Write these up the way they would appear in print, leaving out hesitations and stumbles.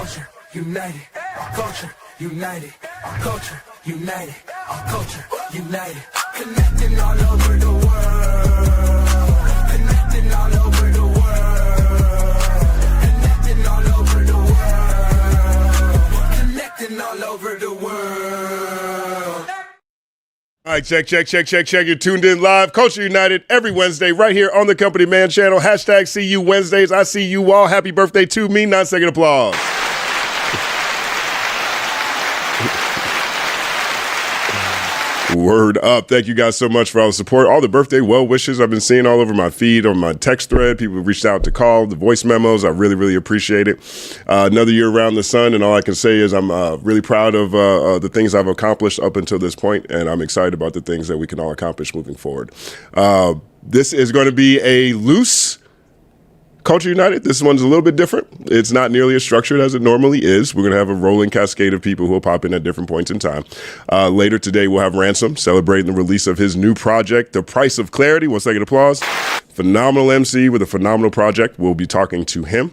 culture united, culture united, culture united, culture united, connecting all over the world, connecting all over the world, connecting all over the world, connecting all over the world. All right, check. You're tuned in live. Culture United every Wednesday right here on the Company Man channel. Hashtag See You Wednesdays. I see you all. Happy birthday to me. 9-second applause. Word up. Thank you guys so much for all the support, all the birthday well wishes I've been seeing all over my feed, on my text thread. People reached out to call, the voice memos. I really, really appreciate it. Another year around the sun, and all I can say is I'm really proud of the things I've accomplished up until this point, and I'm excited about the things that we can all accomplish moving forward. This is going to be a loose Culture United. This one's a little bit different. It's not nearly as structured as it normally is. We're going to have a rolling cascade of people who will pop in at different points in time. Later today, we'll have Ransom celebrating the release of his new project, The Price of Clarity. 1 second applause. Phenomenal MC with a phenomenal project. We'll be talking to him.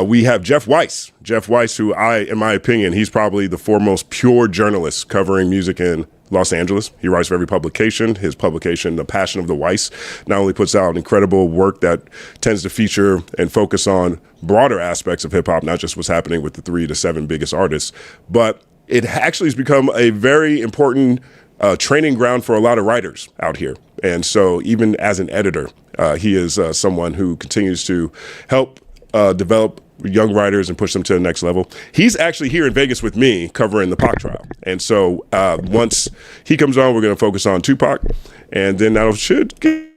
We have Jeff Weiss. Jeff Weiss, who in my opinion, he's probably the foremost pure journalist covering music in Los Angeles. He writes for every publication. His publication, The Passion of the Weiss, not only puts out incredible work that tends to feature and focus on broader aspects of hip hop, not just what's happening with the 3 to 7 biggest artists, but it actually has become a very important training ground for a lot of writers out here. And so even as an editor, he is someone who continues to help develop young writers and push them to the next level. He's actually here in Vegas with me covering the Pac trial. And so once he comes on, we're going to focus on Tupac, and then that should get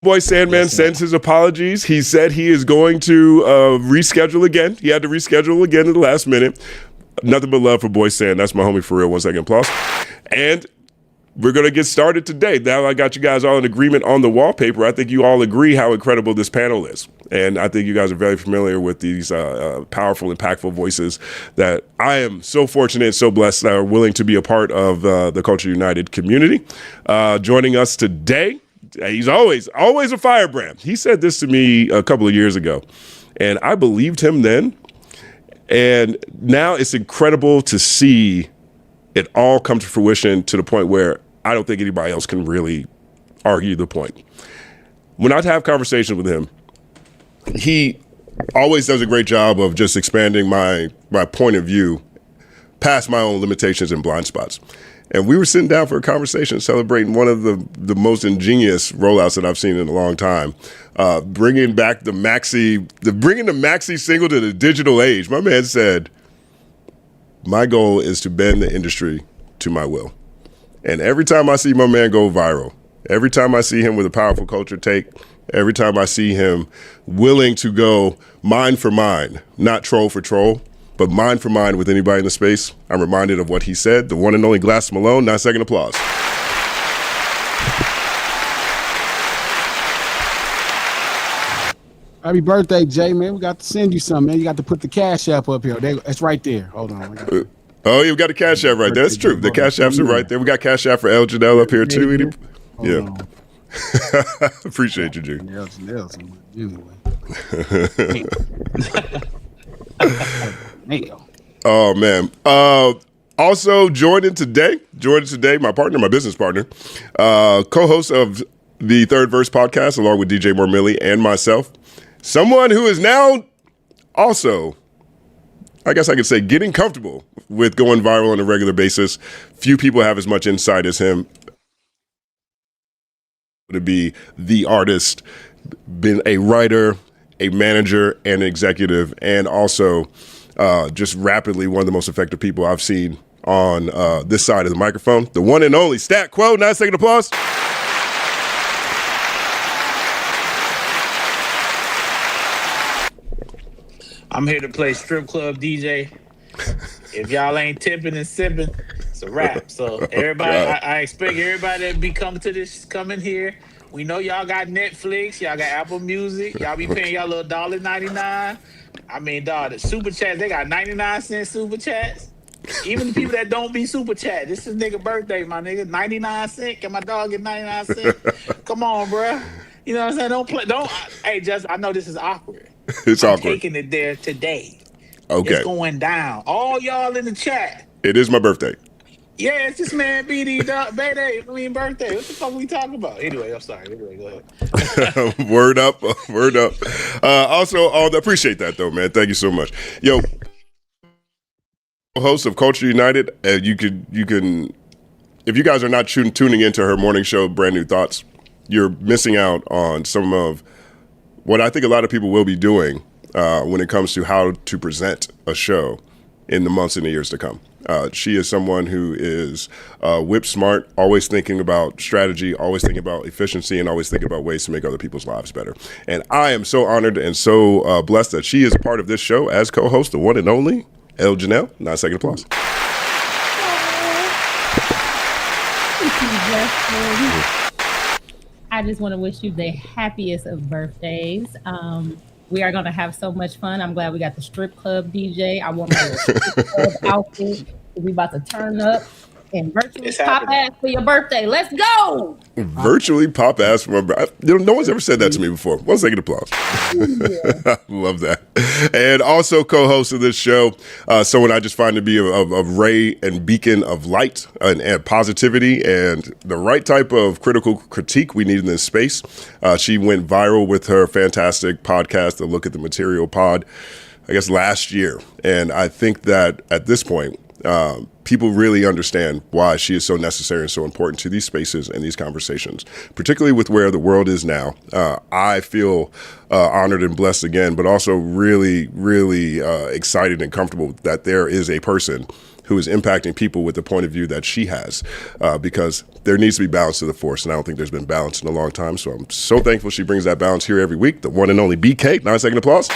Boy Sandman sends his apologies. He said he is going to reschedule again. He had to reschedule again at the last minute. Nothing but love for Boy Sand. That's my homie for real. 1 second applause. And we're going to get started today. Now I got you guys all in agreement on the wallpaper. I think you all agree how incredible this panel is. And I think you guys are very familiar with these powerful, impactful voices that I am so fortunate and so blessed that are willing to be a part of the Culture United community. Joining us today, he's always a firebrand. He said this to me a couple of years ago, and I believed him then. And now it's incredible to see it all come to fruition to the point where I don't think anybody else can really argue the point. When I have conversations with him, he always does a great job of just expanding my point of view past my own limitations and blind spots. And we were sitting down for a conversation celebrating one of the most ingenious rollouts that I've seen in a long time, bringing back the maxi single to the digital age. My man said, my goal is to bend the industry to my will. And every time I see my man go viral, every time I see him with a powerful culture take, every time I see him willing to go mind for mind, not troll for troll, but mind for mind with anybody in the space, I'm reminded of what he said, the one and only Glass Malone. 9-second applause. Happy birthday, Jay, man. We got to send you something, man. You got to put the Cash App up here. It's right there. Hold on. Oh, you've got the Cash App right there. That's true. The Cash Apps are right there. We got Cash App for Janelle up here, too. Yeah. Appreciate you, G. Oh, man. Also joining today, my partner, my business partner, co-host of the Third Verse podcast, along with DJ Mormilli and myself, someone who is now also, I guess I could say, getting comfortable with going viral on a regular basis. Few people have as much insight as him to be the artist, been a writer, a manager, and an executive, and also just rapidly one of the most effective people I've seen on this side of the microphone. The one and only Stat Quo. 9-second applause. I'm here to play strip club DJ. If y'all ain't tipping and sipping, it's a wrap. So everybody, I expect everybody to be coming here. We know y'all got Netflix, y'all got Apple Music, y'all be paying y'all little $1.99. I mean, dog, the super chats, they got 99-cent super chats. Even the people that don't be super chat, this is nigga birthday, my nigga. 99 cents. Can my dog get 99 cents? Come on, bro. You know what I'm saying? Hey, just I know this is awkward. It's I'm awkward. taking it there today. Okay. It's going down. All y'all in the chat. It is my birthday. Yeah, it's this man BD birthday. Birthday. What the fuck we talking about? Anyway, I'm sorry. Anyway, go ahead. Word up. Word up. Also, appreciate that though, man. Thank you so much. Yo, host of Culture United, you can, if you guys are not tuning into her morning show, Brand New Thoughts, you're missing out on some of what I think a lot of people will be doing when it comes to how to present a show in the months and the years to come. She is someone who is whip smart, always thinking about strategy, always thinking about efficiency, and always thinking about ways to make other people's lives better. And I am so honored and so blessed that she is a part of this show as co-host, the one and only Janelle. 9-second applause. I just want to wish you the happiest of birthdays. We are going to have so much fun. I'm glad we got the strip club DJ. I want my little strip club outfit. We about to turn up and virtually pop ass for your birthday. Let's go. Virtually pop ass for my birthday. No one's ever said that to me before. 1-second applause. Yeah. I love that. And also co-host of this show, someone I just find to be a ray and beacon of light and positivity and the right type of critical critique we need in this space. She went viral with her fantastic podcast, the Look at the Material pod, I guess last year. And I think that at this point, people really understand why she is so necessary and so important to these spaces and these conversations, particularly with where the world is now. I feel honored and blessed again, but also really, really excited and comfortable that there is a person who is impacting people with the point of view that she has, because there needs to be balance to the force, and I don't think there's been balance in a long time. So I'm so thankful she brings that balance here every week. The one and only BK. 9-second applause.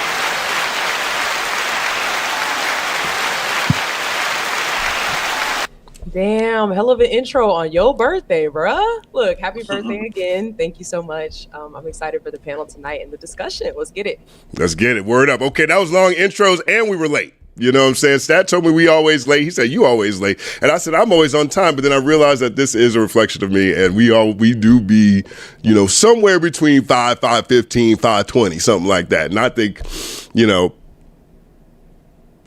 Damn, hell of an intro on your birthday, bruh. Look, happy birthday again. Thank you so much. I'm excited for the panel tonight and the discussion. Let's get it. Let's get it. Word up. Okay, that was long intros and we were late. You know what I'm saying? Stat told me we always late. He said, you always late. And I said, I'm always on time. But then I realized that this is a reflection of me. And we do be, somewhere between 5:15, 5:20, something like that. And I think,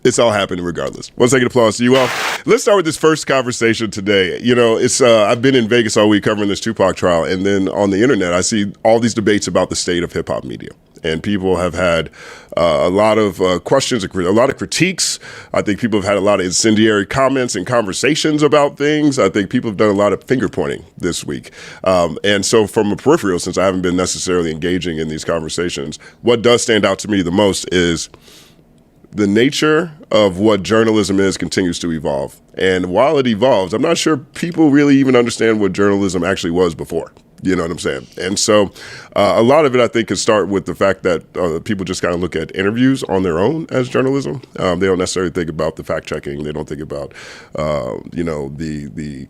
it's all happening regardless. 1-second applause to you all. Let's start with this first conversation today. It's I've been in Vegas all week covering this Tupac trial, and then on the internet I see all these debates about the state of hip hop media. And people have had a lot of questions, a lot of critiques. I think people have had a lot of incendiary comments and conversations about things. I think people have done a lot of finger pointing this week. And so from a peripheral, since I haven't been necessarily engaging in these conversations, what does stand out to me the most is the nature of what journalism is continues to evolve. And while it evolves, I'm not sure people really even understand what journalism actually was before. You know what I'm saying? And so a lot of it, I think, can start with the fact that people just kind of look at interviews on their own as journalism. They don't necessarily think about the fact checking. They don't think about, the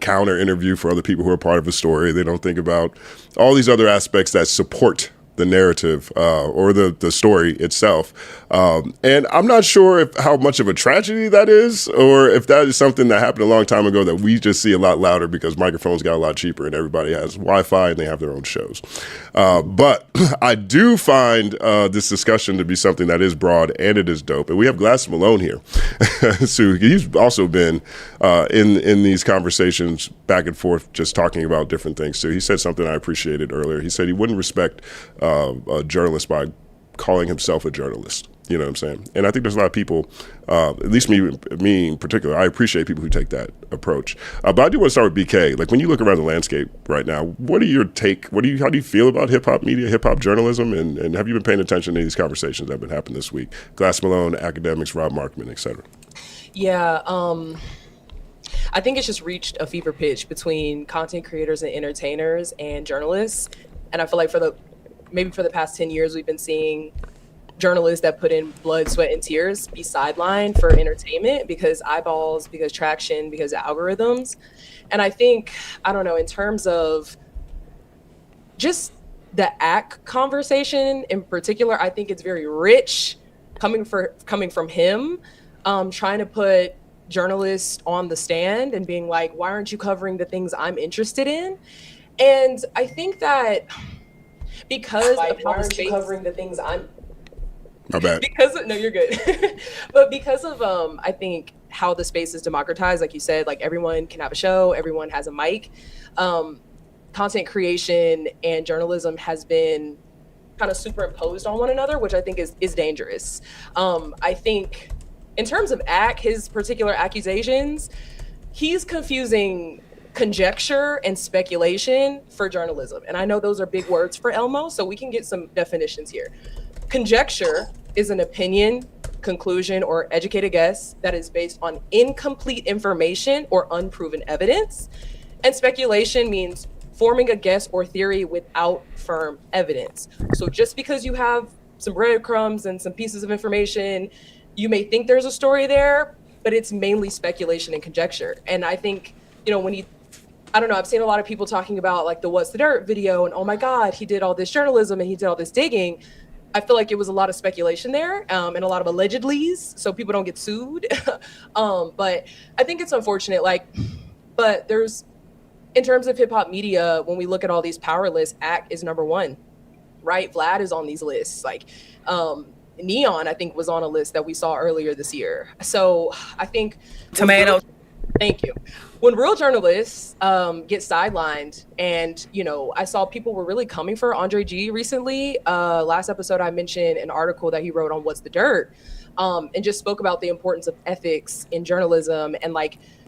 counter interview for other people who are part of a story. They don't think about all these other aspects that support the narrative or the story itself. And I'm not sure how much of a tragedy that is, or if that is something that happened a long time ago that we just see a lot louder because microphones got a lot cheaper and everybody has Wi-Fi and they have their own shows. But I do find this discussion to be something that is broad and it is dope. And we have Glass Malone here. So he's also been in these conversations back and forth, just talking about different things. So he said something I appreciated earlier. He said he wouldn't respect a journalist by calling himself a journalist. You know what I'm saying? And I think there's a lot of people, at least me in particular, I appreciate people who take that approach. But I do want to start with BK. Like, when you look around the landscape right now, what are your take? How do you feel about hip hop media, hip hop journalism? And have you been paying attention to these conversations that have been happening this week? Glass Malone, Akademiks, Rob Markman, et cetera. Yeah, I think it's just reached a fever pitch between content creators and entertainers and journalists. And I feel like for the past 10 years, we've been seeing journalists that put in blood, sweat, and tears be sidelined for entertainment because eyeballs, because traction, because algorithms. And I think, I don't know, in terms of just the ACT conversation in particular, I think it's very rich coming from him, trying to put journalists on the stand and being like, why aren't you covering the things I'm interested in? And I think that because why aren't you covering the things I'm My bad. No, you're good. But because of I think how the space is democratized, like you said, like everyone can have a show, everyone has a mic. Content creation and journalism has been kind of superimposed on one another, which I think is dangerous. I think in terms of his particular accusations, he's confusing conjecture and speculation for journalism. And I know those are big words for Elmo, so we can get some definitions here. Conjecture is an opinion, conclusion, or educated guess that is based on incomplete information or unproven evidence. And speculation means forming a guess or theory without firm evidence. So just because you have some breadcrumbs and some pieces of information, you may think there's a story there, but it's mainly speculation and conjecture. And I think, I don't know, I've seen a lot of people talking about like the What's the Dirt video and, oh my God, he did all this journalism and he did all this digging. I feel like it was a lot of speculation there and a lot of allegedlys, so people don't get sued. But I think it's unfortunate, but there's, in terms of hip hop media, when we look at all these power lists, Act is number one, right? Vlad is on these lists. Neon, I think, was on a list that we saw earlier this year. So I think Tomato. Thank you. When real journalists get sidelined, and I saw people were really coming for Andre G recently. Last episode, I mentioned an article that he wrote on What's the Dirt, and just spoke about the importance of ethics in journalism and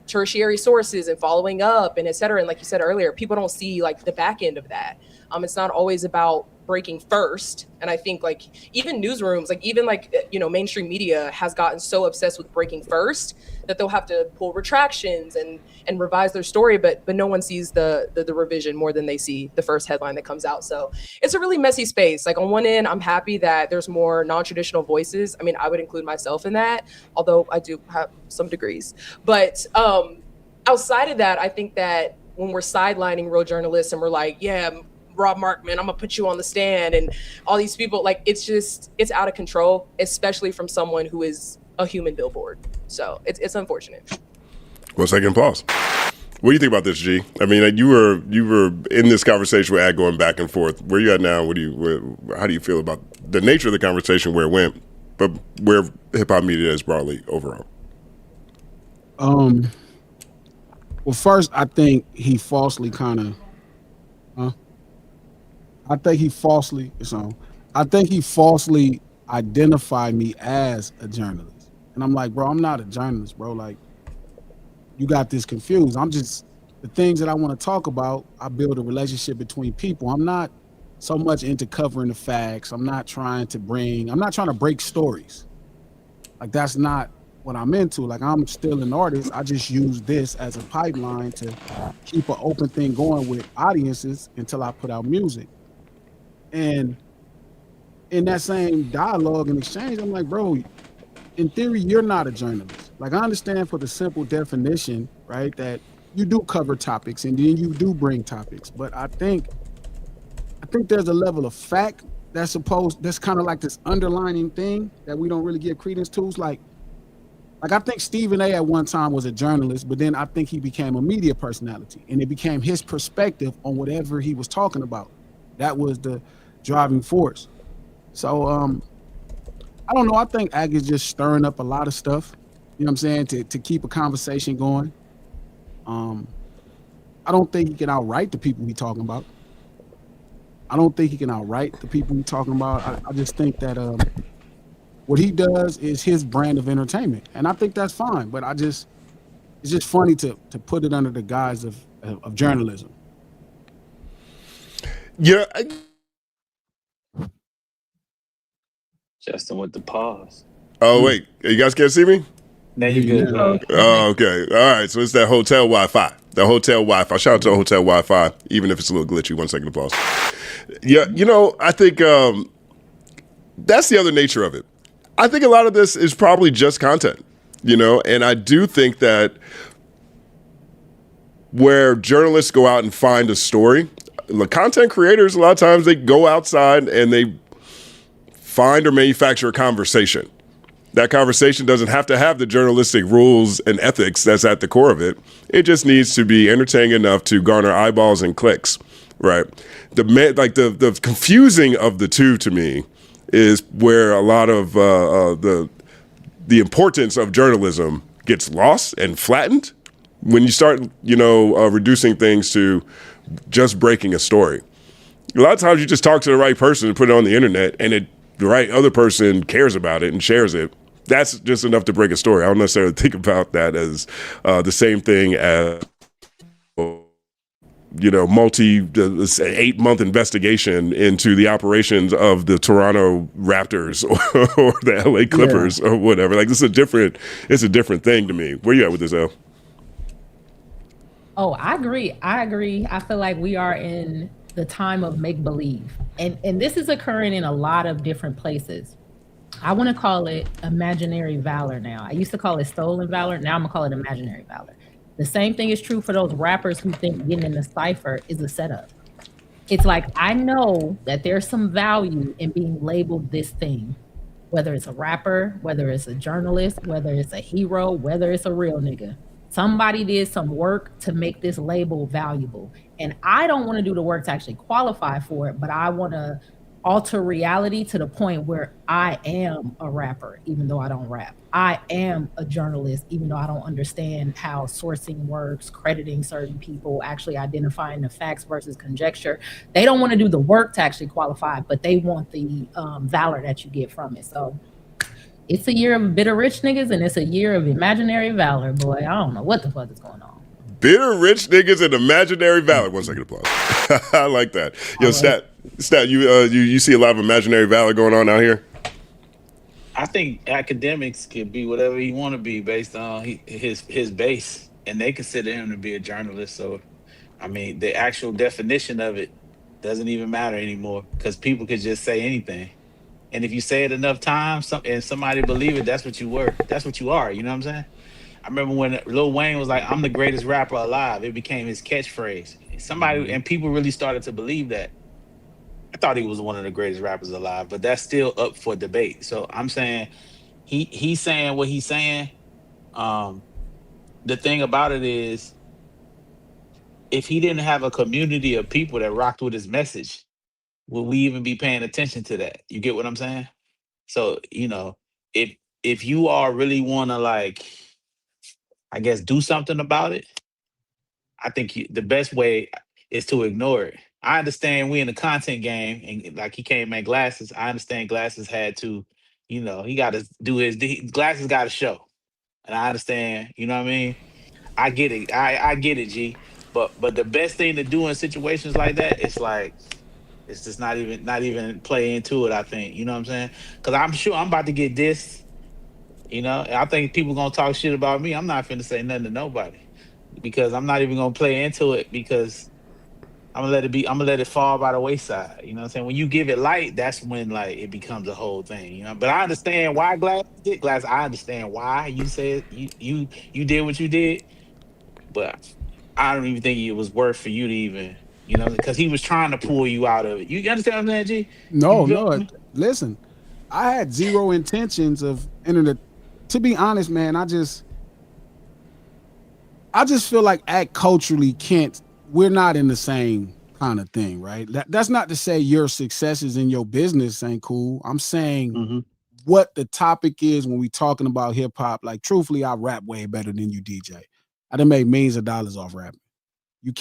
tertiary sources and following up and et cetera. And like you said earlier, people don't see the back end of that. It's not always about breaking first. And I think even newsrooms, mainstream media has gotten so obsessed with breaking first that they'll have to pull retractions and revise their story, but no one sees the revision more than they see the first headline that comes out. So it's a really messy space. On one end, I'm happy that there's more non-traditional voices. I mean, I would include myself in that, although I do have some degrees. But outside of that, I think that when we're sidelining real journalists and we're like, yeah, Rob Markman, I'm gonna put you on the stand, and all these people, it's out of control, especially from someone who is a human billboard. So it's unfortunate. Well, second pause. What do you think about this, G? I mean, you were in this conversation with Ad going back and forth. Where you at now? How do you feel about the nature of the conversation, where it went, but where hip hop media is broadly overall? Well, first, I think he falsely identified me as a journalist. And I'm like, bro, I'm not a journalist, bro. You got this confused. I'm just, the things that I want to talk about, I build a relationship between people. I'm not so much into covering the facts. I'm not trying to break stories. That's not what I'm into. I'm still an artist. I just use this as a pipeline to keep an open thing going with audiences until I put out music. And in that same dialogue and exchange, I'm like, bro, in theory, you're not a journalist. I understand for the simple definition, right, that you do cover topics and then you do bring topics. But I think there's a level of fact that's kind of this underlining thing that we don't really give credence to. I think Stephen A. at one time was a journalist, but then I think he became a media personality, and it became his perspective on whatever he was talking about. That was the driving force. So I don't know. I think Ag is just stirring up a lot of stuff. You know what I'm saying? To keep a conversation going. I don't think he can outright the people he's talking about. I just think that what he does is his brand of entertainment, and I think that's fine. But it's just funny to put it under the guise of journalism. Yeah. Justin with the pause. Oh, wait. You guys can't see me? Now you good. Oh, okay. All right. So it's that hotel Wi-Fi. The hotel Wi-Fi. Shout out to hotel Wi-Fi, even if it's a little glitchy. 1 second to pause. Yeah, I think that's the other nature of it. I think a lot of this is probably just content, and I do think that where journalists go out and find a story, the content creators, a lot of times they go outside and they find or manufacture a conversation. That conversation doesn't have to have the journalistic rules and ethics that's at the core of it. It just needs to be entertaining enough to garner eyeballs and clicks, right? The confusing of the two to me is where a lot of the importance of journalism gets lost and flattened when you start, reducing things to just breaking a story. A lot of times you just talk to the right person and put it on the internet, and the right other person cares about it and shares it. That's just enough to break a story. I don't necessarily think about that as the same thing as multi 8-month investigation into the operations of the Toronto Raptors or the LA Clippers or whatever. Like, it's a different thing to me. Where you at with this, El? Oh, I agree. I feel like we are in the time of make believe, and this is occurring in a lot of different places. I want to call it imaginary valor now. I used to call it stolen valor. Now I'm gonna call it imaginary valor. The same thing is true for those rappers who think getting in the cipher is a setup. It's like, I know that there's some value in being labeled this thing, whether it's a rapper, whether it's a journalist, whether it's a hero, whether it's a real nigga. Somebody did some work to make this label valuable. And I don't want to do the work to actually qualify for it, but I want to alter reality to the point where I am a rapper, even though I don't rap. I am a journalist, even though I don't understand how sourcing works, crediting certain people, actually identifying the facts versus conjecture. They don't want to do the work to actually qualify, but they want the valor that you get from it. So it's a year of bitter rich niggas, and it's a year of imaginary valor, boy. I don't know what the fuck is going on. Bitter rich niggas and imaginary valor. 1 second applause. I like that. Yo, Stat, you see a lot of imaginary valor going on out here? I think Akademiks could be whatever he want to be based on his base, and they consider him to be a journalist. So, I mean, the actual definition of it doesn't even matter anymore because people could just say anything. And if you say it enough times and somebody believe it, that's what you were. That's what you are. You know what I'm saying? I remember when Lil Wayne was like, "I'm the greatest rapper alive." It became his catchphrase. And people really started to believe that. I thought he was one of the greatest rappers alive, but that's still up for debate. So I'm saying he's saying what he's saying. The thing about it is, if he didn't have a community of people that rocked with his message, will we even be paying attention to that? You get what I'm saying? So, if you all really want to, like, I guess, do something about it, I think the best way is to ignore it. I understand we in the content game, and like he came at Glasses. I understand Glasses had to, he got to do Glasses got to show, and I understand. You know what I mean? I get it. I get it, G. But the best thing to do in situations like that, it's like, it's just not even play into it. I think, you know what I'm saying? Because I'm sure I'm about to get dissed. I think people gonna talk shit about me. I'm not finna say nothing to nobody because I'm not even gonna play into it because I'm gonna let it fall by the wayside. You know what I'm saying? When you give it light, that's when, like, it becomes a whole thing. But I understand why Glass did. Glass, I understand why you said you did what you did, but I don't even think it was worth for you to even, because he was trying to pull you out of it. You understand what I'm saying, G? No. Listen, I had zero intentions of entering the. To be honest, man, I just feel like act culturally we're not in the same kind of thing, right? That's not to say your successes in your business ain't cool. I'm saying what the topic is when we talking about hip hop. Like, truthfully, I rap way better than you DJ. I done made millions of dollars off rapping. You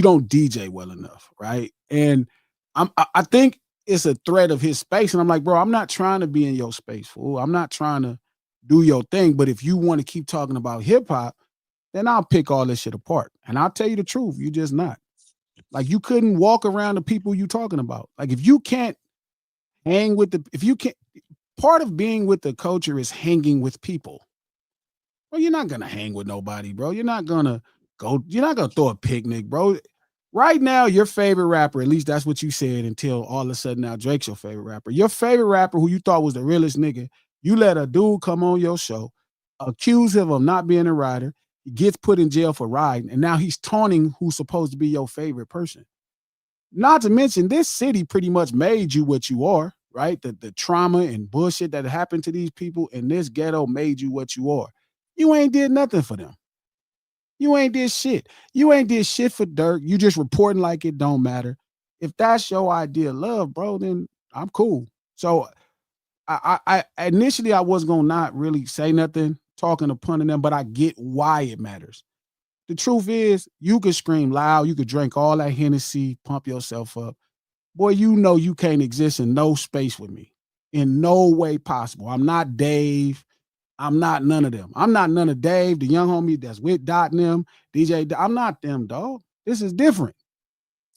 don't DJ well enough, right? And I think it's a threat of his space. And I'm like, bro, I'm not trying to be in your space, fool. I'm not trying to do your thing. But if you want to keep talking about hip hop, then I'll pick all this shit apart. And I'll tell you the truth, you just not. Like, you couldn't walk around the people you talking about. Like, if you can't hang with part of being with the culture is hanging with people. Well, you're not gonna hang with nobody, bro. You're not gonna throw a picnic, bro. Right now, your favorite rapper, at least that's what you said until all of a sudden now Drake's your favorite rapper. Your favorite rapper who you thought was the realest nigga, you let a dude come on your show, accuse him of not being a rider, he gets put in jail for riding, and now he's taunting who's supposed to be your favorite person. Not to mention, this city pretty much made you what you are, right? The trauma and bullshit that happened to these people in this ghetto made you what you are. You ain't did nothing for them. You ain't did shit. You ain't did shit for Dirk. You just reporting like it don't matter. If that's your idea of love, bro, then I'm cool. So I initially I was gonna not really say nothing, talking to punting them, but I get why it matters. The truth is, you could scream loud, you could drink all that Hennessy, pump yourself up. Boy, you know you can't exist in no space with me. In no way possible. I'm not Dave. I'm not none of them. I'm not none of Dave, the young homie that's with Dot and them, DJ. I'm not them, dog. This is different.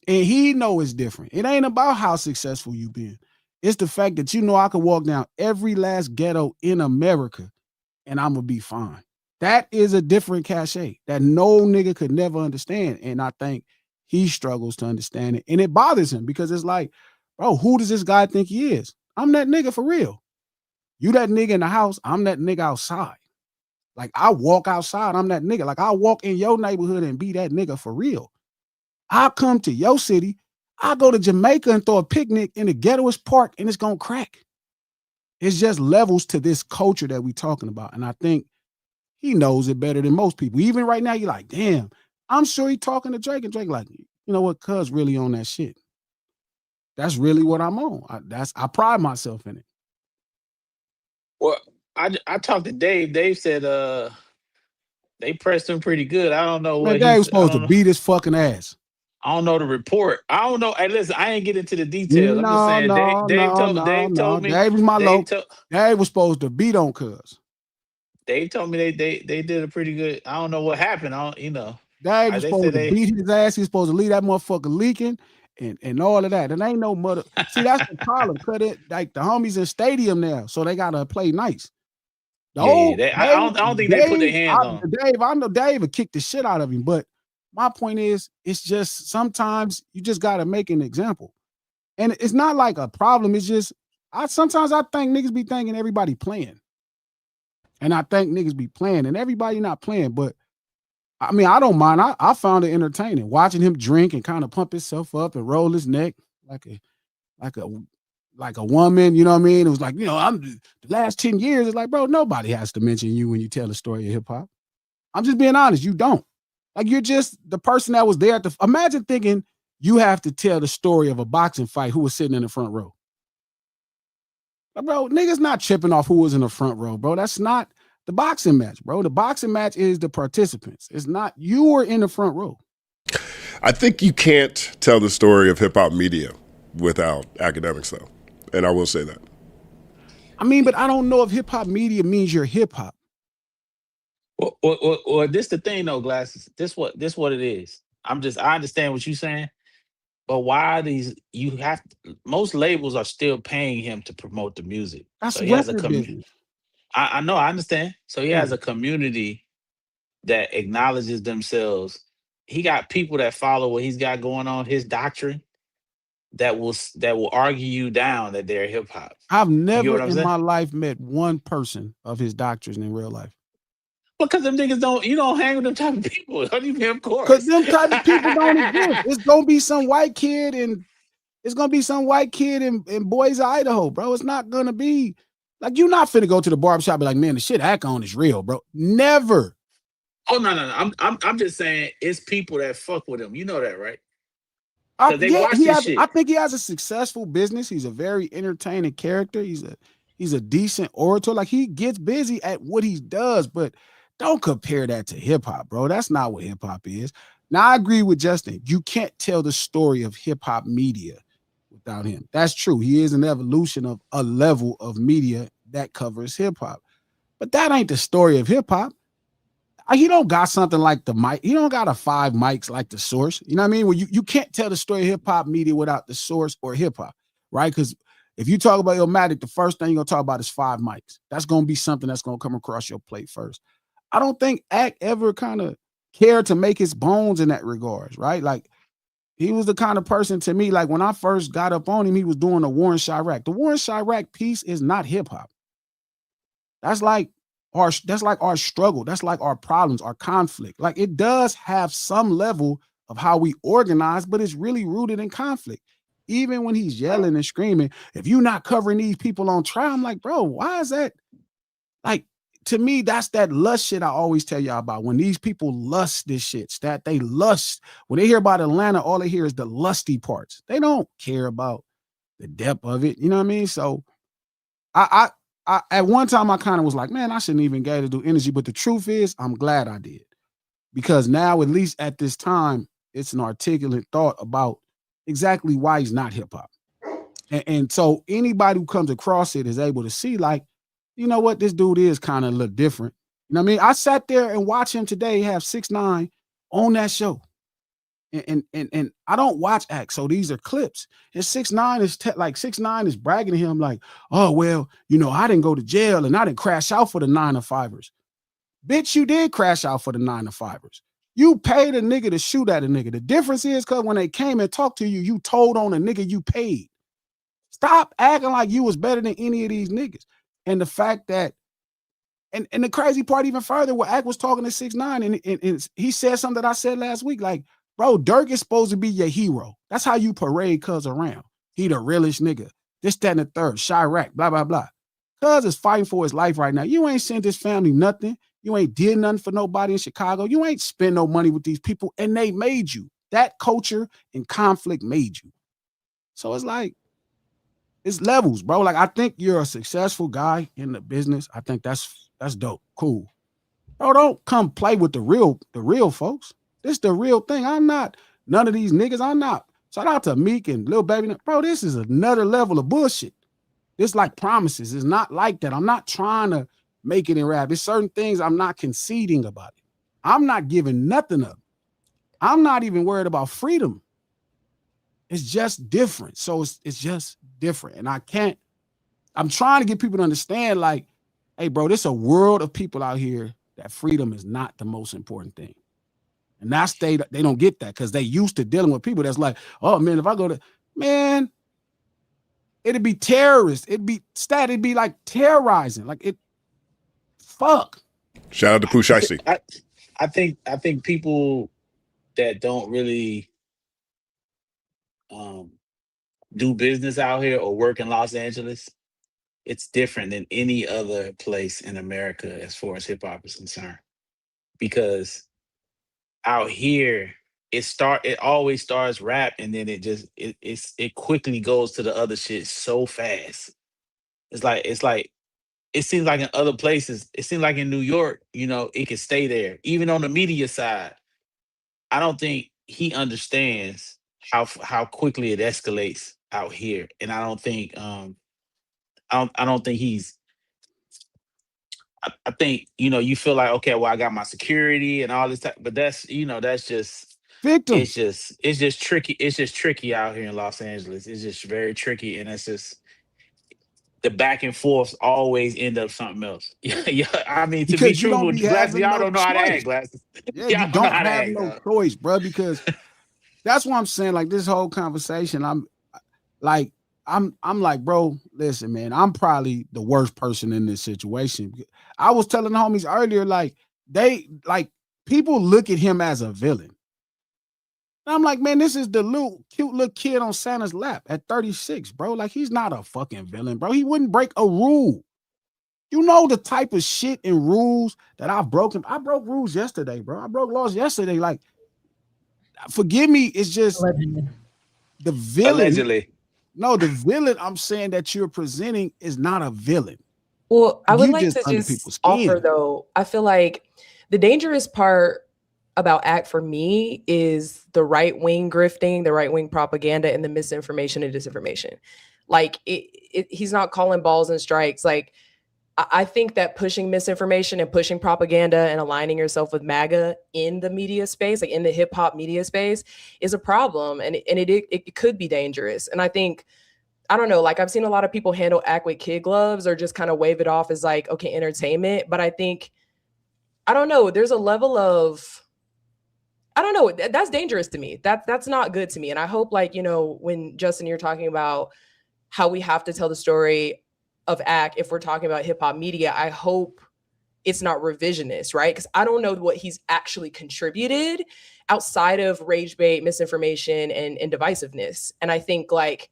And he know it's different. It ain't about how successful you been. It's the fact that you know I could walk down every last ghetto in America and I'm gonna be fine. That is a different cachet that no nigga could never understand. And I think he struggles to understand it. And it bothers him because it's like, bro, who does this guy think he is? I'm that nigga for real. You that nigga in the house, I'm that nigga outside. Like I walk outside, I'm that nigga. Like I walk in your neighborhood and be that nigga for real. I'll come to your city. I'll go to Jamaica and throw a picnic in the ghettoest park and it's gonna crack. It's just levels to this culture that we talking about. And I think he knows it better than most people. Even right now, you're like, damn, I'm sure he talking to Drake and Drake like, you know what, cuz really on that shit. That's really what I'm on. I pride myself in it. Well, I talked to Dave. Dave said they pressed him pretty good. I don't know Man, what Dave was he's. supposed to beat his fucking ass. I don't know the report. I don't know. Hey, listen, I ain't get into the details. I'm just saying. Dave told me. Dave was my Dave, Dave was supposed to beat on cuz. Dave told me they did a pretty good. I don't know what happened. I don't, Dave was supposed to beat his ass. He's supposed to leave that motherfucker leaking and all of that. And ain't no mother. See, that's the problem. Cause it like the homies in stadium now, so they gotta play nice. I don't think they put their hands on Dave. I know Dave would kick the shit out of him, but my point is, it's just sometimes you just gotta make an example, and it's not like a problem. It's just sometimes I think niggas be thinking everybody playing, and I think niggas be playing, and everybody not playing. But I mean, I don't mind. I found it entertaining watching him drink and kind of pump himself up and roll his neck like a woman, you know what I mean? It was like, I'm the last 10 years, it's like, bro, nobody has to mention you when you tell a story of hip hop. I'm just being honest, you don't. Like, you're just the person that was there imagine thinking you have to tell the story of a boxing fight who was sitting in the front row. But bro, niggas not tripping off who was in the front row, bro. That's not the boxing match, bro. The boxing match is the participants. It's not you were in the front row. I think you can't tell the story of hip hop media without Akademiks, though. And I will say that. I mean, but I don't know if hip hop media means you're hip hop. Well, this the thing though, Glasses. This what it is. I understand what you're saying, but why most labels are still paying him to promote the music. That's so he has a business. I know, I understand. So he has a community that acknowledges themselves. He got people that follow what he's got going on, his doctrine, that will argue you down that they're hip hop. I've never in my life met one person of his doctrine in real life. Because them niggas don't hang with them type of people. Don't even, of course. Because them type of people don't exist. It's gonna be some white kid in Boise, Idaho, bro. It's not gonna be like you're not finna go to the barbershop and be like, man, the shit Ack on is real, bro. Never. Oh no. I'm just saying it's people that fuck with him. You know that, right? I think he has a successful business. He's a very entertaining character. He's a decent orator. Like, he gets busy at what he does, but don't compare that to hip hop, bro. That's not what hip hop is. Now, I agree with Justin. You can't tell the story of hip hop media without him. That's true. He is an evolution of a level of media that covers hip hop, but that ain't the story of hip hop. He don't got something like the mic. He don't got 5 mics like the Source. You know what I mean? Well, you can't tell the story of hip hop media without the Source or hip hop, right? Because if you talk about Illmatic, the first thing you're gonna talk about is 5 mics. That's gonna be something that's gonna come across your plate first. I don't think Ack ever kind of cared to make his bones in that regards, right? Like, he was the kind of person to me, like when I first got up on him, he was doing a Warren Chirac. The Warren Chirac piece is not hip hop. That's like our struggle. That's like our problems, our conflict. Like, it does have some level of how we organize, but it's really rooted in conflict. Even when he's yelling and screaming, if you're not covering these people on trial, I'm like, bro, why is that? Like, to me, that's that lust shit I always tell y'all about. When these people lust this shit, that they lust. When they hear about Atlanta, all they hear is the lusty parts. They don't care about the depth of it. You know what I mean? So I at one time I kind of was like, man, I shouldn't even get to do energy. But the truth is, I'm glad I did. Because now, at least at this time, it's an articulate thought about exactly why he's not hip hop. And so anybody who comes across it is able to see, like, you know what, this dude is kind of a little different. You know what I mean? I sat there and watched him today have 6ix9ine on that show. And I don't watch acts, so these are clips. And 6ix9ine is like 6ix9ine is bragging to him like, oh, well, you know, I didn't go to jail and I didn't crash out for the 9-to-5ers. Bitch, you did crash out for the 9-to-5ers. You paid a nigga to shoot at a nigga. The difference is because when they came and talked to you, you told on a nigga you paid. Stop acting like you was better than any of these niggas. And the fact that, and the crazy part even further, where Ak was talking to 6ix9ine and he said something that I said last week, like, bro, Dirk is supposed to be your hero. That's how you parade Cuz around. He the realest nigga. This, that, and the third. Chirac, blah, blah, blah. Cuz is fighting for his life right now. You ain't sent his family nothing. You ain't did nothing for nobody in Chicago. You ain't spend no money with these people, and they made you. That culture and conflict made you. So it's like, it's levels, bro. Like, I think you're a successful guy in the business. I think that's dope. Cool. Bro, don't come play with the real folks. This the real thing. I'm not none of these niggas. I'm not. Shout out to Meek and Lil Baby. Bro, this is another level of bullshit. It's like promises. It's not like that. I'm not trying to make it in rap. There's certain things I'm not conceding about it. I'm not giving nothing up. I'm not even worried about freedom. It's just different. So it's just different. And I'm trying to get people to understand, like, hey, bro, there's a world of people out here that freedom is not the most important thing. And that's they don't get that because they used to dealing with people that's like, oh man, if I go to, man, it'd be terrorists. It'd be like terrorizing. Like it, fuck. Shout out to Pooh Shiesty. I think people that don't really do business out here or work in Los Angeles, it's different than any other place in America as far as hip hop is concerned. Because out here, it always starts rap and then it quickly goes to the other shit so fast. It's like it seems like in other places, it seems like in New York, you know, it can stay there. Even on the media side, I don't think he understands how quickly it escalates out here. And I don't think I don't think he's I think, you know, you feel like, okay, well, I got my security and all this stuff, but that's just Victim. it's just tricky. It's just tricky out here in Los Angeles. It's just very tricky, and it's just the back and forth always end up something else. Yeah, I mean, to be Because you truthful, don't be Glasses, having y'all no don't know how to choice. act, Glasses. Yeah, Y'all you know don't how to have act, no dog. choice, bro, because that's what I'm saying. Like this whole conversation, I'm like, bro, listen, man, I'm probably the worst person in this situation. I was telling the homies earlier, like, people look at him as a villain. And I'm like, man, this is the cute little kid on Santa's lap at 36, bro. Like, he's not a fucking villain, bro. He wouldn't break a rule. You know the type of shit and rules that I've broken. I broke rules yesterday, bro. I broke laws yesterday. Like, forgive me, it's just Allegedly. the villain. Allegedly. No, the villain I'm saying that you're presenting is not a villain. Well, I would You like just to under just people's skin. offer though, I feel like the dangerous part about ACT for me is the right wing grifting, the right wing propaganda, and the misinformation and disinformation. Like he's not calling balls and strikes. Like I think that pushing misinformation and pushing propaganda and aligning yourself with MAGA in the media space, like in the hip hop media space, is a problem, and it could be dangerous. And I think, I don't know, like I've seen a lot of people handle ACT with kid gloves or just kind of wave it off as like, okay, entertainment. But I think, I don't know, there's a level of, I don't know, that's dangerous to me. That's not good to me. And I hope, like, you know, when Justin, you're talking about how we have to tell the story of ACT, if we're talking about hip hop media, I hope it's not revisionist, right? Because I don't know what he's actually contributed outside of rage bait, misinformation, and divisiveness. And I think, like,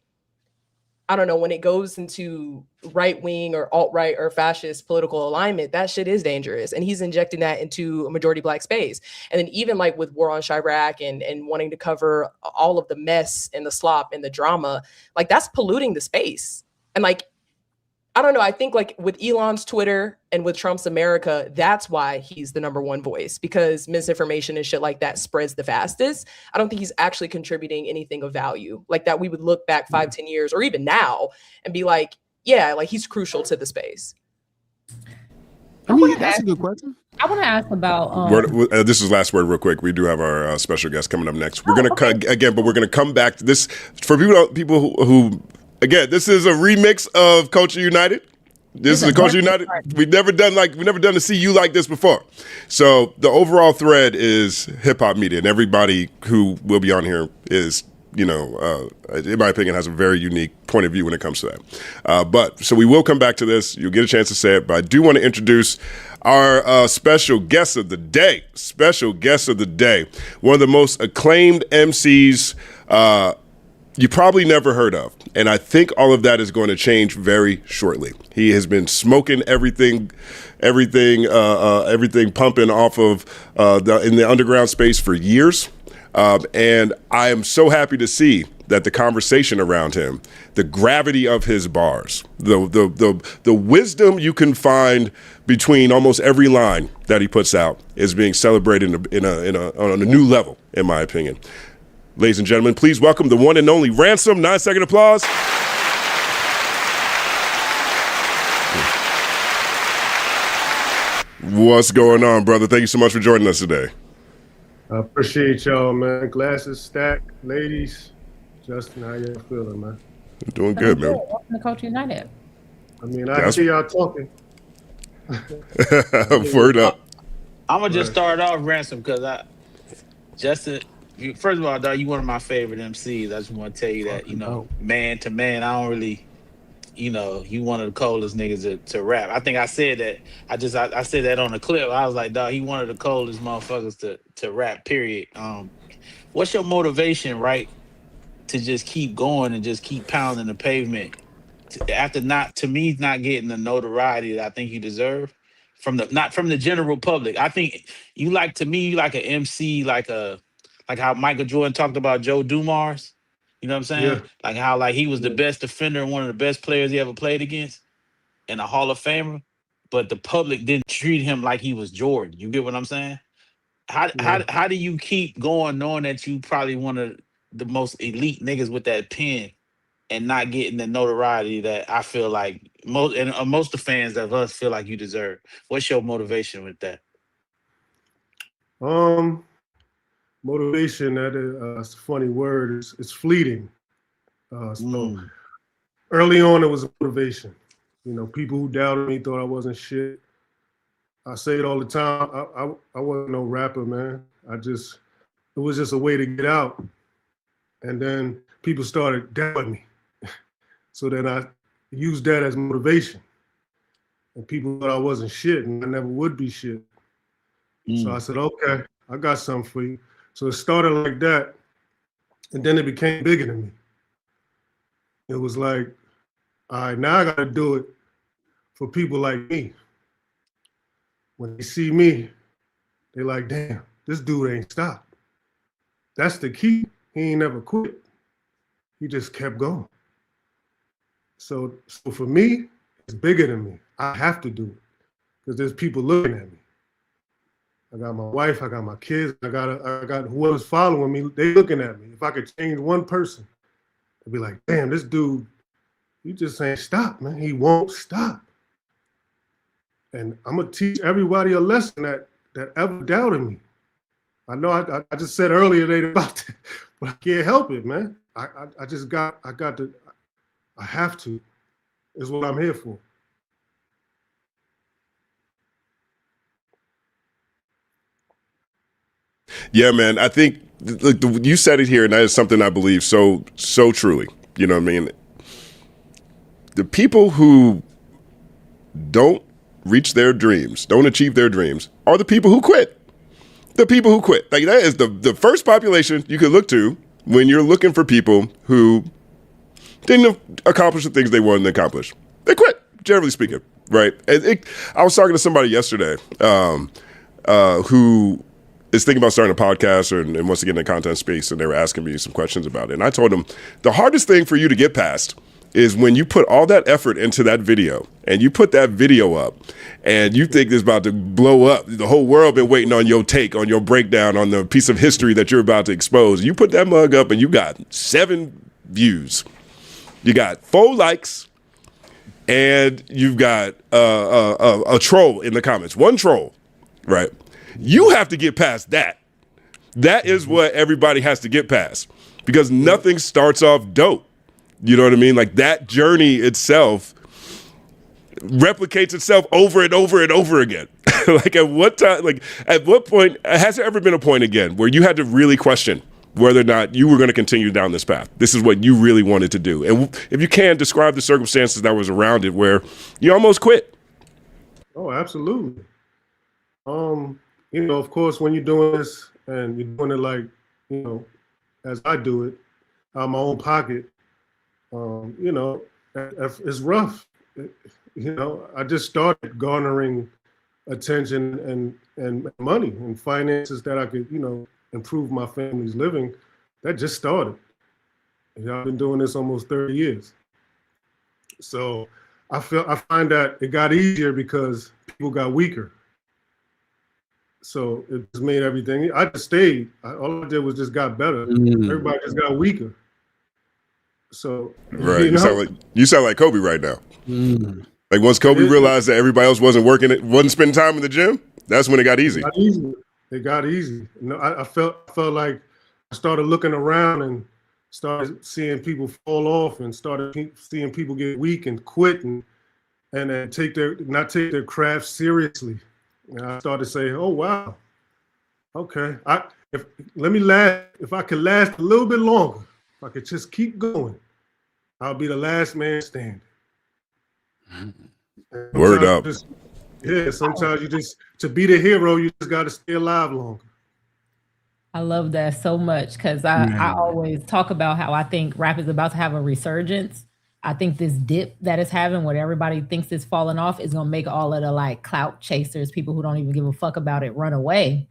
I don't know, when it goes into right wing or alt right or fascist political alignment, that shit is dangerous. And he's injecting that into a majority Black space. And then even like with War on Chirac and wanting to cover all of the mess and the slop and the drama, like that's polluting the space. And like, I don't know. I think like with Elon's Twitter and with Trump's America, that's why he's the number one voice, because misinformation and shit like that spreads the fastest. I don't think he's actually contributing anything of value like that. We would look back 5-10 years or even now and be like, yeah, like he's crucial to the space. I mean, that's a good question. I want to ask about. This is last word, real quick. We do have our special guest coming up next. We're gonna cut again, but we're gonna come back to this for people who again. This is a remix of Culture United. This is a Culture United. We've never done to see you like this before. So the overall thread is hip hop media, and everybody who will be on here is, in my opinion, has a very unique point of view when it comes to that. But so we will come back to this. You'll get a chance to say it, but I do want to introduce our special guest of the day. One of the most acclaimed MCs you probably never heard of. And I think all of that is going to change very shortly. He has been smoking everything pumping off of in the underground space for years. And I am so happy to see that the conversation around him, the gravity of his bars, the wisdom you can find between almost every line that he puts out is being celebrated on a new level, in my opinion. Ladies and gentlemen, please welcome the one and only Ransom. 9-second applause. What's going on, brother? Thank you so much for joining us today. I appreciate y'all, man. Glasses stacked, ladies. Justin, how y'all feeling, man? Doing good, man. Welcome to Culture United. I mean, I hear y'all talking. Word up. I'm gonna just start off, Ransom, because Justin. First of all, dog, you one of my favorite MCs. I just want to tell you that, man to man, I don't really, you one of the coldest niggas to rap. I think I said that. I said that on the clip. I was like, dog, he one of the coldest motherfuckers to rap, period. What's your motivation, right, to just keep going and just keep pounding the pavement after not getting the notoriety that I think you deserve not from the general public? I think you like an MC, like how Michael Jordan talked about Joe Dumars. You know what I'm saying? Yeah. Like how he was the best defender and one of the best players he ever played against and a Hall of Famer, but the public didn't treat him like he was Jordan. You get what I'm saying? How do you keep going knowing that you probably one of the most elite niggas with that pen and not getting the notoriety that I feel like most of the fans of us feel like you deserve? What's your motivation with that? Motivation, that is a funny word. It's fleeting. So early on, it was motivation. People who doubted me thought I wasn't shit. I say it all the time. I wasn't no rapper, man. It was just a way to get out. And then people started doubting me. So then I used that as motivation. And people thought I wasn't shit and I never would be shit. So I said, okay, I got something for you. So it started like that, and then it became bigger than me. It was like, all right, now I got to do it for people like me. When they see me, they're like, damn, this dude ain't stopped. That's the key. He ain't never quit. He just kept going. So for me, it's bigger than me. I have to do it because there's people looking at me. I got my wife, I got my kids, I got whoever's following me, they looking at me. If I could change one person, they'd be like, damn, this dude, he just ain't stop, man. He won't stop. And I'm gonna teach everybody a lesson that ever doubted me. I know I just said earlier they about to, but I can't help it, man. I have to, is what I'm here for. Yeah, man. I think you said it here, and that is something I believe so truly. You know what I mean? The people who don't reach their dreams, don't achieve their dreams, are the people who quit. The people who quit. Like that is the first population you could look to when you're looking for people who didn't accomplish the things they wanted to accomplish. They quit, generally speaking, right? I was talking to somebody yesterday who is thinking about starting a podcast and wants to get in the content space, and they were asking me some questions about it. And I told them the hardest thing for you to get past is when you put all that effort into that video and you put that video up and you think it's about to blow up. The whole world been waiting on your take, on your breakdown, on the piece of history that you're about to expose. You put that mug up and you got 7 views. You got 4 likes and you've got a troll in the comments. 1 troll, right? You have to get past that. That is what everybody has to get past because nothing starts off dope. You know what I mean? Like that journey itself replicates itself over and over and over again. Like at what time, like at what point, has there ever been a point again where you had to really question whether or not you were going to continue down this path? This is what you really wanted to do. And if you can, describe the circumstances that was around it where you almost quit. Oh, absolutely. You know, of course, when you're doing this and you're doing it like, you know, as I do it, out of my own pocket, you know, it's rough. You know, I just started garnering attention and money and finances that I could, you know, improve my family's living. That just started. And I've been doing this almost 30 years. So I find that it got easier because people got weaker. So it just made everything. I just stayed. All I did was just got better. Everybody just got weaker. So right, you sound like Kobe right now. Like once Kobe realized that everybody else wasn't spending time in the gym, that's when it got easy. It got easy. You know, I felt like I started looking around and started seeing people fall off and started seeing people get weak and quit and not take their craft seriously. And I started saying, "Oh wow, okay. If I could last a little bit longer, if I could just keep going, I'll be the last man standing." Word up. Sometimes you just, to be the hero, you just got to stay alive longer. I love that so much because I always talk about how I think rap is about to have a resurgence. I think this dip that it's having, where everybody thinks it's falling off, is gonna make all of the like clout chasers, people who don't even give a fuck about it, run away.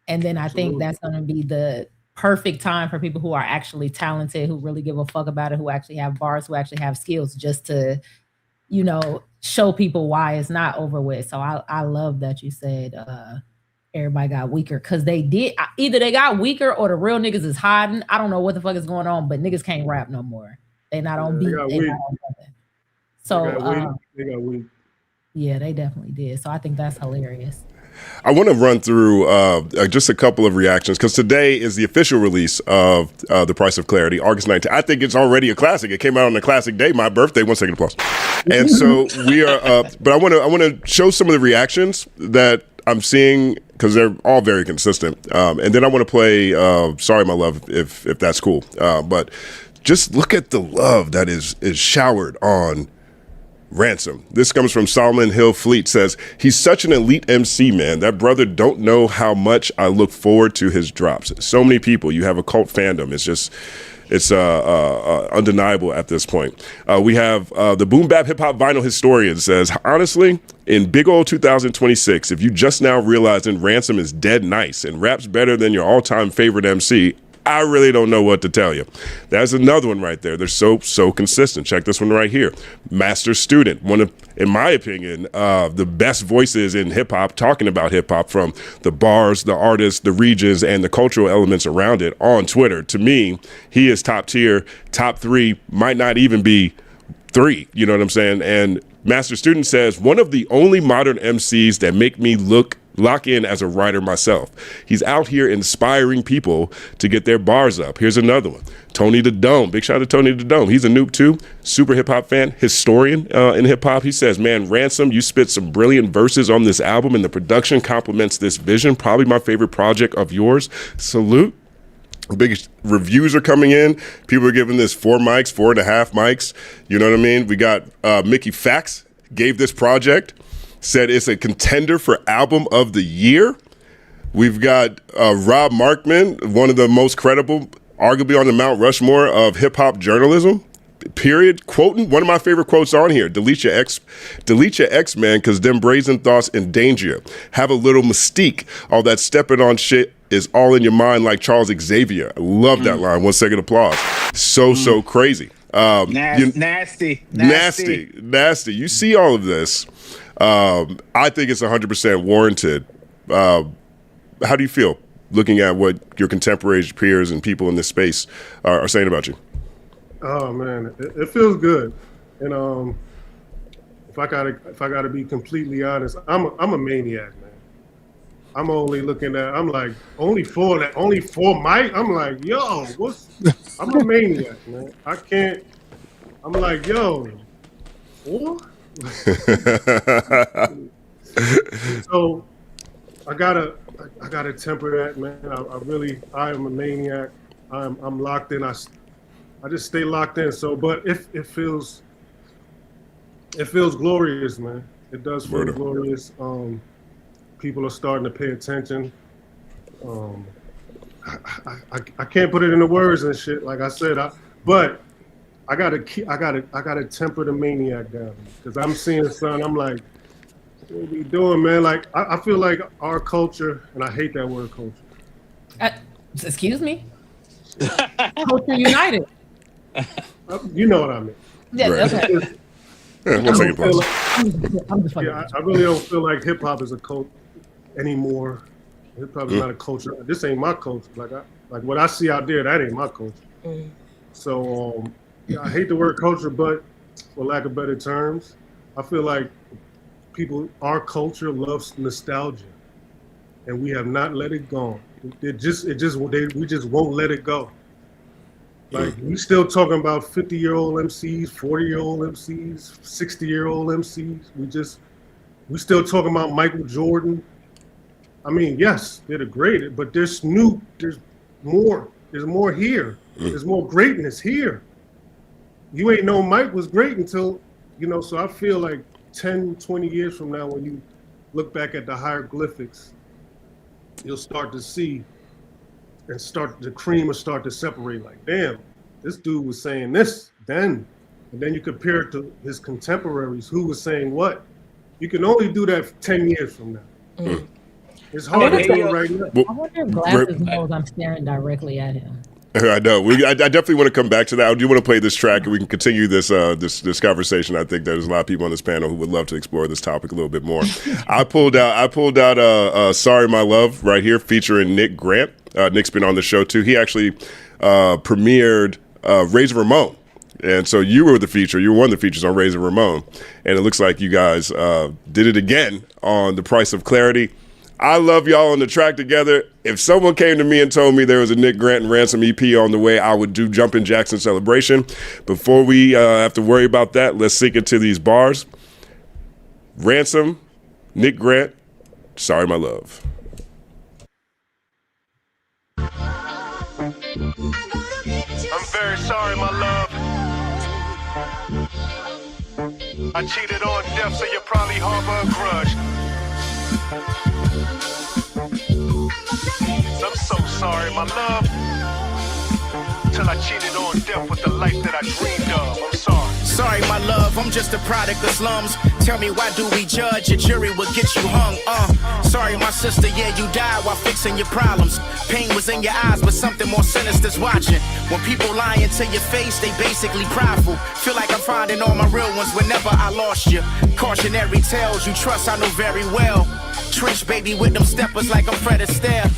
And then I think that's gonna be the perfect time for people who are actually talented, who really give a fuck about it, who actually have bars, who actually have skills, just to, you know, show people why it's not over with. So I love that you said everybody got weaker, because they did. Either they got weaker or the real niggas is hiding. I don't know what the fuck is going on, but niggas can't rap no more. They not on beat. They not on nothing. So they got weak. Yeah, they definitely did. So I think that's hilarious. I want to run through just a couple of reactions, because today is the official release of The Price of Clarity, August 19th. I think it's already a classic. It came out on a classic day, my birthday. 1 second applause. And so we are, but I want to show some of the reactions that I'm seeing, because they're all very consistent. And then I want to play Sorry My Love, if that's cool. But just look at the love that is showered on Ransom. This comes from Solomon Hill Fleet. Says, he's such an elite MC, man. That brother don't know how much I look forward to his drops. So many people. You have a cult fandom. It's undeniable at this point. We have the Boom Bap Hip Hop Vinyl Historian says, honestly, in big old 2026, if you just now realizing Ransom is dead nice and raps better than your all-time favorite MC, I really don't know what to tell you. That's another one right there. They're so consistent. Check this one right here. Master Student, one of, in my opinion, the best voices in hip hop, talking about hip hop, from the bars, the artists, the regions, and the cultural elements around it on Twitter. To me, he is top tier, top 3, might not even be 3. You know what I'm saying? And Master Student says, one of the only modern MCs that make me lock in as a writer myself. He's out here inspiring people to get their bars up. Here's another one. Tony the Dome. Big shout out to Tony the Dome. He's a noob too. Super hip hop fan, historian in hip hop. He says, man, Ransom, you spit some brilliant verses on this album and the production complements this vision. Probably my favorite project of yours. Salute. Big reviews are coming in. People are giving this 4 mics, 4.5 mics. You know what I mean? We got Mickey Fax gave this project, said it's a contender for album of the year. We've got Rob Markman, one of the most credible, arguably on the Mount Rushmore of hip hop journalism. period. Quoting one of my favorite quotes on here: delete your ex, man, because them brazen thoughts endanger you. Have a little mystique. All that stepping on shit is all in your mind, like Charles Xavier. I love that line. 1 second applause. So crazy. Nasty. You see all of this. I think it's 100% warranted. How do you feel looking at what your contemporaries, peers, and people in this space are saying about you? Oh man, it feels good. And if I gotta be completely honest, I'm a maniac, man. I'm only looking at. I'm like only four Mike. I'm like, yo, I'm a maniac, man. I can't. I'm like, yo, 4? So I gotta temper that, man. I am a maniac. I'm locked in. I just stay locked in. So, but it feels glorious, man. It does feel glorious. People are starting to pay attention. I can't put it into words and shit. Like I said, but I gotta temper the maniac down because I'm seeing son. I'm like, what are we doing, man? Like I feel like our culture, and I hate that word culture. Excuse me. Culture United. You know what I mean? Yeah. Right. Okay. Yeah, 1 second applause. I'm just fucking. I really don't feel like hip hop is a cult anymore. Hip hop is not a culture. This ain't my culture. Like what I see out there, that ain't my culture. So I hate the word culture, but for lack of better terms, I feel like our culture loves nostalgia, and we have not let it go. We just won't let it go. Like we still talking about 50-year-old MCs, 40-year-old MCs, 60-year-old MCs. We still talking about Michael Jordan. I mean, yes, they're the greatest, but there's more here. There's more greatness here. You ain't know Mike was great until, so I feel like 10, 20 years from now, when you look back at the hieroglyphics, you'll start to see and the cream will start to separate. Like, damn, this dude was saying this then. And then you compare it to his contemporaries who was saying what. You can only do that 10 years from now. It's hard to do it right now. I wonder if Glasses knows I'm staring directly at him. I know. I definitely want to come back to that. I do want to play this track, and we can continue this this conversation. I think there's a lot of people on this panel who would love to explore this topic a little bit more. I pulled out "Sorry My Love" right here, featuring Nick Grant. Nick's been on the show too. He actually premiered Razor Ramon, and so you were the feature. You were one of the features on Razor Ramon, and it looks like you guys did it again on The Price of Clarity. I love y'all on the track together. If someone came to me and told me there was a Nick Grant and Ransom EP on the way, I would do Jumpin' Jackson Celebration. Before we have to worry about that, let's sink into these bars. Ransom, Nick Grant, Sorry My Love. I'm very sorry, my love. I cheated on death, so you probably harbor a grudge. I'm so sorry, my love. Till I cheated on death with the life that I dreamed of. I'm sorry. Sorry, my love, I'm just a product of slums. Tell me, why do we judge? A jury will get you hung. Sorry, my sister, yeah, you died while fixing your problems. Pain was in your eyes, but something more sinister's watching. When people lie into your face, they basically prideful. Feel like I'm finding all my real ones whenever I lost you. Cautionary tales you trust, I know very well. Trench baby with them steppers like I'm Fred Astaire.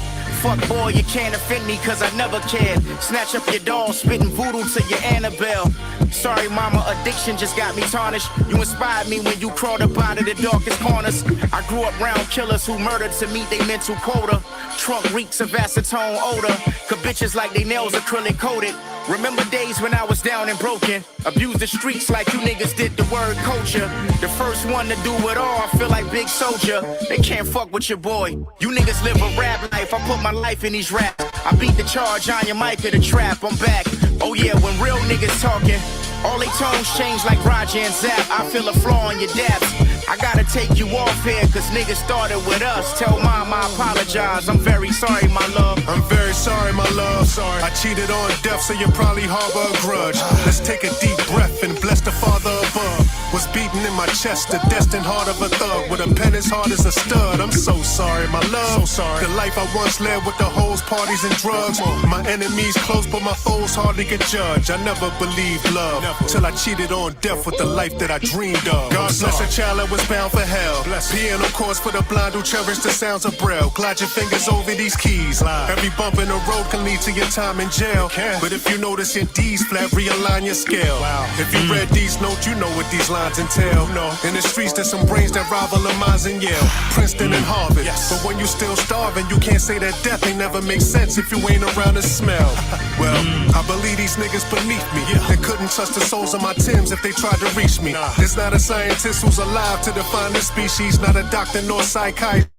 Fuck boy, you can't offend me cause I never cared. Snatch up your doll, spitting voodoo to your Annabelle. Sorry mama, addiction just got me tarnished. You inspired me when you crawled up out of the darkest corners. I grew up round killers who murdered to meet their mental quota. Trunk reeks of acetone odor, cause bitches like they nails acrylic coated. Remember days when I was down and broken. Abused the streets like you niggas did the word culture. The first one to do it all, I feel like Big Soldier. They can't fuck with your boy. You niggas live a rap life, I put my life in these raps. I beat the charge on your mic of the trap, I'm back. Oh yeah, when real niggas talking, All they tones change like Roger and Zapp. I feel a flaw in your depth. I gotta take you off here, cause niggas started with us. Tell mom I apologize, I'm very sorry, my love. I'm very sorry, my love. Sorry. I cheated on death, so you probably harbor a grudge. Let's take a deep breath and bless the Father above. Was beaten in my chest, the destined heart of a thug, with a pen as hard as a stud. I'm so sorry, my love. So sorry. The life I once led with the hoes, parties, and drugs. My enemies close, but my foes hardly could judge. I never believed love, till I cheated on death with the life that I dreamed of. God bless a child that was bound for hell. Piano chords for the blind who cherish the sounds of Braille. Glide your fingers over these keys. Every bump in the road can lead to your time in jail. But if you notice your D's flat, realign your scale. If you read these notes, you know what these lines entail. In the streets, there's some brains that rival the minds in Yale, Princeton and Harvard. But when you still starving, you can't say that death ain't never make sense if you ain't around the smell. Well, I believe these niggas beneath me. They couldn't touch the soles of my Timbs if they tried to reach me. There's not a scientist who's alive to define this species, not a doctor nor psychiatrist.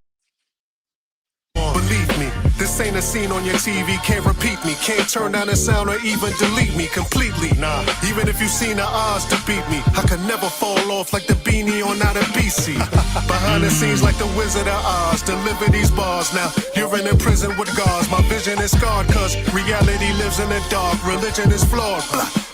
Believe me, this ain't a scene on your TV, can't repeat me, can't turn down the sound or even delete me completely. Even if you've seen the odds to beat me, I could never fall off like the beanie on out of BC. Behind the scenes like the Wizard of Oz, deliver these bars now. You're in prison with guards, my vision is scarred, cause reality lives in the dark, religion is flawed.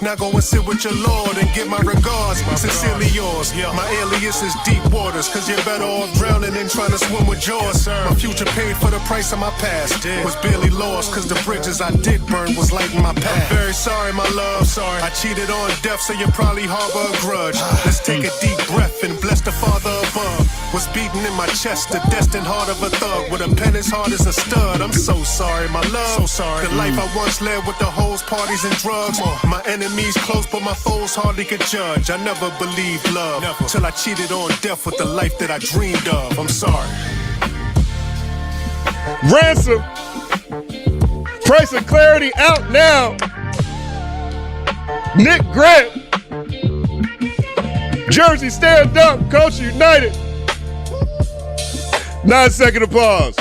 Now go and sit with your Lord and get my regards. Sincerely yours, my alias is deep waters, cause you're better off drowning than trying to swim with yours. My future paid for the price of my past, was barely lost, cause the bridges I did burn was lighting my path. I'm very sorry, my love. Sorry. I cheated on death, so you probably harbor a grudge. Let's take a deep breath and bless the Father above. Was beaten in my chest, the destined heart of a thug, with a pen as hard as a stud. I'm so sorry, my love. So sorry. The life I once led with the hoes, parties, and drugs. My enemies close, but my foes hardly could judge. I never believed love, till I cheated on death with the life that I dreamed of. I'm sorry. Ransom. Price of Clarity out now. Nick Grant. Jersey stand up. Culture United. 9-second applause.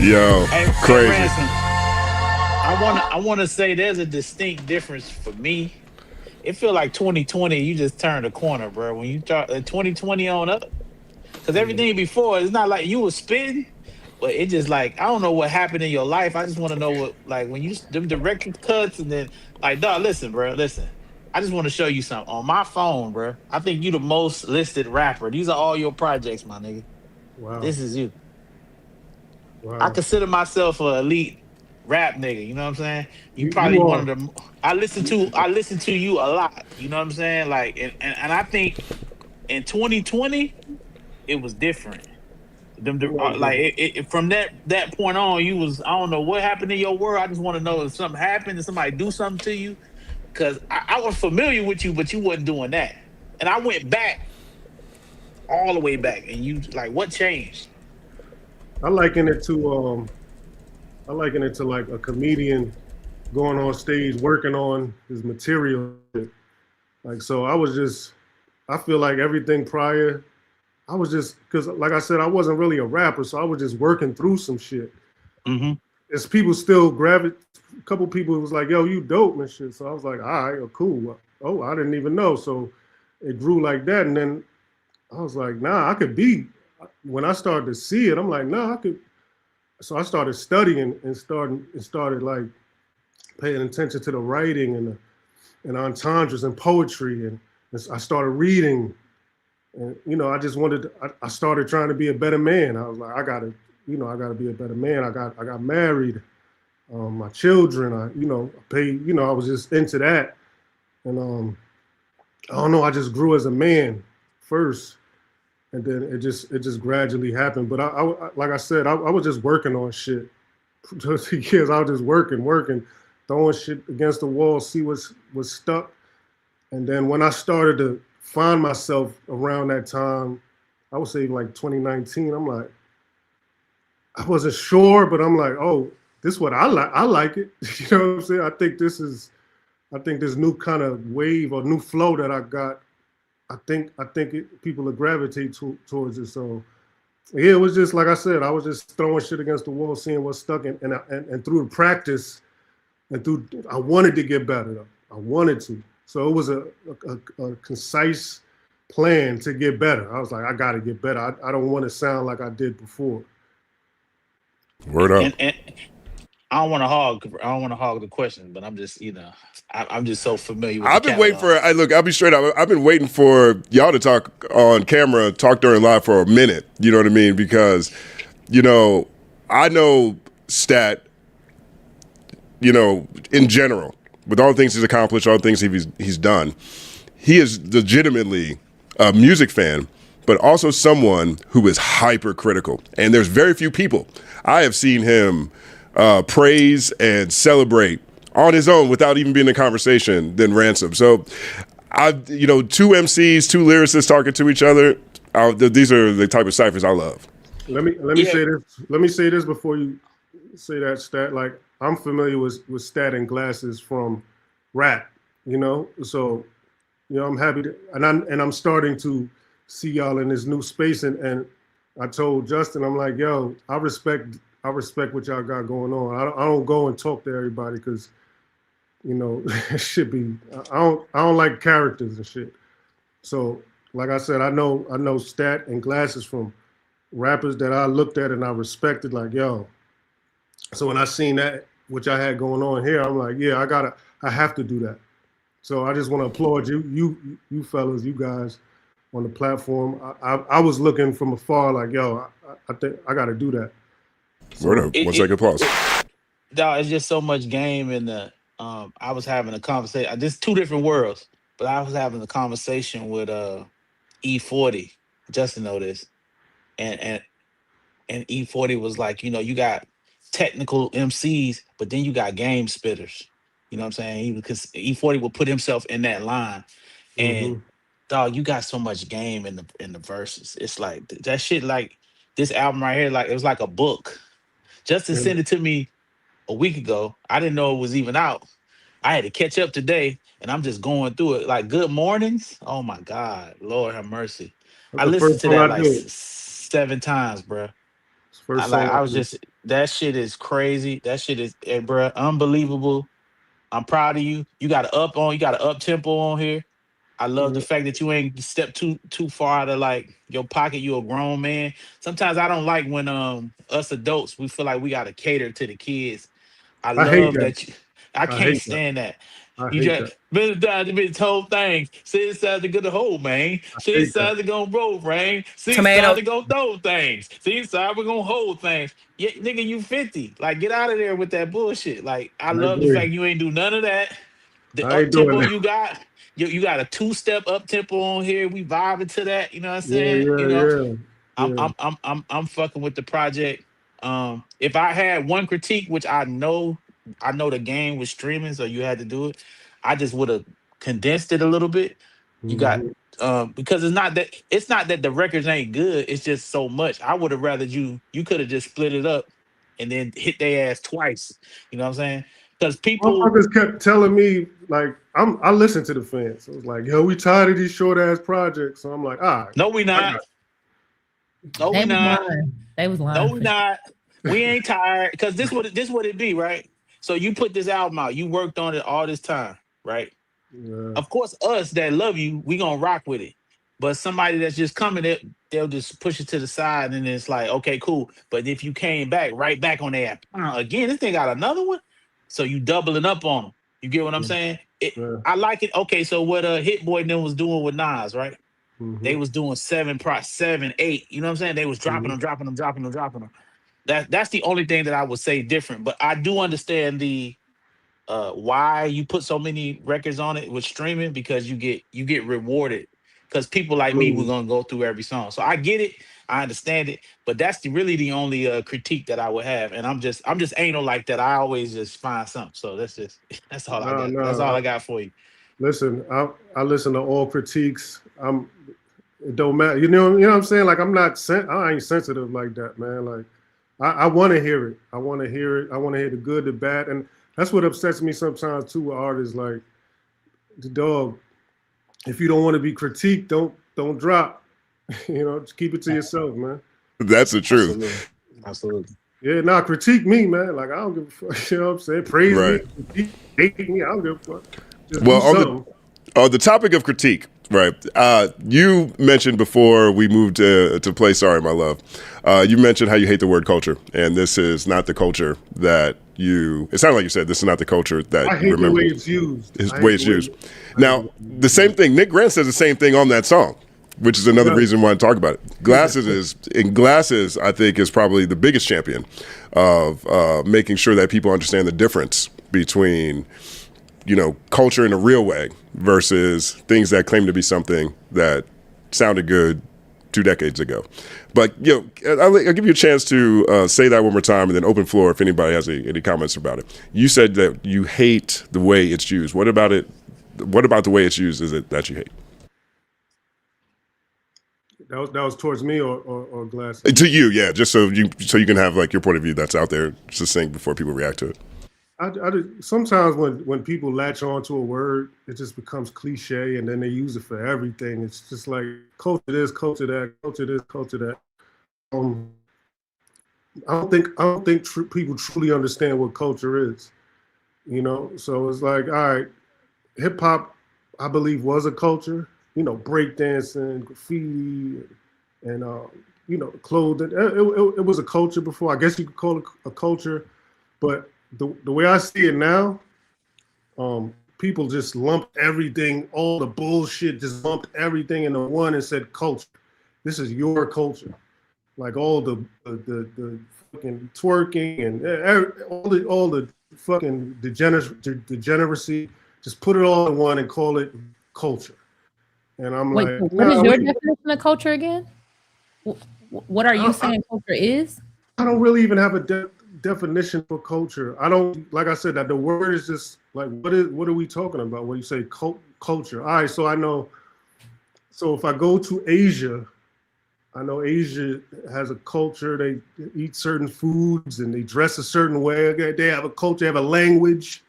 Yo, crazy. Ransom, I want to say there's a distinct difference for me. It feel like 2020, you just turned a corner, bro. When you start 2020 on up, because everything before, it's not like you was spitting, but it just like, I don't know what happened in your life. I just want to know what, like, when you the record cuts and then, like, dog, listen, bro, listen. I just want to show you something on my phone, bro. I think you the most listed rapper. These are all your projects, my nigga. Wow. This is you. Wow. I consider myself an elite rap nigga. You know what I'm saying? You probably one of them. I listen to you a lot. You know what I'm saying? Like, and I think in 2020 it was different. From that point on, you was, I don't know what happened in your world. I just want to know if something happened, if somebody do something to you, because I was familiar with you, but you wasn't doing that. And I went back all the way back, and you like, what changed? I liken it to like a comedian going on stage working on his material. Like, so I feel like everything prior, I was just, because like I said, I wasn't really a rapper, so I was just working through some shit. Mm-hmm. As people still a couple people was like, yo, you dope and shit. So I was like, all right, cool. Oh, I didn't even know. So it grew like that. And then I was like, nah, I could be. When I started to see it, I'm like, nah, I could. So I started studying and started like paying attention to the writing and entendres and poetry. And I started reading. And, you know, I started trying to be a better man. I was like, I gotta be a better man. I got married, my children, I was just into that. And I don't know, I just grew as a man first. And then it just gradually happened. But I like I said, I was just working on shit. For 2 years, I was just working, throwing shit against the wall, see what's stuck. And then when I started to find myself around that time, I would say like 2019, I'm like, I wasn't sure, but I'm like, oh, this is what I like. I like it. You know what I'm saying? I think this new kind of wave or new flow that I got, I think people will gravitate towards it. So Yeah, it was just like I said. I was just throwing shit against the wall, seeing what stuck, and through the practice, I wanted to get better. Though. I wanted to. So it was a concise plan to get better. I was like, I got to get better. I don't want to sound like I did before. Word up. And I don't want to hog the question, but I'm just, I'm just so familiar with I've the been waiting catalog. look, I'll be straight up. I've been waiting for y'all to talk on camera, talk during live for a minute. You know what I mean? Because, I know Stat, in general, with all the things he's accomplished, all the things he's done, he is legitimately a music fan, but also someone who is hypercritical. And there's very few people I have seen him praise and celebrate on his own without even being in a conversation than Ransom. So, two MCs, two lyricists talking to each other. These are the type of ciphers I love. Let me say this. Let me say this before you say that, Stat. Like, I'm familiar with Stat and Glasses from rap. So I'm happy to, and I'm starting to see y'all in this new space. And I told Justin, I'm like, yo, I respect what y'all got going on. I don't go and talk to everybody because, it should be. I don't like characters and shit. So, like I said, I know Stat and Glasses from rappers that I looked at and I respected. Like, yo. So when I seen that, which I had going on here, I'm like, yeah, I have to do that. So I just want to applaud you fellas, you guys on the platform. I was looking from afar, like, yo, I think I got to do that. Word up. 1 second pause. Dog, it's just so much game in the. I was having a conversation. There's two different worlds, but I was having a conversation with E40. Justin know this, and E40 was like, you got technical MCs, but then you got game spitters. You know what I'm saying? Because E40 will put himself in that line, and dog, you got so much game in the verses. It's like that shit. Like this album right here, like it was like a book. Justin sent it to me a week ago. I didn't know it was even out. I had to catch up today, and I'm just going through it. Like Good Mornings. Oh my God, Lord have mercy. That's I the listened first to song that I like did. 7 times, bro. First song I was just that shit is crazy. That shit is, bro, unbelievable. I'm proud of you. You got an up tempo on here. I love the fact that you ain't stepped too far out of like your pocket. You a grown man. Sometimes I don't like when us adults we feel like we gotta cater to the kids. I I hate love that. that. I I can't hate that. stand that. I You hate that. just been down to be told things. See it's time to get the whole man. See hate it's time to go roll rain. See it's Tomato. time to go throw things. See it's time we're gonna hold things. Yeah, nigga, you 50. Like get out of there with that bullshit. Like I I love the agree. fact you ain't do none of that. The I up ain't doing tempo that. you got. You got a 2-step up tempo on here. We vibing to that. You know what I'm saying? Yeah. I'm fucking with the project. If I had one critique, which I know the game was streaming, so you had to do it. I just would have condensed it a little bit. You got because it's not that the records ain't good. It's just so much. I would have rather you could have just split it up and then hit their ass twice. You know what I'm saying? Because people Motherfuckers kept telling me, like, I listen to the fans. So it was like, yo, we tired of these short ass projects. So I'm like, all right. no, we not. No, They we was not. lying. They was No, lying we for sure. not. We ain't tired. Because this what it be, right? So you put this album out. You worked on it all this time, right? Yeah. Of course, us that love you, we gonna rock with it. But somebody that's just coming, they'll just push it to the side, and it's like, okay, cool. But if you came back, right back on that again, this thing got another one. So you doubling up on them. You get what I'm saying? Yeah. I like it. Okay, so what Hit Boy and them was doing with Nas, right? They Mhm. was doing 7, 8. You know what I'm saying? They was dropping them, dropping them, dropping them, dropping them. That's the only thing that I would say different. But I do understand the why you put so many records on it with streaming because you get rewarded because people like me were Mhm. gonna go through every song. So I get it, I understand it, but that's really the only critique that I would have. And I'm just anal like that. I always just find something. So that's all I No, got. That's all no. I got for you. Listen, I listen to all critiques. It don't matter. You know what I'm saying? Like I ain't sensitive like that, man. Like I want to hear it. I want to hear it. I want to hear the good, the bad, and that's what upsets me sometimes too with artists. Like the dog. If you don't want to be critiqued, don't drop. Just keep it to yourself, man. That's the truth. Absolutely. Absolutely. Yeah, nah, critique me, man. Like, I don't give a fuck. You know what I'm saying? Praise Right. me, critique, hate me. I don't give a fuck. Just Well, do on something. the topic of critique, right? You mentioned before we moved to play Sorry, My Love. You mentioned how you hate the word culture, and this is not the culture that you. It sounded like you said this is not the culture that I you hate the remember. way it's used. Is I the way hate it's the way used. Now, the same thing. Nick Grant says the same thing on that song, which is another Yeah. reason why I talk about it. Glasses, I think, is probably the biggest champion of making sure that people understand the difference between, culture in a real way versus things that claim to be something that sounded good 2 decades ago. But I'll give you a chance to say that one more time, and then open floor if anybody has any comments about it. You said that you hate the way it's used. What about it? What about the way it's used is it that you hate? That was towards me or Glass. To you, yeah. Just so you can have like your point of view that's out there succinct before people react to it. Sometimes when people latch on to a word, it just becomes cliche, and then they use it for everything. It's just like culture this, culture that, culture this, culture that. I don't think people truly understand what culture is. So it's like, all right, hip hop, I believe, was a culture. Breakdancing, graffiti, and clothing. It was a culture before. I guess you could call it a culture, but the way I see it now, people just lumped everything, all the bullshit, just lumped everything into one and said culture. This is your culture, like all the fucking twerking and all the fucking degeneracy. Just put it all in one and call it culture. And I'm Wait, like, what is your definition of culture again? What are you saying culture is? I don't really even have a definition for culture. I don't, like I said, that the word is just like, what are we talking about when you say culture? All right, so I know. So if I go to Asia, I know Asia has a culture. They eat certain foods and they dress a certain way. They have a culture, they have a language.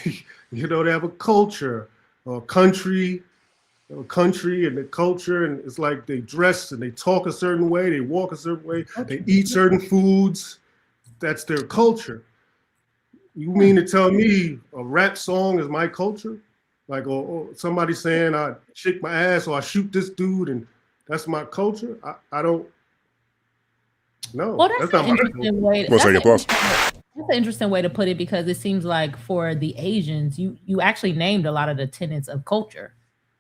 They have a culture, a country and the culture, and it's like they dress and they talk a certain way, they walk a certain way, they eat certain foods. That's their culture. You mean to tell me a rap song is my culture? Like, or somebody saying I shake my ass or I shoot this dude and that's my culture? I don't know. Well, that's an interesting way. That's an interesting way to put it, because it seems like for the Asians, you actually named a lot of the tenets of culture.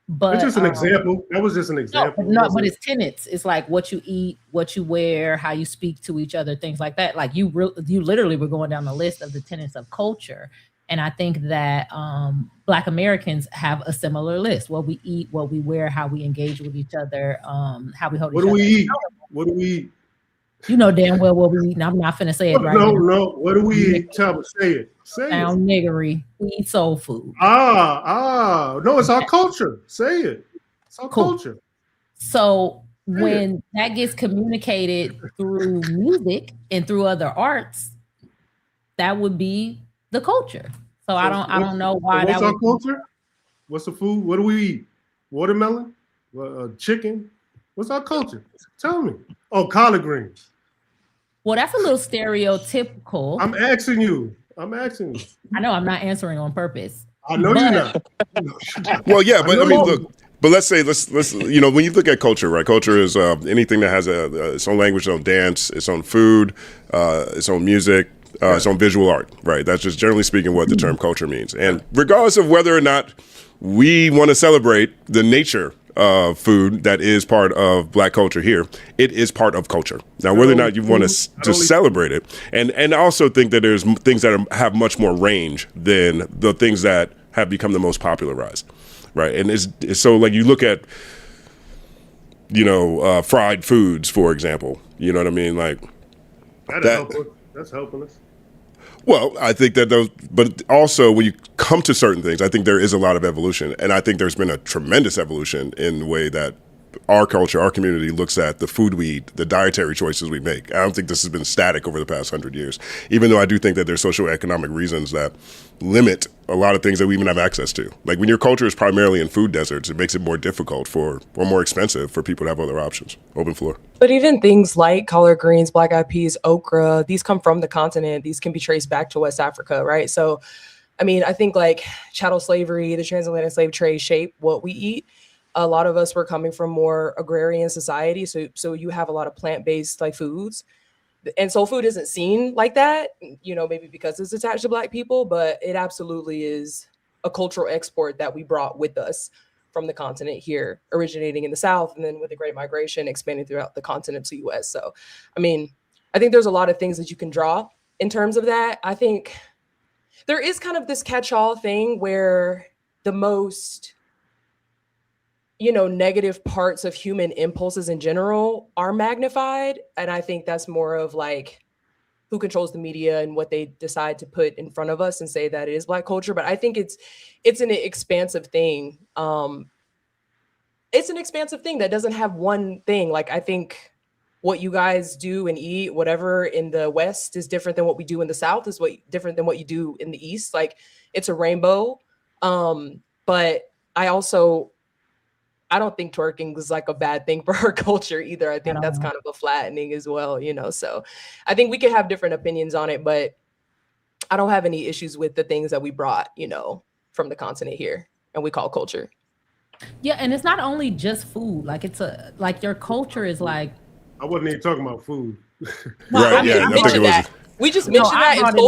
But it's just an example. That was just an example. No, but it's tenets. It's like what you eat, what you wear, how you speak to each other, things like that. Like you literally were going down the list of the tenets of culture. And I think that Black Americans have a similar list: what we eat, what we wear, how we engage with each other, how we hold each other. What do we eat? You know damn well what we eat, and I'm not finna say it right now. No. What do we eat? Tell me, say it. Sound niggery. We eat soul food. No, it's our culture. Say it. It's our culture. So when that gets communicated through music and through other arts, that would be the culture. So I don't know why what's that our would culture? What's the food? What do we eat? Watermelon? Chicken? What's our culture? Tell me. Oh, collard greens. Well, that's a little stereotypical. I'm asking you. I know I'm not answering on purpose. I know you're not. Well, yeah, but I mean, look. But let's when you look at culture, right? Culture is anything that has its own language, its own dance, its own food, its own music, its own visual art, right? That's just generally speaking what the term culture means. And regardless of whether or not we want to celebrate the nature of food that is part of Black culture here, it is part of culture. Now, whether or not you want to celebrate it, and I also think that there's things that have much more range than the things that have become the most popularized, right? And it's so like you look at, fried foods, for example. You know what I mean? Like that's helping us. Well, I think that but also when you come to certain things, I think there is a lot of evolution, and I think there's been a tremendous evolution in the way that our culture, our community looks at the food we eat, the dietary choices we make. I don't think this has been static over the past 100 years, even though I do think that there's socioeconomic reasons that limit a lot of things that we even have access to. Like when your culture is primarily in food deserts, it makes it more difficult or more expensive for people to have other options. Open floor. But even things like collard greens, black eyed peas, okra, these come from the continent. These can be traced back to West Africa, right? So, I mean, I think like chattel slavery, the transatlantic slave trade shape what we eat. A lot of us were coming from more agrarian society. So you have a lot of plant-based like foods. And soul food isn't seen like that, you know, maybe because it's attached to Black people, but it absolutely is a cultural export that we brought with us from the continent here, originating in the South, and then with the Great Migration, expanding throughout the continental US. So, I mean, I think there's a lot of things that you can draw in terms of that. I think there is kind of this catch-all thing where the most, you know, negative parts of human impulses in general are magnified. And I think that's more of like who controls the media and what they decide to put in front of us and say that it is Black culture. But I think it's an expansive thing. It's an expansive thing that doesn't have one thing. Like, I think what you guys do and eat, whatever in the West is different than what we do in the South, is different than what you do in the East. Like, it's a rainbow. But I don't think twerking is like a bad thing for our culture either. I think that's kind of a flattening as well, you know? So I think we can have different opinions on it, but I don't have any issues with the things that we brought, you know, from the continent here and we call culture. Yeah. And it's not only just food. Like like your culture is like, I wasn't even talking about food. Right, I mean, yeah. We just mentioned that, and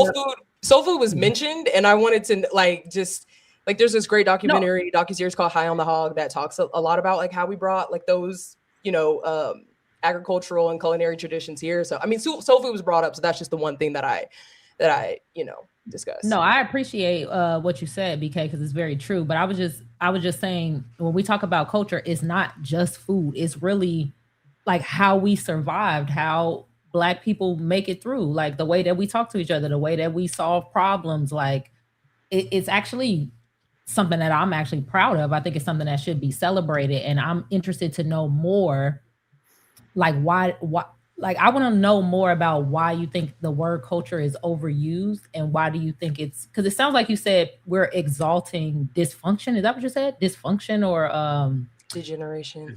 soul food was mentioned, and I wanted to like just like there's this great docuseries called High on the Hog that talks a lot about like how we brought like those, you know, agricultural and culinary traditions here. So I mean, soul food was brought up, so that's just the one thing that I you know discussed. No, I appreciate what you said, BK, because it's very true. But I was just saying, when we talk about culture, it's not just food. It's really like how we survived, how Black people make it through, like the way that we talk to each other, the way that we solve problems. Like it's actually something that I'm actually proud of. I think it's something that should be celebrated. And I'm interested to know more, like why, like I want to know more about why you think the word culture is overused, and why do you think it's, because it sounds like you said we're exalting dysfunction. Is that what you said? Dysfunction or degeneration.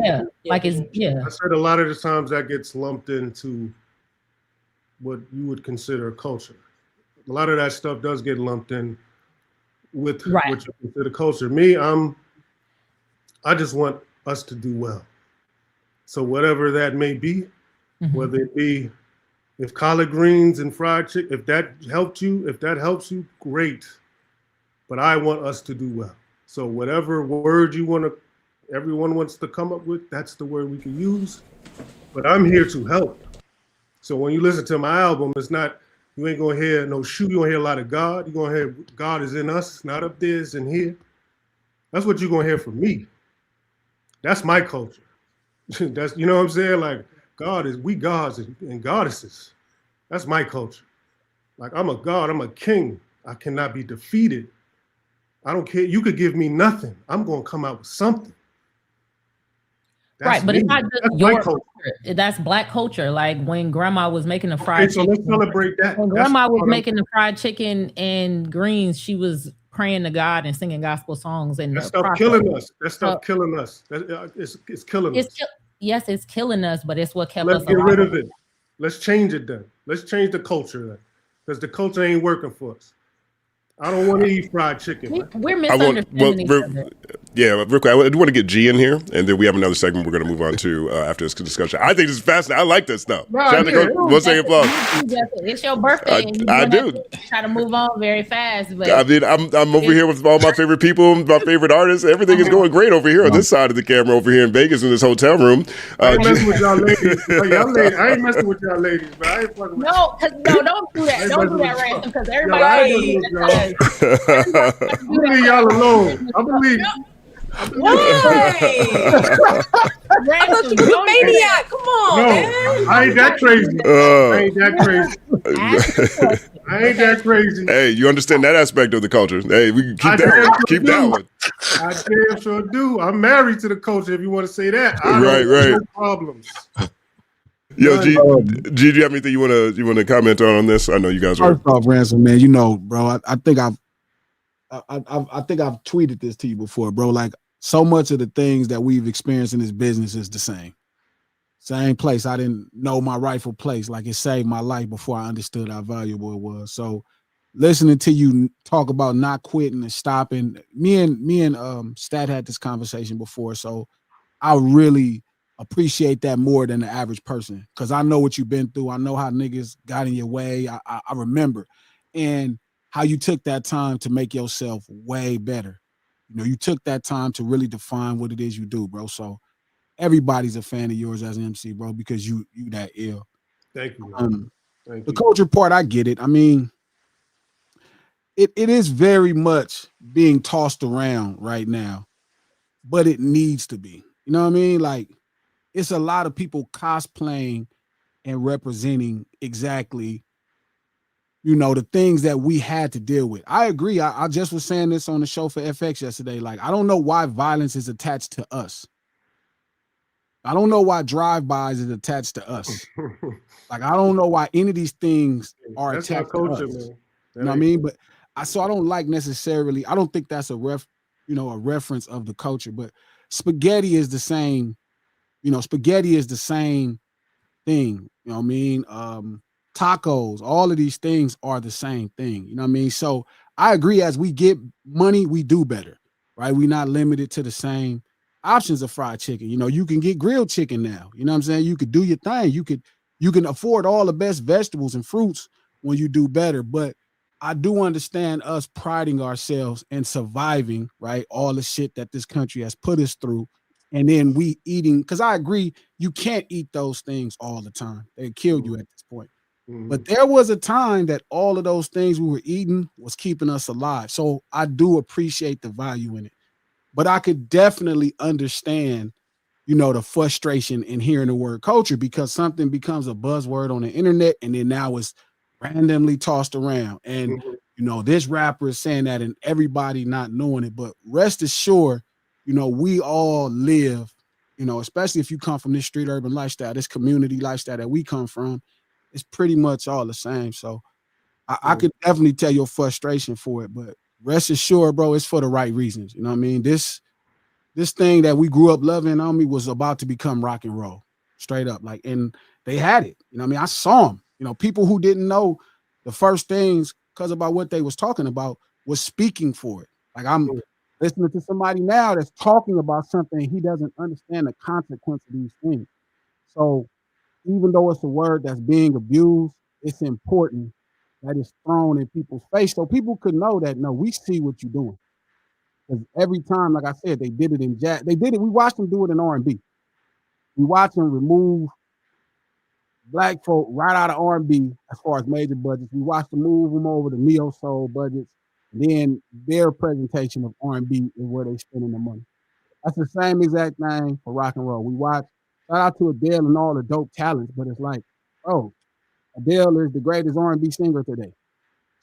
Yeah, like it's I said a lot of the times that gets lumped into what you would consider culture. A lot of that stuff does get lumped in with what you consider culture. Me, I just want us to do well. So whatever that may be, whether it be if collard greens and fried chicken, if that helps you, great. But I want us to do well. So whatever word everyone wants to come up with, that's the word we can use. But I'm here to help. So when you listen to my album, it's not, you ain't gonna hear no shoe, you're gonna hear a lot of God. You're gonna hear God is in us, not up there, it's in here. That's what you're gonna hear from me. That's my culture. That's, you know what I'm saying? Like, we gods and goddesses. That's my culture. Like, I'm a god, I'm a king. I cannot be defeated. I don't care. You could give me nothing. I'm gonna come out with something. That's right, but me. it's not just your culture. That's Black culture. Like when grandma was making the fried chicken. So let's celebrate that. When grandma was making the fried chicken and greens, she was praying to God and singing gospel songs. And that stuff killing us. That stuff killing us. It's killing us. Yes, it's killing us, but it's what kept Let's us get alive. rid of it. Let's change it then. Let's change the culture then. Because the culture ain't working for us. I don't want to eat fried chicken. We're misunderstanding each other. Yeah, real quick, I do want to get G in here, and then we have another segment we're going to move on to after this discussion. I think this is fascinating. I like this stuff. One second applause. It's your birthday. I do. Try to move on very fast. But I mean, I'm over here with all my favorite people, my favorite artists. Everything is going great over here on this side of the camera over here in Vegas in this hotel room. I ain't messing with y'all ladies. I ain't messing with y'all ladies, but I ain't fucking with no, don't do that. Don't do that, Ransom, because everybody. I believe y'all alone. I believe. Why? I thought you was a maniac. Come on, man. I ain't that crazy. I ain't that crazy. I ain't that crazy. Hey, you understand that aspect of the culture. Hey, we can keep that one. Keep that one. I damn sure do. I'm married to the culture, if you want to say that. I Right, don't have right. no problems. Yo, G, do you have anything you want to comment on this? I know you guys are. First off, Ransom, man, you know, bro, I think I've tweeted this to you before, bro. Like, so much of the things that we've experienced in this business is the same. Same place. I didn't know my rightful place. Like, it saved my life before I understood how valuable it was. So listening to you talk about not quitting and stopping, me and Stat had this conversation before. So I really appreciate that more than the average person, because I know what you've been through. I know how niggas got in your way. I remember. And how you took that time to make yourself way better. You know, you took that time to really define what it is you do, bro. So everybody's a fan of yours as an MC, bro, because you that ill. Thank you, man. Thank The you. culture part, I get it. I mean, it is very much being tossed around right now, but it needs to be. You know what I mean? Like, it's a lot of people cosplaying and representing exactly, you know, the things that we had to deal with. I agree. I just was saying this on the show for FX yesterday. Like, I don't know why violence is attached to us. I don't know why drive-bys is attached to us. Like, I don't know why any of these things are That's attached our culture, to us. man. You know what I mean? But I don't like necessarily, I don't think that's a reference of the culture, but spaghetti is the same, spaghetti is the same thing. You know what I mean? Tacos, all of these things are the same thing. You know what I mean? So I agree, as we get money, we do better, right? We're not limited to the same options of fried chicken. You know, you can get grilled chicken now. You know what I'm saying? You could do your thing. You can afford all the best vegetables and fruits when you do better. But I do understand us priding ourselves and surviving, right? All the shit that this country has put us through. And then we eating, because I agree, you can't eat those things all the time. They kill you at this point. But there was a time that all of those things we were eating was keeping us alive. So I do appreciate the value in it. But I could definitely understand, the frustration in hearing the word culture, because something becomes a buzzword on the internet and then now it's randomly tossed around. And, this rapper is saying that and everybody not knowing it. But rest assured, we all live, especially if you come from this street urban lifestyle, this community lifestyle that we come from, it's pretty much all the same. So I could definitely tell your frustration for it, but rest assured, bro, it's for the right reasons. You know what I mean? This thing that we grew up loving on me was about to become rock and roll, straight up. Like, and they had it. You know what I mean? I saw them. People who didn't know the first things because about what they was talking about was speaking for it. Like, I'm listening to somebody now that's talking about something, he doesn't understand the consequence of these things. So even though it's a word that's being abused, it's important that it's thrown in people's face so people could know that, no, we see what you're doing. Because every time, like I said, they did it in jazz. They did it. We watched them do it in R&B. We watched them remove black folk right out of R&B as far as major budgets. We watched them move them over to neo soul budgets. Then their presentation of R&B is where they spending the money. That's the same exact thing for rock and roll. We watch, shout out to Adele and all the dope talents, but it's like, oh, Adele is the greatest R&B singer today.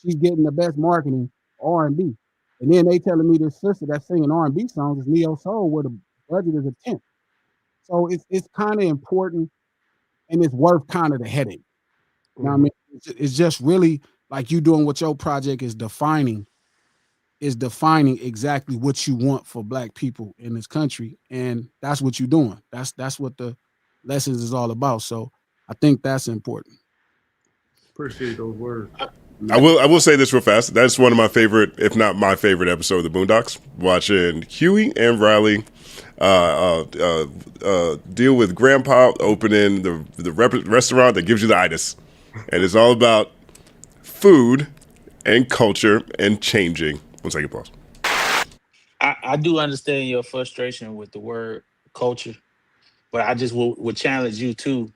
She's getting the best marketing for R&B. And then they telling me this sister that's singing R&B songs is neo soul where the budget is a tenth. So it's kind of important, and it's worth kind of the headache. You know what I mean? It's just really like you doing what your project is defining exactly what you want for black people in this country. And that's what you're doing. That's what the lessons is all about. So I think that's important. Appreciate those words. I will say this real fast. That's one of my favorite, if not my favorite episode of the Boondocks. Watching Huey and Riley deal with Grandpa opening the restaurant that gives you the itis, and it's all about food and culture and changing. 1 second, pause. I do understand your frustration with the word culture, but I just would challenge you too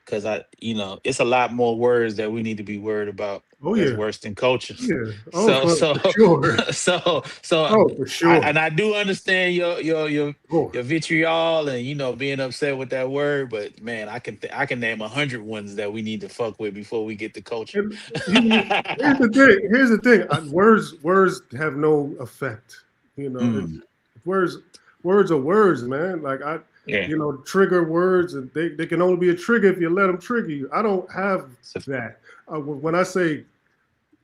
because it's a lot more words that we need to be worried about. Oh That's yeah, worse than culture. yeah. Oh, So for sure. so Oh, for sure. I do understand Oh, your vitriol and being upset with that word, but man, I can name 100 ones that we need to fuck with before we get to culture. and here's the thing. Here's the thing. Words have no effect. Mm, Words are words, man. Like yeah. trigger words, and they can only be a trigger if you let them trigger you. I don't have that. When I say,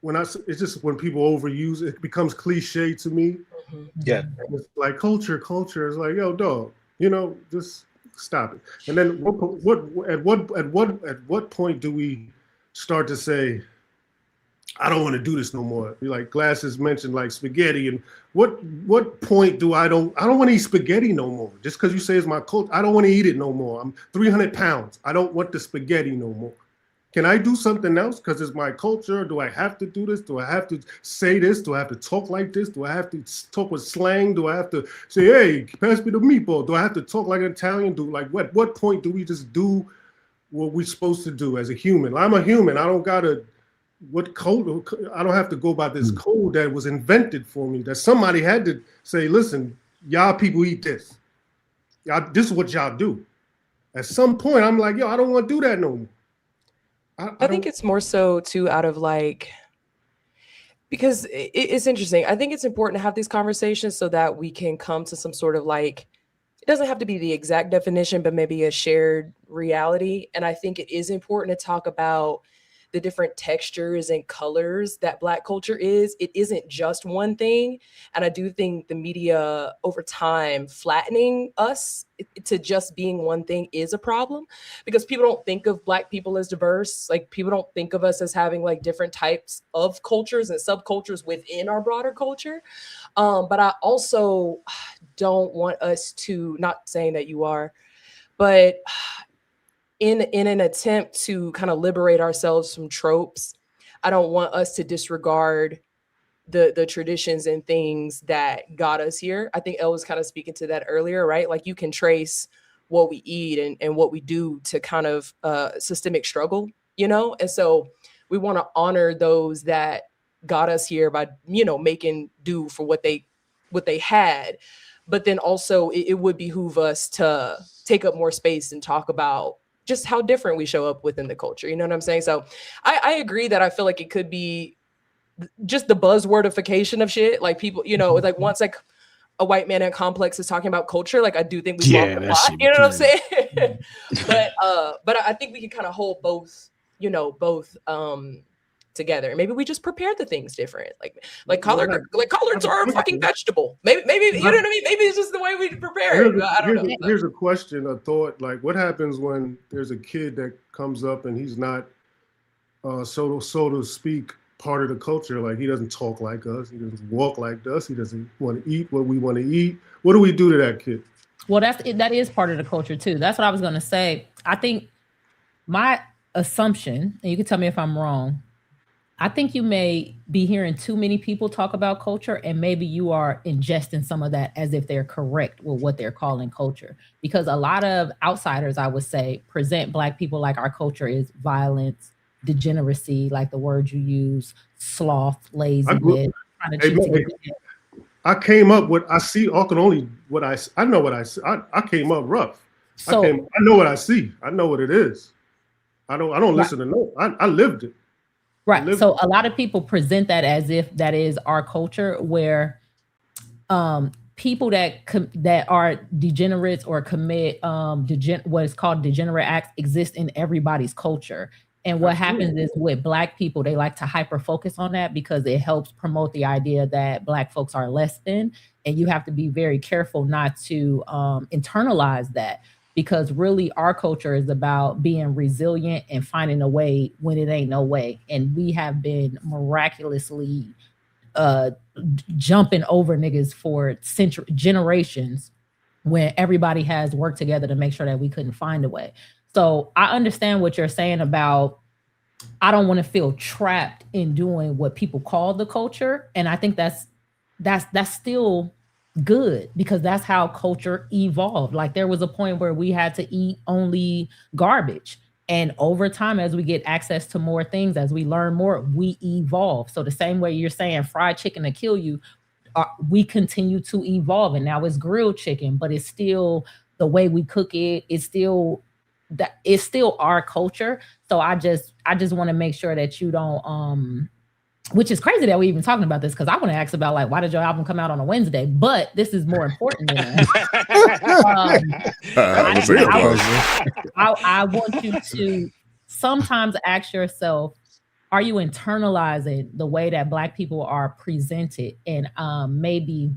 it's just when people overuse it, becomes cliche to me. Yeah. It's like culture. It's like, yo, dog, just stop it. And then at what point do we start to say, I don't want to do this no more? Like Glasses mentioned, like spaghetti, and what point do I don't want to eat spaghetti no more? Just because you say it's my culture, I don't want to eat it no more. I'm 300 pounds. I don't want the spaghetti no more. Can I do something else because it's my culture? Do I have to do this? Do I have to say this? Do I have to talk like this? Do I have to talk with slang? Do I have to say, hey, pass me the meatball? Do I have to talk like an Italian? What point do we just do what we're supposed to do as a human? I'm a human. I don't gotta I don't have to go by this code that was invented for me, that somebody had to say, listen, y'all people eat this. This is what y'all do. At some point, I'm like, yo, I don't want to do that no more. I think it's more so too out of because it's interesting. I think it's important to have these conversations so that we can come to some sort of it doesn't have to be the exact definition, but maybe a shared reality. And I think it is important to talk about the different textures and colors that Black culture is. It isn't just one thing. And I do think the media over time flattening us to just being one thing is a problem, because people don't think of Black people as diverse. Like, people don't think of us as having different types of cultures and subcultures within our broader culture. But I also don't want us to, not saying that you are, but in an attempt to kind of liberate ourselves from tropes, I don't want us to disregard the traditions and things that got us here. I think Elle was kind of speaking to that earlier, right? Like, you can trace what we eat and what we do to kind of systemic struggle, And so we want to honor those that got us here by, making do for what they had. But then also it would behoove us to take up more space and talk about just how different we show up within the culture. You know what I'm saying? So I agree that I feel like it could be just the buzzwordification of shit. Like, people, once a white man in Complex is talking about culture, I do think we lost the plot. You know what I'm saying? But I think we can kind of hold both together. And maybe we just prepared the things different. Collards are a fucking vegetable. Maybe you know what I mean? Maybe it's just the way we prepare it. I don't know. Here's a question, a thought. Like, what happens when there's a kid that comes up and he's not so to speak part of the culture? Like, he doesn't talk like us, he doesn't walk like us, he doesn't want to eat what we want to eat. What do we do to that kid? Well, that is part of the culture too. That's what I was going to say. I think my assumption, and you can tell me if I'm wrong, I think you may be hearing too many people talk about culture, and maybe you are ingesting some of that as if they're correct with what they're calling culture. Because a lot of outsiders, I would say, present Black people like our culture is violence, degeneracy, like the word you use, sloth, laziness. I came up with, I see, I can only what I know what I see. I came up rough. So I know what I see. I know what it is. I don't listen to no. I lived it. Right. So a lot of people present that as if that is our culture, where people that are degenerates or commit what is called degenerate acts exist in everybody's culture. And what happens is with Black people, they like to hyper focus on that because it helps promote the idea that Black folks are less than. And you have to be very careful not to internalize that. Because really our culture is about being resilient and finding a way when it ain't no way. And we have been miraculously jumping over niggas for generations when everybody has worked together to make sure that we couldn't find a way. So I understand what you're saying about, I don't want to feel trapped in doing what people call the culture. And I think that's still good, because that's how culture evolved. Like, there was a point where we had to eat only garbage, And over time, as we get access to more things, as we learn more, we evolve. So the same way you're saying fried chicken to kill you, we continue to evolve. And now it's grilled chicken, but it's still the way we cook it. It's still our culture. So I just want to make sure that you don't which is crazy that we're even talking about this, because I want to ask about like, why did your album come out on a Wednesday? But this is more important than that. I want you to sometimes ask yourself, are you internalizing the way that Black people are presented? And maybe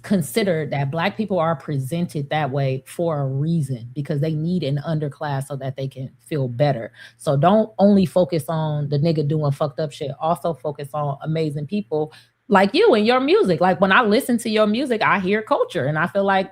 consider that Black people are presented that way for a reason, because they need an underclass so that they can feel better. So don't only focus on the nigga doing fucked up shit. Also focus on amazing people like you and your music. Like when I listen to your music, I hear culture, and I feel like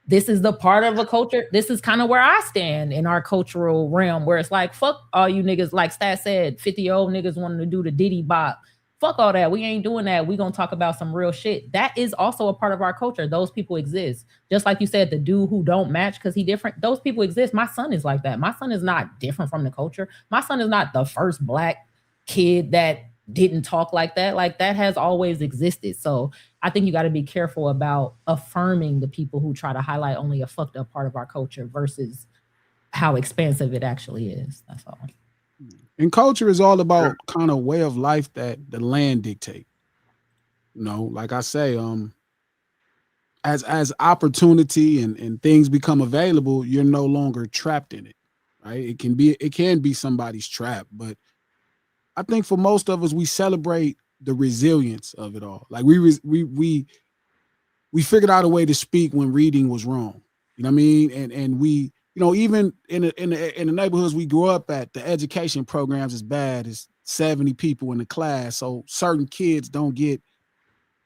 this is the part of a culture. This is kind of where I stand in our cultural realm, where it's like, fuck all you niggas, like Stat said, 50-year-old niggas wanting to do the Diddy bop. Fuck all that. We ain't doing that. We gonna talk about some real shit. That is also a part of our culture. Those people exist. Just like you said, the dude who don't match because he different. Those people exist. My son is like that. My son is not different from the culture. My son is not the first Black kid that didn't talk like that. Like that has always existed. So I think you got to be careful about affirming the people who try to highlight only a fucked up part of our culture versus how expansive it actually is. That's all. And culture is all about kind of way of life that the land dictate. You know, like I say, as opportunity and things become available, you're no longer trapped in it, right? It can be somebody's trap, but I think for most of us, we celebrate the resilience of it all. Like we figured out a way to speak when reading was wrong. You know what I mean? And we, you know, even in the neighborhoods we grew up at, the education programs is bad. It's 70 people in the class, so certain kids don't get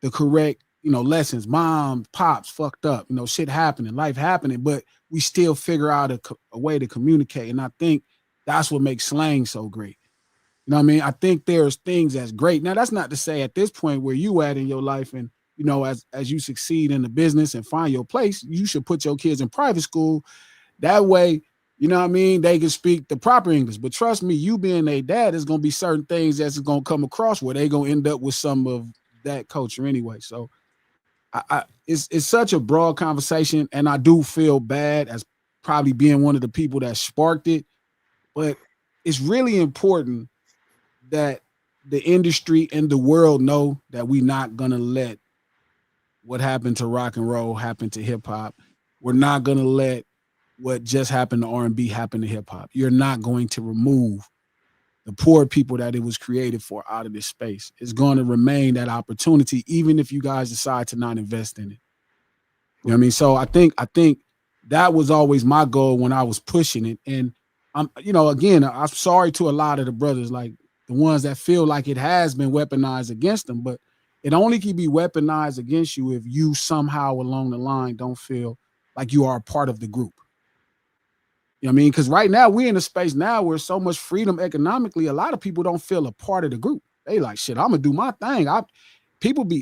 the correct, you know, lessons. Mom, pops fucked up, you know, shit happening, life happening, but we still figure out a way to communicate. And I think that's what makes slang so great. You know what I mean? I think there's things that's great. Now, that's not to say at this point where you at in your life and, you know, as you succeed in the business and find your place, you should put your kids in private school. That way, you know what I mean, they can speak the proper English. But trust me, you being a dad, there's going to be certain things that's going to come across where they're going to end up with some of that culture anyway. So it's such a broad conversation, and I do feel bad as probably being one of the people that sparked it. But it's really important that the industry and the world know that we're not going to let what happened to rock and roll happen to hip hop. We're not going to let what just happened to R&B happen to hip hop. You're not going to remove the poor people that it was created for out of this space. It's going to remain that opportunity, even if you guys decide to not invest in it. You know what I mean? So I think that was always my goal when I was pushing it. And I'm, you know, again, I'm sorry to a lot of the brothers, like the ones that feel like it has been weaponized against them, but it only can be weaponized against you if you somehow along the line don't feel like you are a part of the group. You know what I mean? Because right now we're in a space now where so much freedom economically, a lot of people don't feel a part of the group. They like, shit, I'm gonna do my thing.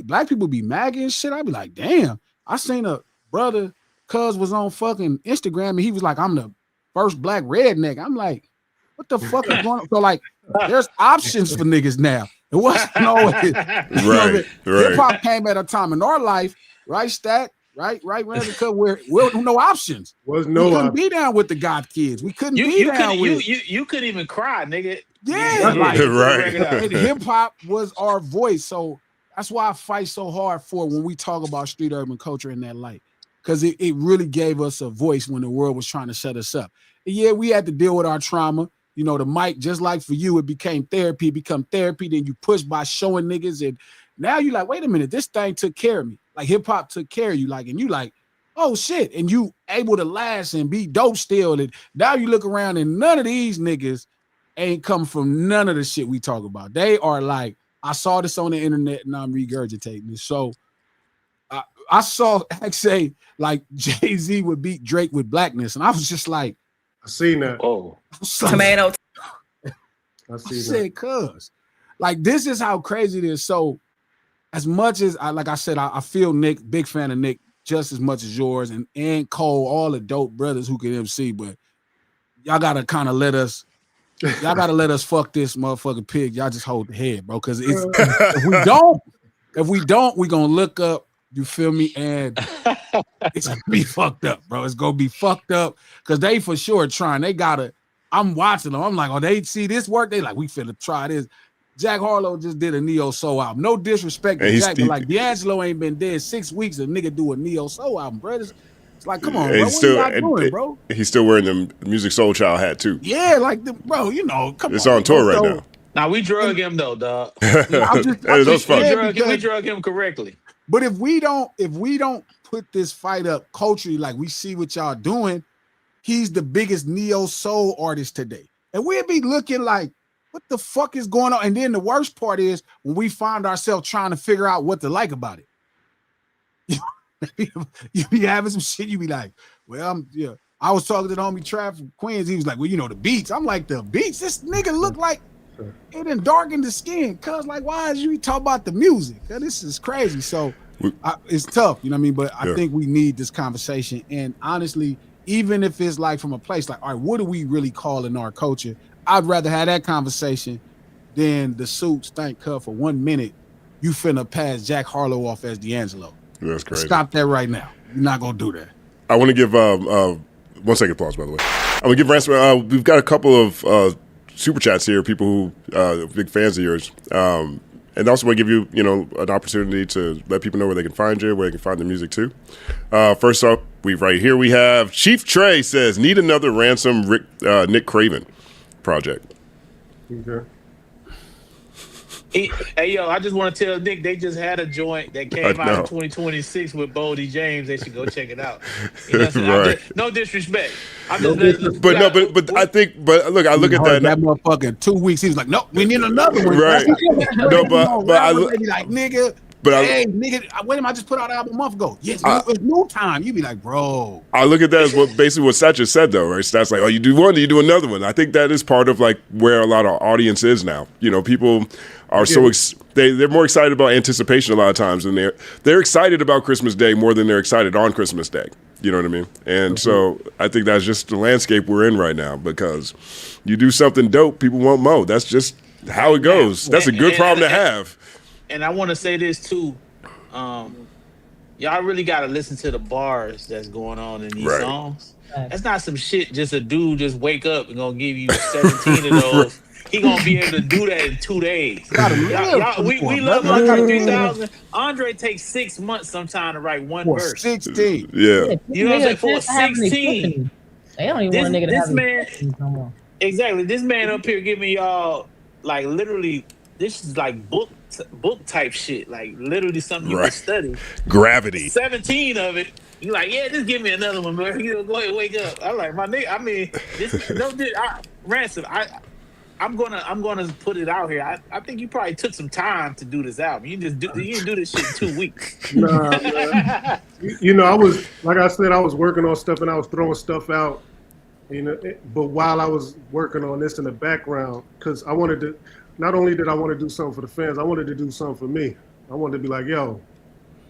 Black people be magging and shit. I be like, damn, I seen a brother, cuz was on fucking Instagram and he was like, I'm the first Black redneck. I'm like, what the fuck is going on? So like, there's options for niggas now. It wasn't always right. Hip hop came at a time in our life, right, Stat? Right, Ransom, where no options. We couldn't be down with the God kids. We couldn't be down with you couldn't even cry, nigga. Yeah, like, right. Hip hop was our voice, so that's why I fight so hard for when we talk about street urban culture in that light, because it really gave us a voice when the world was trying to shut us up. And yeah, we had to deal with our trauma. You know, the mic, just like for you, it became therapy. Then you push by showing niggas, and now you like, wait a minute, this thing took care of me. Like hip hop took care of you, like, and you like, oh shit, and you able to last and be dope still. And now you look around and none of these niggas ain't come from none of the shit we talk about. They are like, I saw this on the internet and I'm regurgitating it. So I saw say like Jay-Z would beat Drake with blackness, and I was just like, I seen that. Oh, tomato. I said, cuz, like, this is how crazy it is. So as much as I feel Nick, big fan of Nick, just as much as yours, and Cole, all the dope brothers who can MC, but y'all gotta kind of let us y'all gotta let us fuck this motherfucking pig. Y'all just hold the head, bro. Because if we don't, we gonna look up. You feel me? And it's gonna be fucked up, bro. It's gonna be fucked up because they for sure trying. They gotta. I'm watching them. I'm like, oh, they see this work. They like, we finna try this. Jack Harlow just did a neo soul album. No disrespect to Jack, but like D'Angelo ain't been dead 6 weeks. A nigga do a neo soul album, bro. It's like, come on, bro. What you not doing, bro? He's still wearing the Music Soul Child hat too. Yeah, like bro, you know, come on. It's on tour right now. Now we drug him though, dog. We drug him correctly. But if we don't put this fight up culturally, like we see what y'all doing, he's the biggest neo soul artist today, and we'll be looking like, what the fuck is going on? And then the worst part is when we find ourselves trying to figure out what to like about it. You be having some shit, you be like, well, I was talking to the homie Trav from Queens. He was like, well, you know, the beats. I'm like, the beats? This nigga look like it done darkened the skin. Cuz like, why is you talking about the music? This is crazy. So it's tough, you know what I mean? But I think we need this conversation. And honestly, even if it's like from a place like, all right, what do we really call in our culture? I'd rather have that conversation than the suits thank her for 1 minute. You finna pass Jack Harlow off as D'Angelo. That's crazy. Stop that right now. You're not gonna do that. I want to give 1 second pause, by the way. I'm gonna give Ransom. We've got a couple of super chats here. People who are big fans of yours, and also want to give you an opportunity to let people know where they can find you, where they can find the music too. First up, right here we have Chief Trey says, need another Ransom Nick Craven project. Okay. Hey, yo, I just want to tell Nick they just had a joint that came out in 2026 with Bodie James. They should go check it out. You know what I'm saying? Right. No disrespect. But I think I look at that. That motherfucker 2 weeks. He was like, no, we need another one. Right. No, but I look like, nigga. But hey, nigga, wait a minute, I just put out an album a month ago. Yes, it's new time. You be like, bro. I look at that as basically what Satcha said, though, right? So that's like, oh, you do one, you do another one. I think that is part of like where a lot of audience is now. People are they're more excited about anticipation a lot of times, and they're excited about Christmas Day more than they're excited on Christmas Day. You know what I mean? And so I think that's just the landscape we're in right now, because you do something dope, people want more. That's just how it goes. That's a good problem to have. And I want to say this too, y'all really got to listen to the bars that's going on in these songs. That's not some shit just a dude just wake up and gonna give you 17 of those. He gonna be able to do that in 2 days. We love Andre 3000. Andre takes 6 months sometime to write one verse. 16. Yeah. You know what I'm saying? For 16. They don't even want a nigga to have man, no more. Exactly. This man up here giving y'all like literally, this is like book type shit. Like literally something you can study. Gravity. 17 of it. You like, yeah, just give me another one, bro. You know, go ahead, wake up. I'm like, my nigga. I mean, Ransom. I'm gonna put it out here. I think you probably took some time to do this album. You didn't do this shit in 2 weeks. Nah, man. I was, like I said, I was working on stuff and I was throwing stuff out. But while I was working on this in the background, because I wanted to, not only did I want to do something for the fans, I wanted to do something for me. I wanted to be like, yo,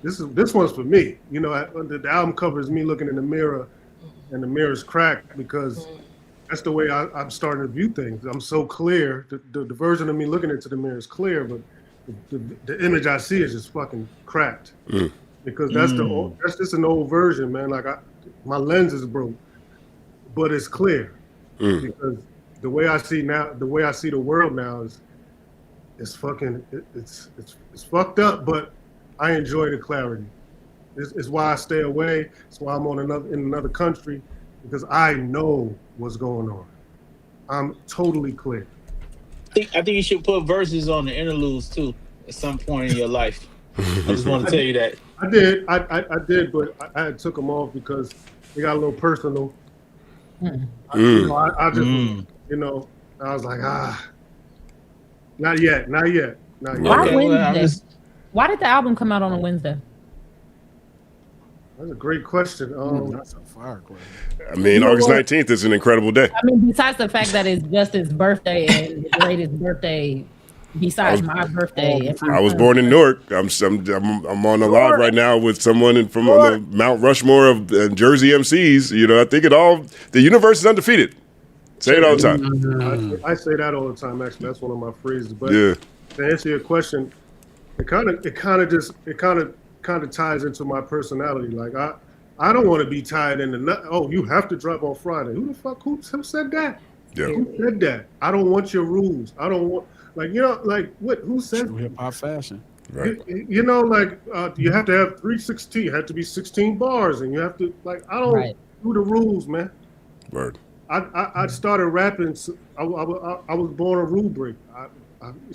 this one's for me. The album cover is me looking in the mirror, and the mirror's cracked because that's the way I'm starting to view things. I'm so clear. The version of me looking into the mirror is clear, but the image I see is just fucking cracked. Because that's just an old version, man. Like my lens is broke, but it's clear. Because the way I see the world now is fucking it's fucked up, but I enjoy the clarity. It's why I stay away. It's why I'm in another country, because I know what's going on. I'm totally clear. I think you should put verses on the interludes too at some point in your life. I just want to tell you that. I did. I did, but I took them off because they got a little personal. I just, I was like, not yet. Why Wednesday? Why did the album come out on a Wednesday? That's a great question. That's a fire question. I mean, August 19th is an incredible day. I mean, besides the fact that it's Justin's birthday and the greatest birthday besides my birthday. I was born in Newark. I'm on the live right now with someone from the Mount Rushmore of Jersey MCs. I think the universe is undefeated. Say it all the time. I say that all the time. Actually, that's one of my phrases. But Yeah. to answer your question, it kind of ties into my personality. Like I don't want to be tied into. Oh, you have to drop on Friday. Who the fuck? Who said that? Yeah. Who said that? I don't want your rules. I don't want what? Who said? Hip hop fashion. Right. You have to have 316. You have to be 16 bars, and you have to I don't do the rules, man. Word. I started rapping. I was born a rule breaker.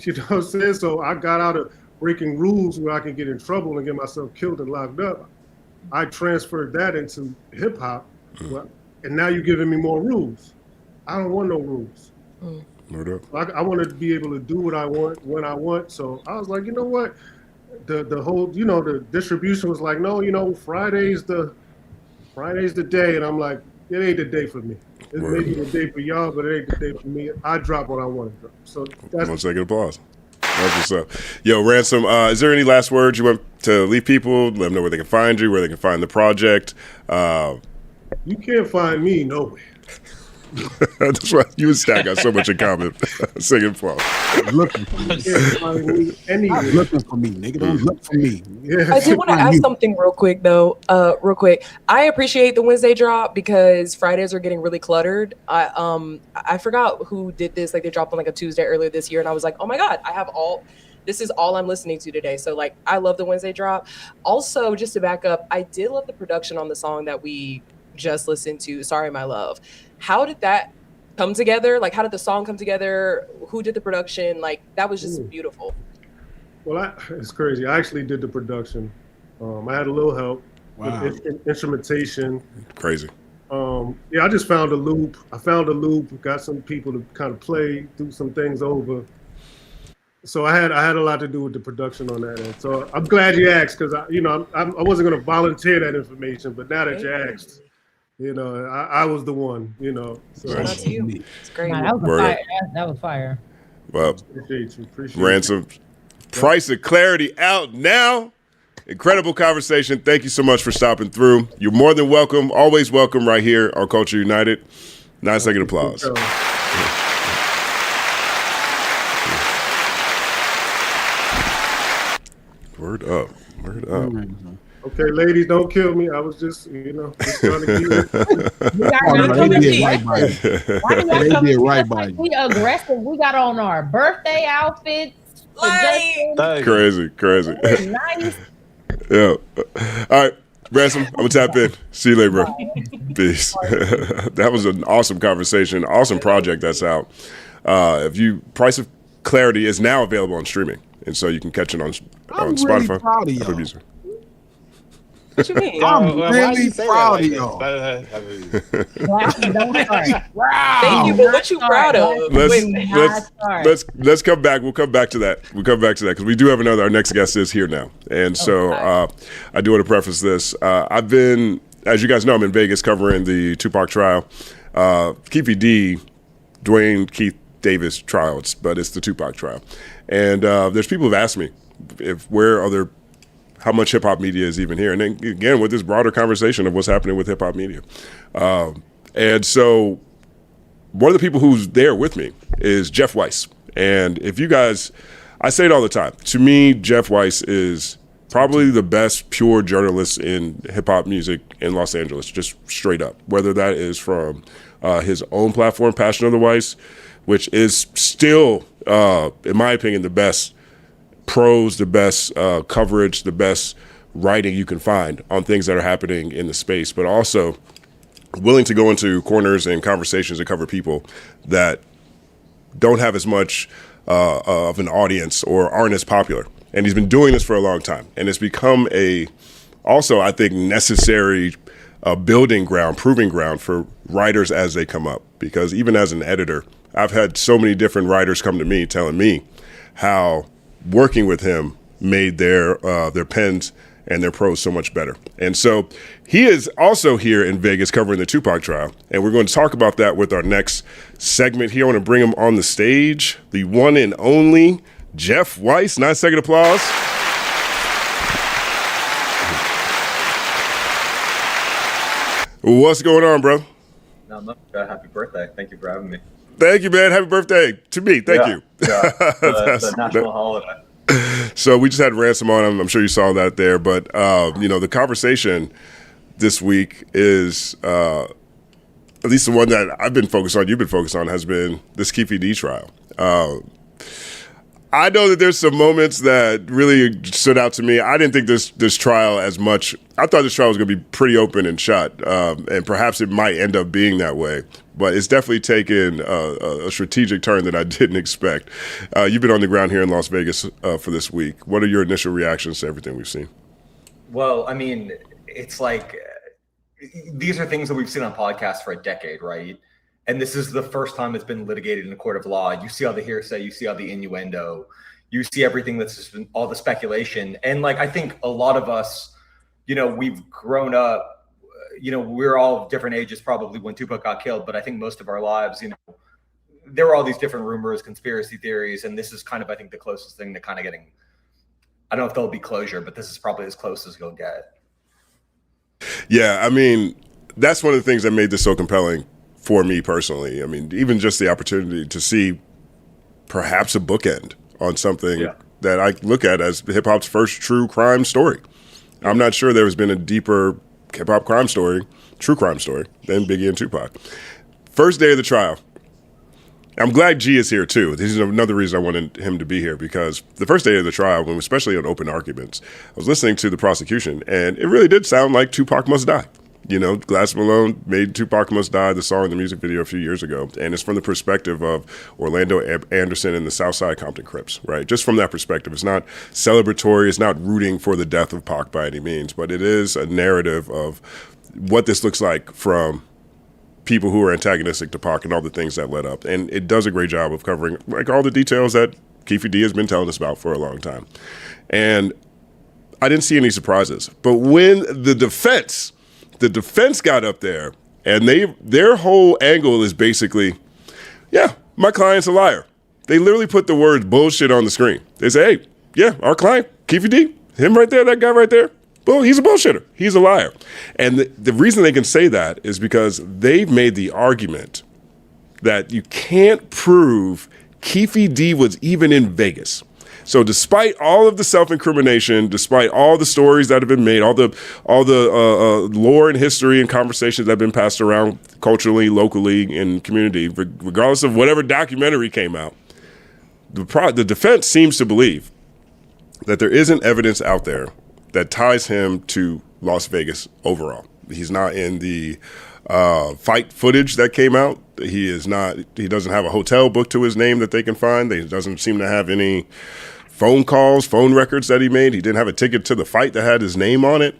You know what I'm saying? So I got out of breaking rules where I can get in trouble and get myself killed and locked up. I transferred that into hip hop, and now you're giving me more rules. I don't want no rules. I want to be able to do what I want when I want. So I was like, you know what? The whole, the distribution was like, no, Friday's the day, and I'm like, it ain't the day for me. It may be the day for y'all, but it ain't the day for me. I drop what I want to drop. So that's 1 second applause. That's what's up. Yo, Ransom, is there any last words you want to leave people? Let them know where they can find you, where they can find the project. You can't find me nowhere. That's why you and Stack got so much in common. Singing applause. Looking for me. Looking for me, nigga. Don't look for me. Yeah. I did want to ask something real quick, though. I appreciate the Wednesday drop because Fridays are getting really cluttered. I forgot who did this. Like, they dropped on like a Tuesday earlier this year, and I was like, oh my God, this is all I'm listening to today. So like, I love the Wednesday drop. Also, just to back up, I did love the production on the song that we just listened to, Sorry My Love. How did that come together? Like, how did the song come together? Who did the production? Like, that was just beautiful. Well, it's crazy. I actually did the production. I had a little help with instrumentation. Crazy. I just found a loop. Got some people to kind of play, do some things over. So I had a lot to do with the production on that end. So I'm glad you asked because I wasn't going to volunteer that information, but now that you asked, I was the one. So shout out to you. It's great. That was fire. That was fire. Well, appreciate Ransom, Price of Clarity out now. Incredible conversation. Thank you so much for stopping through. You're more than welcome. Always welcome right here on Culture United. 9 second applause. Word up. Okay, ladies, don't kill me. I was just trying to They did right by you. We aggressive. We got on our birthday outfits. Crazy. Nice. Yeah. All right, Ransom, I'm gonna tap in. See you later, bro. Peace. That was an awesome conversation. Awesome project that's out. Price of Clarity is now available on streaming, and so you can catch it on Spotify. Really proud of y'all. What you mean? I'm really proud of y'all. Thank you, but what you proud of? Let's come back. We'll come back to that. Because we do have our next guest is here now. And so I do want to preface this. I've been, as you guys know, I'm in Vegas covering the Tupac trial. Keefe D, Dwayne Keith Davis trial, but it's the Tupac trial. And there's people who've asked me how much hip hop media is even here. And then again, with this broader conversation of what's happening with hip hop media. And so one of the people who's there with me is Jeff Weiss. And if you guys, I say it all the time, to me, Jeff Weiss is probably the best pure journalist in hip hop music in Los Angeles, just straight up. Whether that is from his own platform, Passion of the Weiss, which is still, in my opinion, the best prose, the best coverage, the best writing you can find on things that are happening in the space, but also willing to go into corners and conversations and cover people that don't have as much of an audience or aren't as popular. And he's been doing this for a long time. And it's become also, I think, necessary building ground, proving ground for writers as they come up. Because even as an editor, I've had so many different writers come to me telling me how working with him made their pens and their prose so much better. And so he is also here in Vegas covering the Tupac trial. And we're going to talk about that with our next segment here. I want to bring him on the stage, the one and only Jeff Weiss. 9 second applause. What's going on, bro? much. Happy birthday. Thank you for having me. Thank you, man. Happy birthday to me. Thank you. Yeah, the national holiday. So we just had Ransom on. I'm sure you saw that there. But, the conversation this week is, at least the one that I've been focused on, you've been focused on, has been this Keefe D trial. I know that there's some moments that really stood out to me. I didn't think this trial as much. I thought this trial was going to be pretty open and shut, and perhaps it might end up being that way. But it's definitely taken a strategic turn that I didn't expect. You've been on the ground here in Las Vegas for this week. What are your initial reactions to everything we've seen? Well, I mean, it's like these are things that we've seen on podcasts for a decade, right? And this is the first time it's been litigated in a court of law. You see all the hearsay, you see all the innuendo, you see everything that's just been all the speculation. And like, I think a lot of us, we've grown up, we're all different ages probably when Tupac got killed, but I think most of our lives, there were all these different rumors, conspiracy theories, and this is kind of, I think, the closest thing to kind of getting, I don't know if there'll be closure, but this is probably as close as you'll get. Yeah, I mean, that's one of the things that made this so compelling for me personally. I mean, even just the opportunity to see perhaps a bookend on something that I look at as hip hop's first true crime story. I'm not sure there has been a deeper hip hop crime story, true crime story, than Biggie and Tupac. First day of the trial. I'm glad G is here too. This is another reason I wanted him to be here, because the first day of the trial, especially on open arguments, I was listening to the prosecution, and it really did sound like Tupac must die. Glass Malone made Tupac Must Die, the song in the music video a few years ago. And it's from the perspective of Orlando Anderson and the Southside Compton Crips, right? Just from that perspective. It's not celebratory. It's not rooting for the death of Pac by any means. But it is a narrative of what this looks like from people who are antagonistic to Pac and all the things that led up. And it does a great job of covering like all the details that Keefe D has been telling us about for a long time. And I didn't see any surprises. But when the defense got up there, and their whole angle is basically, yeah, my client's a liar. They literally put the word bullshit on the screen. They say, hey, yeah, our client, Keefe D, him right there, that guy right there, well, he's a bullshitter. He's a liar. And the reason they can say that is because they've made the argument that you can't prove Keefe D was even in Vegas. So despite all of the self-incrimination, despite all the stories that have been made, all the lore and history and conversations that have been passed around culturally, locally, in community, regardless of whatever documentary came out, the defense seems to believe that there isn't evidence out there that ties him to Las Vegas overall. He's not in the fight footage that came out. He doesn't have a hotel booked to his name that they can find. He doesn't seem to have any phone calls, phone records that he made. He didn't have a ticket to the fight that had his name on it.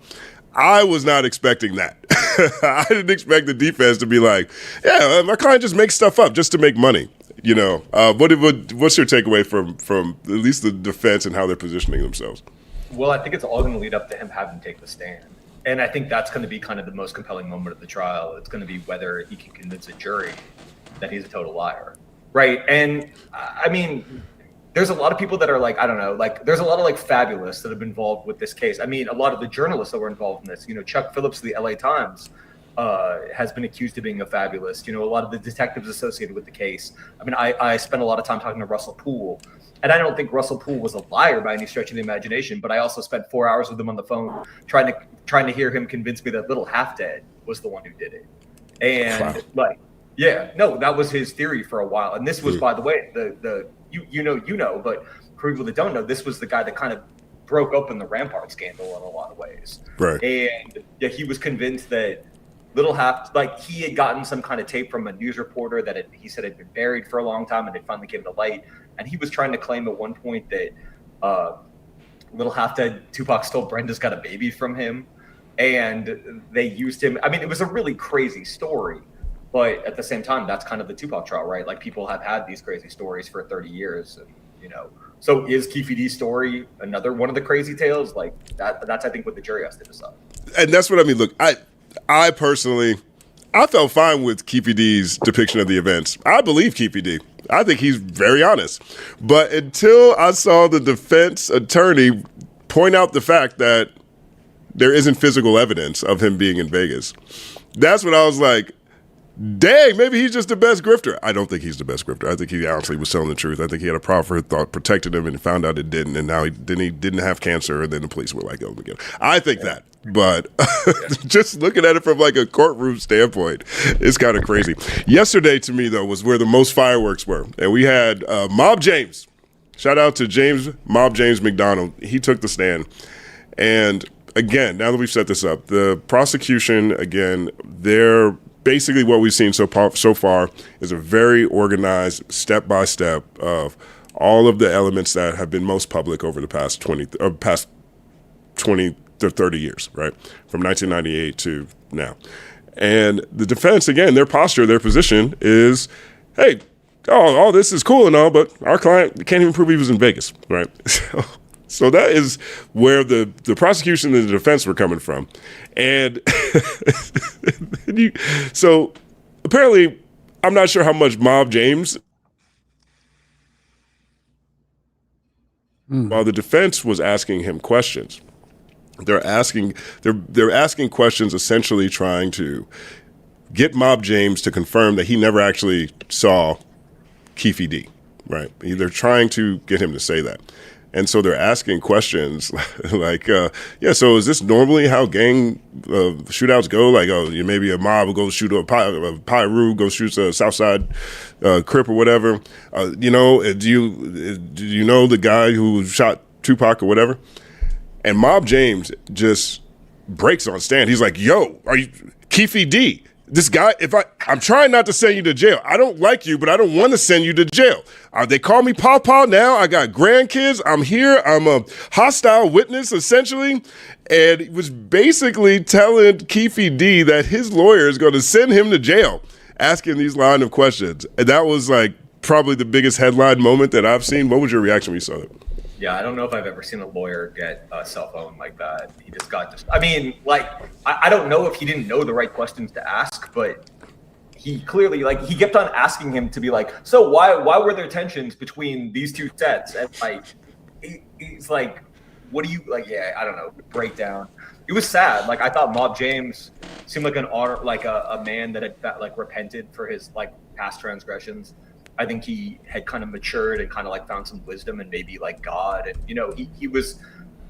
I was not expecting that. I didn't expect the defense to be like, yeah, my client just makes stuff up just to make money. What's your takeaway from at least the defense and how they're positioning themselves? Well, I think it's all going to lead up to him having to take the stand. And I think that's going to be kind of the most compelling moment of the trial. It's going to be whether he can convince a jury that he's a total liar. Right. And I mean, there's a lot of people that are like, I don't know, like there's a lot of like fabulous that have been involved with this case. I mean, a lot of the journalists that were involved in this, Chuck Phillips of the LA Times has been accused of being a fabulist. A lot of the detectives associated with the case. I mean, I spent a lot of time talking to Russell Poole. And I don't think Russell Poole was a liar by any stretch of the imagination, but I also spent 4 hours with him on the phone trying to hear him convince me that Little Half Dead was the one who did it. And that was his theory for a while. And this was, by the way, but for people that don't know, this was the guy that kind of broke open the Rampart scandal in a lot of ways. Right. And he was convinced that he had gotten some kind of tape from a news reporter that he said had been buried for a long time, and it finally came to light. And he was trying to claim at one point that Little Half Dead Tupac stole Brenda's Got a Baby from him, and they used him. I mean, it was a really crazy story, but at the same time, that's kind of the Tupac trial, right? Like, people have had these crazy stories for 30 years, and So is Keefe D's story another one of the crazy tales? Like that's I think what the jury has to decide. And that's what I mean. Look, I personally, I felt fine with Keefe D's depiction of the events. I believe Keefe D. I think he's very honest. But until I saw the defense attorney point out the fact that there isn't physical evidence of him being in Vegas, that's when I was like, Dang, maybe he's just the best grifter. I don't think he's the best grifter. I think he honestly was telling the truth. I think he had a proper thought, protected him, and found out it didn't, and now he didn't have cancer, and then the police were like, "Oh, again." I think that, but just looking at it from like a courtroom standpoint, it's kind of crazy. Yesterday, to me though, was where the most fireworks were, and we had Mob James. Shout out to Mob James McDonald. He took the stand, and again, now that we've set this up, the prosecution again, they're basically what we've seen so far is a very organized step-by-step of all of the elements that have been most public over the past 20 to 30 years, right? From 1998 to now. And the defense, again, their posture, their position is, hey, all this is cool and all, but our client can't even prove he was in Vegas, right? So that is where the prosecution and the defense were coming from. And so apparently, I'm not sure how much Mob James, while the defense was asking him questions, they're asking questions essentially trying to get Mob James to confirm that he never actually saw Keefe D, right? They're trying to get him to say that. And so they're asking questions like, so is this normally how gang shootouts go? Like, maybe a mob will go shoot a Pyru, go shoot a Southside Crip or whatever. Do you know the guy who shot Tupac or whatever? And Mob James just breaks on stand. He's like, yo, are you Keefe D? This guy, I'm trying not to send you to jail. I don't like you, but I don't want to send you to jail. They call me Pawpaw now. I got grandkids. I'm here. I'm a hostile witness, essentially. And he was basically telling Keefe D that his lawyer is going to send him to jail, asking these line of questions. And that was like probably the biggest headline moment that I've seen. What was your reaction when you saw it? Yeah, I don't know if I've ever seen a lawyer get a cell phone like that. He just got I mean, like, I don't know if he didn't know the right questions to ask, but he clearly, he kept on asking him to be like, so why were there tensions between these two sets? And he's like, what do you, I don't know, breakdown. It was sad. I thought Mob James seemed like a man that had repented for his past transgressions. I think he had kind of matured and kind of found some wisdom and maybe God. And, he was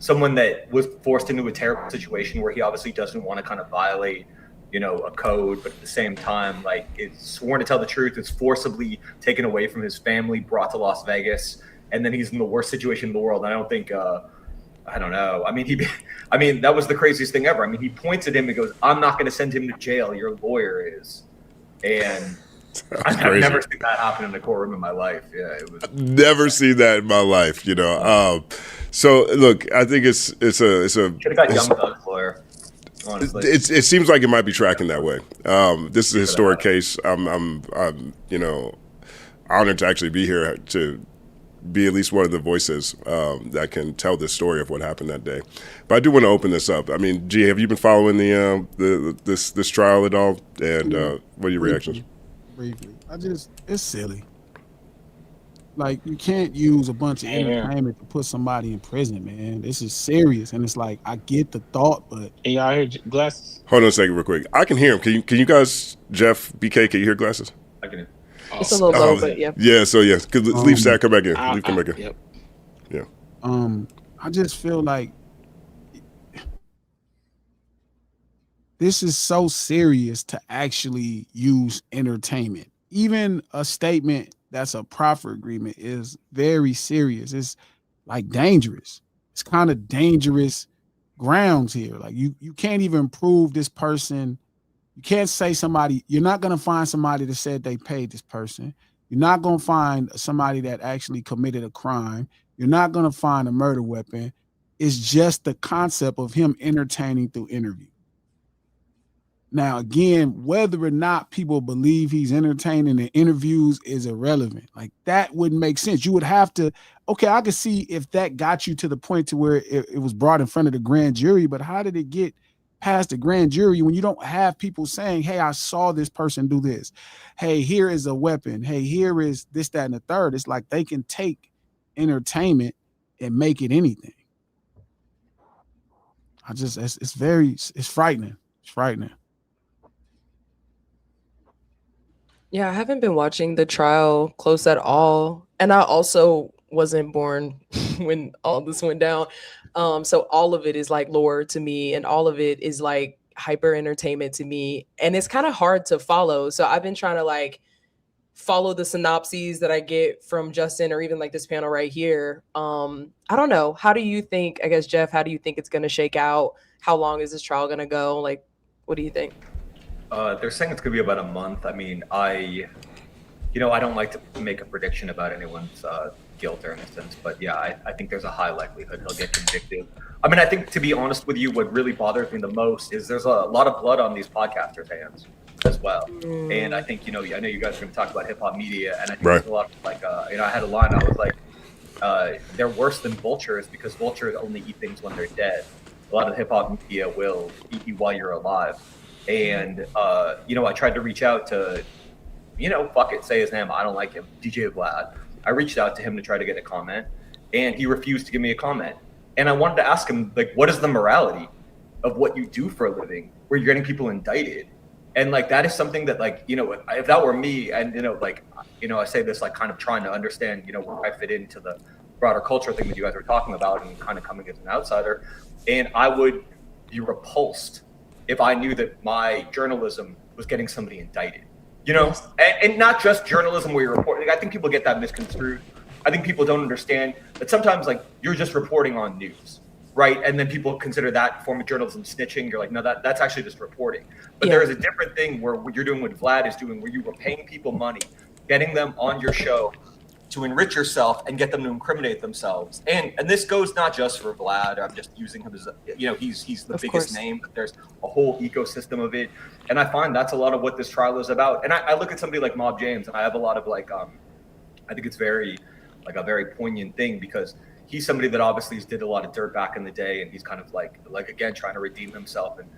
someone that was forced into a terrible situation where he obviously doesn't want to kind of violate, a code, but at the same time, is sworn to tell the truth, is forcibly taken away from his family, brought to Las Vegas. And then he's in the worst situation in the world. And I don't think, I don't know. I mean, that was the craziest thing ever. I mean, he points at him and goes, I'm not going to send him to jail. Your lawyer is. And I've never seen that happen in a courtroom in my life. Yeah, it was. Never seen that in my life, So look, I think it's a should have got Young Thug's lawyer. Honestly, it seems like it might be tracking that way. This is a historic case. I'm honored to actually be here to be at least one of the voices that can tell this story of what happened that day. But I do want to open this up. I mean, G, have you been following this trial at all? And what are your reactions? Briefly, it's silly. You can't use a bunch of entertainment to put somebody in prison, man. This is serious, and it's I get the thought, but hey, y'all hear Glasses? Hold on a second, real quick. I can hear him. Can you guys, Jeff, BK, can you hear Glasses? I can hear. It's a little low, but yeah. Yeah, so yeah, leave Stack, come back in. Leave, come back in. Yep. Yeah. I just feel like this is so serious to actually use entertainment. Even a statement that's a proffer agreement is very serious. It's dangerous. It's kind of dangerous grounds here. You can't even prove this person. You can't say somebody, you're not going to find somebody that said they paid this person. You're not going to find somebody that actually committed a crime. You're not going to find a murder weapon. It's just the concept of him entertaining through interview. Now, again, whether or not people believe he's entertaining in interviews is irrelevant. That wouldn't make sense. You would have to, okay, I could see if that got you to the point to where it was brought in front of the grand jury, but how did it get past the grand jury when you don't have people saying, hey, I saw this person do this. Hey, here is a weapon. Hey, here is this, that, and the third. It's they can take entertainment and make it anything. It's frightening. It's frightening. Yeah, I haven't been watching the trial close at all. And I also wasn't born when all this went down. So all of it is like lore to me, and all of it is like hyper entertainment to me. And it's kind of hard to follow. So I've been trying to like follow the synopses that I get from Justin or even like this panel right here. I don't know. How do you think, I guess, Jeff, how do you think it's going to shake out? How long is this trial going to go? Like, what do you think? They're saying it's going to be about a month. I mean, I don't like to make a prediction about anyone's guilt or innocence, but yeah, I think there's a high likelihood he'll get convicted. I mean, I think, to be honest with you, what really bothers me the most is there's a lot of blood on these podcasters' hands as well. And I think, I know you guys are going to talk about hip hop media, and I think there's a lot of like, I had a line, I was like, they're worse than vultures because vultures only eat things when they're dead. A lot of hip hop media will eat you while you're alive. And, I tried to reach out to, fuck it, say his name. I don't like him. DJ Vlad. I reached out to him to try to get a comment, and he refused to give me a comment. And I wanted to ask him, like, what is the morality of what you do for a living where you're getting people indicted? And like, that is something that, like, if that were me, and, I say this, like, kind of trying to understand, where I fit into the broader culture thing that you guys were talking about and kind of coming as an outsider. And I would be repulsed if I knew that my journalism was getting somebody indicted, and not just journalism where you're reporting. Like, I think people get that misconstrued. I think people don't understand that sometimes, like, you're just reporting on news, right? And then people consider that form of journalism snitching. You're like, no, that's actually just reporting. But there is a different thing where what you're doing, what Vlad is doing, where you were paying people money, getting them on your show to enrich yourself and get them to incriminate themselves. And this goes not just for Vlad. I'm just using him as he's the biggest name, but there's a whole ecosystem of it. And I find that's a lot of what this trial is about. And I look at somebody like Mob James, and I have a lot of like, I think it's very, like, a very poignant thing, because he's somebody that obviously did a lot of dirt back in the day, and he's kind of like again, trying to redeem himself. And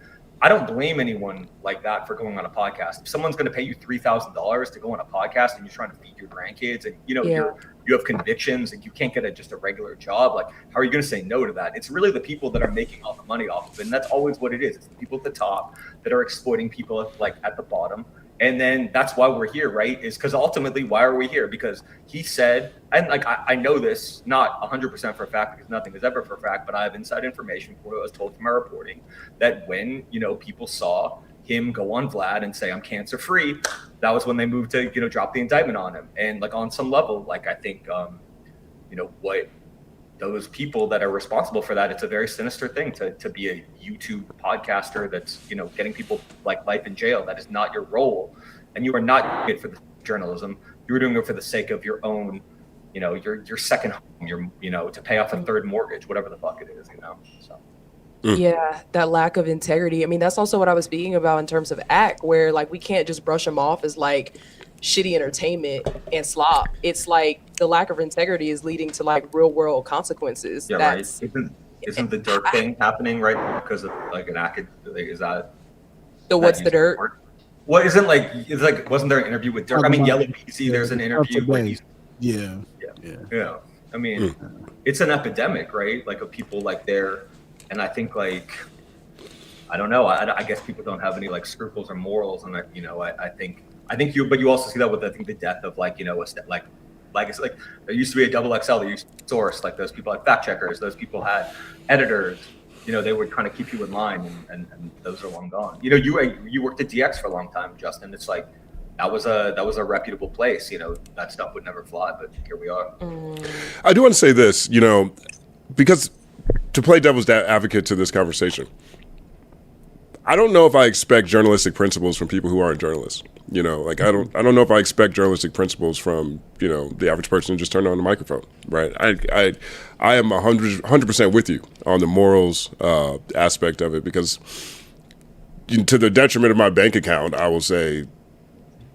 I don't blame anyone like that for going on a podcast. If someone's going to pay you $3,000 to go on a podcast and you're trying to feed your grandkids, and you have convictions and you can't get just a regular job, like, how are you going to say no to that? It's really the people that are making all the money off of it, and that's always what it is. It's the people at the top that are exploiting people like at the bottom. And then that's why we're here, right? Is because ultimately, why are we here? Because he said, and like, I know this not 100% for a fact, because nothing is ever for a fact, but I have inside information from what I was told from our reporting, that when, people saw him go on Vlad and say, I'm cancer free, that was when they moved to, drop the indictment on him. And like, on some level, like, I think, what those people that are responsible for that, it's a very sinister thing to be a YouTube podcaster that's, getting people like life in jail. That is not your role. And you are not doing it for the journalism. You're doing it for the sake of your own, your second home, to pay off a third mortgage, whatever the fuck it is, so. Yeah, that lack of integrity. I mean, that's also what I was speaking about in terms of ACT, where like, we can't just brush them off as like shitty entertainment and slop. It's like the lack of integrity is leading to like real world consequences. Yeah, right. Isn't the dirt thing happening right because of like an acad? Is that the what's the dirt? Word? Well, wasn't there an interview with Dirk? I mean, Yellow PC. There's an interview where he's yeah. I mean, it's an epidemic, right? Like, of people like there, and I think like, I don't know. I guess people don't have any like scruples or morals, and I think but you also see that with, I think, the death of like, like it's like there used to be a double XL, there used to be source, like those people had fact checkers, those people had editors, they would kind of keep you in line, and those are long gone. You worked at DX for a long time, Justin. It's like that was a reputable place. That stuff would never fly, but here we are. I do want to say this, because to play devil's advocate to this conversation, I don't know if I expect journalistic principles from people who aren't journalists. Like, I don't know if I expect journalistic principles from, the average person who just turned on the microphone, right? I am 100% with you on the morals aspect of it, because to the detriment of my bank account, I will say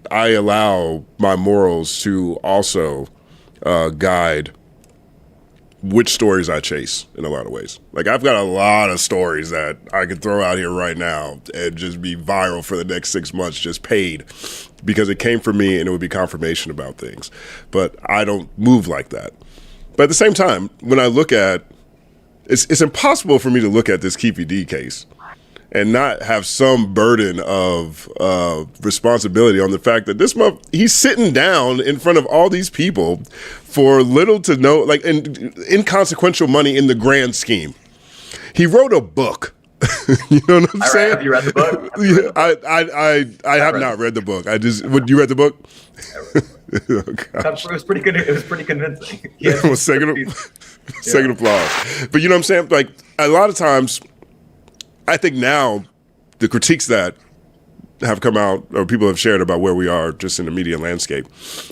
I allow my morals to also guide which stories I chase in a lot of ways. Like, I've got a lot of stories that I could throw out here right now and just be viral for the next 6 months, just paid, because it came from me and it would be confirmation about things. But I don't move like that. But at the same time, when I look at, it's impossible for me to look at this Keefe D case and not have some burden of responsibility on the fact that he's sitting down in front of all these people for little to no, like, inconsequential money in the grand scheme. He wrote a book. You know what I'm saying? Have you read the book? I have not read the book. You read the book? It was pretty good. It was pretty convincing. Well, second applause. But you know what I'm saying? Like, a lot of times, I think now the critiques that have come out or people have shared about where we are just in the media landscape,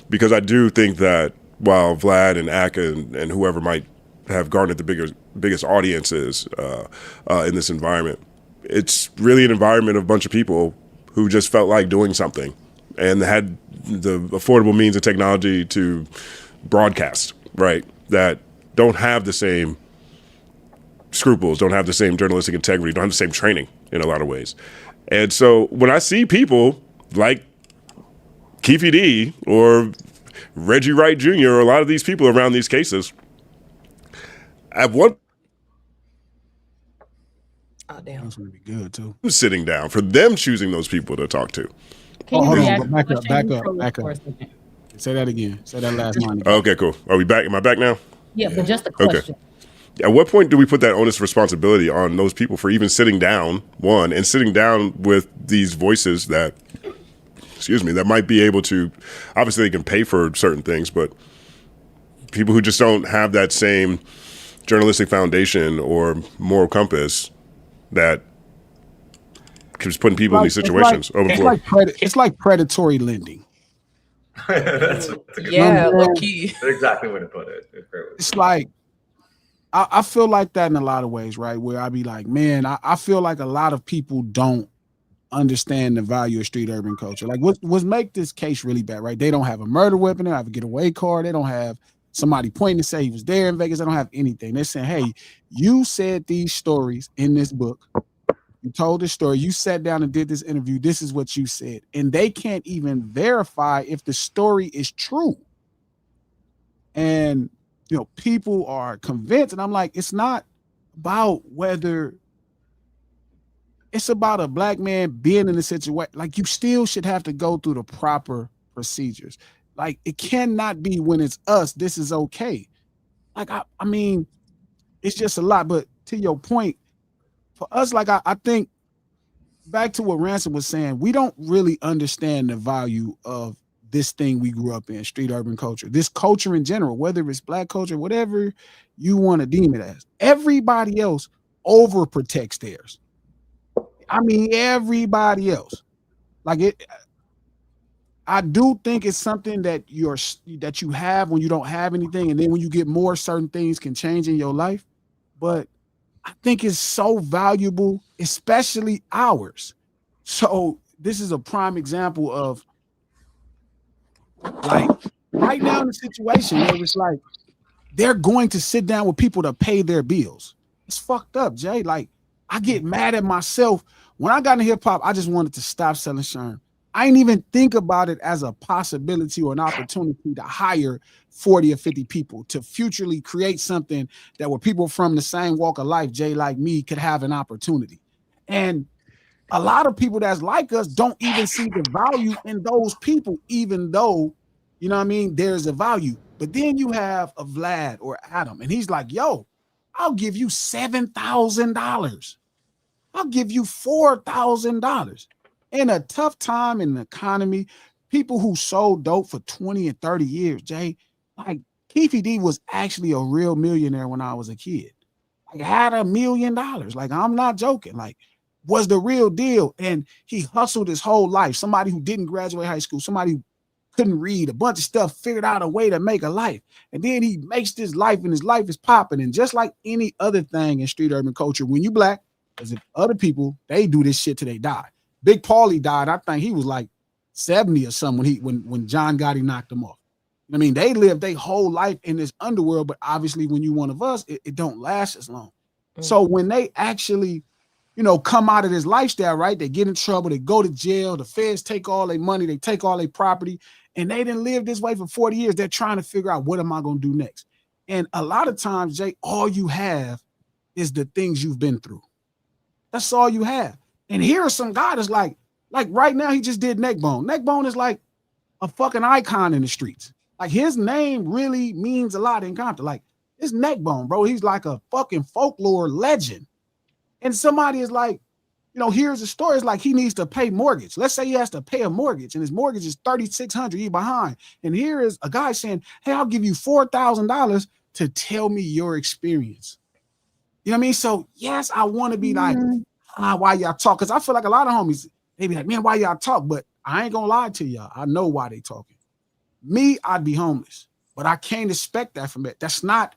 because I do think that while Vlad and Aka and whoever might have garnered the biggest audiences in this environment, it's really an environment of a bunch of people who just felt like doing something and had the affordable means of technology to broadcast, right, that don't have the same scruples, don't have the same journalistic integrity, don't have the same training in a lot of ways. And so when I see people like Keefe D or Reggie Wright Jr. or a lot of these people around these cases, at one damn. That's gonna be good too. sitting down for them choosing those people to talk to. Can you Hold react on, to back what up. Shane for a second? Say that again. Say that last line again. Okay, cool. Are we back? Am I back now? Yeah, but just a question. At what point do we put that onus responsibility on those people for even sitting down, and sitting down with these voices that, that might be able to, obviously they can pay for certain things, but people who just don't have that same journalistic foundation or moral compass that keeps putting people in these situations. It's like predatory lending. That's a good Low key. That's exactly way to put it. It's like, I feel like that in a lot of ways, right? Where I be like, man, I feel like a lot of people don't understand the value of street urban culture. Like, what make this case really bad, right? They don't have a murder weapon, they don't have a getaway car, they don't have somebody pointing to say he was there in Vegas, they don't have anything. They're saying, hey, you said these stories in this book, you told this story, you sat down and did this interview, this is what you said. And they can't even verify if the story is true. And people are convinced, and I'm like, it's not about whether, it's about a black man being in a situation. Like, you still should have to go through the proper procedures. Like, it cannot be when it's us, this is okay. Like, I mean, it's just a lot. But to your point, for us, like, I think back to what Ransom was saying, we don't really understand the value of this thing we grew up in, street urban culture, this culture in general, whether it's black culture, whatever you want to deem it as. Everybody else overprotects theirs. I mean, everybody else. Like, I do think it's something that you have when you don't have anything, and then when you get more, certain things can change in your life. But I think it's so valuable, especially ours. So this is a prime example of, like, right now in the situation where it's like they're going to sit down with people to pay their bills. It's fucked up, Jay. Like, I get mad at myself. When I got into hip hop, I just wanted to stop selling Sherm. I didn't even think about it as a possibility or an opportunity to hire 40 or 50 people to futurely create something that where people from the same walk of life, Jay, like me, could have an opportunity. And a lot of people that's like us don't even see the value in those people, even though, you know what I mean, there's a value. But then you have a Vlad or Adam, and he's like, yo, I'll give you $7,000. I'll give you $4,000. In a tough time in the economy, people who sold dope for 20 and 30 years, Jay, like Keefe D was actually a real millionaire when I was a kid. Like, had $1 million. Like, I'm not joking. Like, was the real deal. And he hustled his whole life. Somebody who didn't graduate high school, somebody who couldn't read, a bunch of stuff, figured out a way to make a life. And then he makes this life, and his life is popping. And just like any other thing in street urban culture, when you black, as if other people, they do this shit till they die. Big Paulie died, I think he was like 70 or something when John Gotti knocked him off. I mean, they lived their whole life in this underworld, but obviously when you one of us, it don't last as long. So when they actually, come out of this lifestyle, right? They get in trouble, they go to jail, the feds take all their money, they take all their property, and they didn't live this way for 40 years. They're trying to figure out, what am I going to do next? And a lot of times, Jay, all you have is the things you've been through. That's all you have. And here are some guy that's like right now he just did Neckbone. Neckbone is like a fucking icon in the streets. Like his name really means a lot in Compton. Like it's Neckbone, bro. He's like a fucking folklore legend. And somebody is like, you know, here's the story. It's like he needs to pay mortgage. Let's say he has to pay a mortgage and his mortgage is $3,600. He behind. And here is a guy saying, hey, I'll give you $4,000 to tell me your experience. You know what I mean? So yes, I want to be like, why y'all talk? Because I feel like a lot of homies, they be like, man, why y'all talk? But I ain't gonna lie to y'all. I know why they talking. Me, I'd be homeless, but I can't expect that from it. That's not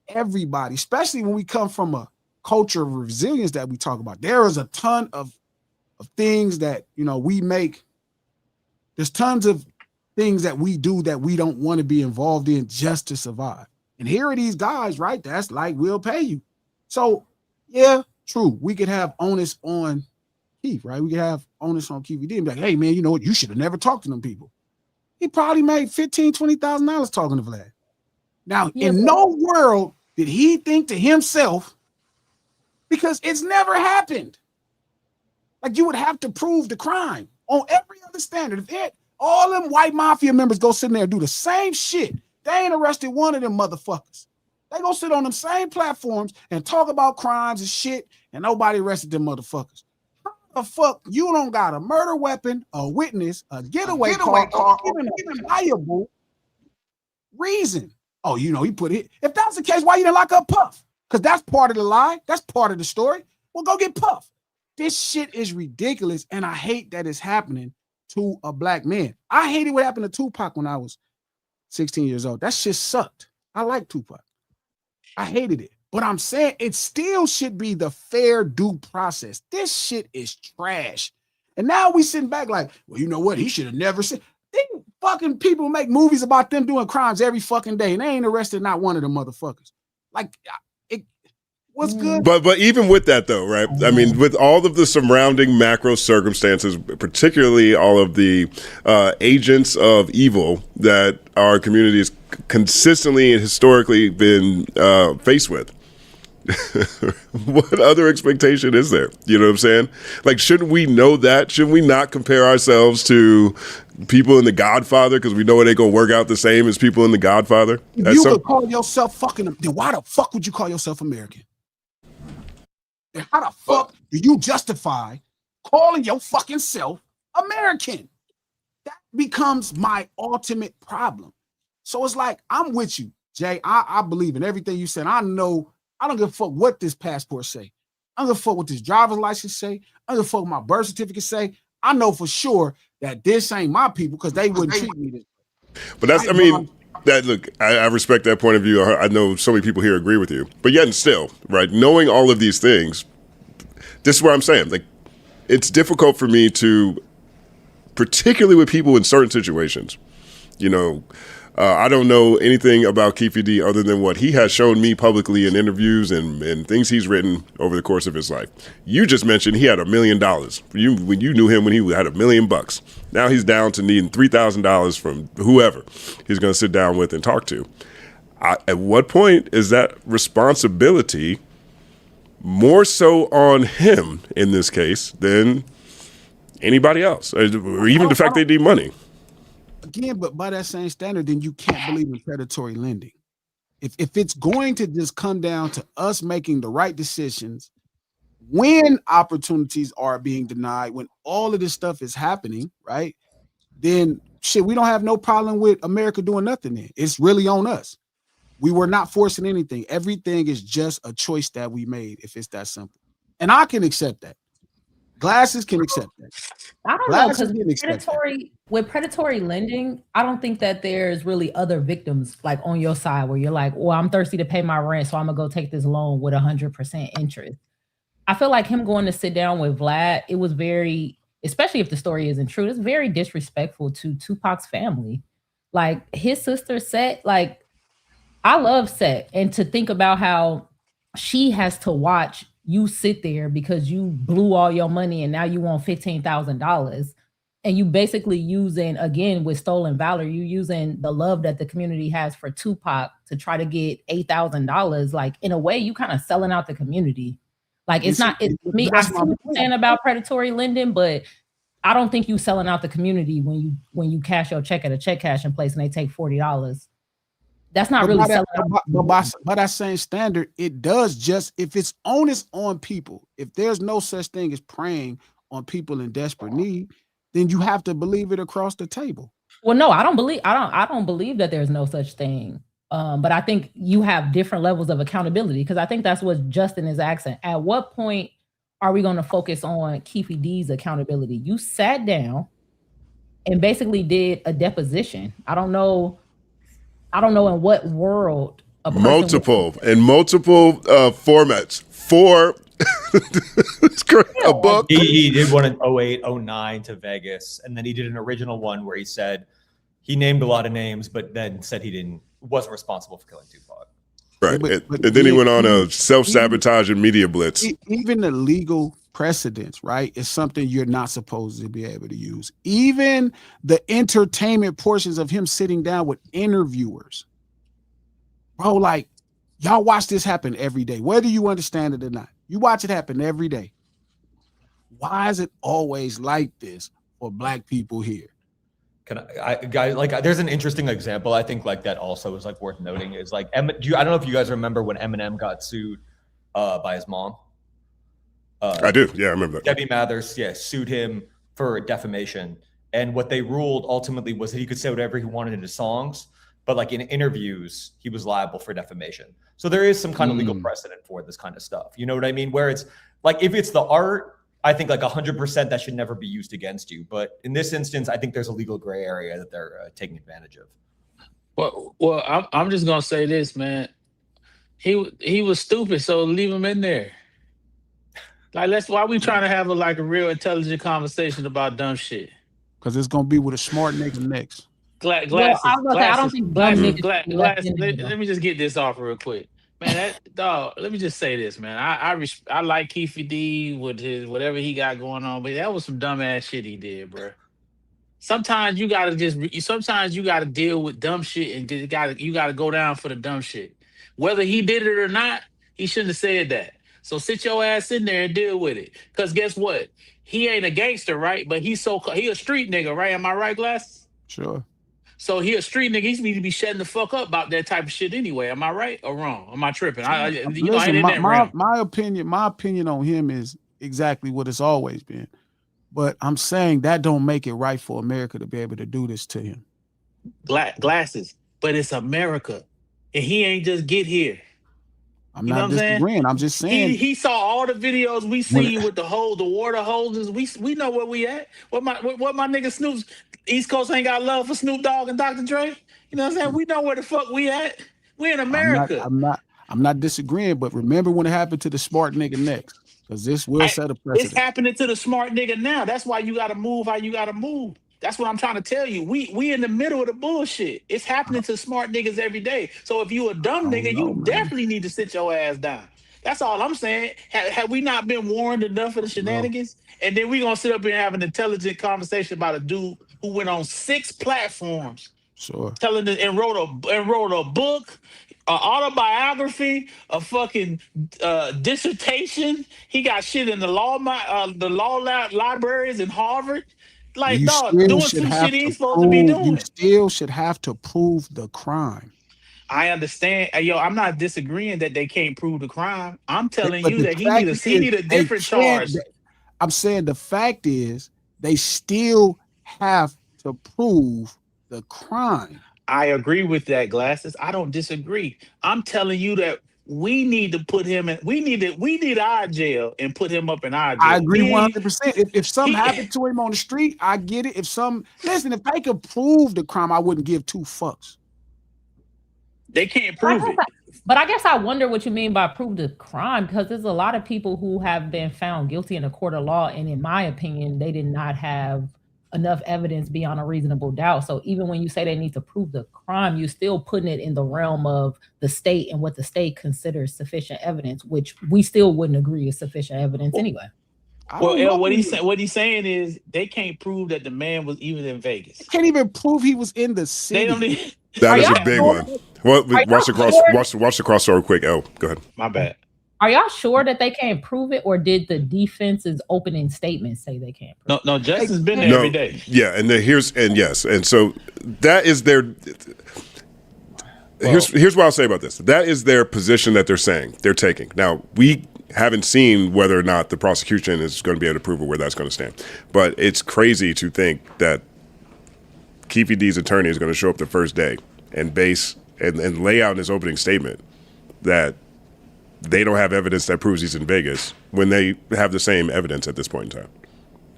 everybody, especially when we come from a culture of resilience that we talk about. There is a ton of things that, you know, we make. There's tons of things that we do that we don't want to be involved in just to survive. And here are these guys, right? That's like, we'll pay you. So yeah, true. We could have onus on Keefe, right? We could have onus on Keefe. Be like, hey man, you know what? You should have never talked to them people. He probably made $15,000, $20,000 talking to Vlad. Now, in no world did he think to himself, because it's never happened. Like you would have to prove the crime on every other standard. If all them white mafia members go sit there and do the same shit, they ain't arrested one of them motherfuckers. They go sit on them same platforms and talk about crimes and shit, and nobody arrested them motherfuckers. How the fuck you don't got a murder weapon, a witness, a getaway car, even a viable reason? Oh, you know, he put it. If that's the case, why you didn't lock up Puff? Because that's part of the lie. That's part of the story. Well, go get Puff. This shit is ridiculous, and I hate that it's happening to a black man. I hated what happened to Tupac when I was 16 years old. That shit sucked. I like Tupac. I hated it. But I'm saying it still should be the fair due process. This shit is trash. And now we sitting back like, well, you know what? He should have never said. These fucking people make movies about them doing crimes every fucking day, and they ain't arrested not one of them motherfuckers. Like, it was good. But even with that, though, right? I mean, with all of the surrounding macro circumstances, particularly all of the agents of evil that our community has consistently and historically been faced with, what other expectation is there? You know what I'm saying? Like, shouldn't we know that? Shouldn't we not compare ourselves to people in The Godfather because we know it ain't gonna work out the same as people in The Godfather? If you could call yourself fucking, then why the fuck would you call yourself American? And how the fuck do you justify calling your fucking self American? That becomes my ultimate problem. So it's like, I'm with you, Jay. I believe in everything you said. I know. I don't give a fuck what this passport say. I don't give a fuck what this driver's license say. I don't give a fuck what my birth certificate say. I know for sure that this ain't my people because they wouldn't treat me this way. But that's, I mean, that look, I respect that point of view. I know so many people here agree with you. But yet and still, right, knowing all of these things, this is what I'm saying. Like, it's difficult for me to, particularly with people in certain situations, you know, I don't know anything about Keefe D other than what he has shown me publicly in interviews and things he's written over the course of his life. You just mentioned he had $1 million. When you knew him when he had $1 million. Now he's down to needing $3,000 from whoever he's going to sit down with and talk to. At what point is that responsibility more so on him in this case than anybody else, or even the fact they need money? Again, but by that same standard, then you can't believe in predatory lending. If it's going to just come down to us making the right decisions when opportunities are being denied, when all of this stuff is happening, right? Then shit, we don't have no problem with America doing nothing then. It's really on us. We were not forcing anything. Everything is just a choice that we made, if it's that simple. And I can accept that. Glasses can accept that. I don't know, because with predatory lending, I don't think that there's really other victims like on your side where you're like, well, I'm thirsty to pay my rent, so I'm gonna go take this loan with 100% interest. I feel like him going to sit down with Vlad, it was very, especially if the story isn't true, it's very disrespectful to Tupac's family. Like his sister Set, like I love Set, and to think about how she has to watch you sit there because you blew all your money and now you want $15,000, and you basically using, again, with Stolen Valor, you using the love that the community has for Tupac to try to get $8,000. Like in a way, you kind of selling out the community. Like it's not. It's me. I see what you're saying about predatory lending, but I don't think you selling out the community when you cash your check at a check cashing place and they take $40. That's not really selling out. By that same standard, it does just if it's onus on people. If there's no such thing as preying on people in desperate need, then you have to believe it across the table. Well, no, I don't believe that there's no such thing. But I think you have different levels of accountability because I think that's what Justin is asking. At what point are we going to focus on Keefe D's accountability? You sat down and basically did a deposition. I don't know in what world multiple formats for a book. He did one in 08, 09 to Vegas, and then he did an original one where he said he named a lot of names, but then said he wasn't responsible for killing Tupac. Right, and then he went on a self-sabotaging media blitz. Even the legal precedents, right, is something you're not supposed to be able to use. Even the entertainment portions of him sitting down with interviewers. Bro, like, y'all watch this happen every day, whether you understand it or not. You watch it happen every day. Why is it always like this for Black people here? There's an interesting example I think like that also is like worth noting is like I don't know if you guys remember when Eminem got sued by his mom. I do, yeah, I remember that. Debbie Mathers, sued him for defamation, and what they ruled ultimately was that he could say whatever he wanted in his songs, but like in interviews he was liable for defamation. So there is some kind of legal precedent for this kind of stuff. You know what I mean? Where it's like if it's the art, I think like 100% that should never be used against you. But in this instance, I think there's a legal gray area that they're taking advantage of. Well, I'm just gonna say this, man. He was stupid, so leave him in there. Like, why we trying to have a real intelligent conversation about dumb shit? Because it's gonna be with a smart nigga next. Glasses. I don't think glasses. Let me just get this off real quick. Man, let me just say this, man. I like Keefe D with his whatever he got going on, but that was some dumbass shit he did, bro. Sometimes you gotta deal with dumb shit and you gotta go down for the dumb shit. Whether he did it or not, he shouldn't have said that. So sit your ass in there and deal with it. Cause guess what? He ain't a gangster, right? But he a street nigga, right? Am I right, Glass? Sure. So he a street nigga. He need to be shutting the fuck up about that type of shit anyway. Am I right or wrong? Am I tripping? My opinion on him is exactly what it's always been. But I'm saying that don't make it right for America to be able to do this to him. Glasses, but it's America, and he ain't just get here. I'm not disagreeing. I'm just saying he saw all the videos we see with the water hoses. We know where we at. What my nigga Snoop's East Coast ain't got love for Snoop Dogg and Dr. Dre. You know what I'm saying? We know where the fuck we at. We in America. I'm not disagreeing, but remember when it happened to the smart nigga next, because this will set a precedent. It's happening to the smart nigga now. That's why you got to move how you got to move. That's what I'm trying to tell you. We in the middle of the bullshit. It's happening to smart niggas every day. So if you a dumb nigga, you definitely need to sit your ass down. That's all I'm saying. Have we not been warned enough of the shenanigans? No. And then we gonna sit up here and have an intelligent conversation about a dude who went on 6 platforms, telling and wrote a book, an autobiography, a fucking dissertation. He got shit in the law libraries in Harvard. Like, dog, doing some shit he's supposed to be doing. You still should have to prove the crime. I understand. Yo, I'm not disagreeing that they can't prove the crime. I'm telling you that he need a different charge. I'm saying the fact is they still have to prove the crime. I agree with that, Glasses. I don't disagree. I'm telling you that we need to put him in. We need our jail and put him up in our jail. I agree 100%. If something happened to him on the street, I get it. If they could prove the crime, I wouldn't give 2 fucks. They can't prove it. But I guess I wonder what you mean by prove the crime, because there's a lot of people who have been found guilty in a court of law, and in my opinion, they did not have enough evidence beyond a reasonable doubt. So even when you say they need to prove the crime, you're still putting it in the realm of the state and what the state considers sufficient evidence, which we still wouldn't agree is sufficient evidence anyway. Well, what he's saying is they can't prove that the man was even in Vegas. They can't even prove he was in the city. They don't need. That is a big one. Well, watch the crossover quick. Oh, go ahead. My bad. Are y'all sure that they can't prove it, or did the defense's opening statement say they can't prove No, Justin's been there No, every day. yeah, and so that is their. Here's what I'll say about this. That is their position that they're taking. Now, we haven't seen whether or not the prosecution is going to be able to prove it, where that's going to stand. But it's crazy to think that Keefe D's attorney is going to show up the first day and lay out in his opening statement that they don't have evidence that proves he's in Vegas when they have the same evidence at this point in time.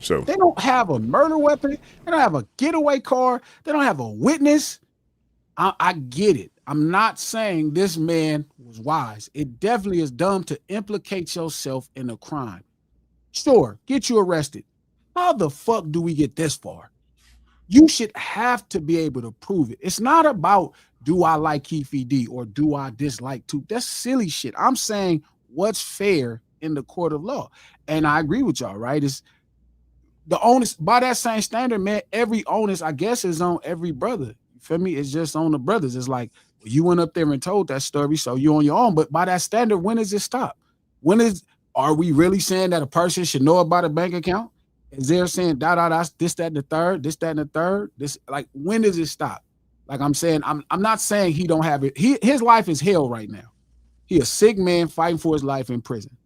So They don't have a murder weapon. They don't have a getaway car. They don't have a witness. I get it. I'm not saying this man was wise. It definitely is dumb to implicate yourself in a crime. Sure, get you arrested. How the fuck do we get this far? You should have to be able to prove it. It's not about, do I like Keefe D or do I dislike Tupac? That's silly shit. I'm saying what's fair in the court of law. And I agree with y'all, right? It's the onus, by that same standard, man, every onus, I guess, is on every brother. You feel me? It's just on the brothers. It's like, well, you went up there and told that story, so you're on your own. But by that standard, when does it stop? Are we really saying that a person should know about a bank account? Is there saying this, that, and the third, this, that, and the third? This, like, when does it stop? Like I'm saying, I'm not saying he don't have it. His life is hell right now. He a sick man fighting for his life in prison.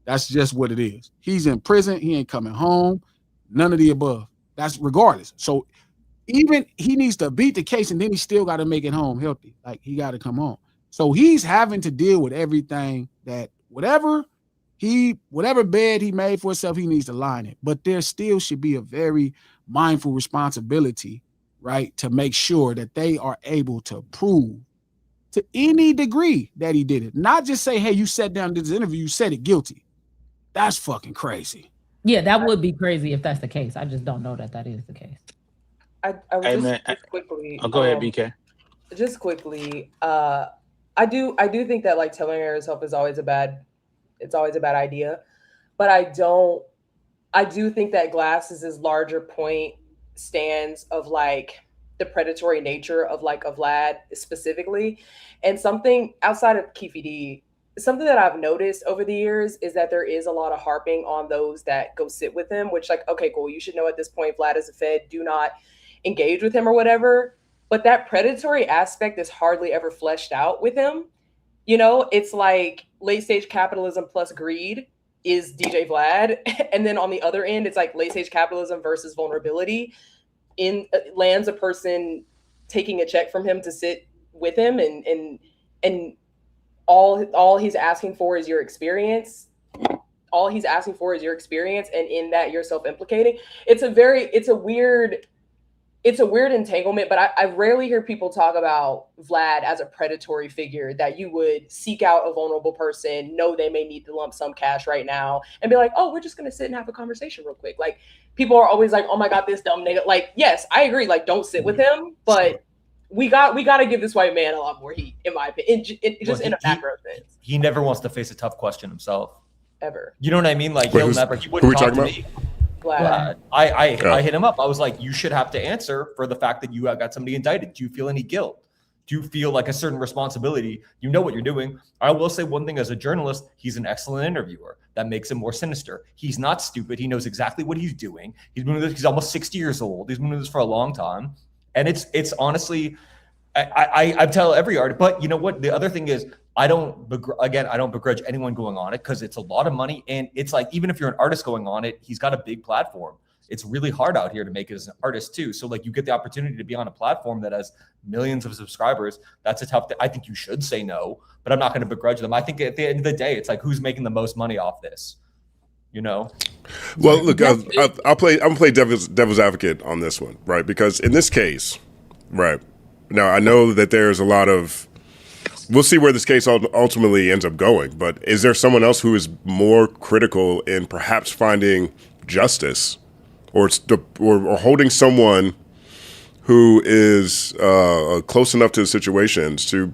That's just what it is. He's in prison. He ain't coming home. None of the above. That's regardless. So even he needs to beat the case, and then he still got to make it home healthy. Like, he got to come home. So he's having to deal with everything that whatever bed he made for himself, he needs to lie in it. But there still should be a very mindful responsibility, right, to make sure that they are able to prove to any degree that he did it. Not just say, hey, you sat down and did this interview, you said it guilty. That's fucking crazy. Yeah, that would be crazy if that's the case. I just don't know that is the case. I would just quickly. Go ahead, BK. Just quickly, I do think that, like, telling yourself is always a bad idea, but I do think that Glass's larger point stands of, like, the predatory nature of, like, of Vlad specifically, and something outside of Keefe D. Something that I've noticed over the years is that there is a lot of harping on those that go sit with him, which, like, okay, cool. You should know at this point, Vlad is a Fed, do not engage with him or whatever. But that predatory aspect is hardly ever fleshed out with him. You know, it's like late stage capitalism plus greed is DJ Vlad. And then on the other end, it's like late stage capitalism versus vulnerability lands a person taking a check from him to sit with him, and all he's asking for is your experience. All he's asking for is your experience, and in that you're self-implicating. It's a weird entanglement, but I rarely hear people talk about Vlad as a predatory figure that you would seek out a vulnerable person, know they may need the lump sum cash right now, and be like, oh, we're just gonna sit and have a conversation real quick. Like, people are always like, oh my God, this dumb nigga. Like, yes, I agree, like, don't sit with him, but we got to give this white man a lot more heat, in my opinion. In a macro sense. He never wants to face a tough question himself. Ever. You know what I mean? Like, Wait, he'll never. He wouldn't talk to me. Vlad. I hit him up. I was like, you should have to answer for the fact that you got somebody indicted. Do you feel any guilt? Do you feel like a certain responsibility? You know what you're doing. I will say one thing as a journalist, he's an excellent interviewer. That makes him more sinister. He's not stupid. He knows exactly what he's doing. He's almost 60 years old. He's been doing this for a long time. And it's honestly, I tell every artist, but you know what? The other thing is, I don't begrudge anyone going on it, because it's a lot of money. And it's like, even if you're an artist going on it, he's got a big platform. It's really hard out here to make it as an artist too. So, like, you get the opportunity to be on a platform that has millions of subscribers. That's a tough thing. I think you should say no, but I'm not going to begrudge them. I think at the end of the day, it's like, who's making the most money off this? You know? Well, look, I'm gonna play devil's advocate on this one, right? Because in this case, right now, I know that there's a lot of. We'll see where this case ultimately ends up going, but is there someone else who is more critical in perhaps finding justice, or holding someone who is close enough to the situations to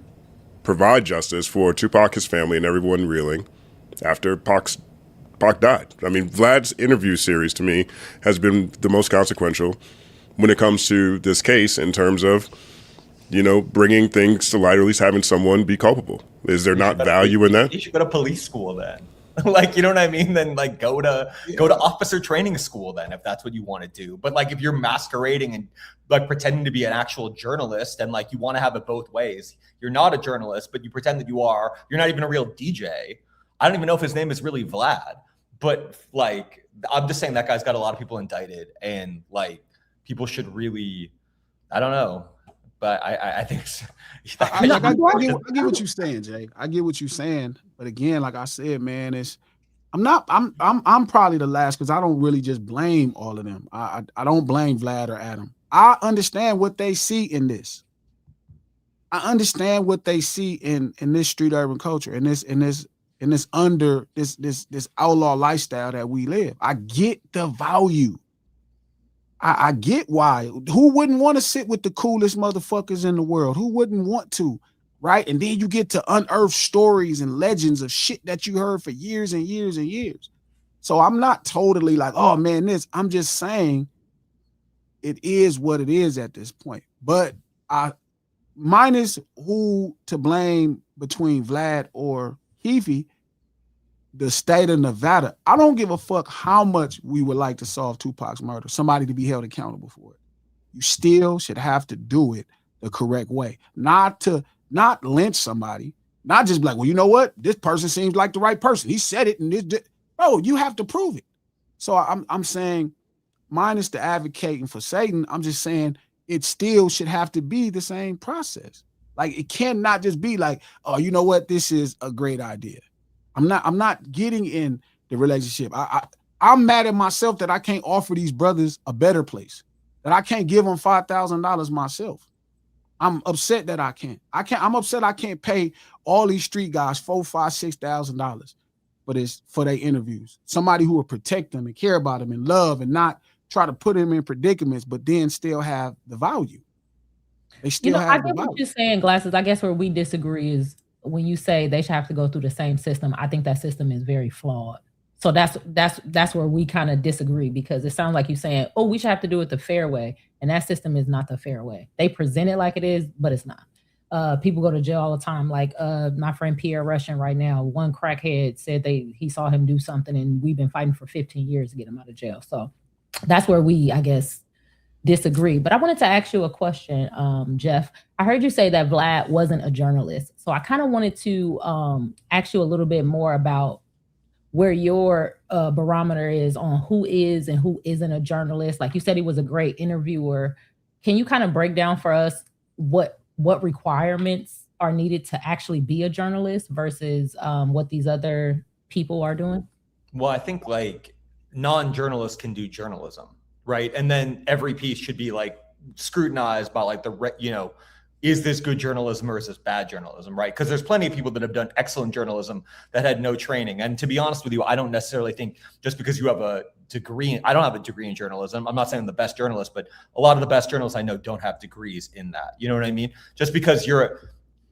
provide justice for Tupac, his family, and everyone reeling after Pac died? I mean, Vlad's interview series to me has been the most consequential when it comes to this case, in terms of bringing things to light, or at least having someone be culpable? Is there not value in that? You should go to police school then. Like, you know what I mean? Then like go to officer training school then, if that's what you want to do. But like if you're masquerading and like pretending to be an actual journalist and like you want to have it both ways, you're not a journalist, but you pretend that you are. You're not even a real DJ. I don't even know if his name is really Vlad, but like I'm just saying that guy's got a lot of people indicted, and like people should really, I don't know. But I think I get what you're saying, Jay. I get what you're saying, but again, like I said, man, I'm probably the last, because I don't really just blame all of them. I don't blame Vlad or Adam. I understand what they see in this. I understand what they see in this street urban culture, in this outlaw lifestyle that we live. I get the value. I get why. Who wouldn't want to sit with the coolest motherfuckers in the world? Who wouldn't want to, right? And then you get to unearth stories and legends of shit that you heard for years and years and years. So I'm not totally like, oh man, I'm just saying it is what it is at this point. But minus who to blame between Vlad or Keefe, the state of Nevada, I don't give a fuck how much we would like to solve Tupac's murder, somebody to be held accountable for it. You still should have to do it the correct way, not lynch somebody, not just be like, well, you know what? This person seems like the right person. He said it, and bro, you have to prove it. So I'm saying, minus the advocating for Satan, I'm just saying it still should have to be the same process. Like it cannot just be like, oh, you know what? This is a great idea. I'm not getting in the relationship. I'm mad at myself that I can't offer these brothers a better place, that I can't give them $5,000 myself. I'm upset that I can't. I'm upset I can't pay all these street guys $4,000, $6,000 for their interviews. Somebody who will protect them and care about them and love, and not try to put them in predicaments, but then still have the value. They still have the value. I get what you're saying, Glasses. I guess where we disagree is when you say they should have to go through the same system. I think that system is very flawed. So that's where we kind of disagree, because it sounds like you're saying, oh, we should have to do it the fair way. And that system is not the fair way. They present it like it is, but it's not. People go to jail all the time. Like my friend Pierre Russian right now, one crackhead said he saw him do something, and we've been fighting for 15 years to get him out of jail. So that's where we, I guess, disagree. But I wanted to ask you a question, Jeff. I heard you say that Vlad wasn't a journalist. So I kind of wanted to ask you a little bit more about where your barometer is on who is and who isn't a journalist. Like you said, he was a great interviewer. Can you kind of break down for us what requirements are needed to actually be a journalist versus what these other people are doing? Well, I think like non-journalists can do journalism, right? And then every piece should be like scrutinized by like is this good journalism or is this bad journalism, right? Because there's plenty of people that have done excellent journalism that had no training. And to be honest with you, I don't necessarily think just because you have a degree, I don't have a degree in journalism. I'm not saying I'm the best journalist, but a lot of the best journalists I know don't have degrees in that. You know what I mean? Just because you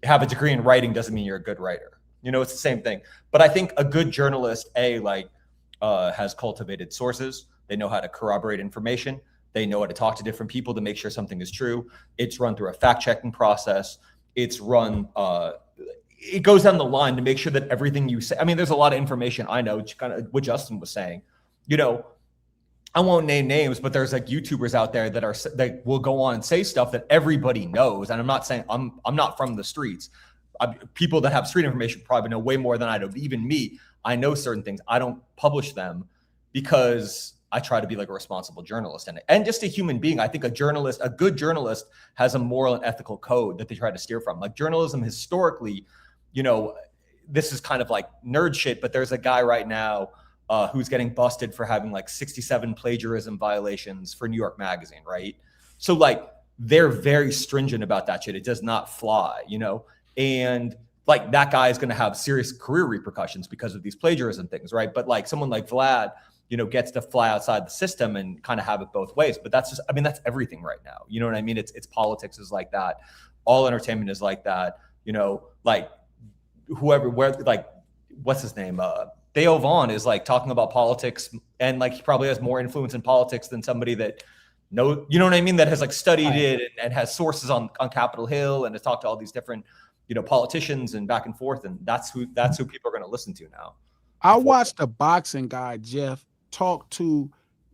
have a degree in writing doesn't mean you're a good writer. It's the same thing. But I think a good journalist, has cultivated sources. They know how to corroborate information. They know how to talk to different people to make sure something is true. It's run through a fact-checking process. It's run, it goes down the line to make sure that everything you say, I mean, there's a lot of information I know, kind of what Justin was saying. I won't name names, but there's like YouTubers out there that will go on and say stuff that everybody knows. And I'm not saying I'm not from the streets. People that have street information probably know way more than I do. Even me, I know certain things. I don't publish them because I try to be like a responsible journalist and just a human being. I think a good journalist has a moral and ethical code that they try to steer from. Like journalism historically, this is kind of like nerd shit, but there's a guy right now who's getting busted for having like 67 plagiarism violations for New York Magazine, right? So like they're very stringent about that shit. It does not fly, and like that guy is going to have serious career repercussions because of these plagiarism things, right? But like someone like Vlad, gets to fly outside the system and kind of have it both ways. But that's that's everything right now. You know what I mean? It's politics is like that. All entertainment is like that. Like what's his name? Theo Vaughn is like talking about politics, and like he probably has more influence in politics than somebody that know, you know what I mean? That has like studied it and has sources on Capitol Hill and has talked to all these different, you know, politicians and back and forth. And that's who people are going to listen to now. I watched a boxing guy, Jeff, talk to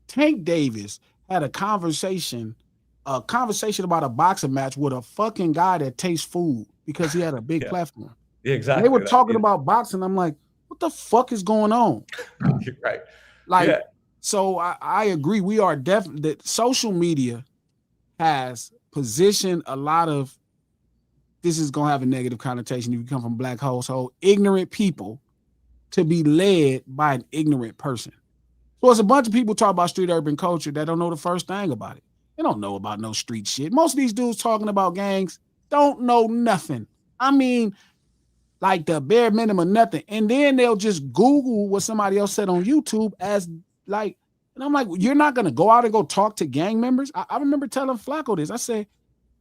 Tank Davis, had a conversation about a boxing match with a fucking guy that tastes food because he had a big platform. Yeah, exactly. And they were talking about boxing. I'm like, what the fuck is going on? Right. Like, so I agree. We are definitely that social media has positioned a lot of, this is going to have a negative connotation if you come from black household, ignorant people to be led by an ignorant person. So it's a bunch of people talk about street urban culture that don't know the first thing about it. They don't know about no street shit. Most of these dudes talking about gangs don't know nothing. I mean, like the bare minimum, nothing. And then they'll just Google what somebody else said on YouTube as like, and I'm like, you're not going to go out and go talk to gang members? I remember telling Flacco this. I said,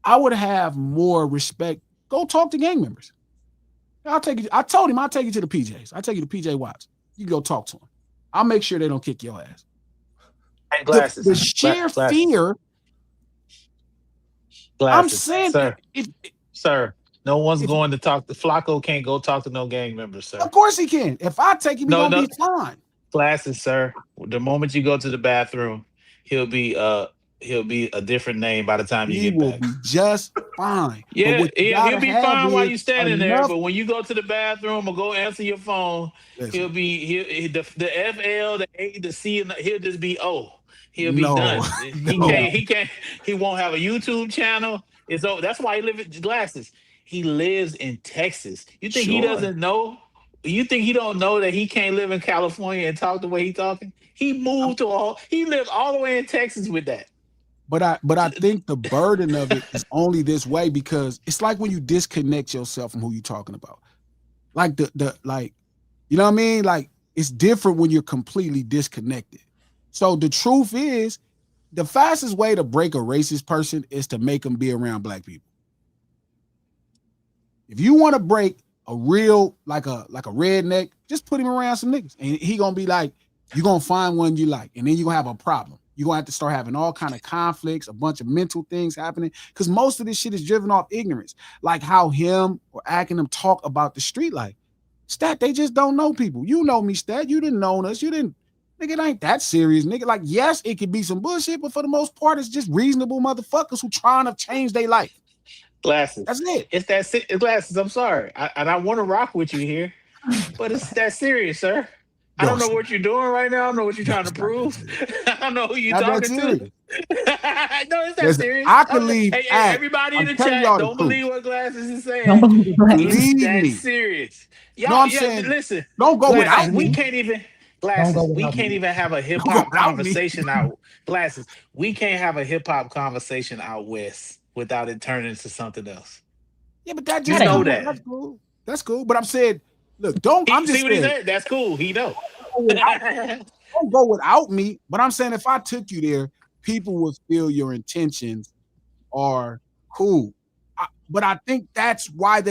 I would have more respect. Go talk to gang members. I'll take you. I told him I'll take you to the PJs. I'll take you to PJ Watts. You can go talk to them. I'll make sure they don't kick your ass. And glasses. The sheer fear. Glasses. I'm saying, sir, sir, no one's going to talk. The Flacco can't go talk to no gang members, sir. Of course he can. If I take him, he's gonna be fine. Glasses, sir. The moment you go to the bathroom, he'll be a different name by the time you get back. He will be just fine. Yeah, he'll be fine while you're standing there. But when you go to the bathroom or go answer your phone, he'll be the FL, the A, the C, and he'll just be O. He'll be done. He won't have a YouTube channel. It's over. That's why he lives with glasses. He lives in Texas. You think he doesn't know? You think he don't know that he can't live in California and talk the way he's talking? He moved he lived all the way in Texas with that. But I think the burden of it is only this way because it's like when you disconnect yourself from who you're talking about. Like like, you know what I mean? Like it's different when you're completely disconnected. So the truth is, the fastest way to break a racist person is to make them be around black people. If you want to break a real, like a redneck, just put him around some niggas. And he gonna be like, you're gonna find one you like, and then you're gonna have a problem. You're gonna have to start having all kind of conflicts, a bunch of mental things happening. Because most of this shit is driven off ignorance. Like how him or Akademiks talk about the street life. Stat, they just don't know people. You know me, Stat. You didn't know us. You didn't. Nigga, it ain't that serious, nigga. Like, yes, it could be some bullshit, but for the most part, it's just reasonable motherfuckers who trying to change their life. Glasses. That's it. It's glasses. I'm sorry. I want to rock with you here, but it's that serious, sir. I don't know what you're doing right now. I don't know what you're trying to prove. I don't know who you're talking to. No, it's that serious. I can leave. Hey, everybody in the chat, don't believe what Glasses is saying. Don't believe me. Serious. Y'all, no, I'm saying, listen. Don't go Glasses, without me. We can't even. Glasses, we can't even have a hip hop conversation out. Glasses, we can't have a hip hop conversation out west without it turning into something else. Yeah, but that just know that. That's cool. That's cool. But I'm saying, look, I'm just saying. What he said? That's cool. He know. Don't go without me. But I'm saying if I took you there, people would feel your intentions are cool. But I think that's why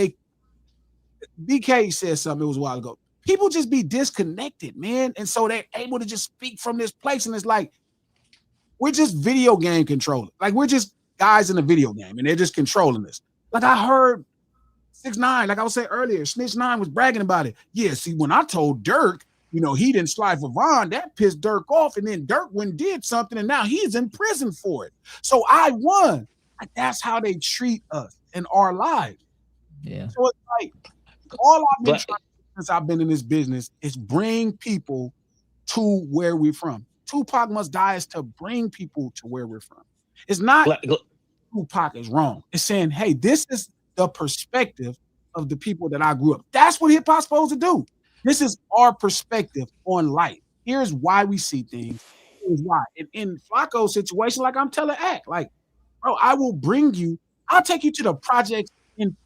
BK said something, it was a while ago. People just be disconnected, man. And so they're able to just speak from this place. And it's like, we're just video game controllers. Like, we're just guys in a video game, and they're just controlling this. Like, I heard 6ix9ine, like I was saying earlier, Snitch 9 was bragging about it. Yeah, see, when I told Dirk, you know, he didn't slide for Von, that pissed Dirk off. And then Dirk went and did something, and now he's in prison for it. So I won. Like, that's how they treat us in our lives. Yeah. So it's like, all I've been trying since I've been in this business is bring people to where we're from. Tupac Must Die is to bring people to where we're from. It's not Tupac is wrong. It's saying, hey, this is the perspective of the people that I grew up. That's what hip hop's supposed to do. This is our perspective on life. Here's why we see things. Here's why. In Flacco's situation, like I'm telling Act, like, bro, I will bring you, I'll take you to the projects in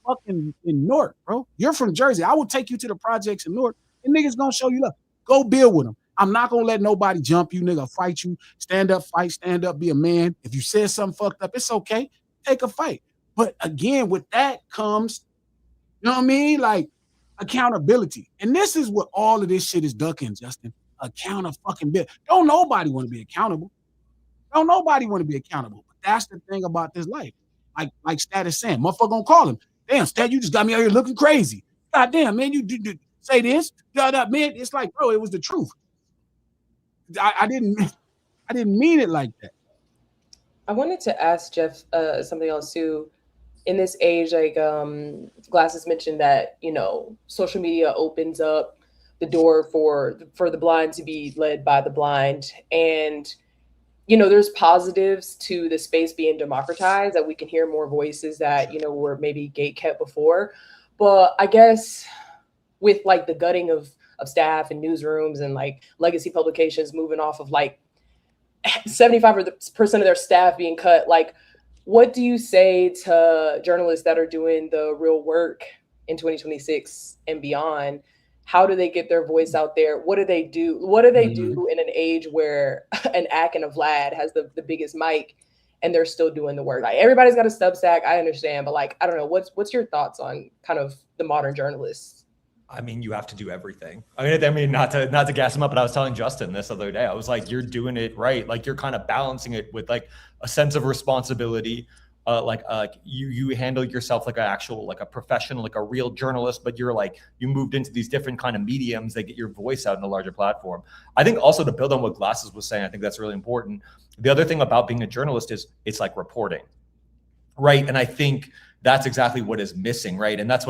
North, bro. You're from Jersey. I will take you to the projects in North, and niggas gonna show you love. Go build with them. I'm not gonna let nobody jump you, nigga, fight you. Stand up, fight, stand up, be a man. If you said something fucked up, it's okay. Take a fight. But again, with that comes, you know what I mean? Like accountability. And this is what all of this shit is ducking, Justin. Accountability. Don't nobody want to be accountable. Don't nobody want to be accountable. But that's the thing about this life. Like Stat is saying, motherfucker gonna call him. Damn, Stat, you just got me out here looking crazy. God damn, man, you say this. Man, it's like, bro, it was the truth. I didn't mean it like that. I wanted to ask Jeff something else too. In this age, like Glasses mentioned that, you know, social media opens up the door for the blind to be led by the blind. And, you know, there's positives to the space being democratized, that we can hear more voices that, you know, were maybe gatekept before. But I guess with like the gutting of staff and newsrooms and like legacy publications moving off of like 75% of their staff being cut, like, what do you say to journalists that are doing the real work in 2026 and beyond? How do they get their voice out there? What do they do? What do they do in an age where an Ak and a Vlad has the biggest mic and they're still doing the work? Like, everybody's got a Substack, I understand, but like, I don't know, what's your thoughts on kind of the modern journalists? I mean, you have to do everything. I mean, not to gas him up, but I was telling Justin this other day. I was like, you're doing it right. Like, you're kind of balancing it with like a sense of responsibility. You handle yourself like a professional, like a real journalist, but you're like, you moved into these different kind of mediums that get your voice out in a larger platform. I think also to build on what Glasses was saying, I think that's really important. The other thing about being a journalist is it's like reporting, right? And I think that's exactly what is missing, right? And that's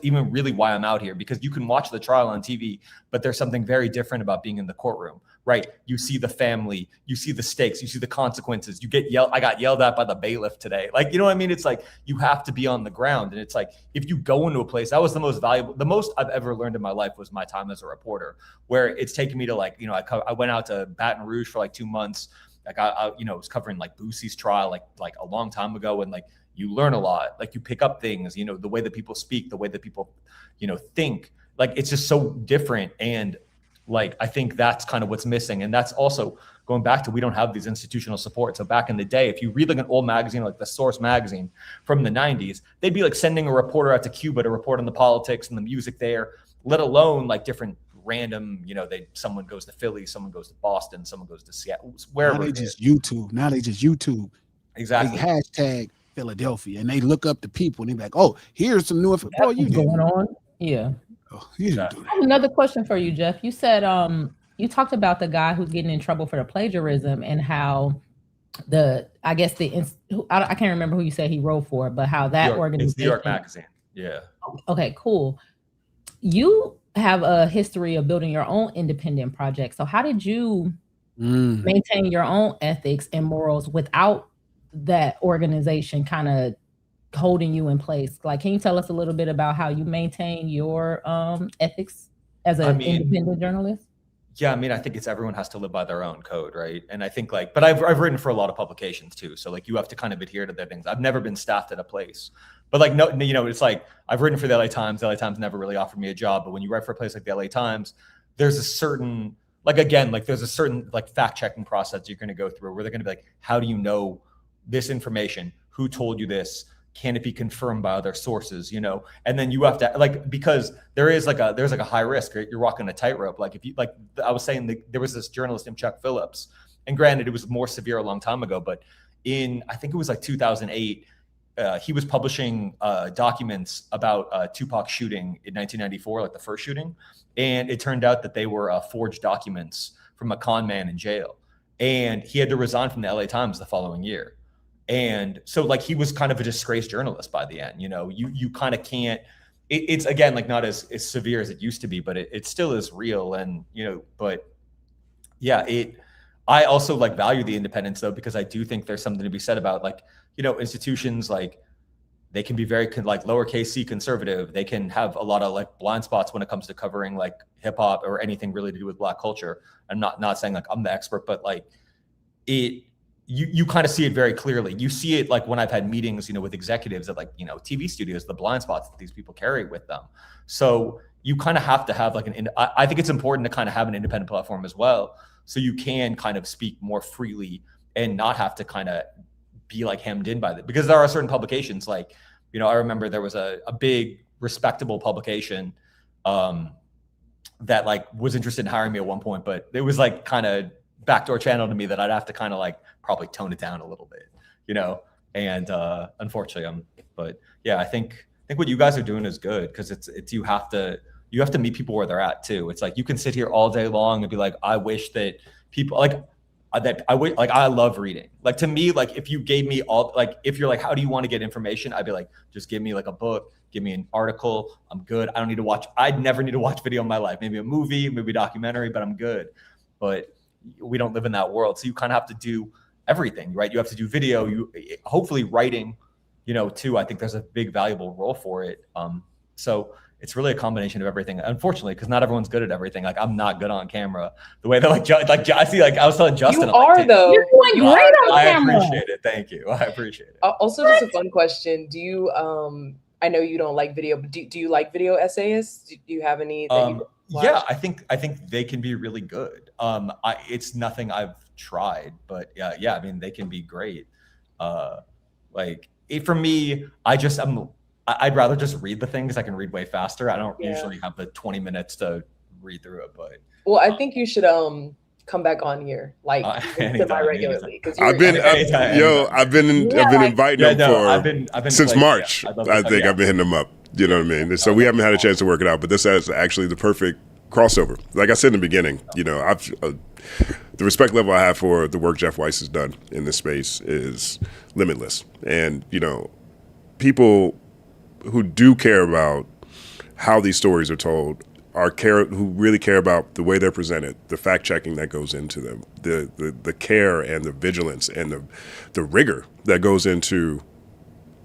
even really why I'm out here, because you can watch the trial on TV, but there's something very different about being in the courtroom, right? You see the family, you see the stakes, you see the consequences. I got yelled at by the bailiff today. Like, you know what I mean? It's like, you have to be on the ground. And it's like, if you go into a place, that was the most I've ever learned in my life was my time as a reporter, where it's taken me to like, you know, I went out to Baton Rouge for like 2 months. Like I was covering like Boosie's trial, like a long time ago. And like, you learn a lot, like you pick up things, you know, the way that people speak, the way that people, you know, think, like, it's just so different. And like, I think that's kind of what's missing. And that's also going back to, we don't have these institutional support. So back in the day, if you read like an old magazine, like the Source magazine from the 90s, they'd be like sending a reporter out to Cuba to report on the politics and the music there, let alone like different random, you know, someone goes to Philly, someone goes to Boston, someone goes to Seattle, wherever. Now they just YouTube. Exactly. They hashtag Philadelphia, and they look up the people, and they're like, "Oh, here's some new information." Bro, you going on? Yeah. Oh, you didn't do that. I have another question for you, Jeff. You said you talked about the guy who's getting in trouble for the plagiarism, and how I can't remember who you said he wrote for, but how that organization. It's New York Magazine. Yeah. Okay, cool. You have a history of building your own independent project. So how did you maintain your own ethics and morals without that organization kind of holding you in place? Like, can you tell us a little bit about how you maintain your ethics as an independent journalist? Yeah, I mean, I think everyone has to live by their own code, right? And I think but I've written for a lot of publications too, so like you have to kind of adhere to their things. I've never been staffed at a place, but like no, you know, it's like I've written for the LA Times. The LA Times never really offered me a job, but when you write for a place like the LA Times, there's a certain fact checking process you're going to go through, where they're going to be like, how do you know this information? Who told you this? Can it be confirmed by other sources? You know, and then you have to because there's a high risk, right? You're walking a tightrope. Like if you I was saying, there was this journalist named Chuck Phillips, and granted it was more severe a long time ago, but I think it was like 2008, he was publishing documents about Tupac shooting in 1994, like the first shooting, and it turned out that they were forged documents from a con man in jail, and he had to resign from the LA Times the following year. And so like he was kind of a disgraced journalist by the end. You know, you kind of can't, it's again like not as severe as it used to be, but it still is real. And you know, but yeah, I also like value the independence though, because I do think there's something to be said about like, you know, institutions, like they can be very like lowercase c conservative. They can have a lot of like blind spots when it comes to covering like hip hop or anything really to do with Black culture. I'm not saying like I'm the expert, but like you kind of see it very clearly. You see it like when I've had meetings, you know, with executives at like, you know, TV studios, the blind spots that these people carry with them. So you kind of have to have like I think it's important to kind of have an independent platform as well, so you can kind of speak more freely and not have to kind of be like hemmed in by that. Because there are certain publications, like, you know, I remember there was a big respectable publication that like was interested in hiring me at one point, but it was like kind of backdoor channel to me that I'd have to kind of like probably tone it down a little bit, you know. And unfortunately, but yeah, I think what you guys are doing is good, because it's you have to meet people where they're at too. It's like you can sit here all day long and be like, I wish that people like that. I love reading. Like, to me, like if you gave me all, like if you're like, how do you want to get information? I'd be like, just give me like a book, give me an article. I'm good. I don't need to watch. I'd never need to watch video in my life. Maybe a movie, maybe a documentary, but I'm good. But we don't live in that world, so you kind of have to do everything, right? You have to do video, you hopefully writing, you know, too. I think there's a big valuable role for it. So it's really a combination of everything, unfortunately, because not everyone's good at everything. Like, I'm not good on camera the way that I see, like I was telling Justin, you are like, though. You're doing great on camera. I appreciate it. Thank you. I appreciate it. Also, just a fun question. Do you I know you don't like video, but do you like video essayists? Do you have any that you watch? Yeah, I think they can be really good. It's nothing I've tried, but yeah, I mean, they can be great. For me, I'd rather just read the things. I can read way faster. I don't usually have the 20 minutes to read through it, but well, I think you should come back on here like semi-regularly, because I've been inviting them since March. I think I've been hitting them up. You know what I mean? So we haven't had a chance to work it out, but this is actually the perfect crossover. Like I said in the beginning, you know, the respect level I have for the work Jeff Weiss has done in this space is limitless. And, you know, people who do care about how these stories are told who really care about the way they're presented, the fact checking that goes into them, the care and the vigilance and the rigor that goes into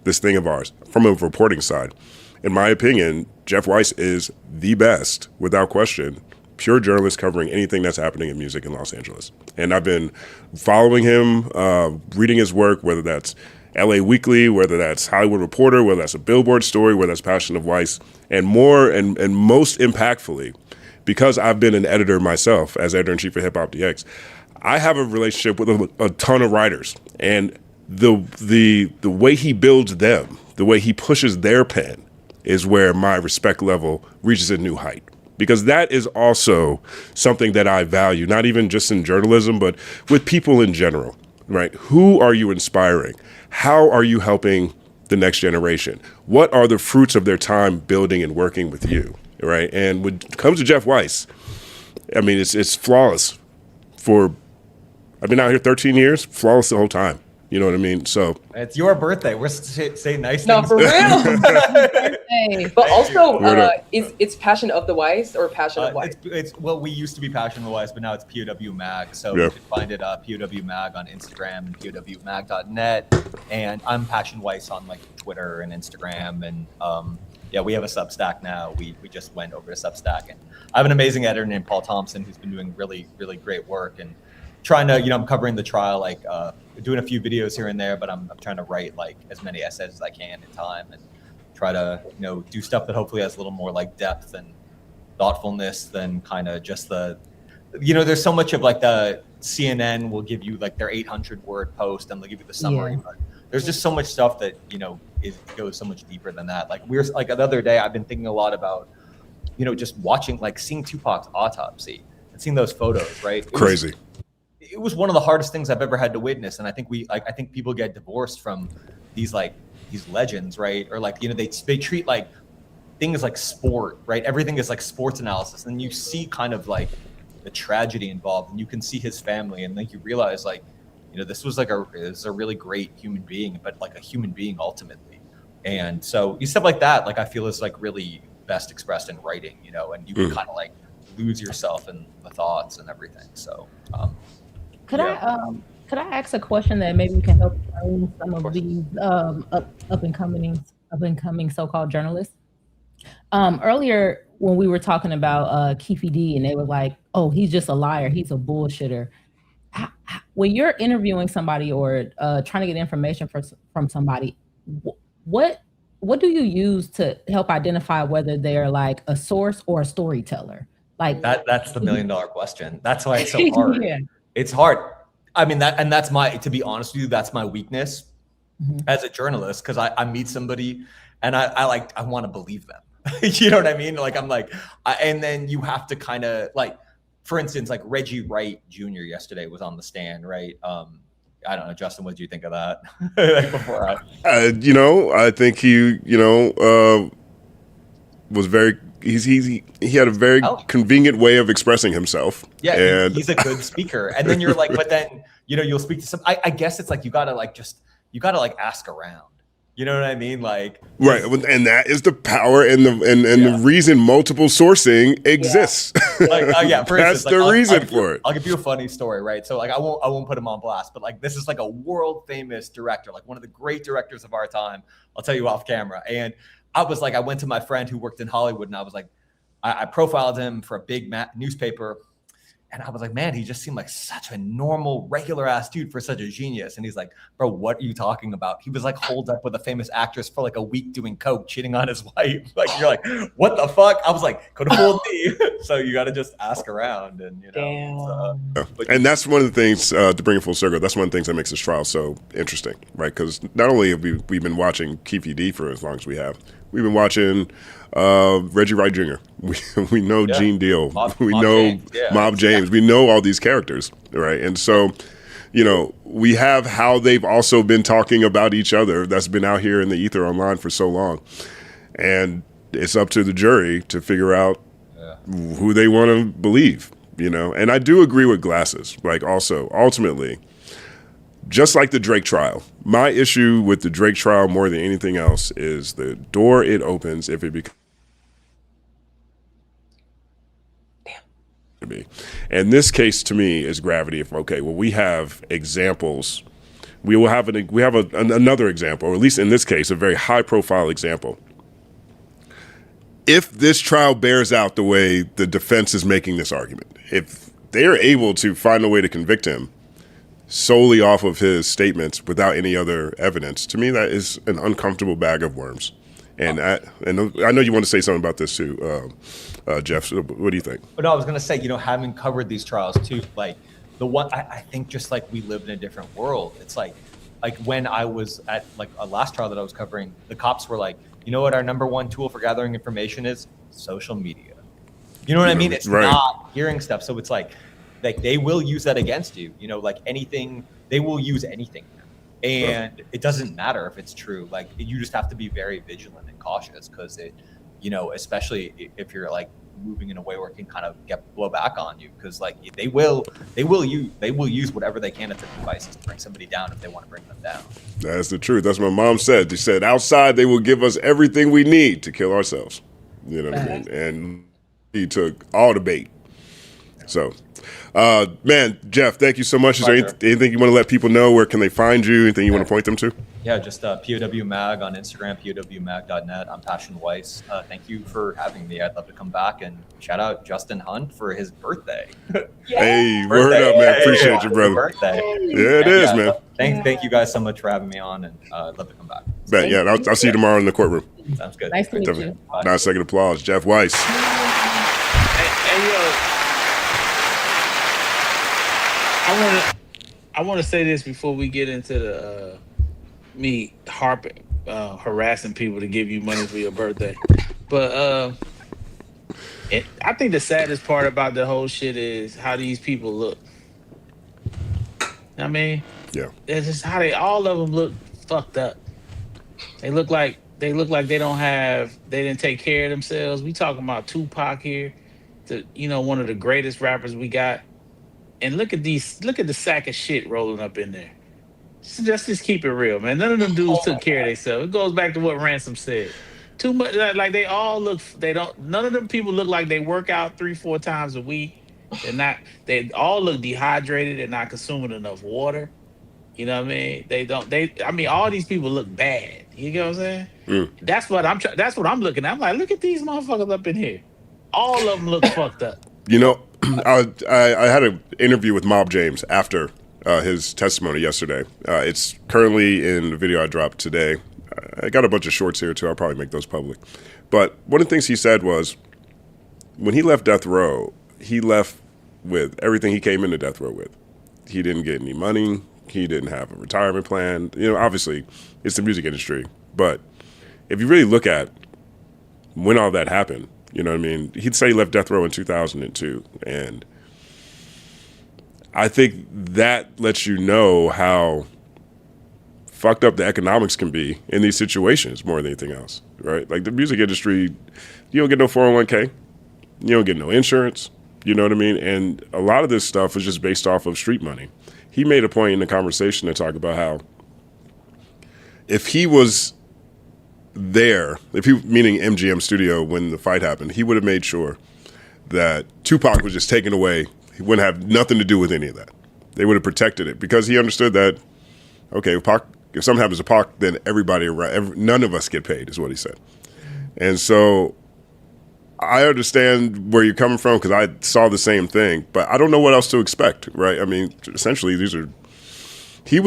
this thing of ours from a reporting side. In my opinion, Jeff Weiss is the best, without question, pure journalist covering anything that's happening in music in Los Angeles. And I've been following him, reading his work, whether that's LA Weekly, whether that's Hollywood Reporter, whether that's a Billboard story, whether that's Passion of Weiss, and more and most impactfully, because I've been an editor myself as editor-in-chief of Hip Hop DX, I have a relationship with a ton of writers, and the way he builds them, the way he pushes their pen, is where my respect level reaches a new height. Because that is also something that I value, not even just in journalism, but with people in general, right? Who are you inspiring? How are you helping the next generation? What are the fruits of their time building and working with you, right? And when it comes to Jeff Weiss, I mean, it's flawless. I've been out here 13 years, flawless the whole time. You know what I mean? So it's your birthday. We're saying nice things. No, for real. But also, it's Passion of the Weiss or Passion of Weiss? Well, we used to be Passion of the Weiss, but now it's POW Mag. So you can find it POW Mag on Instagram and POWmag.net. And I'm Passion Weiss on like Twitter and Instagram. And we have a Substack now. We just went over to Substack, and I have an amazing editor named Paul Thompson who's been doing really, really great work and trying to, I'm covering the trial, like doing a few videos here and there, but I'm trying to write like as many essays as I can in time and try to, do stuff that hopefully has a little more like depth and thoughtfulness than kind of just there's so much of like the CNN will give you like their 800-word post and they'll give you the summary, but there's just so much stuff that, goes so much deeper than that. Like we're like the other day, I've been thinking a lot about, just watching, like seeing Tupac's autopsy and seeing those photos, right? Crazy. It was one of the hardest things I've ever had to witness. And I think I think people get divorced from these legends, right? Or like, they treat like things like sport, right? Everything is like sports analysis. And you see kind of like the tragedy involved, and you can see his family, and then you realize like, this was like a really great human being, but like a human being ultimately. And so stuff like that, like I feel is like really best expressed in writing, and you can kind of like lose yourself in the thoughts and everything. So, Could I ask a question that maybe can help frame some of these up and coming so-called journalists? Earlier when we were talking about Keefe D, and they were like, "Oh, he's just a liar. He's a bullshitter." When you're interviewing somebody or trying to get information from somebody, what do you use to help identify whether they're like a source or a storyteller? Like that's the $1 million question. That's why it's so hard. It's hard. I mean, to be honest with you, that's my weakness as a journalist, because I meet somebody and I want to believe them. You know what I mean? Like, I'm like, and then you have to kind of like, for instance, like Reggie Wright Jr. yesterday was on the stand, right? I don't know, Justin, what did you think of that? Like before I think he, was very. He had a very convenient way of expressing himself. Yeah, and he's a good speaker. And then you're like, but then you'll speak to some. I guess it's like you gotta ask around. You know what I mean? Like, right, and that is the power and the reason multiple sourcing exists. Yeah. For That's instance, the reason for it. I'll give you a funny story, right? So like, I won't put him on blast, but like, this is like a world famous director, like one of the great directors of our time. I'll tell you off camera. And I was like, I went to my friend who worked in Hollywood, and I was like, I profiled him for a big newspaper. And I was like, man, he just seemed like such a normal, regular ass dude for such a genius. And he's like, bro, what are you talking about? He was like holed up with a famous actress for like a week doing coke, cheating on his wife. Like, you're like, what the fuck? I was like, could have fooled me. So you got to just ask around, and and that's one of the things to bring it full circle. That's one of the things that makes this trial so interesting, right? Because not only have we've been watching Keefe D for as long as we have, we've been watching Reggie Wright Jr. We know Gene Deal. We know Mob James. We know all these characters, right? And so, we have how they've also been talking about each other. That's been out here in the ether online for so long, and it's up to the jury to figure out who they want to believe. And I do agree with Glasses. Like, also, ultimately, just like the Drake trial, my issue with the Drake trial more than anything else is the door it opens if it becomes. And this case to me is gravity. If we have examples, we have another example, or at least in this case, a very high profile example. If this trial bears out the way the defense is making this argument, if they are able to find a way to convict him solely off of his statements without any other evidence, to me that is an uncomfortable bag of worms. And I know you want to say something about this too, Jeff. So what do you think? But no, I was going to say, having covered these trials too, like the one, I think just like we live in a different world. It's like when I was at like a last trial that I was covering, the cops were like, you know what our number one tool for gathering information is? Social media. You know what I mean? It's not hearing stuff. So it's like they will use that against you, like anything, they will use anything. And it doesn't matter if it's true. Like, you just have to be very vigilant and cautious, because it, especially if you're like moving in a way where it can kind of blow back on you, because like they will use whatever they can at their devices to bring somebody down if they want to bring them down. That's the truth. That's what my mom said. She said, outside they will give us everything we need to kill ourselves. You know what I mean? And he took all the bait. So, man, Jeff, thank you so much. Is there anything you want to let people know? Where can they find you? Anything you want to point them to? Yeah, just POW Mag on Instagram, POWmag.net. I'm Passion Weiss. Thank you for having me. I'd love to come back and shout out Justin Hunt for his birthday. Hey, word up, man. Appreciate you, brother. Birthday. Yeah, it is, man. Thank you guys so much for having me on, and I'd love to come back. Bet, yeah, I'll see you tomorrow in the courtroom. Sounds good. Nice to meet you. 9-second applause. Jeff Weiss. I want to say this before we get into the me harassing people to give you money for your birthday, but I think the saddest part about the whole shit is how these people look. I mean, it's just how all of them look fucked up. They look like they didn't take care of themselves. We talking about Tupac here, one of the greatest rappers we got. And look at the sack of shit rolling up in there. Just keep it real, man. None of them dudes took care of themselves. It goes back to what Ransom said. Too much, like they all look. None of them people look like they work out 3-4 times a week. They all look dehydrated and not consuming enough water. You know what I mean? All these people look bad. You get what I'm saying? That's what I'm looking at. I'm like, look at these motherfuckers up in here. All of them look fucked up. I had an interview with Mob James after his testimony yesterday. It's currently in the video I dropped today. I got a bunch of shorts here too. I'll probably make those public. But one of the things he said was, when he left death row, he left with everything he came into death row with. He didn't get any money. He didn't have a retirement plan. Obviously, it's the music industry. But if you really look at when all that happened, you know what I mean? He'd say he left death row in 2002, and I think that lets you know how fucked up the economics can be in these situations more than anything else, right? Like the music industry, you don't get no 401k, you don't get no insurance, you know what I mean? And a lot of this stuff is just based off of street money. He made a point in the conversation to talk about how if he was there, meaning MGM Studio when the fight happened, he would have made sure that Tupac was just taken away. He wouldn't have nothing to do with any of that. They would have protected it because he understood that, okay, if something happens to Pac, then everybody around, none of us get paid, is what he said. And so I understand where you're coming from because I saw the same thing, but I don't know what else to expect, right? I mean, essentially, he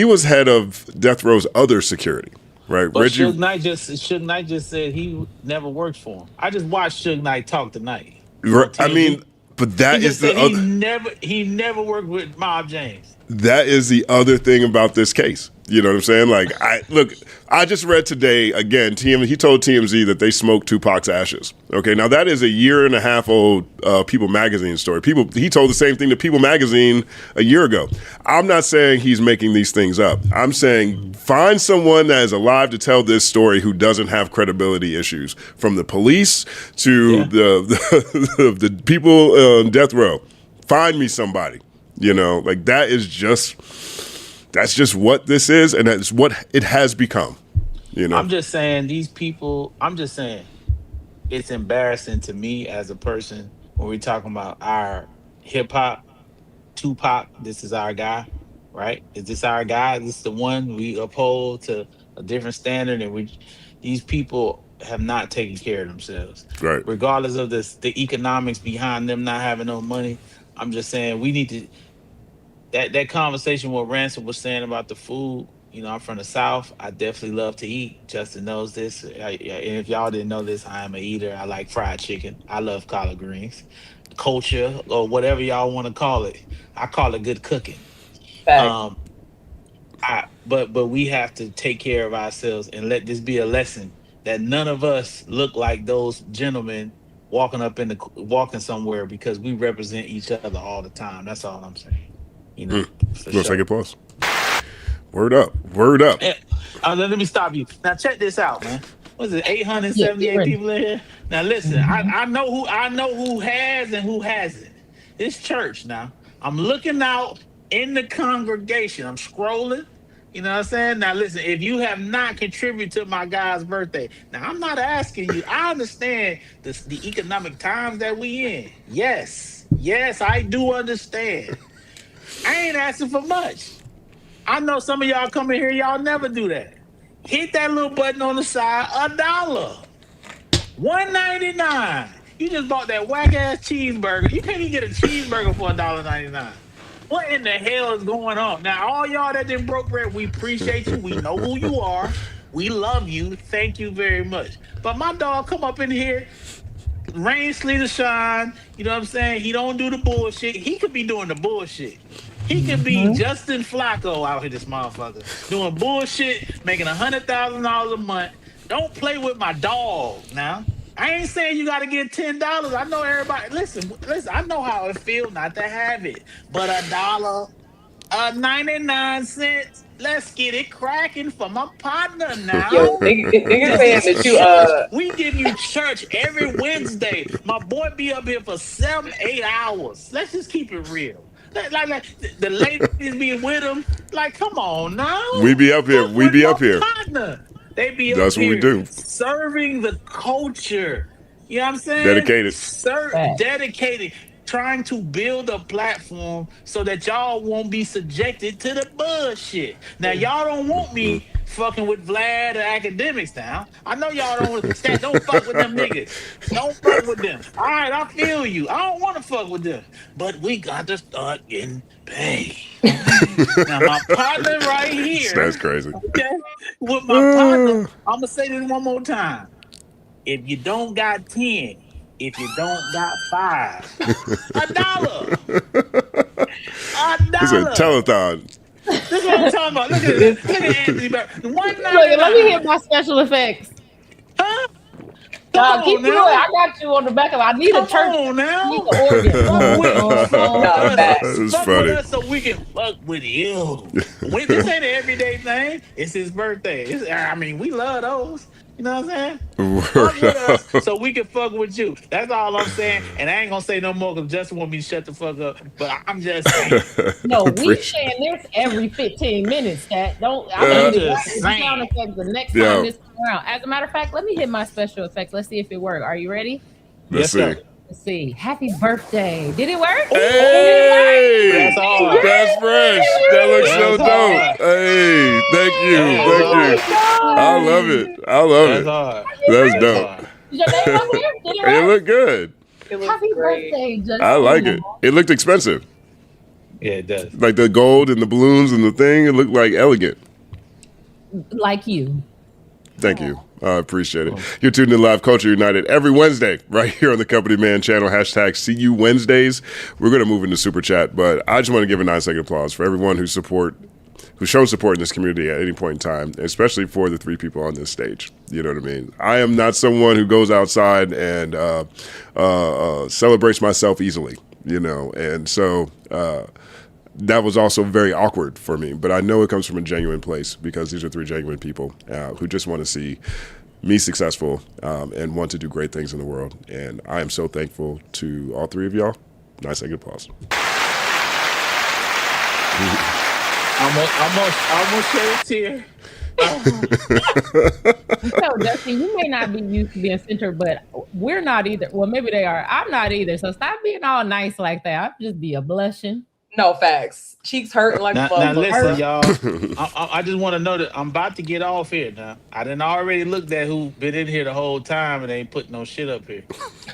was head of Death Row's other security, right? But Suge Knight just said he never worked for him. I just watched Suge Knight talk tonight. I mean, but that is the other. He never worked with Mob James. That is the other thing about this case. You know what I'm saying? Like, I just read today, again, he told TMZ that they smoked Tupac's ashes. Okay, now that is a 1.5 year old People Magazine story. He told the same thing to People Magazine a year ago. I'm not saying he's making these things up. I'm saying find someone that is alive to tell this story who doesn't have credibility issues, from the police to the people on death row. Find me somebody. You know, like that's just what this is, and that's what it has become. You know, I'm just saying it's embarrassing to me as a person when we're talking about our hip hop. Tupac, this is our guy, right? Is this our guy? This is the one we uphold to a different standard, and these people have not taken care of themselves, right? Regardless of the economics behind them not having no money. I'm just saying we need to. That conversation what Ransom was saying about the food, you know, I'm from the South. I definitely love to eat. Justin knows this. And if y'all didn't know this, I am an eater. I like fried chicken. I love collard greens. Culture, or whatever y'all want to call it. I call it good cooking. But we have to take care of ourselves and let this be a lesson that none of us look like those gentlemen walking somewhere because we represent each other all the time. That's all I'm saying. You know, let's take a pause. Word up. Let me stop you. Now check this out, man. What is it? 878 people in here. Now listen, I know who has and who hasn't. It's church now. I'm looking out in the congregation. I'm scrolling. You know what I'm saying? Now listen, if you have not contributed to my guy's birthday, now I'm not asking you. I understand the economic times that we in. Yes, I do understand. I ain't asking for much. I know some of y'all come in here, y'all never do that. Hit that little button on the side, $1. $1.99. You just bought that whack ass cheeseburger. You can't even get a cheeseburger for $1.99. What in the hell is going on? Now, all y'all that didn't broke bread, we appreciate you. We know who you are. We love you. Thank you very much. But my dog come up in here, rain, sleet, or shine. You know what I'm saying? He don't do the bullshit. He could be doing the bullshit. He could be Justin Flacco out here, this motherfucker, doing bullshit, making $100,000 a month. Don't play with my dog now. I ain't saying you got to get $10. I know everybody. Listen. I know how it feels not to have it, but $1, 99 cents. Let's get it cracking for my partner now. Yo, niggas saying that you we give you church every Wednesday. My boy be up here for 7-8 hours. Let's just keep it real. Like the ladies be with him. Like, come on now. We be up here. Partner. They be up That's here. What we do. Serving the culture. You know what I'm saying? Dedicated. Dedicated. Trying to build a platform so that y'all won't be subjected to the bullshit. Now, y'all don't want me fucking with Vlad or Akademiks now. I know y'all don't fuck with them niggas. Don't fuck with them. All right, I feel you. I don't want to fuck with them. But we got to start getting paid. Now, my partner right here. That's crazy. Okay, with my partner, I'm going to say this one more time. If you don't got 10, if you don't got 5, $1. $1. It's a telethon. This is what I'm talking about. Look at this. Look at Anthony Barrett. Look, let me hit my special effects. Huh? Come keep on doing it. now. I got you on the back of. I need a Come church. on now. I need an organ. It's Fuck funny. with us so we can fuck with you. This ain't an everyday thing. It's his birthday. We love those. You know what I'm saying? Fuck with us so we can fuck with you. That's all I'm saying. And I ain't gonna say no more because Justin want me to shut the fuck up. But I'm just saying. No, we saying this every 15 minutes. That don't. I'm gonna do sound effects the next time this comes around. As a matter of fact, let me hit my special effects. Let's see if it works. Are you ready? Let's see. Let's see. Happy birthday. Did it work? Hey, That's hard. that's fresh. That looks so dope. Hey, thank you. I love it. That's hard. That's dope. Hard. Is your name up here? Did it It work? looked good. Happy birthday, Justin. I like it. It looked expensive. Yeah, it does. Like the gold and the balloons and the thing. It looked like elegant. Like you. Thank you. I appreciate it. You're tuned in Live Culture United every Wednesday right here on the Company Man channel. Hashtag CU Wednesdays. We're going to move into Super Chat, but I just want to give a 9-second applause for everyone who's shown support in this community at any point in time, especially for the 3 people on this stage. You know what I mean? I am not someone who goes outside and celebrates myself easily, and so that was also very awkward for me, but I know it comes from a genuine place because these are 3 genuine people who just want to see me successful and want to do great things in the world. And I am so thankful to all 3 of y'all. 9-second applause. I'm gonna shed a tear. So, Dustin, you may not be used to being centered, but we're not either. Well, maybe they are. I'm not either. So stop being all nice like that. I'll just be a blushing. No facts. Cheeks hurting like Now fuck. listen, y'all. I just want to know that I'm about to get off here now. I done already looked at who been in here the whole time and ain't put no shit up here.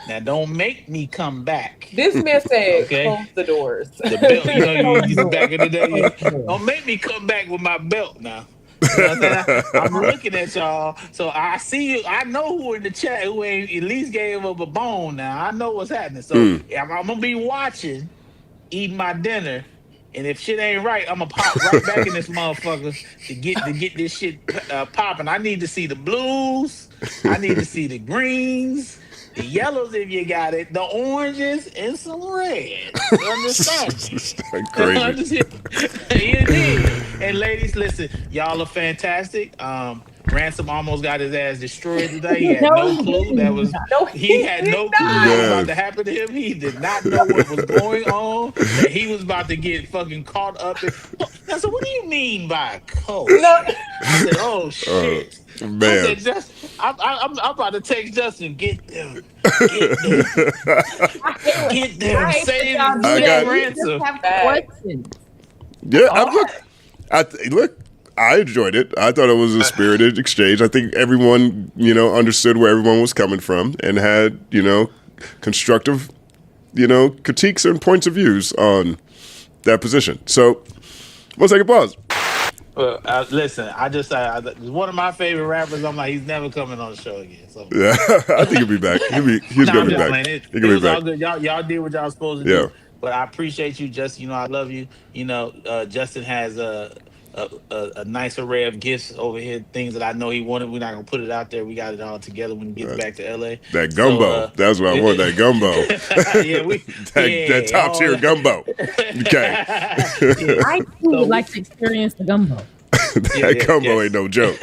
Now don't make me come back. This man said, Okay. close the doors. The belt, you back in the day. Don't make me come back with my belt now. You know what I'm saying? I'm looking at y'all, so I see you. I know who in the chat who ain't at least gave up a bone. Now I know what's happening. So I'm gonna be watching, eating my dinner, and if shit ain't right, I'm gonna pop right back in this motherfucker to get this shit popping. I need to see the blues. I need to see the greens, the yellows if you got it, the oranges, and some reds. You understand? Crazy. And ladies, listen, y'all are fantastic. Ransom almost got his ass destroyed today. He had no clue he had no clue what was about to happen to him. He did not know what was going on. That he was about to get fucking caught up in. I said, "What do you mean by coach?" I said, "Oh shit." Man. I'm about to text Justin. Get them. Get them. Save Ransom. Yeah, look. I enjoyed it. I thought it was a spirited exchange. I think everyone, understood where everyone was coming from and had, constructive, critiques and points of views on that position. So, 1-second pause. Listen, I just one of my favorite rappers. I'm like, he's never coming on the show again. So. Yeah, I think he'll be back. He's gonna be back. He's gonna be back. All good. Y'all did what y'all supposed to do. But I appreciate you, Justin. I love you. Justin has a nice array of gifts over here, things that I know he wanted. We're not gonna put it out there. We got it all together when he gets back to LA. That gumbo. That's what I want. That gumbo. that top tier gumbo. Okay. I too would like to experience the gumbo. That gumbo ain't no joke.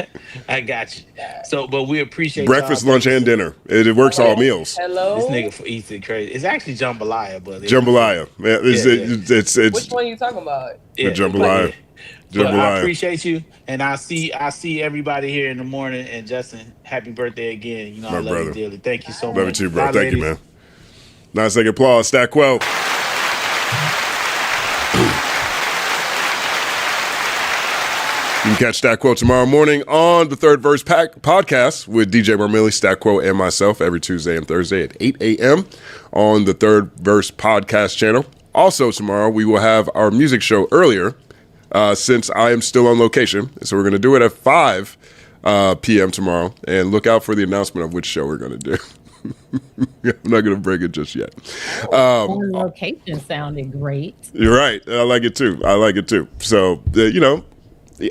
I got you. So, but we appreciate breakfast, lunch, and dinner. It works all meals. Hello. This nigga eats it crazy. It's actually jambalaya, but jambalaya. It's which one are you talking about? The jambalaya. I appreciate you, and I see everybody here in the morning. And Justin, happy birthday again. I love you dearly. Thank you so much. Love you too, bro. Thank you, man. 9-second applause. Stack Quo. You can catch Stack Quo tomorrow morning on the Third Verse podcast with DJ Marmilli, Stack Quo, and myself every Tuesday and Thursday at 8 a.m. on the Third Verse podcast channel. Also tomorrow, we will have our music show earlier since I am still on location. So we're going to do it at 5 p.m. tomorrow, and look out for the announcement of which show we're going to do. I'm not going to break it just yet. On location sounded great. You're right. I like it too. So, the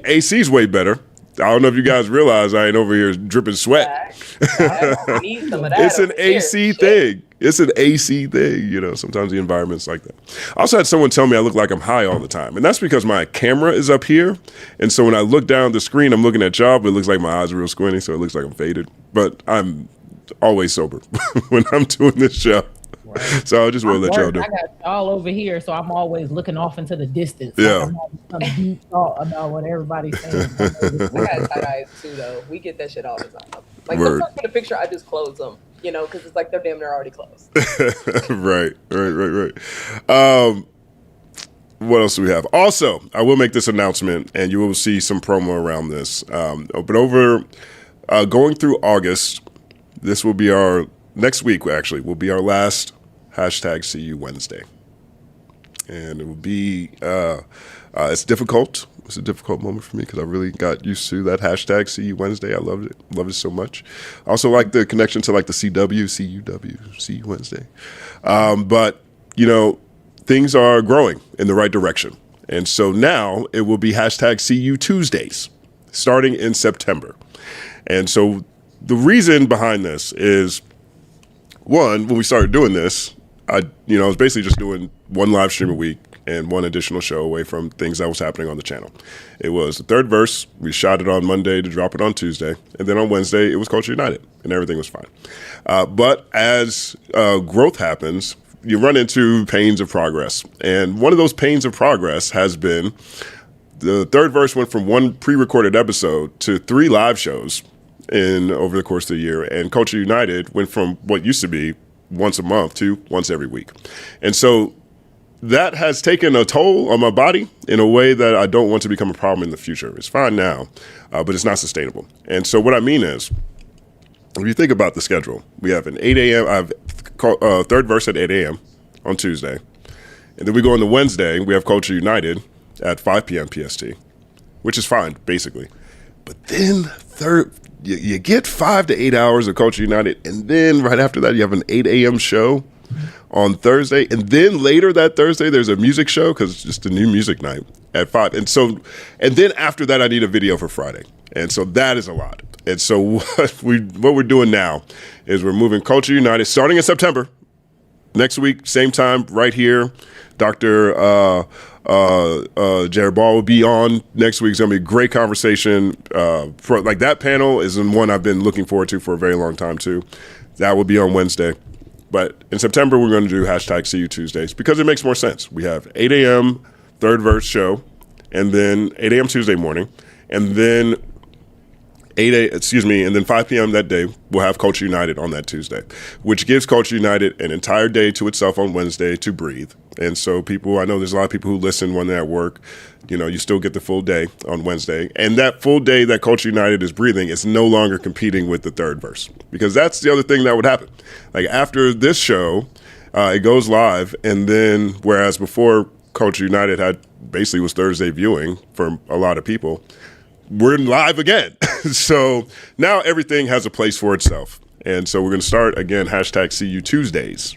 AC is way better. I don't know if you guys realize I ain't over here dripping sweat. I need some of that. It's an over here. AC thing. It's an AC thing. You know, sometimes the environment's like that. I also had someone tell me I look like I'm high all the time. And that's because my camera is up here. And so when I look down the screen, I'm looking at y'all, but it looks like my eyes are real squinty. So it looks like I'm faded. But I'm always sober when I'm doing this show. Right. So I just want to let y'all know. I got y'all over here, so I'm always looking off into the distance. Yeah. Like I'm having some deep thought about what everybody's saying. I got tight eyes too, though. We get that shit all the time. Like Word. sometimes for the picture, I just close them, you know, because it's like they're damn near already closed. Right. What else do we have? Also, I will make this announcement, and you will see some promo around this. But over going through August, this will be our next week. Actually, will be our last #CU Wednesday, and it will be. It's difficult. It's a difficult moment for me because I really got used to that #CU Wednesday. I loved it so much. I also like the connection to like the CU Wednesday. But you know, things are growing in the right direction, and so now it will be #CU Tuesdays starting in September. And so the reason behind this is, one, when we started doing this, I was basically just doing one live stream a week and one additional show away from things that was happening on the channel. It was the third verse. We shot it on Monday to drop it on Tuesday. And then on Wednesday, it was Culture United, and everything was fine. But as growth happens, you run into pains of progress. And one of those pains of progress has been the third verse went from one pre-recorded episode to 3 live shows over the course of the year. And Culture United went from what used to be once a month to once every week. And so that has taken a toll on my body in a way that I don't want to become a problem in the future. It's fine now, but it's not sustainable. And so what I mean is, if you think about the schedule, we have an 8 a.m., I have third verse at 8 a.m. on Tuesday. And then we go into Wednesday, we have Culture United at 5 p.m. PST, which is fine, basically. But then you get 5 to 8 hours of Culture United, and then right after that, you have an 8 a.m. show on Thursday, and then later that Thursday, there's a music show because it's just a new music night at 5. And then after that, I need a video for Friday, and so that is a lot. And so what we're doing now is we're moving Culture United starting in September. Next week, same time, right here. Dr. Jared Ball will be on next week. It's going to be a great conversation. Like that panel is one I've been looking forward to for a very long time, too. That will be on Wednesday. But in September, we're going to do #CU Tuesdays because it makes more sense. We have 8 a.m. third verse show, and then 8 a.m. Tuesday morning, and then 5 p.m. that day, we'll have Culture United on that Tuesday, which gives Culture United an entire day to itself on Wednesday to breathe. And so I know there's a lot of people who listen when they're at work. You still get the full day on Wednesday. And that full day that Culture United is breathing is no longer competing with the third verse, because that's the other thing that would happen. Like after this show, it goes live. And then whereas before Culture United basically was Thursday viewing for a lot of people, we're live again. So now everything has a place for itself. And so we're going to start again, #CU Tuesdays.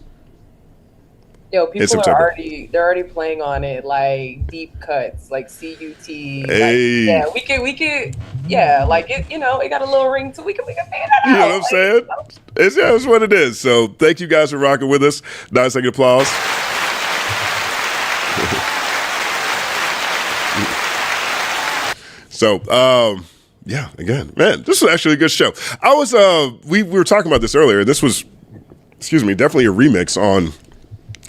Yo, people are already playing on it, like deep cuts, like CUT. Hey. Like, we could, yeah, like it, it got a little ring to we can figure that out. You know what I'm saying? It's what it is. So thank you guys for rocking with us. 9-second applause. So, yeah, again, man, this was actually a good show. We were talking about this earlier. This was, definitely a remix on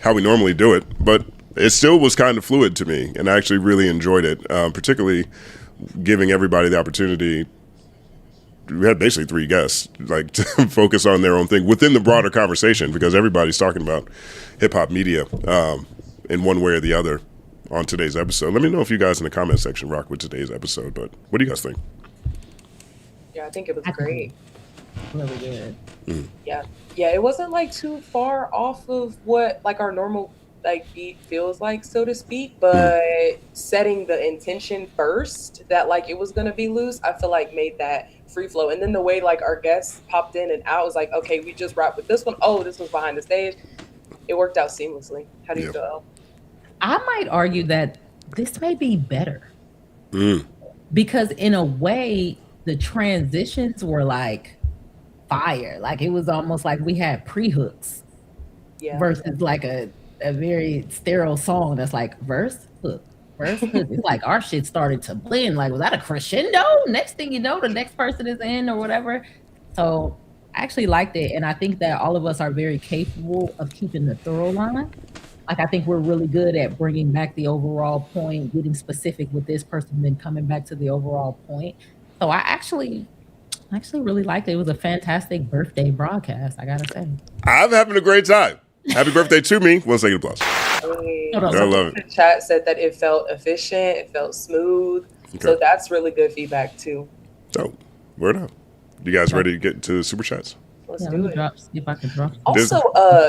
how we normally do it, but it still was kind of fluid to me, and I actually really enjoyed it, particularly giving everybody the opportunity. We had basically 3 guests, like, to focus on their own thing within the broader conversation, because everybody's talking about hip-hop media in one way or the other on today's episode. Let me know if you guys in the comment section rock with today's episode, but what do you guys think? Yeah, I think it was great. Really good. Yeah, it wasn't like too far off of what like our normal like beat feels like, so to speak, but setting the intention first that like it was gonna be loose, I feel like made that free flow. And then the way like our guests popped in and out was like, okay, we just rapped with this one. Oh, this was behind the stage. It worked out seamlessly. How do you feel? I might argue that this may be better. Because in a way, the transitions were like fire. Like it was almost like we had pre-hooks versus like a very sterile song that's like verse, hook, verse, hook. It's like our shit started to blend. Like, was that a crescendo? Next thing you know, the next person is in or whatever. So I actually liked it. And I think that all of us are very capable of keeping the thorough line. Like, I think we're really good at bringing back the overall point, getting specific with this person, then coming back to the overall point. So I actually really liked it. It was a fantastic birthday broadcast, I gotta say. I'm having a great time. Happy birthday to me. 1 second applause. I love it. The chat said that it felt efficient, it felt smooth. Okay. So that's really good feedback too. So, word up. You guys ready to get to the super chats? Let's do it. See if I can drop. Also,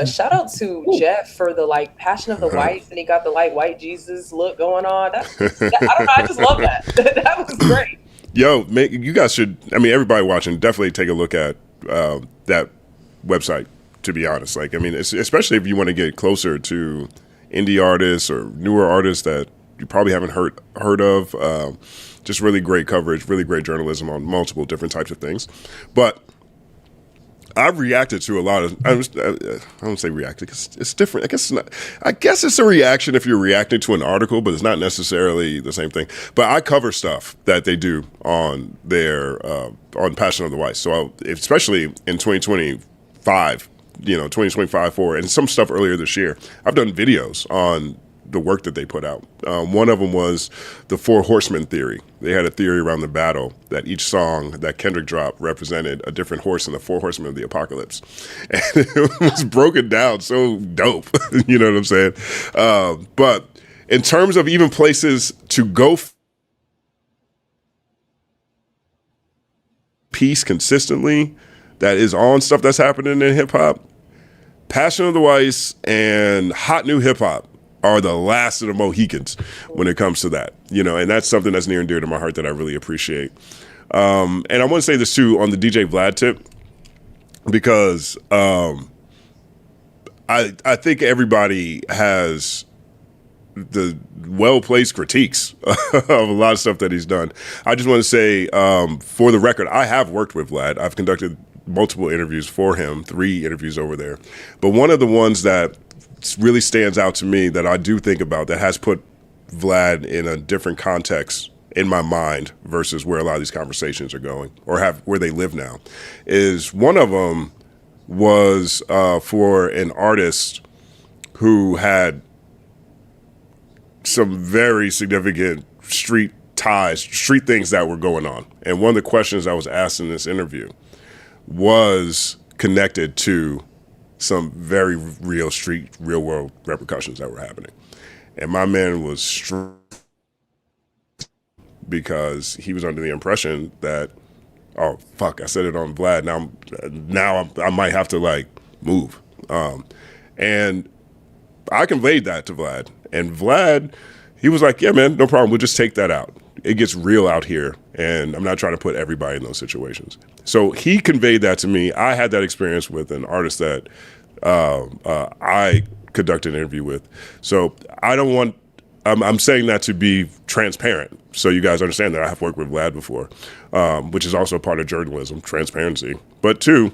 shout out to Jeff for the like Passion of the Weiss, and he got the like white Jesus look going on. I don't know. I just love that. That was great. Yo, you guys should. I mean, everybody watching, definitely take a look at that website. To be honest, like, I mean, especially if you want to get closer to indie artists or newer artists that you probably haven't heard of. Just really great coverage, really great journalism on multiple different types of things. But I've reacted to a lot of. I don't say reacted because it's different. I guess it's a reaction if you're reacting to an article, but it's not necessarily the same thing. But I cover stuff that they do on their on Passion of the Weiss. So especially in 2025, 2025 forward, and some stuff earlier this year, I've done videos on the work that they put out. One of them was the Four Horsemen theory. They had a theory around the battle that each song that Kendrick dropped represented a different horse in the Four Horsemen of the Apocalypse. And it was broken down so dope. You know what I'm saying? But in terms of even places to go piece consistently that is on stuff that's happening in hip hop, Passion of the Weiss and Hot New Hip Hop are the last of the Mohicans when it comes to that, and that's something that's near and dear to my heart that I really appreciate. And I want to say this too on the DJ Vlad tip, because I think everybody has the well-placed critiques of a lot of stuff that he's done. I just want to say, for the record, I have worked with Vlad. I've conducted multiple interviews for him, 3 interviews over there. But one of the ones that really stands out to me that I do think about that has put Vlad in a different context in my mind versus where a lot of these conversations are going or where they live now is one of them was for an artist who had some very significant street things that were going on. And one of the questions I was asked in this interview was connected to some very real world repercussions that were happening. And my man was because he was under the impression that, oh, fuck, I said it on Vlad. Now I might have to move. And I conveyed that to Vlad. And Vlad, he was like, yeah, man, no problem. We'll just take that out. It gets real out here. And I'm not trying to put everybody in those situations. So he conveyed that to me. I had that experience with an artist that I conducted an interview with. So I'm saying that to be transparent. So you guys understand that I have worked with Vlad before, which is also a part of journalism, transparency. But 2,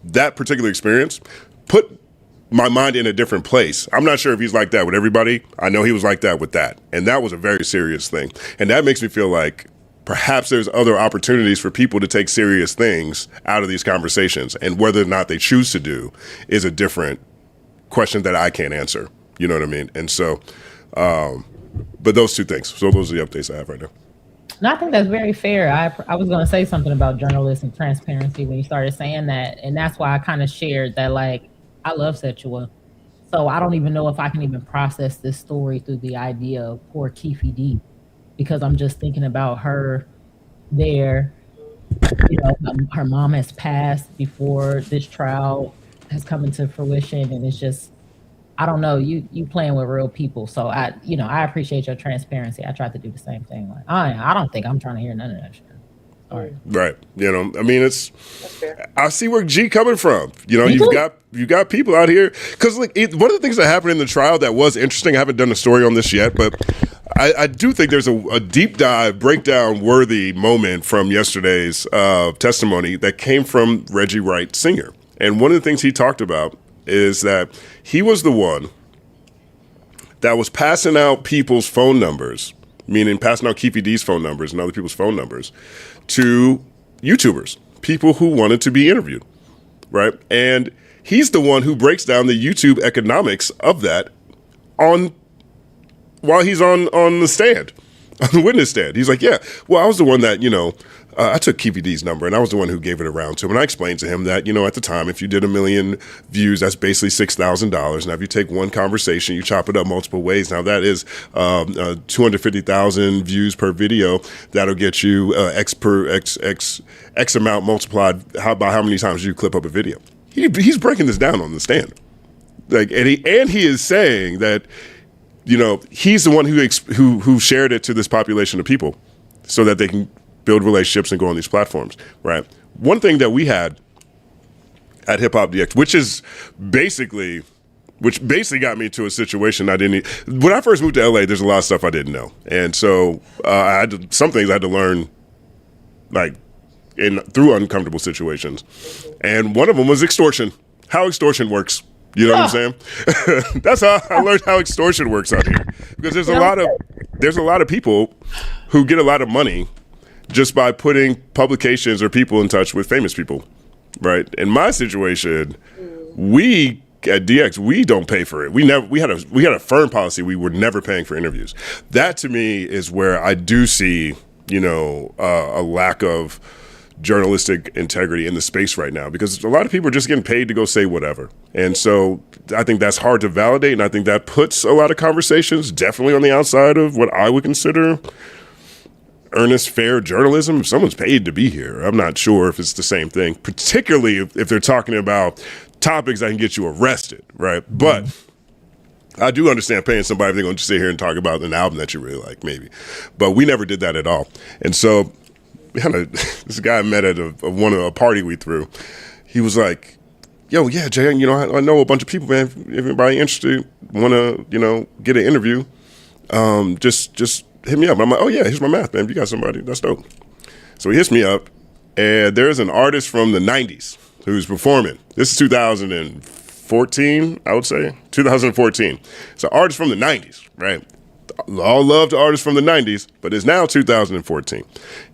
that particular experience put my mind in a different place. I'm not sure if he's like that with everybody. I know he was like that with that. And that was a very serious thing. And that makes me feel like perhaps there's other opportunities for people to take serious things out of these conversations. And whether or not they choose to do is a different question that I can't answer. You know what I mean? And so, but those 2 things. So those are the updates I have right now. No, I think that's very fair. I was going to say something about journalism and transparency when you started saying that. And that's why I kind of shared that, I love Setua. So I don't even know if I can even process this story through the idea of poor Keefe D, because I'm just thinking about her there. Her mom has passed before this trial has come into fruition. And it's just, I don't know, you playing with real people. So I appreciate your transparency. I tried to do the same thing. I don't think I'm trying to hear none of that shit. All right. Right. You know, I mean, That's fair. I see where G coming from. You know, Me too. you got people out here because like one of the things that happened in the trial that was interesting. I haven't done a story on this yet, but I do think there's a deep dive breakdown worthy moment from yesterday's testimony that came from Reggie Wright Sr. And one of the things he talked about is that he was the one that was passing out people's phone numbers, meaning passing out Keefe D's phone numbers and other people's phone numbers to YouTubers, people who wanted to be interviewed, right? And he's the one who breaks down the YouTube economics of that while he's on the stand, on the witness stand. He's like, yeah, well, I was the one that, I took Keefe D's number and I was the one who gave it around to him. And I explained to him that, at the time, if you did 1 million views, that's basically $6,000. Now, if you take one conversation, you chop it up multiple ways. Now, that is 250,000 views per video. That'll get you X amount multiplied by how many times you clip up a video. He's breaking this down on the stand. Like, and he is saying that, he's the one who shared it to this population of people so that they can build relationships and go on these platforms, right? One thing that we had at Hip Hop DX, which basically got me to a situation I didn't. When I first moved to LA, there's a lot of stuff I didn't know, and so some things I had to learn, like through uncomfortable situations, and one of them was extortion. How extortion works. You know what I'm saying? That's how I learned how extortion works out here, because there's a lot of people who get a lot of money just by putting publications or people in touch with famous people, right? In my situation, we at DX, we don't pay for it. We had a firm policy. We were never paying for interviews. That to me is where I do see, a lack of journalistic integrity in the space right now, because a lot of people are just getting paid to go say whatever. And so I think that's hard to validate. And I think that puts a lot of conversations definitely on the outside of what I would consider earnest, fair journalism. If someone's paid to be here, I'm not sure if it's the same thing, particularly if they're talking about topics that can get you arrested, right? But I do understand paying somebody if they're going to sit here and talk about an album that you really like, maybe. But we never did that at all. And so this guy I met at a party we threw. He was like, yo, yeah, Jay, I know a bunch of people, man. If anybody interested, want to, get an interview, just hit me up. I'm like, oh yeah, here's my math, man. If you got somebody, that's dope. So he hits me up, and there's an artist from the 90s who's performing. This is 2014, I would say. 2014. It's an artist from the 90s, right? All love to artists from the 90s, but it's now 2014.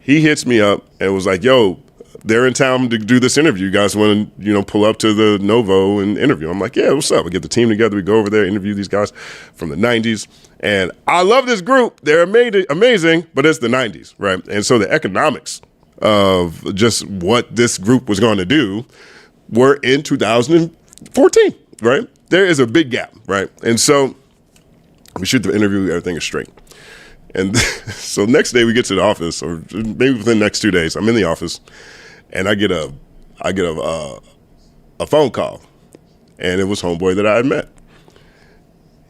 He hits me up and was like, yo, they're in town to do this interview. You guys want to, pull up to the Novo and interview? I'm like, yeah, what's up? We get the team together. We go over there, interview these guys from the 90s. And I love this group. They're amazing, but it's the 90s, right? And so the economics of just what this group was going to do were in 2014, right? There is a big gap, right? And so we shoot the interview, everything is straight. And so next day we get to the office, or maybe within the next 2 days, I'm in the office, and I get a phone call, and it was homeboy that I had met.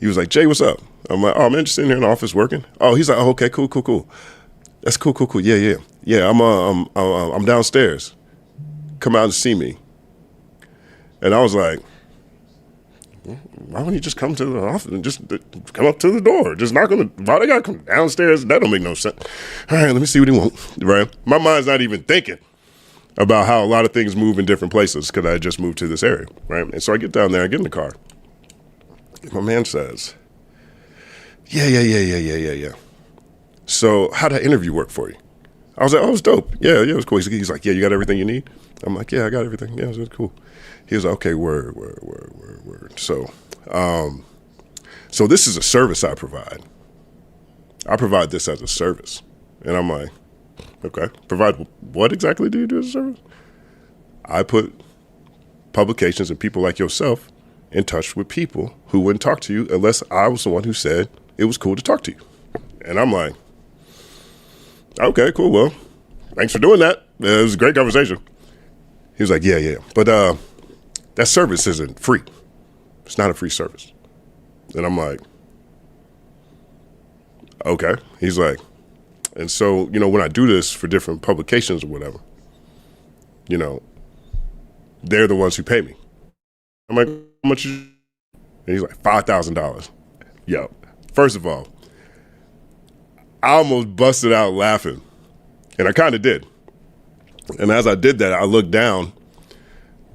He was like, Jay, what's up? I'm like, oh, I'm just sitting here in the office working. Oh, he's like, oh, okay, cool. That's cool. Yeah, I'm downstairs. Come out and see me. And I was like, why wouldn't you just come to the office and just come up to the door? Just knock on the, why they gotta come downstairs? That don't make no sense. All right, let me see what he wants, right? My mind's not even thinking about how a lot of things move in different places because I just moved to this area, right? And so I get down there, I get in the car. My man says, yeah. So how'd that interview work for you? I was like, oh, it was dope. Yeah, it was cool. He's like, yeah, you got everything you need? I'm like, yeah, I got everything. Yeah, it was cool. He was like, okay, word. So this is a service I provide. I provide this as a service. And I'm like, okay, provide what exactly do you do as a service? I put publications and people like yourself in touch with people who wouldn't talk to you unless I was the one who said it was cool to talk to you. And I'm like, okay, cool. Well, thanks for doing that. It was a great conversation. He was like, yeah. But that service isn't free. It's not a free service. And I'm like, okay. He's like, And so, when I do this for different publications or whatever, they're the ones who pay me. I'm like, how much? And he's like, $5,000. Yo, first of all, I almost busted out laughing, and I kind of did. And as I did that, I looked down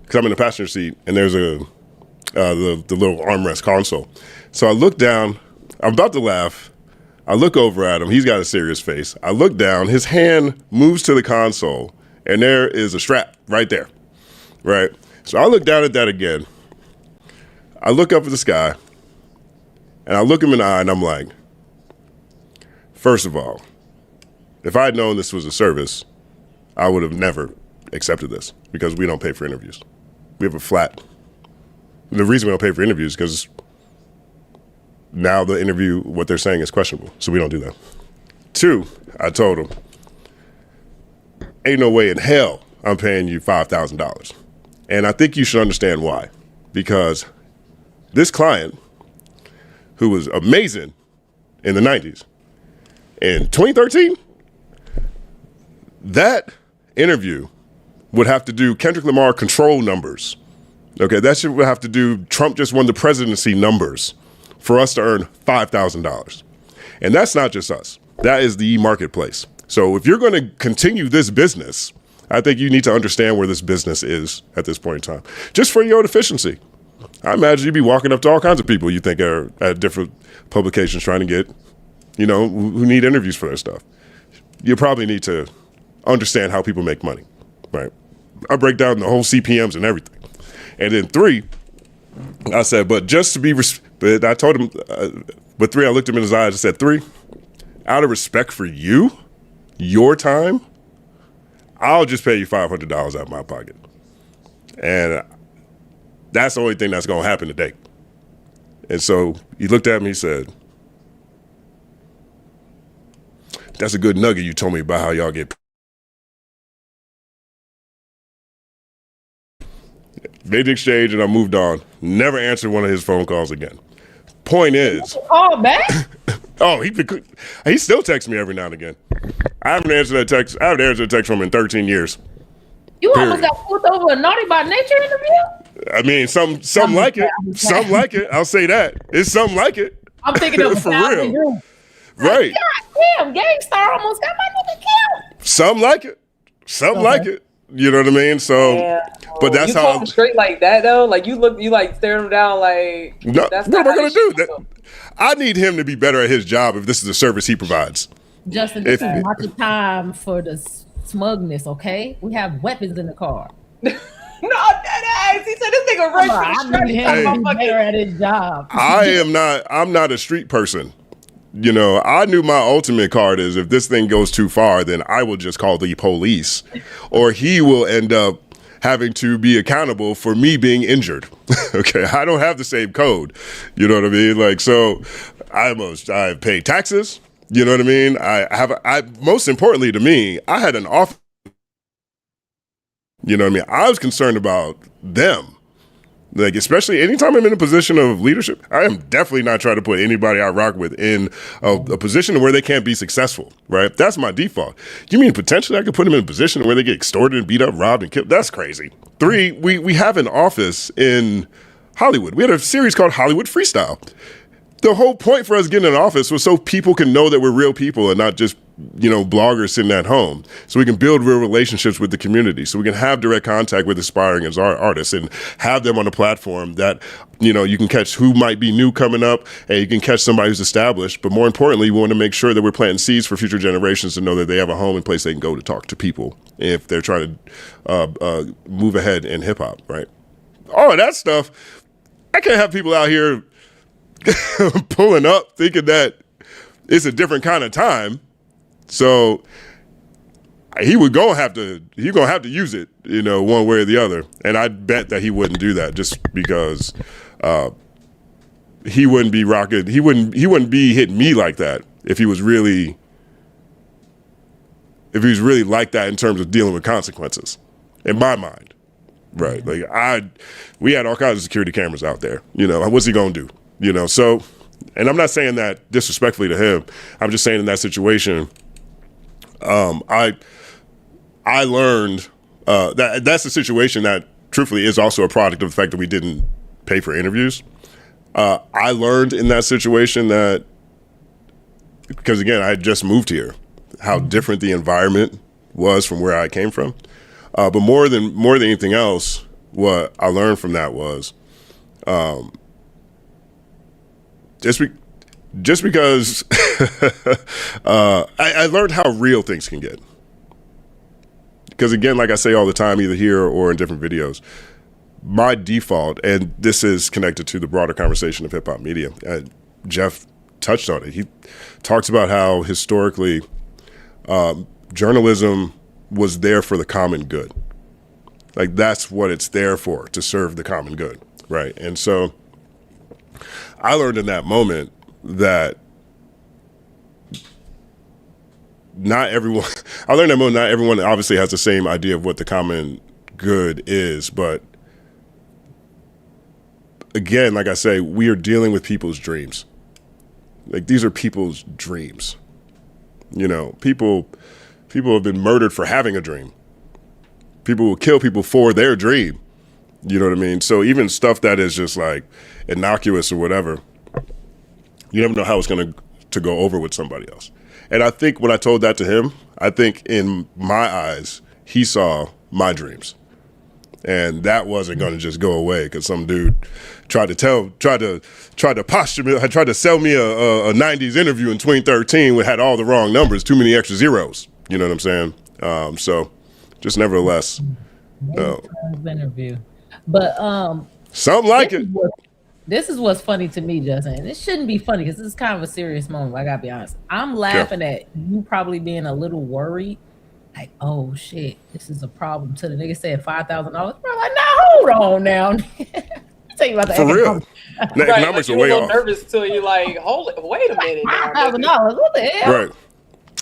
because I'm in the passenger seat, and there's the little armrest console. So I look down. I'm about to laugh. I look over at him. He's got a serious face. I look down. His hand moves to the console, and there is a strap right there. Right? So I look down at that again. I look up at the sky, and I look him in the eye, and I'm like, first of all, if I had known this was a service, I would have never accepted this because we don't pay for interviews. We have a flat. The reason we don't pay for interviews is because now the interview, what they're saying is questionable. So we don't do that. 2, I told him, ain't no way in hell I'm paying you $5,000. And I think you should understand why. Because this client, who was amazing in the 90s, in 2013, that interview would have to do Kendrick Lamar control numbers. Okay, that shit would have to do Trump just won the presidency numbers for us to earn $5,000. And that's not just us. That is the marketplace. So if you're going to continue this business, I think you need to understand where this business is at this point in time. Just for your own efficiency. I imagine you'd be walking up to all kinds of people you think are at different publications trying to get, who need interviews for their stuff. You probably need to understand how people make money, right? I break down the whole CPMs and everything. And then 3, I said, but just to be, but I told him, but 3, I looked him in his eyes and said, 3, out of respect for you, your time, I'll just pay you $500 out of my pocket. And that's the only thing that's going to happen today. And so he looked at me, he said, that's a good nugget you told me about how y'all get paid. Made the exchange and I moved on. Never answered one of his phone calls again. Point is, call back? oh, he still texts me every now and again. I haven't answered a text from him in 13 years. You almost got pulled over a Naughty by Nature interview? I mean, some like it. Some like it. I'll say that. It's something like it. I'm thinking of for real. Right. God damn, Gangstar almost got my nigga killed. Some like it. Some like it. You know what I mean? So, but that's you how. Talk straight like that though. Like you stare him down. Like no, that's what am I gonna do? I need him to be better at his job if this is a service he provides. Justin, this is not the time for the smugness. Okay, we have weapons in the car. No, that ass. He said this nigga rich. I need him to be better at his job. I'm not a street person. I knew my ultimate card is if this thing goes too far, then I will just call the police, or he will end up having to be accountable for me being injured. Okay, I don't have the same code. You know what I mean? Like, so I pay taxes. You know what I mean? I most importantly to me, I had an office. You know what I mean? I was concerned about them. Like, especially anytime I'm in a position of leadership, I am definitely not trying to put anybody I rock with in a position where they can't be successful, right? That's my default. You mean potentially I could put them in a position where they get extorted and beat up, robbed, and killed? That's crazy. 3, we have an office in Hollywood. We had a series called Hollywood Freestyle. The whole point for us getting an office was so people can know that we're real people and not just, bloggers sitting at home. So we can build real relationships with the community. So we can have direct contact with aspiring as artists and have them on a platform that, you can catch who might be new coming up and you can catch somebody who's established. But more importantly, we want to make sure that we're planting seeds for future generations to know that they have a home and place they can go to talk to people if they're trying to move ahead in hip hop, right? All of that stuff. I can't have people out here pulling up thinking that it's a different kind of time. So he's gonna have to use it, one way or the other. And I bet that he wouldn't do that just because he wouldn't be rocking. He wouldn't be hitting me like that if he was really like that in terms of dealing with consequences, in my mind. Right. Like we had all kinds of security cameras out there. What's he gonna do? So, and I'm not saying that disrespectfully to him. I'm just saying in that situation, I learned that's a situation that truthfully is also a product of the fact that we didn't pay for interviews. I learned in that situation that, because again, I had just moved here, how different the environment was from where I came from. But more than anything else, what I learned from that was just because I learned how real things can get. Because again, like I say all the time, either here or in different videos, my default, and this is connected to the broader conversation of hip hop media, Jeff touched on it. He talks about how historically journalism was there for the common good. Like that's what it's there for, to serve the common good, right? And so I learned in that moment that not everyone obviously has the same idea of what the common good is, but again, like I say, we are dealing with people's dreams. Like these are people's dreams. You know, people have been murdered for having a dream. People will kill people for their dream. You know what I mean? So even stuff that is just like innocuous or whatever, you never know how it's going to go over with somebody else. And I think when I told that to him, I think in my eyes, he saw my dreams. And that wasn't going to just go away because some dude tried to sell me a 90s interview in 2013 that had all the wrong numbers, too many extra zeros. You know what I'm saying? So just nevertheless. Interview. But something like it. This is what's funny to me, Justin. It shouldn't be funny because this is kind of a serious moment. I gotta be honest. I'm laughing at you probably being a little worried, like, oh shit, this is a problem. To the nigga said $5,000. Bro, like, now hold on now. Tell you about the for real. The Right, economics like, are way you're a off. little nervous till you like, wait a minute. $5,000. What the hell? Right.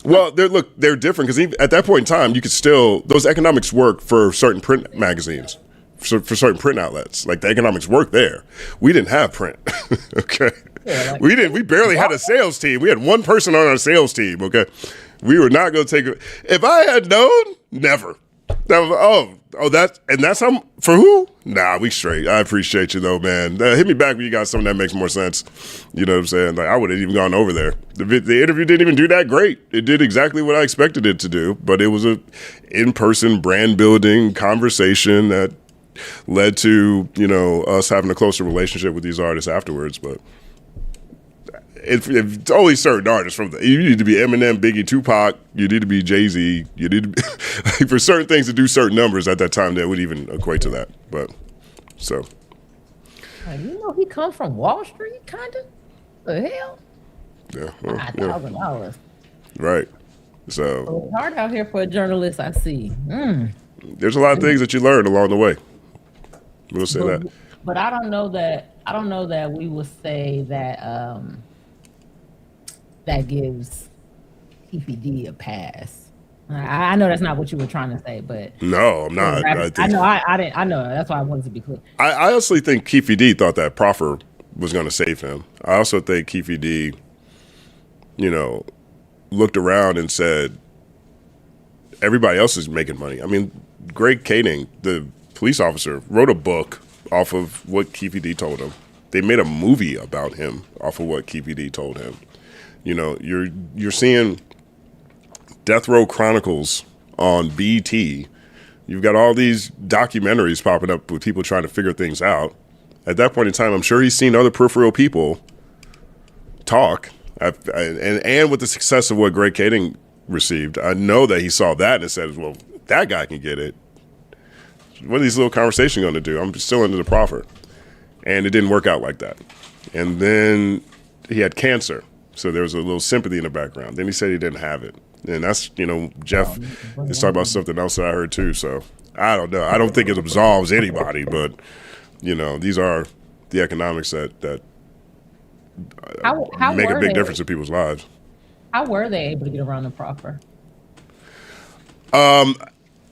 Well, they're different because at that point in time, you could still, those economics work for certain print magazines. For certain print outlets, like the economics work there. We didn't have print. Okay, yeah, like, we barely had a sales team. We had one person on our sales team. Okay, we were not going to take it. If I had known, never. That was, that's how, for who? Nah, we straight. I appreciate you though, man. Hit me back when you got something that makes more sense. You know what I'm saying? Like I would have even gone over there. The interview didn't even do that great. It did exactly what I expected it to do, but it was a in-person brand building conversation that led to, you know, us having a closer relationship with these artists afterwards. But it's only certain artists you need to be Eminem, Biggie, Tupac, you need to be Jay-Z, you need to be like, for certain things to do certain numbers at that time that would even equate to that. But so you know, he come from Wall Street, kind of. The hell? Yeah. Well, $5,000. Right. So it's hard out here for a journalist, I see. There's a lot of things that you learn along the way. We'll say that. But I don't know that we would say that that gives Keefe D a pass. I know that's not what you were trying to say, but no, I'm not. I know. That's why I wanted to be clear. I honestly think Keefe D thought that proffer was going to save him. I also think Keefe D, you know, looked around and said, everybody else is making money. I mean, Greg Kading, the police officer, wrote a book off of what Keefe D told him. They made a movie about him off of what Keefe D told him. You know, you're seeing Death Row Chronicles on BT. You've got all these documentaries popping up with people trying to figure things out. At that point in time, I'm sure he's seen other peripheral people talk. And with the success of what Greg Kading received, I know that he saw that and said, well, that guy can get it. What are these little conversations going to do? I'm still into the proffer. And it didn't work out like that. And then he had cancer. So there was a little sympathy in the background. Then he said he didn't have it. And that's, you know, Jeff is talking about something else that I heard too. So I don't know. I don't think it absolves anybody, but, you know, these are the economics that make a big difference in people's lives. How were they able to get around the proffer? I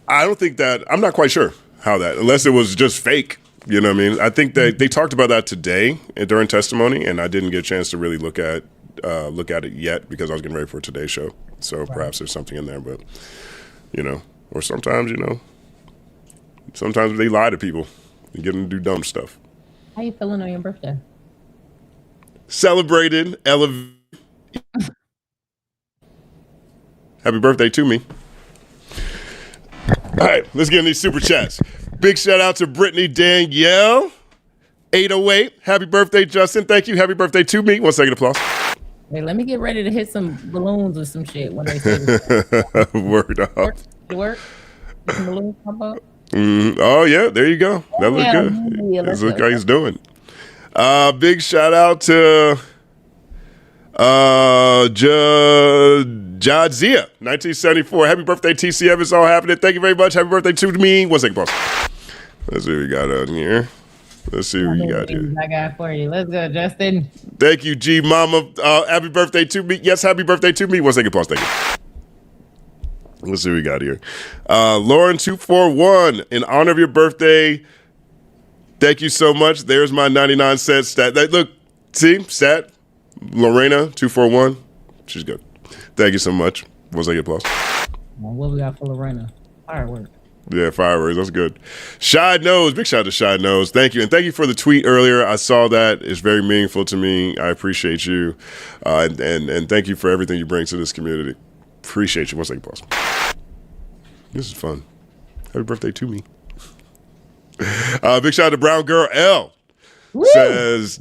don't think that, I'm not quite sure how that, unless it was just fake. You know what I mean? I think that they talked about that today during testimony, and I didn't get a chance to really look at look at it yet because I was getting ready for today's show. So perhaps there's something in there, but or sometimes sometimes they lie to people and get them to do dumb stuff. How you feeling on your birthday? Celebrated, elevated. Happy birthday to me. All right, let's get in these super chats. Big shout out to Brittany Danielle. 808. Happy birthday, Justin. Thank you. Happy birthday to me. 1 second applause. Hey, let me get ready to hit some balloons or some shit when they say this. Word up. Work? Some balloons pop up? Oh, yeah. There you go. That looked good. Yeah, That's what he's doing. Big shout out to Jadzia, 1974. Happy birthday, TCF. It's all happening. Thank you very much. Happy birthday to me. 1 second applause. Let's see what we got out here. Let's see what you got here. I got for you. Let's go, Justin. Thank you, G Mama. Happy birthday to me. Yes, happy birthday to me. 1 second applause. Thank you. Let's see what we got here. Lauren241, in honor of your birthday, thank you so much. There's my 99-cent stat. Look, see, stat. Lorena 241. She's good. Thank you so much. 1 second applause. What we got for Lorena? Fireworks. Yeah, fireworks. That's good. Shy Nose. Big shout out to Shy Nose. Thank you. And thank you for the tweet earlier. I saw that. It's very meaningful to me. I appreciate you. And thank you for everything you bring to this community. Appreciate you. 1 second applause. This is fun. Happy birthday to me. Big shout out to Brown Girl L. Woo! Says,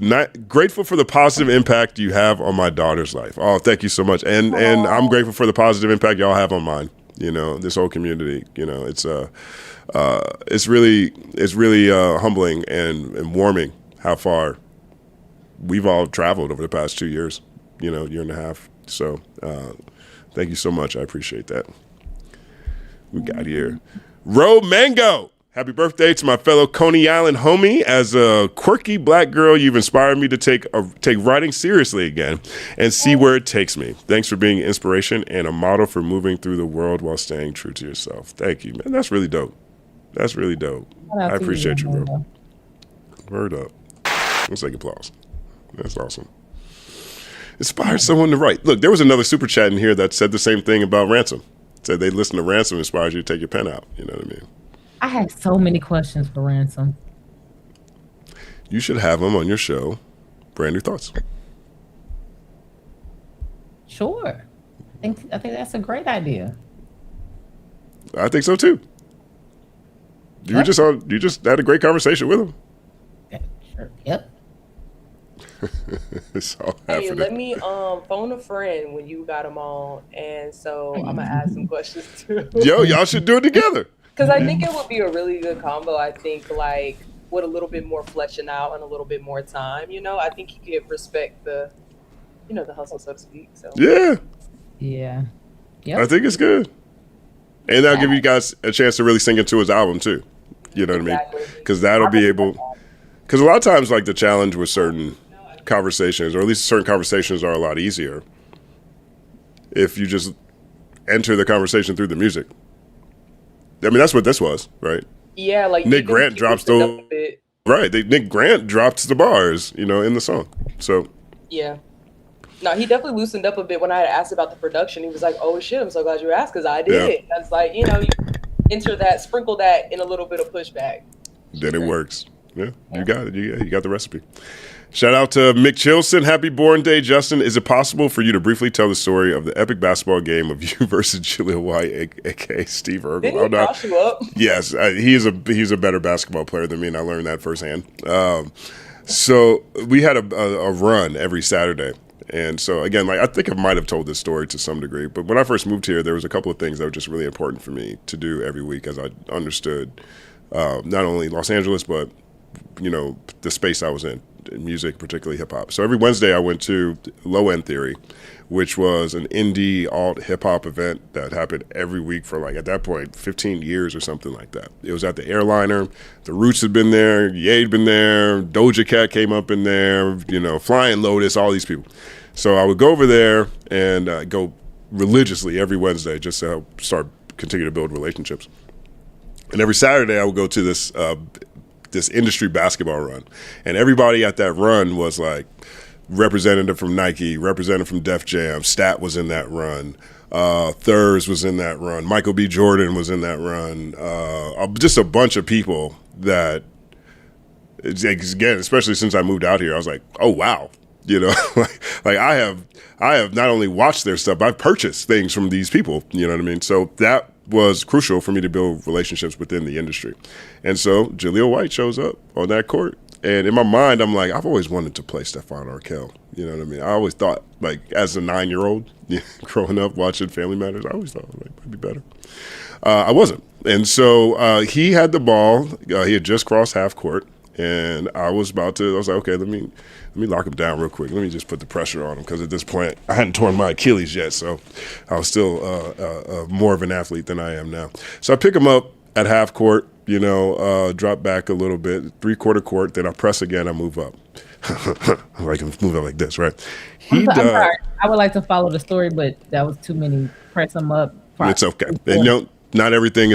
grateful for the positive impact you have on my daughter's life. Oh, thank you so much. And I'm grateful for the positive impact y'all have on mine. This whole community, it's really humbling and warming how far we've all traveled over the past 2 years, year and a half. So thank you so much. I appreciate that. We got here. Ro Mango. Happy birthday to my fellow Coney Island homie. As a quirky black girl, you've inspired me to take writing seriously again and see where it takes me. Thanks for being an inspiration and a model for moving through the world while staying true to yourself. Thank you, man. That's really dope. That's really dope. I appreciate you, bro. Word up. 1 second applause. That's awesome. Inspired someone to write. Look, there was another super chat in here that said the same thing about Ransom. Said they listen to Ransom inspires you to take your pen out. You know what I mean? I had so many questions for Ransom. You should have him on your show. Brand new thoughts. Sure. I think that's a great idea. I think so too. You just had a great conversation with him. Yeah, sure. Yep. It's all Hey, happening. let me phone a friend when you got them on, and so I'm gonna ask some questions too. Yo, y'all should do it together. Because I think it would be a really good combo. I think like with a little bit more fleshing out and a little bit more time, I think he could respect the hustle, so to speak. So Yeah. Yeah. Yep. I think it's good. And that'll give you guys a chance to really sing into his album too. You know what I mean? Because that'll be able. Because a lot of times, like the challenge with certain conversations, or at least certain conversations, are a lot easier if you just enter the conversation through the music. I mean, that's what this was, right? Yeah, like Nick Grant drops those. Right, Nick Grant dropped the bars, in the song. So yeah. No, he definitely loosened up a bit when I had asked about the production. He was like, "Oh shit, I'm so glad you asked because I did." Yeah. That's like, you enter that, sprinkle that in a little bit of pushback. Then it works. Yeah, you got it. You got the recipe. Shout out to Mick Chilson. Happy born day, Justin. Is it possible for you to briefly tell the story of the epic basketball game of you versus Julia White, aka Steve Urkel? Didn't he cross you up? Yes, he's a better basketball player than me, and I learned that firsthand. So we had a run every Saturday. And so, again, I think I might have told this story to some degree, but when I first moved here, there was a couple of things that were just really important for me to do every week as I understood not only Los Angeles, but, the space I was in music, particularly hip hop. So every Wednesday I went to Low End Theory, which was an indie alt hip hop event that happened every week for at that point, 15 years or something like that. It was at the Airliner. The Roots had been there. Ye had been there. Doja Cat came up in there, Flying Lotus, all these people. So I would go over there and go religiously every Wednesday just to continue to build relationships. And every Saturday I would go to this industry basketball run. And everybody at that run was representative from Nike, representative from Def Jam. Stat was in that run. Thurs was in that run. Michael B. Jordan was in that run. Just a bunch of people that, again, especially since I moved out here, I was like, oh wow, you know, like I have not only watched their stuff, I've purchased things from these people. You know what I mean? So that was crucial for me to build relationships within the industry. And so Jaleel White shows up on that court. And in my mind, I'm like, I've always wanted to play Stephon Arkell. You know what I mean? I always thought, like, as a 9-year-old, growing up watching Family Matters, I always thought, like, I'd be better. I wasn't. And so he had the ball. He had just crossed half court. And I was like, okay, let me lock him down real quick. Let me just put the pressure on him, because at this point, I hadn't torn my Achilles yet. So I was still more of an athlete than I am now. So I pick him up at half court, you know, drop back a little bit, 3/4 court, then I press again, I move up. I like him move up like this, right? I'm sorry. I would like to follow the story, but that was too many. Press him up. It's okay. And, you know, not everything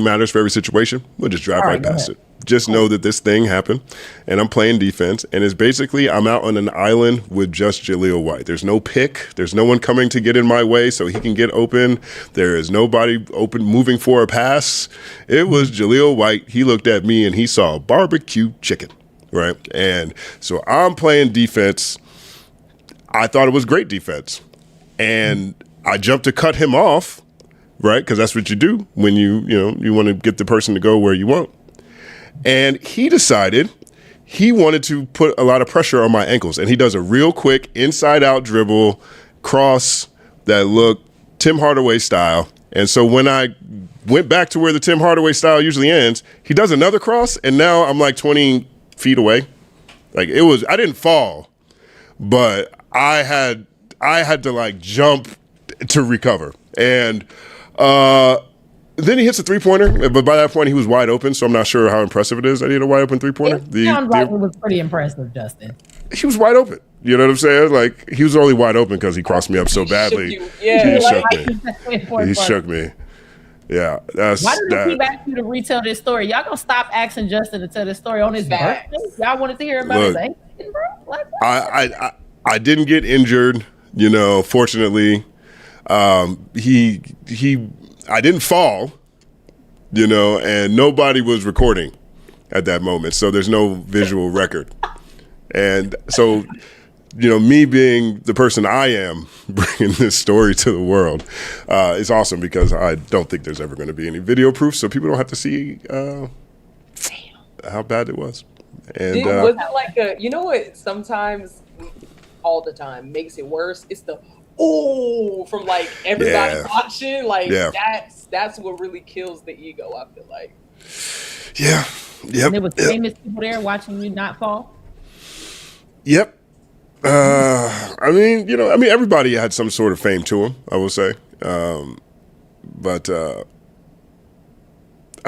matters for every situation. We'll just drive right past it. Just know that this thing happened, and I'm playing defense, and it's basically I'm out on an island with just Jaleel White. There's no pick. There's no one coming to get in my way so he can get open. There is nobody open moving for a pass. It was Jaleel White. He looked at me, and he saw barbecue chicken, right? And so I'm playing defense. I thought it was great defense, and I jumped to cut him off, right? Because that's what you do when you want to get the person to go where you want. And he decided he wanted to put a lot of pressure on my ankles. And he does a real quick inside-out dribble, cross that looked Tim Hardaway style. And so when I went back to where the Tim Hardaway style usually ends, he does another cross, and now I'm like 20 feet away. Like I didn't fall, but I had to like jump to recover. And then he hits a 3-pointer, but by that point he was wide open, so I'm not sure how impressive it is that he had a wide open 3-pointer. It sounds like it was pretty impressive, Justin. He was wide open. You know what I'm saying? Like, he was only wide open because he crossed me up so badly. He shook me. Yeah. Why did he keep asking you to retell this story? Y'all gonna stop asking Justin to tell this story on his birthday? Y'all wanted to hear about his accident, bro? Like, I didn't get injured, you know, fortunately. I didn't fall, you know, and nobody was recording at that moment. So there's no visual record. And so, you know, me being the person I am, bringing this story to the world, is awesome, because I don't think there's ever going to be any video proof, so people don't have to see how bad it was. And was it like you know what, sometimes, all the time, makes it worse? It's the from like everybody watching, like that's what really kills the ego, I feel like. Yeah. Yep. And there was famous people there watching you not fall. Yep. I mean, everybody had some sort of fame to him, I will say. But I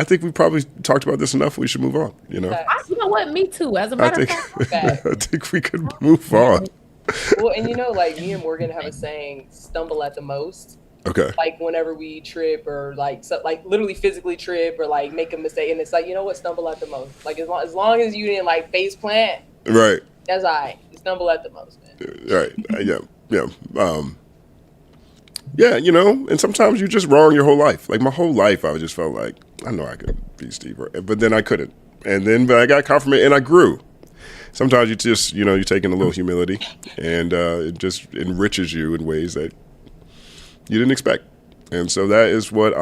think we probably talked about this enough. We should move on, you know? You know what? Me too. As a matter of fact. I think we could move on. Well, and you know, like, me and Morgan have a saying, stumble at the most. Okay. Like, whenever we trip, or like literally physically trip, or like make a mistake, and it's like, you know what, stumble at the most. Like, as long as you didn't like face plant, right? That's all right. Stumble at the most, man. Right. Yeah. Yeah, you know, and sometimes you just wrong your whole life. Like, my whole life, I just felt like, I know I could be Steve, but then I couldn't. And then I got confirmation, and I grew. Sometimes you just, you know, you take in a little humility, and it just enriches you in ways that you didn't expect. And so that is what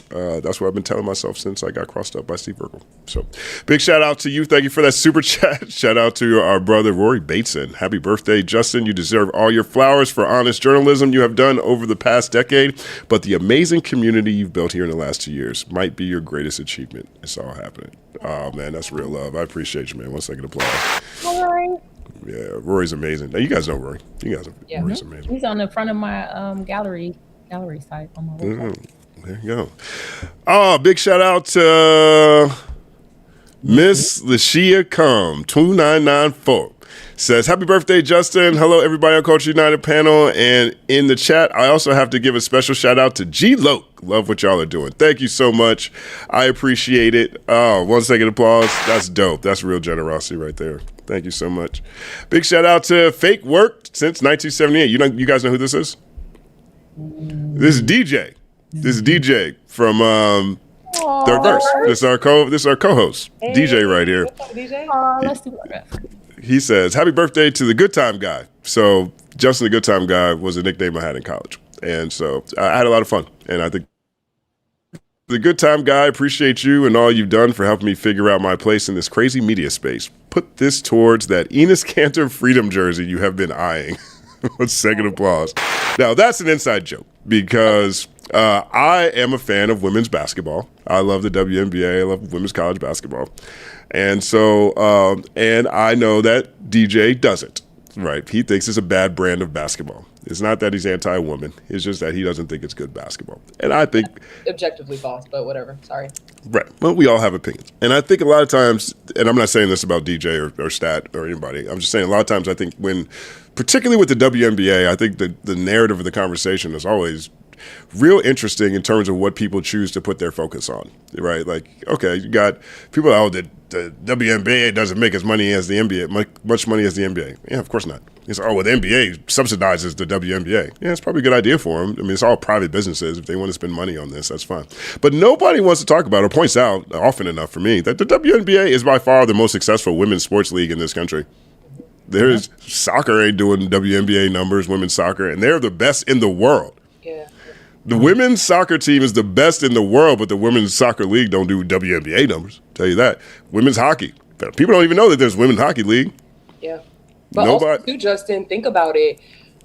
that's what I've been telling myself since I got crossed up by Steve Urkel. So big shout out to you. Thank you for that super chat. Shout out to our brother, Rory Bateson. Happy birthday, Justin. You deserve all your flowers for honest journalism you have done over the past decade, but the amazing community you've built here in the last 2 years might be your greatest achievement. It's all happening. Oh, man, that's real love. I appreciate you, man. 1 second applause. Rory. Yeah, Rory's amazing. Now, you guys know Rory. Rory's amazing. He's on the front of my gallery site on my website. There you go. Oh, big shout out to Miss Lashia 2994. says, happy birthday, Justin. Hello, everybody on Culture United panel. And in the chat, I also have to give a special shout out to G Loke. Love what y'all are doing. Thank you so much. I appreciate it. Oh, 1 second applause. That's dope. That's real generosity right there. Thank you so much. Big shout out to Fake Worked since 1978. You guys know who this is? This is DJ. This is DJ from Third Verse. This is our co-host, hey, DJ right here. What's up, DJ? Let's do that. He says, happy birthday to the Good Time Guy. So Justin the Good Time Guy was a nickname I had in college. And so I had a lot of fun. And I think the Good Time Guy, appreciate you and all you've done for helping me figure out my place in this crazy media space. Put this towards that Enes Kanter Freedom jersey you have been eyeing. 1 second applause. Now, that's an inside joke because I am a fan of women's basketball. I love the WNBA. I love women's college basketball. And so, and I know that DJ doesn't, right? He thinks it's a bad brand of basketball. It's not that he's anti-woman. It's just that he doesn't think it's good basketball. And I think... Objectively false, but whatever. Sorry. Right. Well, we all have opinions. And I think a lot of times, and I'm not saying this about DJ or Stat or anybody, I'm just saying a lot of times I think when, particularly with the WNBA, I think the narrative of the conversation is always real interesting in terms of what people choose to put their focus on, right? Like, okay, you got people, the WNBA doesn't make as money as the NBA, much money as the NBA. Yeah, of course not. It's, well, the NBA subsidizes the WNBA. Yeah, it's probably a good idea for them. I mean, it's all private businesses. If they want to spend money on this, that's fine. But nobody wants to talk about or points out often enough for me that the WNBA is by far the most successful women's sports league in this country. There's soccer ain't doing WNBA numbers, women's soccer, and they're the best in the world. Yeah. The women's soccer team is the best in the world, but the women's soccer league don't do WNBA numbers. Tell you that. Women's hockey. People don't even know that there's women's hockey league. Yeah. But also, too, Justin, think about it.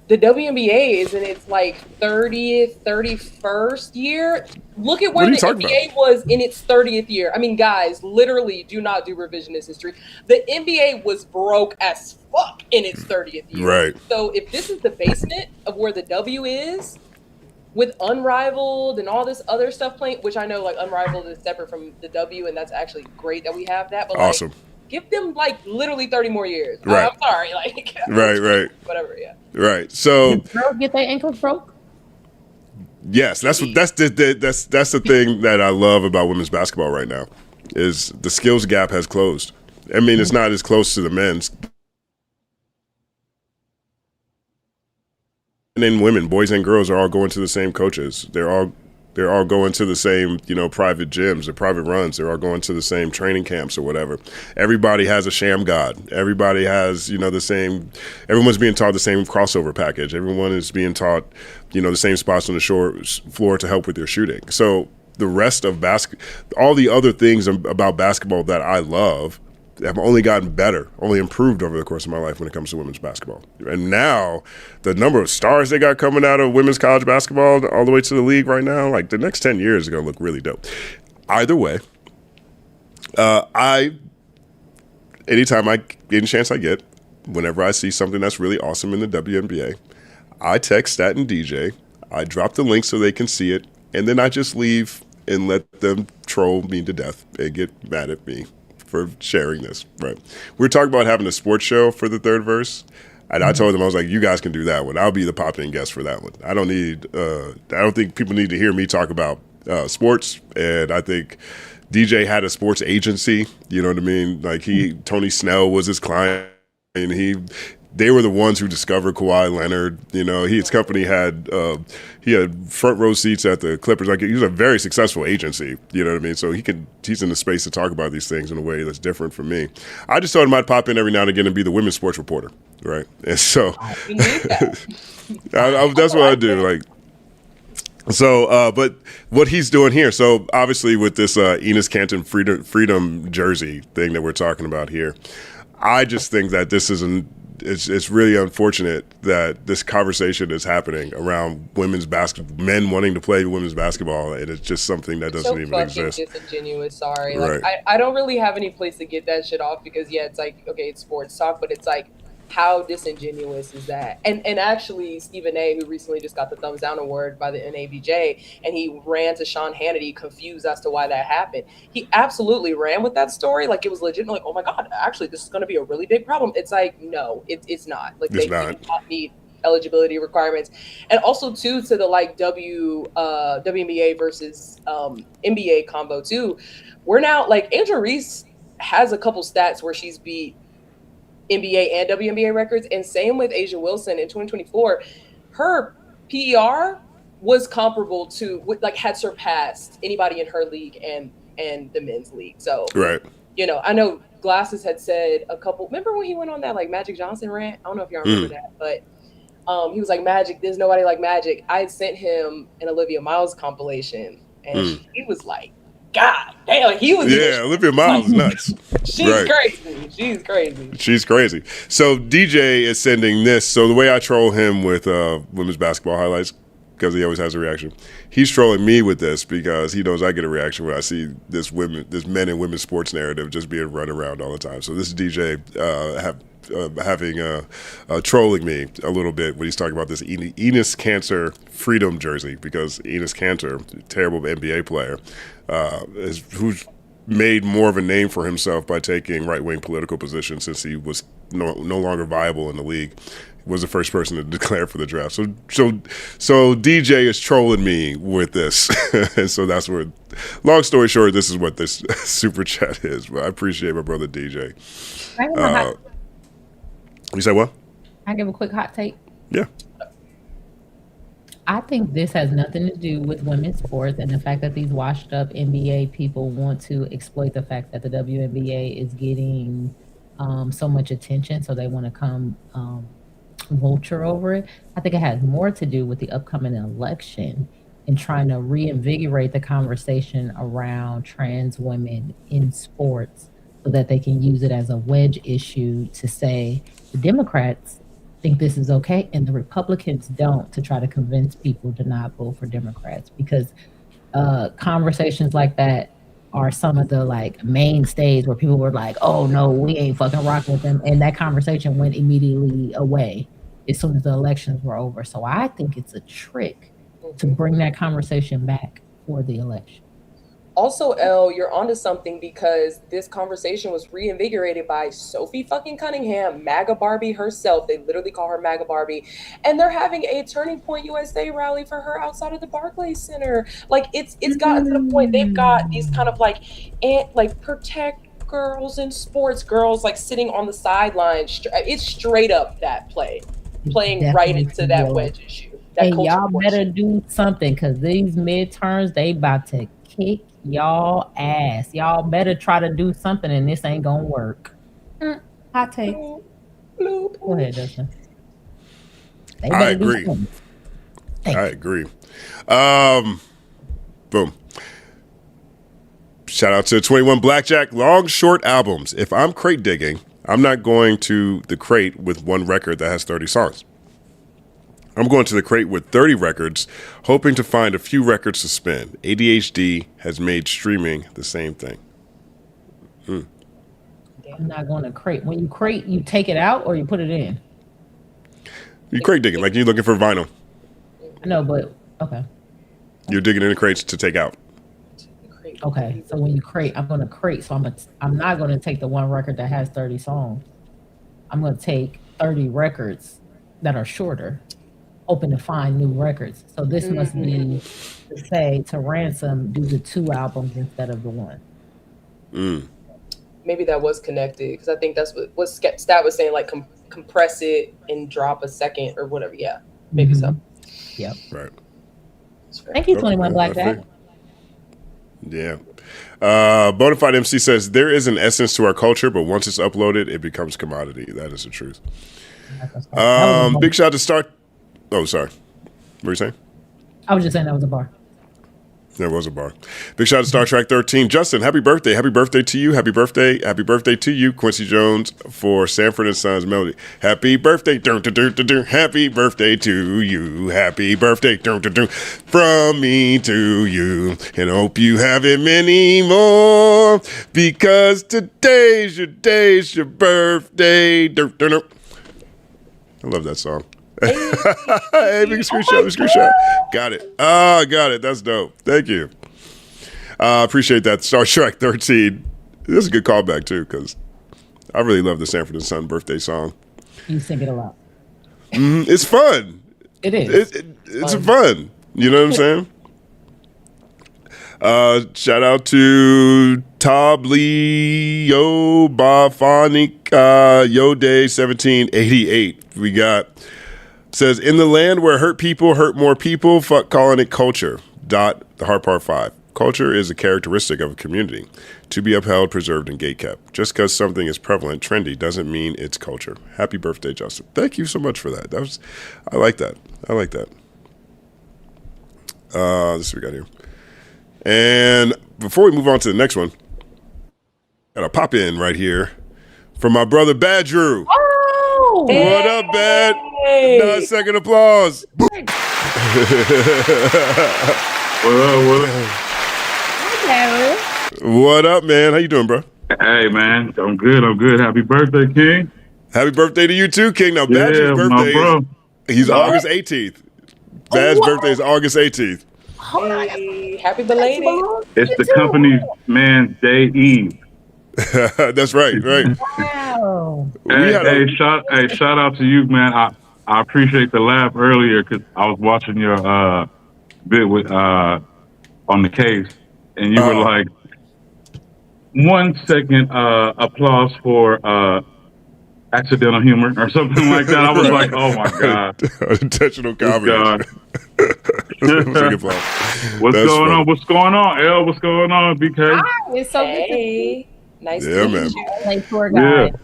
The WNBA is in its like 30th, 31st year. Look at where the NBA was in its 30th year. I mean, guys, literally do not do revisionist history. The NBA was broke as fuck in its 30th year. Right. So if this is the basement of where the W is, with Unrivaled and all this other stuff playing, which I know like Unrivaled is separate from the W, and that's actually great that we have that. But awesome. Like, give them like literally 30 more years. Right. I'm sorry. Like right. Whatever, yeah. Right. So girls get their ankles broke. Yes, that's the thing that I love about women's basketball right now is the skills gap has closed. I mean, it's not as close to the men's. And then women, boys and girls are all going to the same coaches. They're all going to the same, private gyms or private runs. They're all going to the same training camps or whatever. Everybody has a sham god. Everybody has, the same, everyone's being taught the same crossover package. Everyone is being taught, the same spots on the floor to help with their shooting. So the rest of all the other things about basketball that I love have only gotten better, only improved over the course of my life when it comes to women's basketball. And now the number of stars they got coming out of women's college basketball all the way to the league right now, like the next 10 years is going to look really dope. Either way, anytime any chance I get, whenever I see something that's really awesome in the WNBA, I text Stat and DJ, I drop the link so they can see it, and then I just leave and let them troll me to death and get mad at me for sharing this, right? We're talking about having a sports show for the Third Verse, and I told them, I was like, you guys can do that one. I'll be the pop-in guest for that one. I don't think people need to hear me talk about sports, and I think DJ had a sports agency, you know what I mean? Like Tony Snell was his client, and they were the ones who discovered Kawhi Leonard. His company had he had front row seats at the Clippers. Like, he was a very successful agency. You know what I mean? So he's in the space to talk about these things in a way that's different from me. I just told him I'd pop in every now and again and be the women's sports reporter, right? And so that's what I do. Like, so, but what he's doing here. So obviously with this Enes Kanter freedom jersey thing that we're talking about here, I just think that this is it's really unfortunate that this conversation is happening around women's basketball, men wanting to play women's basketball, and it's just something that doesn't even exist. Disingenuous, sorry. Right. Like, I don't really have any place to get that shit off because, yeah, it's like, okay, it's sports talk, but it's like, How disingenuous is that? And actually, Stephen A., who recently just got the thumbs down award by the NABJ, and he ran to Sean Hannity, confused as to why that happened. He absolutely ran with that story like it was legit. Like, oh my God, actually, this is going to be a really big problem. It's like, no, it's not. Like, they do not meet eligibility requirements. And also, too, to the like WNBA versus NBA combo too. We're now like Angel Reese has a couple stats where she's beat NBA and WNBA records, and same with Asia Wilson in 2024. Her PER was comparable to, like, had surpassed anybody in her league and the men's league. So, right. You know, I know Glasses had said a couple. Remember when he went on that like Magic Johnson rant? I don't know if y'all remember that, but he was like, Magic, there's nobody like Magic. I had sent him an Olivia Miles compilation, and he was like, God damn, he was. Yeah, Olivia Miles is nuts. She's crazy. She's crazy. She's crazy. So DJ is sending this. So the way I troll him with women's basketball highlights, because he always has a reaction, he's trolling me with this because he knows I get a reaction when I see this men and women's sports narrative just being run around all the time. So this is DJ trolling me a little bit when he's talking about this Enes Kanter Freedom jersey, because Enes Kanter, terrible NBA player, who's made more of a name for himself by taking right-wing political positions since he was no longer viable in the league. He was the first person to declare for the draft. So DJ is trolling me with this. And so that's where, long story short, this is what this super chat is. But I appreciate my brother DJ. You say what? I give a quick hot take. Yeah. I think this has nothing to do with women's sports and the fact that these washed up NBA people want to exploit the fact that the WNBA is getting so much attention, so they want to come vulture over it. I think it has more to do with the upcoming election and trying to reinvigorate the conversation around trans women in sports so that they can use it as a wedge issue to say the Democrats think this is okay and the Republicans don't, to try to convince people to not vote for Democrats, because conversations like that are some of the like mainstays where people were like, oh no, we ain't fucking rocking with them, and that conversation went immediately away as soon as the elections were over. So I think it's a trick to bring that conversation back for the election. Also, Elle, you're onto something, because this conversation was reinvigorated by Sophie fucking Cunningham, MAGA Barbie herself. They literally call her MAGA Barbie. And they're having a Turning Point USA rally for her outside of the Barclays Center. Like, it's gotten to the point they've got these kind of like protect girls and sports girls like sitting on the sidelines. It's straight up that playing right into that wedge issue. And y'all better do something, because these midterms, they about to kick y'all ass. Y'all better try to do something, and this ain't gonna work. Hot take. Go ahead, Dustin. I agree. I agree. Boom. Shout out to 21 Blackjack. Long, short albums. If I'm crate digging, I'm not going to the crate with one record that has 30 songs. I'm going to the crate with 30 records, hoping to find a few records to spin. ADHD has made streaming the same thing. I'm not going to crate. When you crate, you take it out or you put it in? You crate digging, like you're looking for vinyl. No, but okay. You're digging in the crates to take out. Okay, so when you crate, I'm going to crate. So I'm not going to take the one record that has 30 songs. I'm going to take 30 records that are shorter, hoping to find new records. So this must be to say to Ransom, do the 2 albums instead of the 1. Maybe that was connected, because I think that's what Stat was saying, like compress it and drop a second or whatever. Yeah, maybe so. Yep. Right. Thank you, 21 Blackjack. Yeah. Bonafide MC says, there is an essence to our culture, but once it's uploaded, it becomes commodity. That is the truth. Big shout out to Star. Oh, sorry. What were you saying? I was just saying that was a bar. There was a bar. Big shout out to Star Trek 13. Justin, happy birthday. Happy birthday to you. Happy birthday. Happy birthday to you. Quincy Jones for Sanford & Sons Melody. Happy birthday. Happy birthday to you. Happy birthday. From me to you. And I hope you have it many more, because today's your birthday. I love that song. Hey, big screenshot. Got it. Oh, got it. That's dope. Thank you. Appreciate that. Star Trek 13. This is a good callback, too, because I really love the Sanford and Son birthday song. You sing it a lot. It's fun. It is. It's fun. You know what I'm saying? Shout out to Tablio Bafonik Yode 1788. We got says in the land where hurt people hurt more people, fuck calling it culture. The hard part 5. Culture is a characteristic of a community to be upheld, preserved, and gatekept. Just because something is prevalent, trendy, doesn't mean it's culture. Happy birthday, Justin. Thank you so much for that. I like that. Let's see what we got here. And before we move on to the next one, got a pop in right here from my brother Bad Drew. Oh, what up, Bad? 9-second applause. What up? What up, man? How you doing, bro? Hey, man. I'm good. Happy birthday, King. Happy birthday to you too, King. Now, Bad's birthday he's August 18th. Bad's birthday is August 18th. Hey, happy belated. It's the company's man's day eve. That's right. Wow. Hey, shout out to you, man. I appreciate the laugh earlier because I was watching your bit with on the case, and you were like, 1 second applause for accidental humor or something like that. I was like, oh my God. Intentional comedy. What's going on, L? What's going on, BK? Hi, it's so good to see you. Nice to meet man. you. Like tour guide.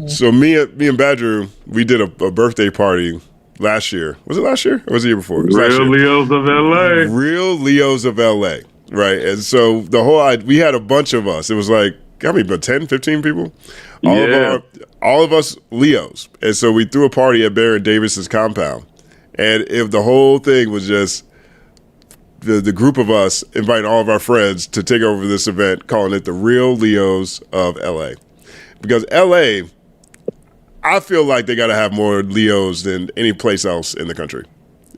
So me and Badger, we did a birthday party last year. Was it last year or was it the year before? Real Leos of LA. Real Leos of LA. Right. And so we had a bunch of us. It was like, how many, about 10, 15 people? All of us Leos. And so we threw a party at Baron Davis's compound. And if the whole thing was just the group of us inviting all of our friends to take over this event, calling it the Real Leos of LA. Because LA, I feel like they got to have more Leos than any place else in the country,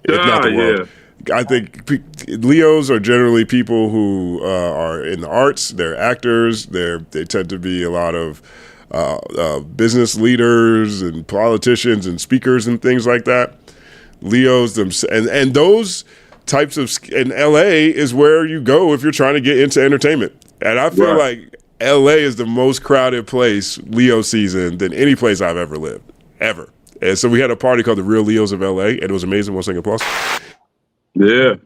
if not the world. I think Leos are generally people who are in the arts. They're actors. They tend to be a lot of business leaders and politicians and speakers and things like that. Leos and those types of in LA is where you go if you're trying to get into entertainment. And I feel like LA is the most crowded place Leo season than any place I've ever lived, ever. And so we had a party called the Real Leos of LA, and it was amazing. 1 second applause. That's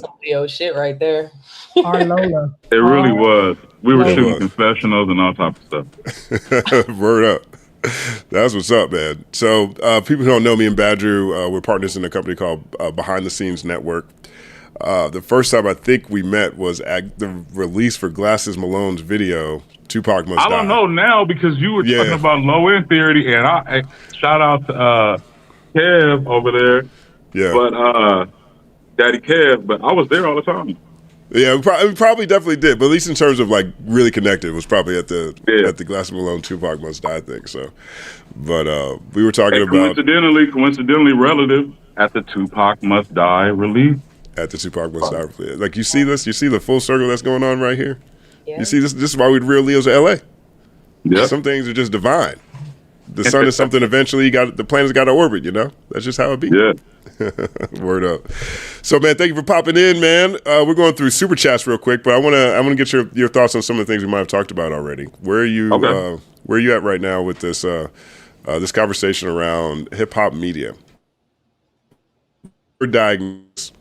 some Leo shit right there. Our Lola. It really was. We were shooting confessionals and all type of stuff. Word up. That's what's up, man. So people who don't know me and Badru, we're partners in a company called Behind the Scenes Network. The first time I think we met was at the release for Glasses Malone's video, Tupac Must Die. I don't know now because you were talking about low end theory, and I shout out to Kev over there. Yeah. But Daddy Kev, but I was there all the time. Yeah, we probably definitely did, but at least in terms of like really connected, was probably at the Glasses Malone Tupac Must Die thing. So, but we were talking about coincidentally relative at the Tupac Must Die release. At the Tupac Must Die release, like you see this, you see the full circle that's going on right here. Yeah. You see this. This is why we're Real Leos of LA. Yeah, some things are just divine. The sun is something eventually the planet's got to orbit. You know, that's just how it be. Yeah. Word up. So, man, thank you for popping in, man. We're going through super chats real quick, but I want to get your thoughts on some of the things we might have talked about already. Where are you? Okay. Where are you at right now with this this conversation around hip hop media? Your diagnosis.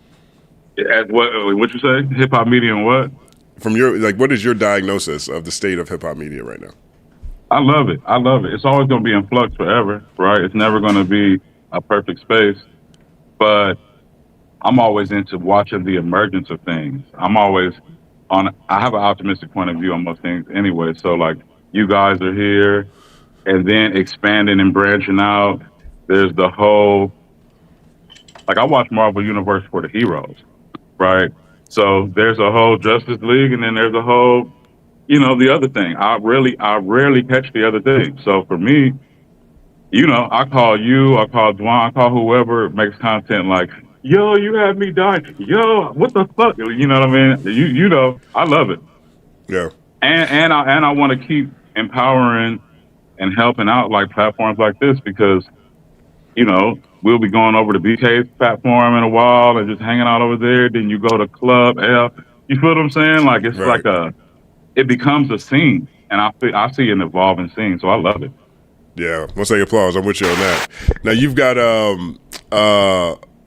What you say? Hip hop media and what? From your what is your diagnosis of the state of hip hop media right now? I love it. It's always going to be in flux forever, right? It's never going to be a perfect space. But I'm always into watching the emergence of things. I have an optimistic point of view on most things anyway. So like you guys are here and then expanding and branching out. There's the whole, like I watch Marvel Universe for the heroes, right? So there's a whole Justice League and then there's a whole, the other thing. I rarely catch the other thing. So for me, you know, I call you, I call Dwan, I call whoever makes content like, yo, you have me dying. Yo, what the fuck? You know what I mean? You know, I love it. Yeah. And I want to keep empowering and helping out like platforms like this because, you know, we'll be going over to BK's platform in a while and just hanging out over there. Then you go to Club L. You feel what I'm saying? Like it's Right. like it becomes a scene, and I see an evolving scene, so I love it. Yeah, let's say applause. I'm with you on that. Now you've got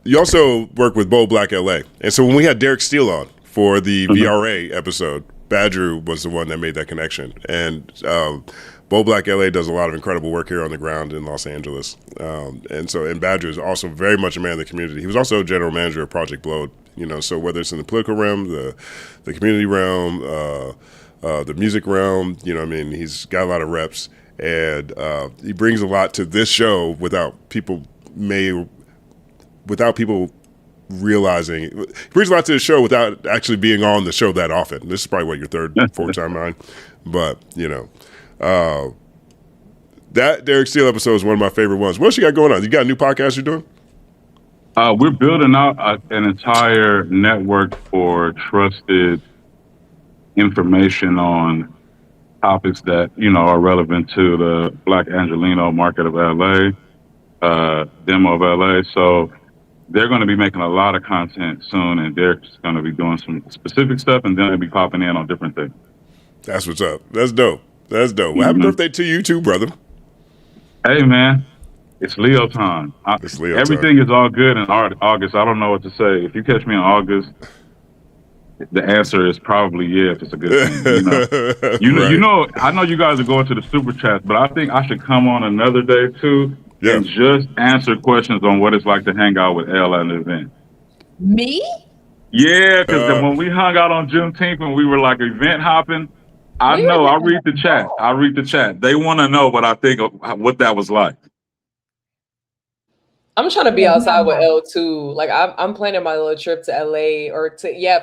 you also work with Bo Black LA, and so when we had Derek Steele on for the VRA episode, Badru was the one that made that connection, and Bo Black LA does a lot of incredible work here on the ground in Los Angeles, and Badru is also very much a man of the community. He was also general manager of Project Blowed, you know. So whether it's in the political realm, the community realm, the music realm, you know, I mean, he's got a lot of reps. And he brings a lot to this show without people realizing. He brings a lot to the show without actually being on the show that often. This is probably your third, fourth time on, but you know, that Derek Steele episode is one of my favorite ones. What else you got going on? You got a new podcast you're doing? We're building out an entire network for trusted information on topics that, you know, are relevant to the Black Angelino market of LA, demo of LA. So they're going to be making a lot of content soon, and Derek's going to be doing some specific stuff, and then they'll be popping in on different things. That's what's up. That's dope. That's dope. Well, happy birthday to you too, brother. Hey, man. It's Leo time. Everything is all good in August. I don't know what to say. If you catch me in August, the answer is probably yeah, if it's a good thing. You know, I know you guys are going to the super chats, but I think I should come on another day too and just answer questions on what it's like to hang out with L at an event. Me? Yeah, because when we hung out on Juneteenth and we were like event hopping, I read the chat. They want to know what I think of what that was like. I'm trying to be outside with L too. Like I'm planning my little trip to LA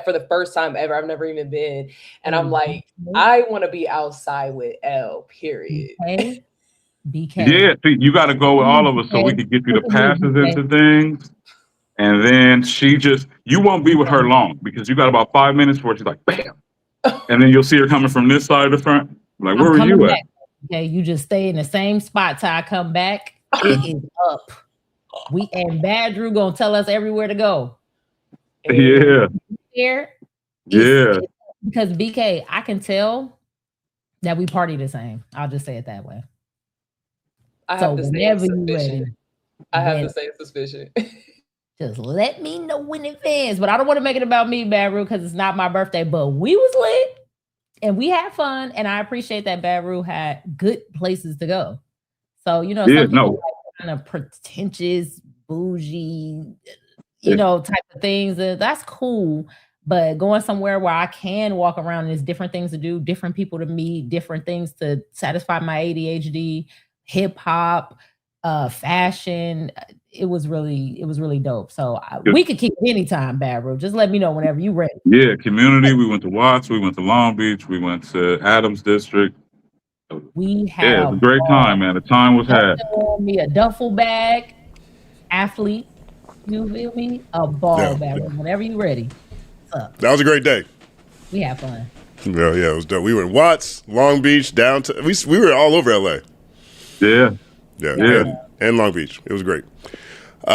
for the first time ever. I've never even been. And I'm like, I want to be outside with L, period. BK. Yeah, you got to go with all of us so we can get you the passes into things. And then you won't be with her long because you got about 5 minutes before she's like, bam. And then you'll see her coming from this side of the front. Like, where were you at? Okay, you just stay in the same spot till I come back. It is up. And Badru gonna tell us everywhere to go. Yeah. Because BK, I can tell that we party the same. I'll just say it that way. I have the same suspicion. Just let me know in advance. But I don't want to make it about me, Badru, because it's not my birthday. But we was lit and we had fun. And I appreciate that Badru had good places to go. So, you know, some people kind of pretentious, bougie, you know, type of things. That's cool. But going somewhere where I can walk around and there's different things to do, different people to meet, different things to satisfy my ADHD, hip hop, fashion. It was really dope. So we could keep it anytime, Badru. Just let me know whenever you're ready. Yeah, community. We went to Watts. We went to Long Beach. We went to Adams District. We had it was a great time, man. The time was had. Me a duffel bag, athlete. You feel me? A ball bag. Whenever you're ready. That was a great day. We had fun. Yeah, it was dope. We were in Watts, Long Beach, downtown. We were all over LA. Yeah. And Long Beach. It was great. You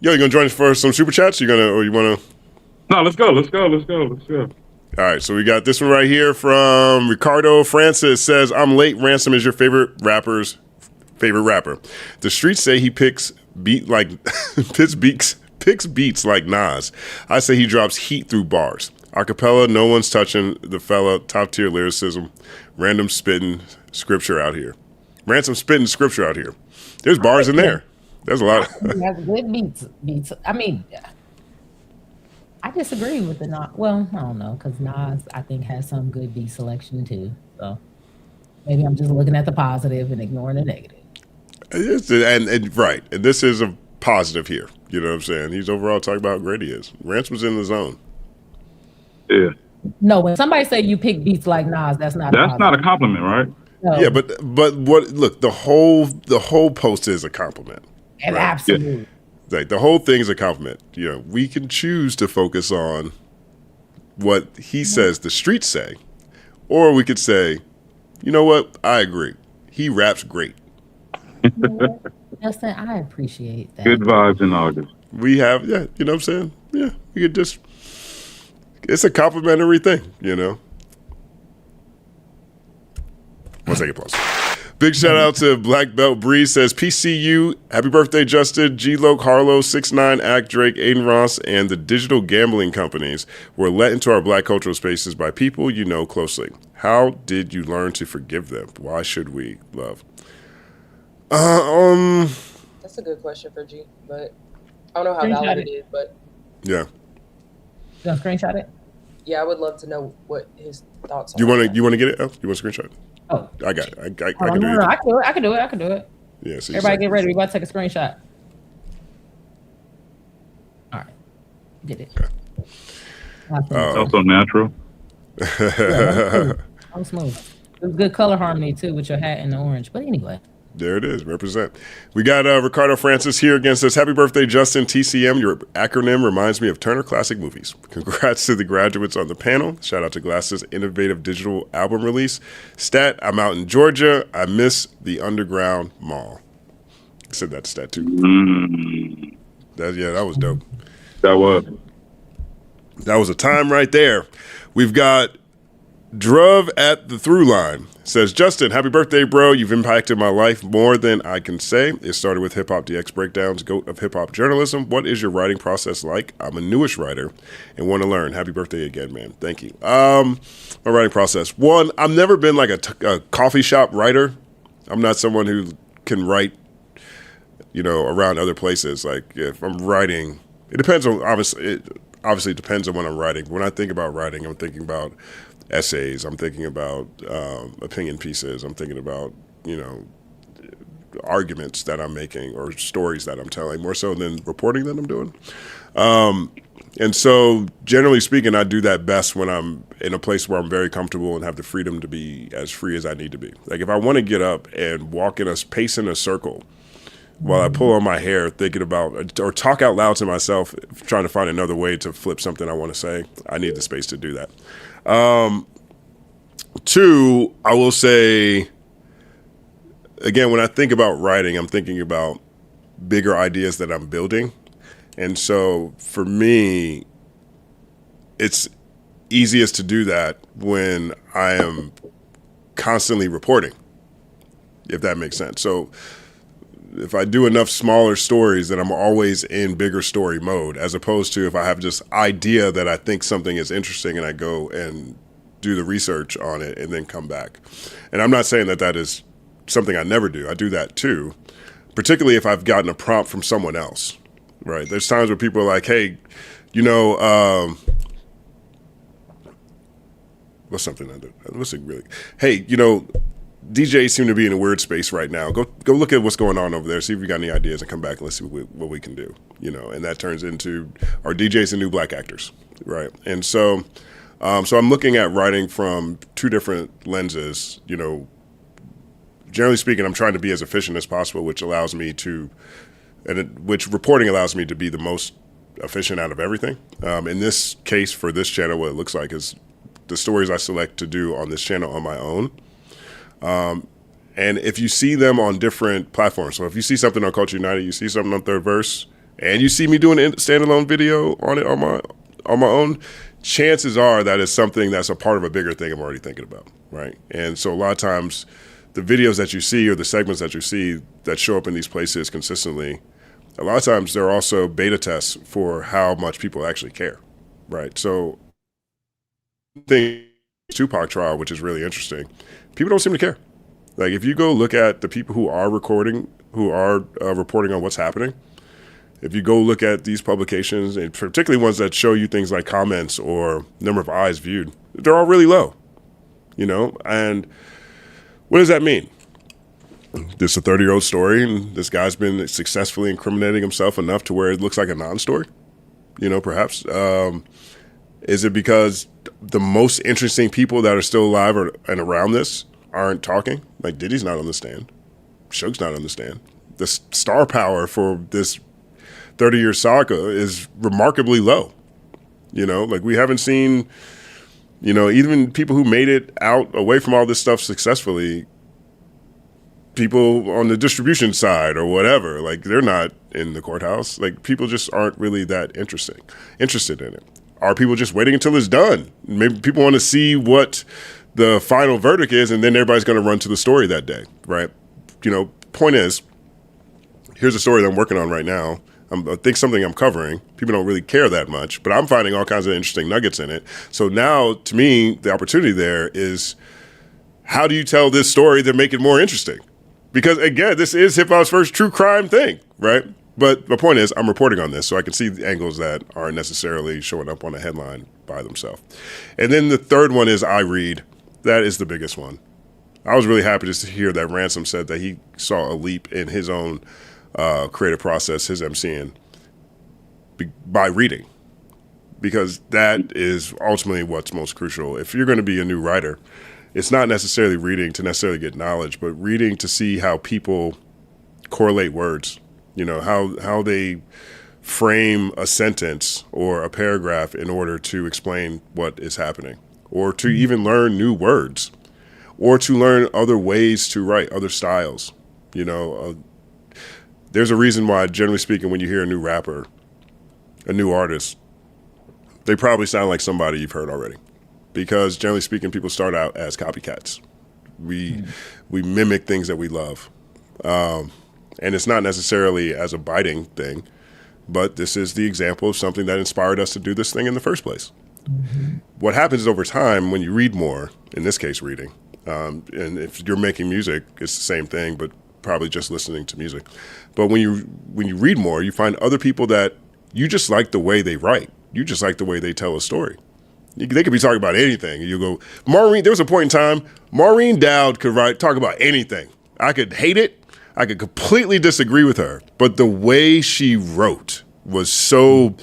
gonna join us for some super chats? No, let's go. All right, so we got this one right here from Ricardo Francis. Says, I'm late. Ransom is your favorite rapper's favorite rapper. The streets say he picks beats like Nas. I say he drops heat through bars. Acapella, no one's touching the fella. Top tier lyricism. Random spitting scripture out here. Ransom spitting scripture out here. There's bars in there. There's a lot. Has good beats. I mean, I disagree with the Nas. Well, I don't know, because Nas, I think, has some good beat selection too. So maybe I'm just looking at the positive and ignoring the negative. And this is a positive here. You know what I'm saying? He's overall talking about how great he is. Ransom's in the zone. Yeah. No, when somebody say you pick beats like Nas, that's not a compliment, right? So, Yeah, but what? Look, the whole post is a compliment. and right? absolutely. Like the whole thing is a compliment. You know, we can choose to focus on what he says the streets say, or we could say, you know what? I agree. He raps great. You know what? Justin, I appreciate that. Good vibes in August. We have, yeah, you know what I'm saying? Yeah, we could just, it's a complimentary thing, you know? 1 second, pause. Big shout out to Black Belt Breeze says, PCU, happy birthday, Justin, G-Loke, Harlow, 6ix9ine, Act Drake, Aiden Ross, and the digital gambling companies were let into our black cultural spaces by people you know closely. How did you learn to forgive them? Why should we love? That's a good question for G, but I don't know how Screenshot valid it. it is, but Yeah. You gonna screenshot it? yeah, I would love to know what his thoughts are. You want to get it? Oh, you want to screenshot it? Oh, I got it. I oh, can do no, it. no, I can do it. Yeah, so Everybody get ready. We about to take a screenshot. All right. Did it. Also natural. I'm smooth. It was good color harmony too with your hat and the orange. But anyway. There it is. Represent. We got Ricardo Francis here against us. Happy birthday, Justin. TCM. Your acronym reminds me of Turner Classic Movies. Congrats to the graduates on the panel. Shout out to Glass's innovative digital album release. Stat, I'm out in Georgia. I miss the Underground Mall. I said that stat too. That was dope. That was a time right there. We've got Druv at the Through Line. Says, Justin, happy birthday, bro. You've impacted my life more than I can say. It started with Hip Hop DX Breakdowns, GOAT of hip hop journalism. What is your writing process like? I'm a newish writer and want to learn. Happy birthday again, man. Thank you. My writing process. One, I've never been like a coffee shop writer. I'm not someone who can write, around other places. Like if I'm writing, it depends on, obviously it depends on what I'm writing. When I think about writing, I'm thinking about essays. I'm thinking about opinion pieces. I'm thinking about, arguments that I'm making or stories that I'm telling, more so than reporting that I'm doing. And so, generally speaking, I do that best when I'm in a place where I'm very comfortable and have the freedom to be as free as I need to be. Like if I want to get up and pace in a circle while I pull on my hair, thinking about, or talk out loud to myself, trying to find another way to flip something I want to say, I need the space to do that. Two, I will say, again, when I think about writing, I'm thinking about bigger ideas that I'm building. And so for me, it's easiest to do that when I am constantly reporting, if that makes sense. So if I do enough smaller stories, then I'm always in bigger story mode, as opposed to if I have this idea that I think something is interesting and I go and do the research on it and then come back. And I'm not saying that that is something I never do. I do that too, particularly if I've gotten a prompt from someone else, right? There's times where people are like, hey, what's something I do? What's it really? Hey, DJs seem to be in a weird space right now. Go look at what's going on over there. See if you got any ideas and come back and let's see what we can do. And that turns into our DJs and new black actors, right? And so I'm looking at writing from two different lenses. Generally speaking, I'm trying to be as efficient as possible, which allows me to, which reporting allows me to be the most efficient out of everything. In this case, for this channel, what it looks like is the stories I select to do on this channel on my own. And if you see them on different platforms, so if you see something on Culture United, you see something on Third Verse, and you see me doing a standalone video on it on my own, chances are that is something that's a part of a bigger thing I'm already thinking about, right? And so a lot of times, the videos that you see or the segments that you see that show up in these places consistently, a lot of times they're also beta tests for how much people actually care, right? So the Tupac trial, which is really interesting, people don't seem to care. Like if you go look at the people who are reporting on what's happening, if you go look at these publications, and particularly ones that show you things like comments or number of eyes viewed, they're all really low, and what does that mean? This is a 30-year-old story, and this guy's been successfully incriminating himself enough to where it looks like a non-story, perhaps. Is it because the most interesting people that are still alive and around this aren't talking? Like Diddy's not on the stand. Suge's not on the stand. The star power for this 30-year saga is remarkably low. You know, like we haven't seen, you know, even people who made it out away from all this stuff successfully, people on the distribution side or whatever, like they're not in the courthouse. Like people just aren't really that interested in it. Are people just waiting until it's done? Maybe people want to see what the final verdict is, and then everybody's going to run to the story that day, right? You know, point is, here's a story that I'm working on right now. I think something I'm covering. People don't really care that much, but I'm finding all kinds of interesting nuggets in it. So now, to me, the opportunity there is, how do you tell this story to make it more interesting? Because, again, this is hip-hop's first true crime thing, right? But my point is, I'm reporting on this so I can see the angles that aren't necessarily showing up on a headline by themselves. And then the third one is I read. That is the biggest one. I was really happy just to hear that Ransom said that he saw a leap in his own creative process, his MCing, by reading. Because that is ultimately what's most crucial. If you're going to be a new writer, it's not necessarily reading to necessarily get knowledge, but reading to see how people correlate words. You know, how they frame a sentence or a paragraph in order to explain what is happening, or to even learn new words, or to learn other ways to write, other styles. You know, there's a reason why, generally speaking, when you hear a new rapper, a new artist, they probably sound like somebody you've heard already. Because generally speaking, people start out as copycats. We mimic things that we love. And it's not necessarily as a biting thing, but this is the example of something that inspired us to do this thing in the first place. Mm-hmm. What happens is over time, when you read more, in this case reading, and if you're making music, it's the same thing, but probably just listening to music. But when you read more, you find other people that you just like the way they write. You just like the way they tell a story. They could be talking about anything. You go, Maureen, there was a point in time, Maureen Dowd could talk about anything. I could hate it. I could completely disagree with her, but the way she wrote was so,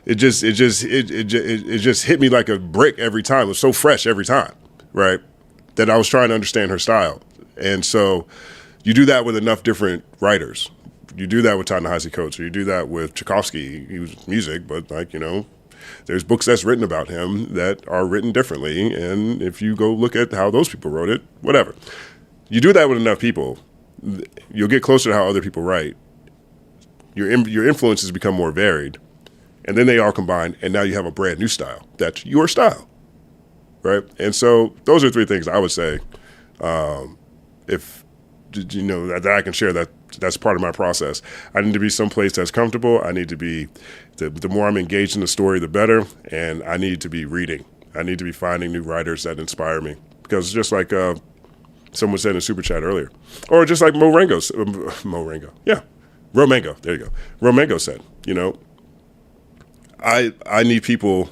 it just hit me like a brick every time. It was so fresh every time, right? That I was trying to understand her style. And so you do that with enough different writers. You do that with Ta-Nehisi Coates, or you do that with Tchaikovsky. He was music, but like, you know, there's books that's written about him that are written differently. And if you go look at how those people wrote it, whatever. You do that with enough people, you'll get closer to how other people write. Your influences become more varied, and then they all combine, and now you have a brand new style. That's your style, right? And so those are three things I would say, if you know that I can share. That's part of my process. I need to be someplace that's comfortable. I need to be the more I'm engaged in the story, the better, and I need to be reading. I need to be finding new writers that inspire me, because just like someone said in Super Chat earlier, or just like Romango, there you go. Romango said, you know, I need people,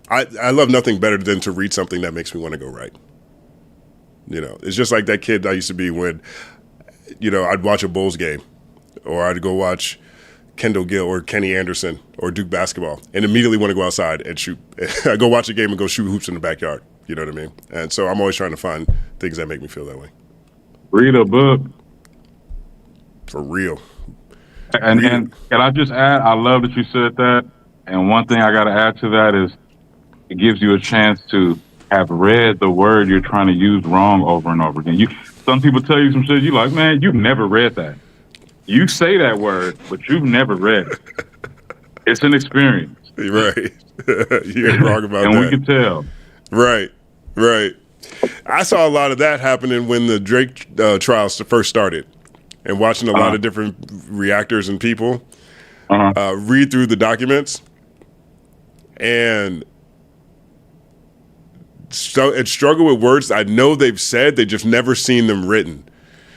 I love nothing better than to read something that makes me want to go write. You know, it's just like that kid I used to be when, you know, I'd watch a Bulls game, or I'd go watch Kendall Gill or Kenny Anderson or Duke basketball and immediately want to go outside and shoot. I go watch a game and go shoot hoops in the backyard. You know what I mean? And so I'm always trying to find things that make me feel that way. Read a book. For real. And can I just add, I love that you said that. And one thing I got to add to that is it gives you a chance to have read the word you're trying to use wrong over and over again. Some people tell you some shit, you're like, man, you've never read that. You say that word, but you've never read it. It's an experience. Right. You ain't wrong about and that. We can tell. Right. I saw a lot of that happening when the Drake trials first started, and watching a lot of different reactors and people read through the documents and struggle with words I know they've said, they just never seen them written.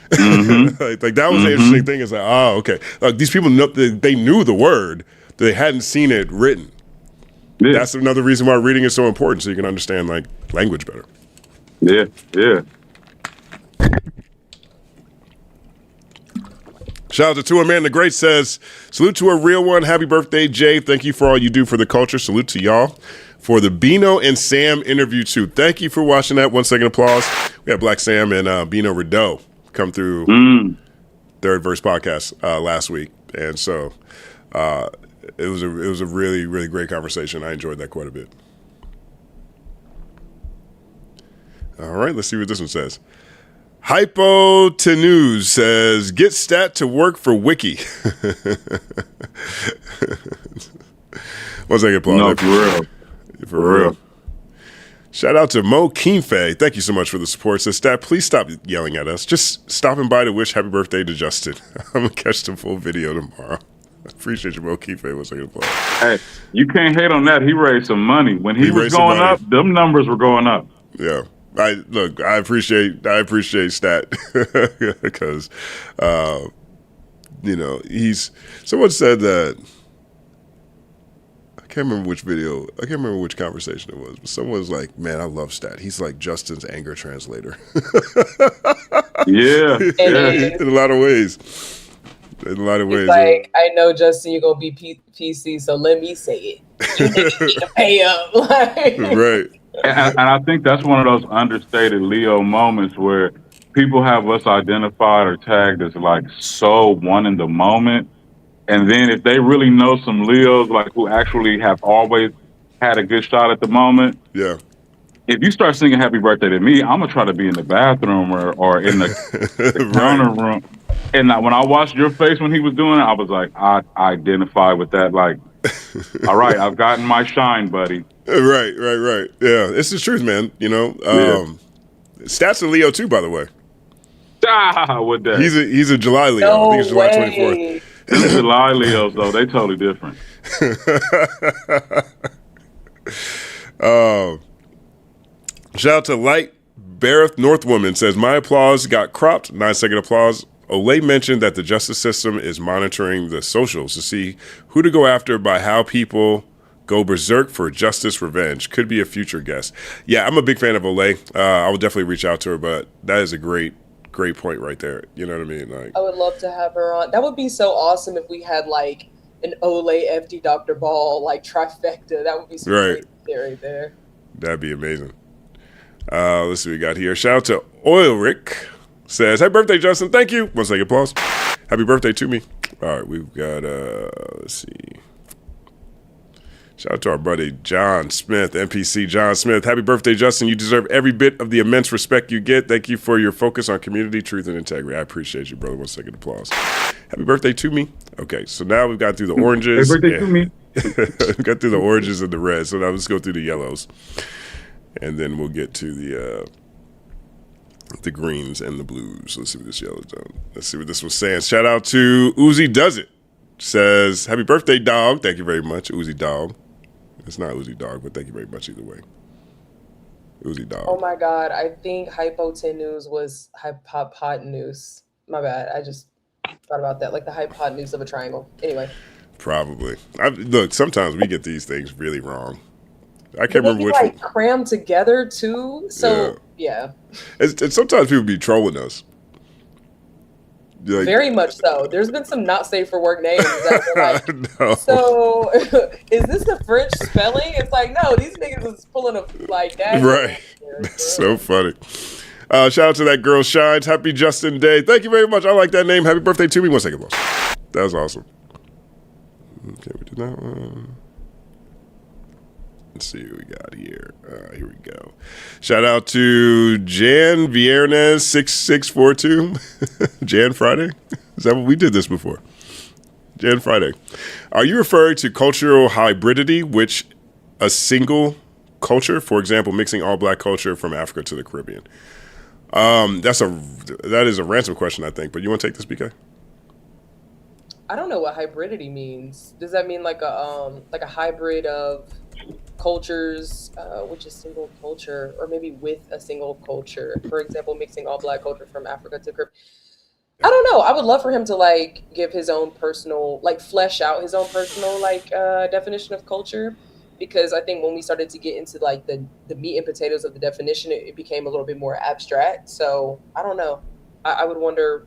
Mm-hmm. like that was the interesting thing. Is like, oh, okay. Like these people know they knew the word, but they hadn't seen it written. Yeah. That's another reason why reading is so important, so you can understand like language better. Yeah. Shout out to Tua Man the Great says, salute to a real one. Happy birthday, Jay. Thank you for all you do for the culture. Salute to y'all for the Bino and Sam interview too. Thank you for watching that. 1 second applause. We had Black Sam and Bino Rideau come through Third Verse podcast last week, and so it was a really, really great conversation. I enjoyed that quite a bit. All right, let's see what this one says. Hypotenuse says, get stat to work for Wiki. One second, Paul. No, for real. For real. Shout out to Mo Keefe. Thank you so much for the support. Says, Stat, please stop yelling at us. Just stopping by to wish happy birthday to Justin. I'm going to catch the full video tomorrow. I appreciate you, Mo Keefe. One second, Paul. Hey, you can't hate on that. He raised some money. When he was going up, them numbers were going up. Yeah. I appreciate Stat because someone said that, I can't remember which video, I can't remember which conversation it was, but someone was like, man, I love Stat. He's like Justin's anger translator. Yeah. In a lot of ways. In a lot of ways. Like, I know, Justin, you're going to be PC, so let me say it. You need to pay up. Right. And I think that's one of those understated Leo moments where people have us identified or tagged as like so one in the moment. And then if they really know some Leos, like who actually have always had a good shot at the moment. Yeah. If you start singing happy birthday to me, I'm going to try to be in the bathroom or in the counter room. And when I watched your face when he was doing it, I was like, I identify with that. Like, all right, I've gotten my shine, buddy. Right. Yeah, it's the truth, man. Stats a Leo too, by the way. What day? He's a July Leo. No I think it's July 24th. Them July Leos, though, they totally different. Shout out to Light Bareth Northwoman says, my applause got cropped. 9-second applause. Olay mentioned that the justice system is monitoring the socials to see who to go after by how people go berserk for justice revenge. Could be a future guest. Yeah, I'm a big fan of Olay. I will definitely reach out to her, but that is a great point right there. You know what I mean? Like, I would love to have her on. That would be so awesome if we had like an Olay FD Dr. Ball like trifecta. That would be so great right there. That'd be amazing. Let's see what we got here. Shout out to Oilrick. Says, happy birthday, Justin. Thank you. 1 second, applause. Happy birthday to me. All right, we've got, let's see. Shout out to our buddy John Smith, NPC John Smith. Happy birthday, Justin. You deserve every bit of the immense respect you get. Thank you for your focus on community, truth, and integrity. I appreciate you, brother. 1 second, applause. Happy birthday to me. Okay, so now we've got through the oranges. Happy birthday to me. We've got through the oranges and the reds. So now let's go through the yellows. And then we'll get to the greens and the blues. Let's see what this yellow's done. Let's see what this was saying. Shout out to Uzi Does It. Says, happy birthday, dog. Thank you very much, Uzi Dog. It's not Uzi Dog, but thank you very much either way. Uzi Dog. Oh my God, I think hypotenuse was hypotenuse. My bad. I just thought about that, like the hypotenuse of a triangle. Anyway. Probably. Look, sometimes we get these things really wrong. I can't remember which like crammed together too. So yeah. And sometimes people be trolling us. Like, very much so. There's been some not safe for work names that are like, no. So is this the French spelling? It's like, no, these niggas is pulling a like that. Right. That's so funny. Shout out to that girl Shines. Happy Justin Day. Thank you very much. I like that name. Happy birthday to me. 1 second, boss. That was awesome. Okay, we did that one. Let's see what we got here. Here we go. Shout out to Jan Viernes 6642. Jan Friday? Is that what we did this before? Jan Friday. Are you referring to cultural hybridity, which a single culture, for example, mixing all black culture from Africa to the Caribbean? That is a Ransom question, I think. But you want to take this, BK? I don't know what hybridity means. Does that mean like a hybrid of cultures, which is single culture, or maybe with a single culture? For example, mixing all black culture from Africa to Caribbean. I don't know. I would love for him to like give his own personal, like flesh out his own personal like definition of culture, because I think when we started to get into like the meat and potatoes of the definition, it became a little bit more abstract. So I don't know. I would wonder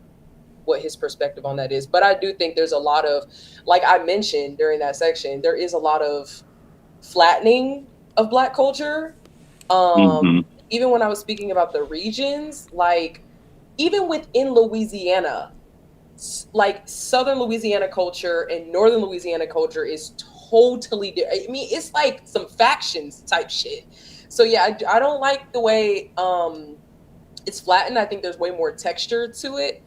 what his perspective on that is. But I do think there's a lot of, like I mentioned during that section, there is a lot of flattening of black culture. even when I was speaking about the regions, like even within Louisiana, like Southern Louisiana culture and Northern Louisiana culture is totally different. I mean, it's like some factions type shit. So yeah, I don't like the way it's flattened. I think there's way more texture to it.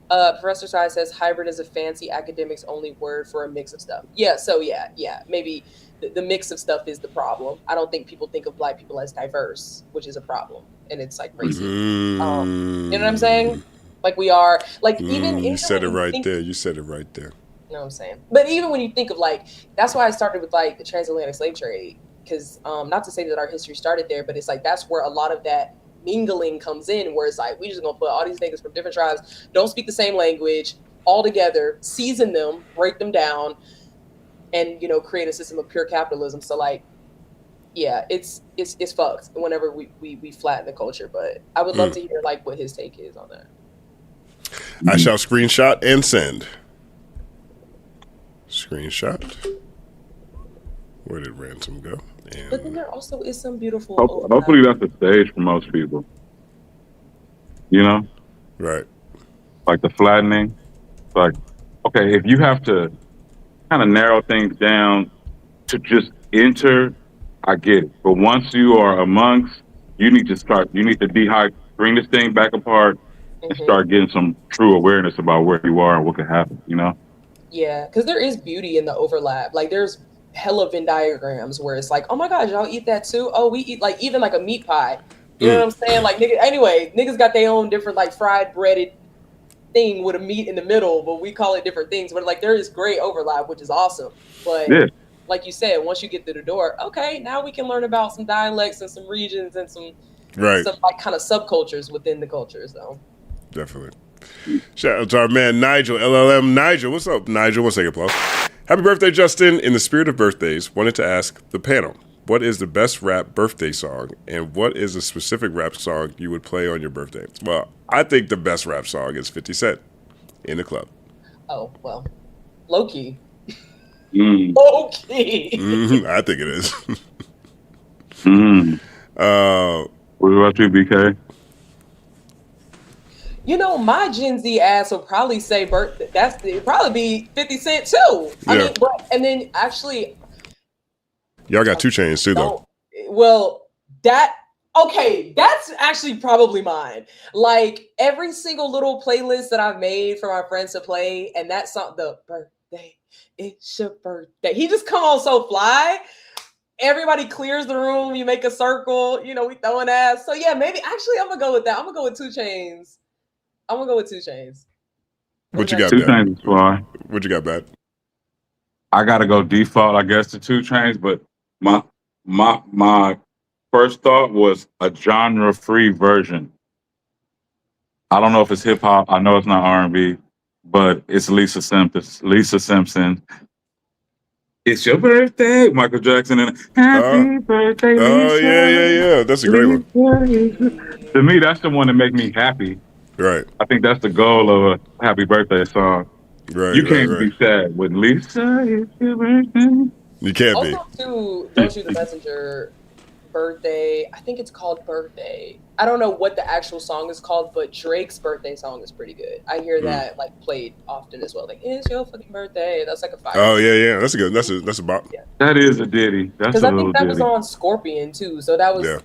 Professor Sai says hybrid is a fancy academics only word for a mix of stuff. Yeah, so yeah, maybe the mix of stuff is the problem. I don't think people think of Black people as diverse, which is a problem, and it's like racist. You know what I'm saying? Like we are, like even You said it right think, there. You said it right there. You know what I'm saying? But even when you think of like, that's why I started with like the transatlantic slave trade, because not to say that our history started there, but it's like that's where a lot of that mingling comes in, where it's like we just gonna put all these niggas from different tribes, don't speak the same language, all together, season them, break them down, and create a system of pure capitalism. So like, yeah, it's fucked whenever we flatten the culture. But I would love to hear like what his take is on that. I shall screenshot and send. Screenshot. Where did Ransom go? And But then there also is some beautiful. Hopefully that's a stage for most people. Right. Like the flattening. Like, okay, if you have to kind of narrow things down to just enter, I get it. But once you are amongst, you need to bring this thing back apart and start getting some true awareness about where you are and what could happen, Yeah, because there is beauty in the overlap. Like there's hella Venn diagrams where it's like, oh my God, y'all eat that too? Oh, we eat like even like a meat pie. You know what I'm saying? Like niggas got their own different like fried breaded thing with a meat in the middle, but we call it different things. But like there is great overlap, which is awesome. But like you said, once you get through the door, okay, now we can learn about some dialects and some regions and some like kind of subcultures within the cultures though. Definitely. Shout out to our man Nigel, LLM Nigel. What's up, Nigel? 1 second, applause. Happy birthday, Justin. In the spirit of birthdays, wanted to ask the panel, what is the best rap birthday song, and what is a specific rap song you would play on your birthday? Well, I think the best rap song is 50 Cent, In the Club. Oh, well, low-key. Mm. Low-key. I think it is. What about you, BK? My Gen Z ass will probably say it'd probably be 50 Cent too. I mean, and then actually, y'all got 2 Chainz too, though. Well, that's actually probably mine. Like every single little playlist that I've made for my friends to play, and that song, the birthday, it's your birthday. He just come on so fly. Everybody clears the room. You make a circle. We throwing ass. So yeah, maybe actually I'm gonna go with that. I'm gonna go with 2 Chainz. What you got, 2 Chainz is fly. What you got, Bad? I gotta go default, I guess, to 2 Chainz, but my first thought was a genre-free version. I don't know if it's hip hop. I know it's not R&B, but it's Lisa Simpson. It's your birthday, Michael Jackson, and happy birthday, Lisa. Oh yeah. That's a great one. To me, that's the one that make me happy. Right. I think that's the goal of a happy birthday song. Right. You can't be sad with Lisa. It's your birthday. You can't be. Also, too, Don't Shoot the Messenger birthday. I think it's called Birthday. I don't know what the actual song is called, but Drake's birthday song is pretty good. I hear that like played often as well. Like, it's your fucking birthday. That's like a fire. Oh yeah. That's a good. That's a bop. Yeah. That is a ditty. Because I think that was on Scorpion too. So that was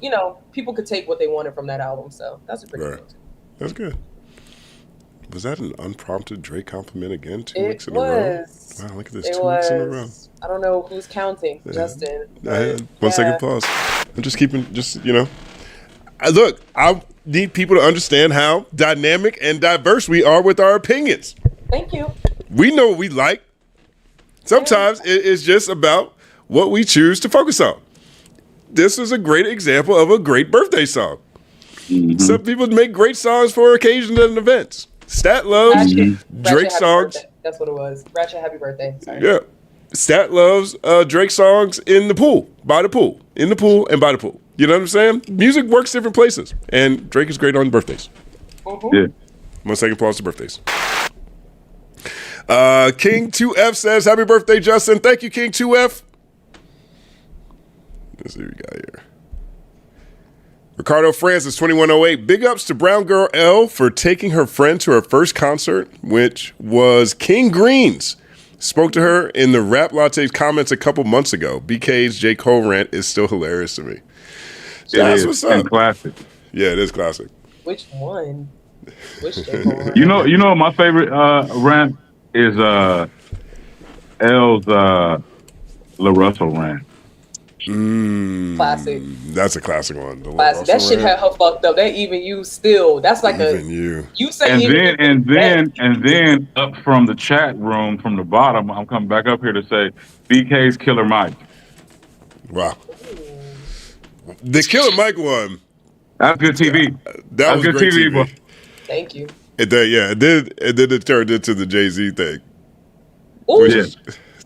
people could take what they wanted from that album. So that's a pretty good one too. That's good. Was that an unprompted Drake compliment again? 2 It weeks in a row? Wow, look at this. 2 weeks in a row. I don't know who's counting, Justin. 1 second pause. I'm just keeping, look, I need people to understand how dynamic and diverse we are with our opinions. Thank you. We know what we like. Sometimes it is just about what we choose to focus on. This is a great example of a great birthday song. Mm-hmm. Some people make great songs for occasions and events. Stat loves Drake songs. Birthday. That's what it was. Ratchet Happy Birthday. Sorry. Yeah. Stat loves Drake songs in the pool, by the pool, in the pool, and by the pool. You know what I'm saying? Music works different places, and Drake is great on birthdays. Mm-hmm. Yeah. 1 second pause to birthdays. King 2F says, happy birthday, Justin. Thank you, King 2F. Let's see what we got here. Ricardo Francis, 2108. Big ups to Brown Girl L for taking her friend to her first concert, which was King Green's. Spoke to her in the Rap Latte's comments a couple months ago. BK's J. Cole rant is still hilarious to me. That's what's up. Classic. Yeah, it is classic. Which one? Which J. Cole rant? You know, my favorite rant is L's La Russell rant. Classic. That's a classic one. Classic. That shit had her fucked up. That even you still. That's like even you. You say and then up from the chat room from the bottom, I'm coming back up here to say BK's Killer Mike. Wow. The Killer Mike one. That's good TV. That was good great TV. bro. Thank you. It did it turned into the Jay-Z thing. Ooh. Which is,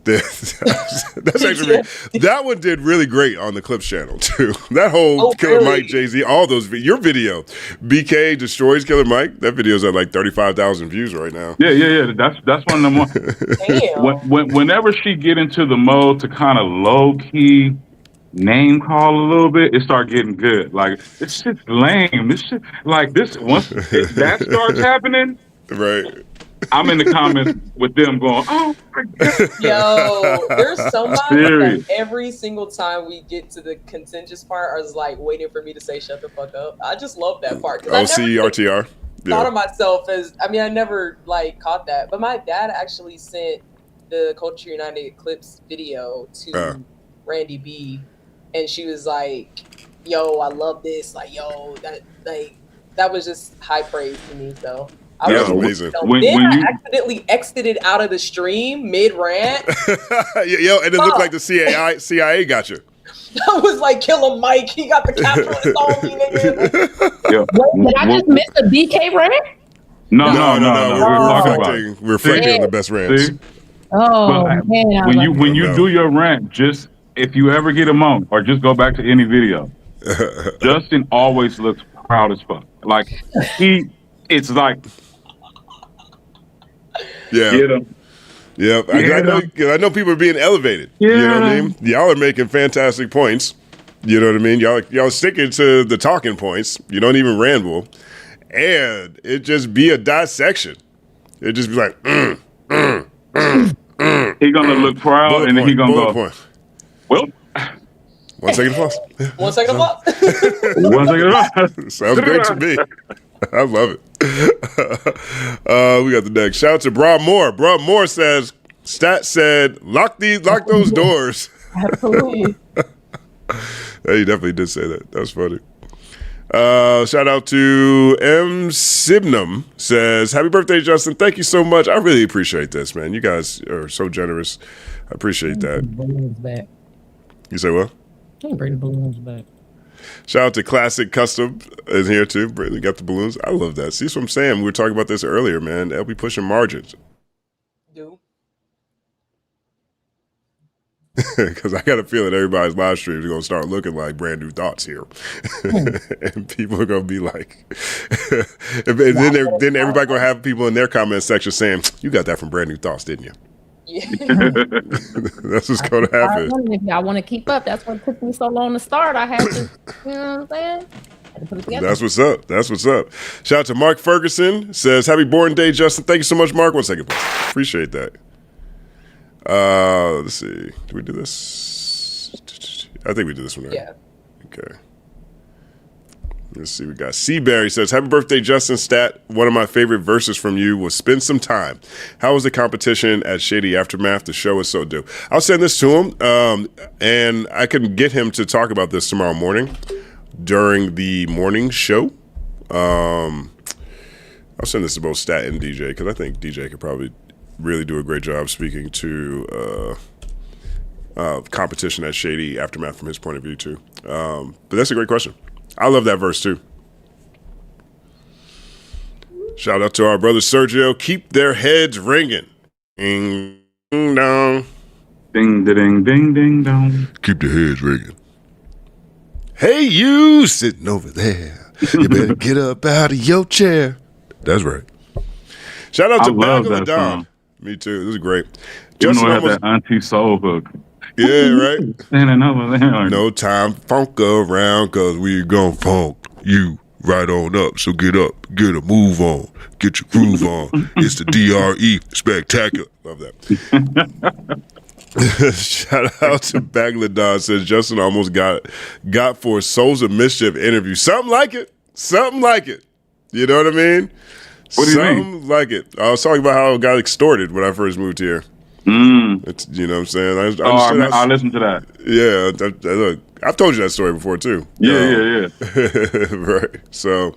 that's actually that one did really great on the Clips channel too. That whole Killer Mike, Jay-Z, all those your video, BK destroys Killer Mike. That video's at like 35,000 views right now. Yeah. That's one of them. Whenever she get into the mode to kind of low key name call a little bit, it start getting good. Like this shit's lame. This shit like this once that starts happening, right? I'm in the comments with them going, oh my God. Yo, there's somebody that every single time we get to the contentious part is like waiting for me to say shut the fuck up. I just love that part. RTR. Thought of myself as, I never like caught that. But my dad actually sent the Culture United Clips video to Randy B. And she was like, yo, I love this. Like, yo, that was just high praise to me. So I was amazing. I accidentally exited out of the stream mid rant. Yo, and it looked like the CIA got you. I was like, Killer Mike, he got the capture on me, nigga. Did I just miss the BK rant? No. We're reflecting on the best rants. See? Oh, man. When you do your rant, just if you ever get a moment, or just go back to any video, Justin always looks proud as fuck. Like it's like. Yeah. Get him. Yep. I know people are being elevated. Yeah. You know what I mean? Y'all are making fantastic points. You know what I mean? Y'all sticking to the talking points. You don't even ramble. And it just be a dissection. It just be like, He gonna look proud, and then he gonna go. Well, 1 second applause. 1 second applause. 1 second applause. Sounds great to me. I love it. We got the next. Shout out to Bra Moore. Bra Moore says, Stat said, lock those doors. Absolutely. Yeah, he definitely did say that. That was funny. Shout out to M. Sibnam says, happy birthday, Justin. Thank you so much. I really appreciate this, man. You guys are so generous. I appreciate that. Balloons back. You say what? Can you bring the balloons back? Shout out to Classic Custom in here too. Brittany got the balloons. I love that. See what I'm saying? We were talking about this earlier, man. They'll be pushing margins. Because I got a feeling everybody's live streams are going to start looking like brand new thoughts here. And people are going to be like, and then everybody going to have people in their comment section saying, you got that from brand new thoughts, didn't you? Yeah. That's what's going to happen. If y'all want to keep up, that's what took me so long to start. I had to, you know what I'm saying? Had to put it together. That's what's up. That's what's up. Shout out to Mark Ferguson. Says, happy born day, Justin. Thank you so much, Mark. 1 second, please. Appreciate that. Let's see. Did we do this? I think we did this one, right? Yeah. Okay. Let's see. We got Seaberry says, happy birthday, Justin. Stat. One of my favorite verses from you was Spend Some Time. How was the competition at Shady Aftermath? The show is so dope. I'll send this to him, and I can get him to talk about this tomorrow morning during the morning show. I'll send this to both Stat and DJ because I think DJ could probably really do a great job speaking to competition at Shady Aftermath from his point of view too. But that's a great question. I love that verse too. Shout out to our brother Sergio. Keep their heads ringing. Ding dong. Ding ding ding ding dong. Keep their heads ringing. Hey, you sitting over there. You better get up out of your chair. That's right. Shout out to Bagel Don. Me too. This is great. You know, have that auntie soul hook. Yeah, right. Standing over there. No time funk around because we gon' funk. you right on up. So get up, get a move on, get your groove on. It's the DRE spectacular. Love that. Shout out to Bagladon says Justin almost got for a Souls of Mischief interview. Something like it. Something like it. You know what I mean? What do you mean? Something like it. I was talking about how I got extorted when I first moved here. It's, you know what I'm saying? I listened to that. Yeah. Look, I've told you that story before too. Yeah. Right. So,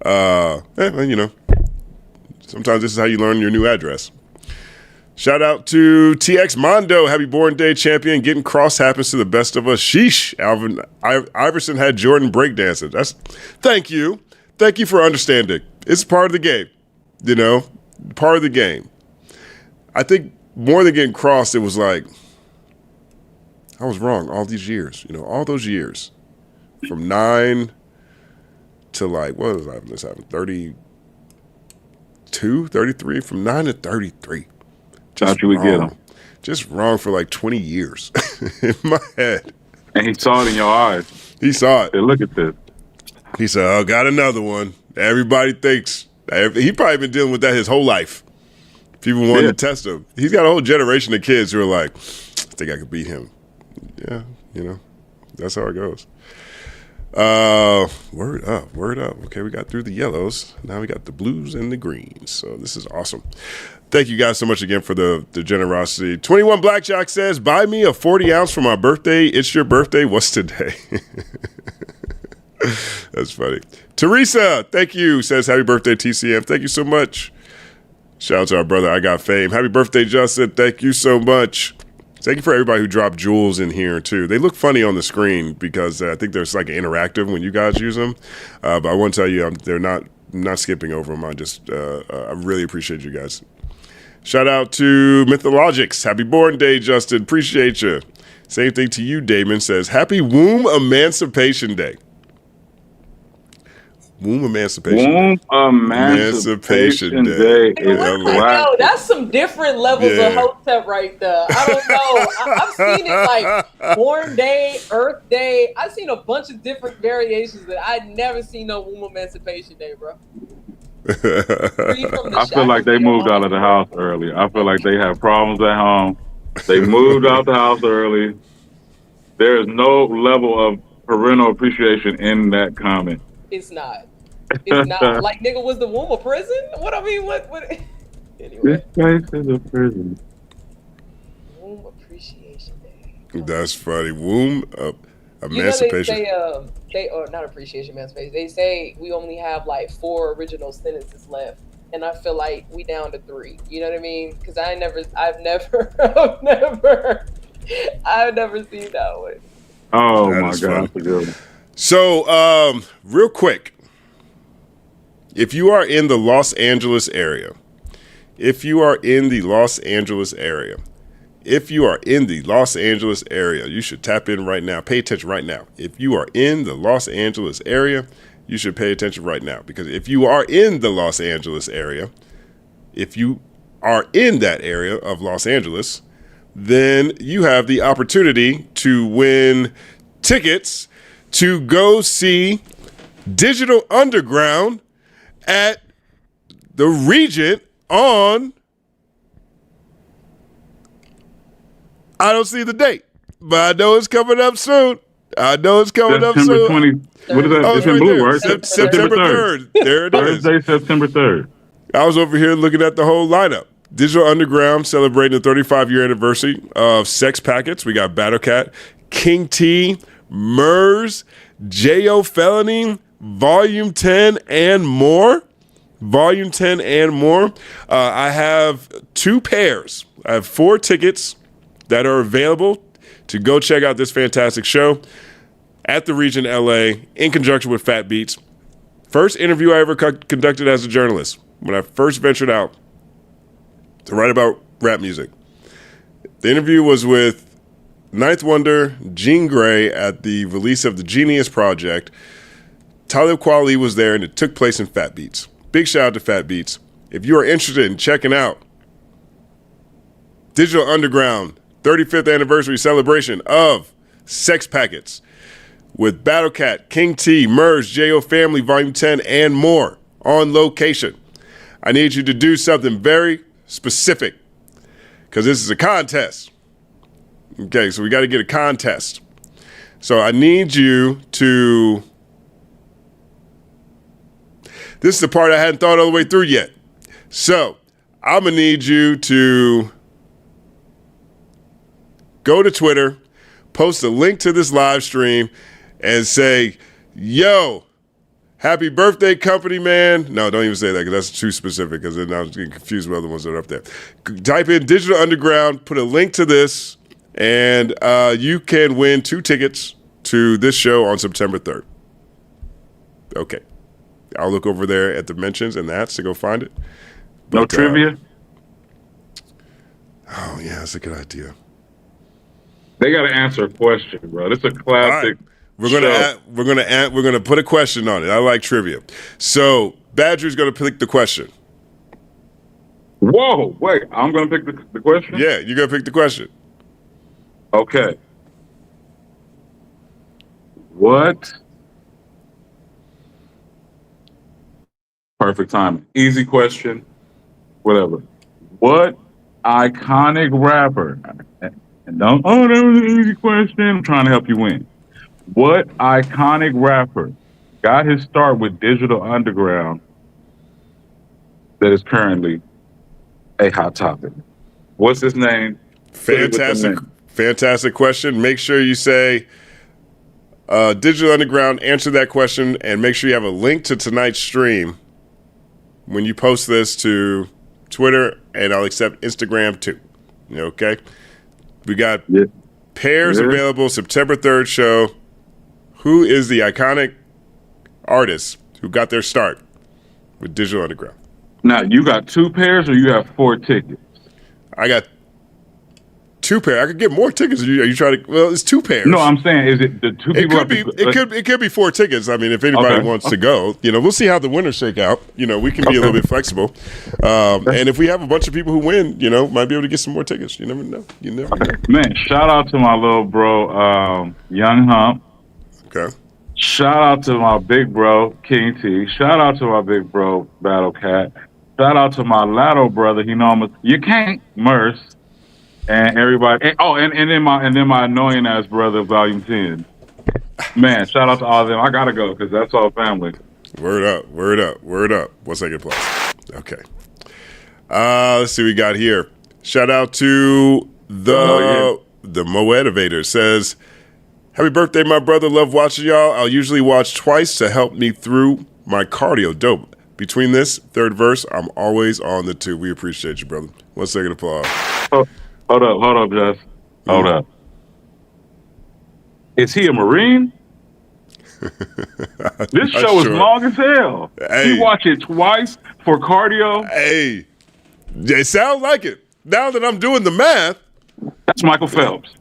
you know, sometimes this is how you learn your new address. Shout out to TX Mondo. Happy Born Day, champion. Getting cross happens to the best of us. Sheesh. Iverson had Jordan breakdancing. Thank you. Thank you for understanding. It's part of the game. You know, part of the game. I think more than getting crossed, it was like, I was wrong all these years. You know, all those years. From 9 to like, what was I? This happened? 32, 33? From 9 to 33. Thought you would get him. Just wrong for like 20 years in my head. And he saw it in your eyes. He saw it. Hey, look at this. He said, oh, got another one. Everybody thinks. He probably been dealing with that his whole life. People wanted to test him. He's got a whole generation of kids who are like, I think I could beat him. Yeah, you know, that's how it goes. Word up. Okay, we got through the yellows. Now we got the blues and the greens. So this is awesome. Thank you guys so much again for the generosity. 21 Blackjack says, buy me a 40 ounce for my birthday. It's your birthday. What's today? That's funny. Teresa, thank you. Says, happy birthday, TCM. Thank you so much. Shout out to our brother, I Got Fame. Happy birthday, Justin. Thank you so much. Thank you for everybody who dropped jewels in here, too. They look funny on the screen because I think there's like an interactive when you guys use them. But I want to tell you, they're not skipping over them. I really appreciate you guys. Shout out to Mythologics. Happy Born Day, Justin. Appreciate you. Same thing to you, Damon. Says, happy Womb Emancipation Day. Womb Emancipation Day. Yo, that's some different levels of hotep right there. I don't know. I've seen it like Born Day, Earth Day. I've seen a bunch of different variations that I'd never seen no Womb Emancipation Day, bro. I feel like they moved out of the house early. I feel like they have problems at home. They moved out the house early. There is no level of parental appreciation in that comment. It's not. It's not. Like, nigga, was the womb a prison? What I mean, what? Anyway. This place is a prison. Womb Appreciation Day. That's funny. Womb Emancipation. You know, they not appreciation, emancipation. They say we only have like 4 original sentences left, and I feel like we down to 3. You know what I mean? Because I've never seen that one. Oh my God, that's a good one. So, real quick, if you are in the Los Angeles area, you should tap in right now. Pay attention right now. If you are in the Los Angeles area, you should pay attention right now. Because if you are in the Los Angeles area, if you are in that area of Los Angeles, then you have the opportunity to win tickets to go see Digital Underground at the Regent on, I don't see the date, but I know it's coming up soon. September 20. What is that? It's in blue, right? September 3rd. There it is. Thursday, September 3rd. I was over here looking at the whole lineup. Digital Underground celebrating the 35-year anniversary of Sex Packets. We got Battlecat, King T, Murs, J.O. Felony, Volume 10, and more. I have 2 pairs. I have 4 tickets that are available to go check out this fantastic show at the Regent LA in conjunction with Fat Beats. First interview I ever conducted as a journalist when I first ventured out to write about rap music. The interview was with Ninth Wonder, Jean Grey at the release of the Genius Project. Talib Kweli was there, and it took place in Fat Beats. Big shout out to Fat Beats. If you are interested in checking out Digital Underground 35th anniversary celebration of Sex Packets, with Battlecat, King T, Merge, J.O. Family, Volume 10, and more on location. I need you to do something very specific because this is a contest. Okay, so we got to get a contest. So I need you to... This is the part I hadn't thought all the way through yet. So I'm going to need you to go to Twitter, post a link to this live stream, and say, yo, happy birthday, company man. No, don't even say that because that's too specific because then I was getting confused with other ones that are up there. Type in Digital Underground, put a link to this, and you can win 2 tickets to this show on September 3rd. Okay. I'll look over there at the mentions and that's to go find it. No trivia? Oh, yeah, that's a good idea. They got to answer a question, bro. This is a classic. Right. We're gonna put a question on it. I like trivia. So Badger's gonna pick the question. Whoa, wait! I'm gonna pick the question. Yeah, you're gonna pick the question. Okay. What? Perfect timing. Easy question. Whatever. What iconic rapper? And don't. Oh, that was an easy question. I'm trying to help you win. What iconic rapper got his start with Digital Underground that is currently a hot topic? What's his name? Fantastic question. Make sure you say Digital Underground, answer that question, and make sure you have a link to tonight's stream when you post this to Twitter, and I'll accept Instagram too. Okay? We got pairs available, September 3rd show. Who is the iconic artist who got their start with Digital Underground? Now, you got 2 pairs or you have 4 tickets? I got 2 pairs. I could get more tickets. Are you trying to? Well, it's 2 pairs. No, I'm saying, is it the 2 people? It could be 4 tickets. I mean, if anybody wants to go, we'll see how the winners shake out. We can be a little bit flexible. And if we have a bunch of people who win, might be able to get some more tickets. You never know. Man, shout out to my little bro, Young Hump. Okay. Shout out to my big bro, King T. Shout out to my big bro, Battle Cat. Shout out to my Lato brother. You can't Merce. And everybody. And then my annoying ass brother, Volume 10. Man, shout out to all of them. I gotta go because that's all family. Word up. 1 second plus. Okay. Let's see what we got here. Shout out to the Motivator. Says, happy birthday, my brother. Love watching y'all. I'll usually watch twice to help me through my cardio. Dope. Between this 3rd verse, I'm always on the 2. We appreciate you, brother. 1 second applause. Hold up, Jess. Hold up. Is he a Marine? This show is long as hell. Hey. You watch it twice for cardio? Hey, it sounds like it. Now that I'm doing the math. That's Michael Phelps.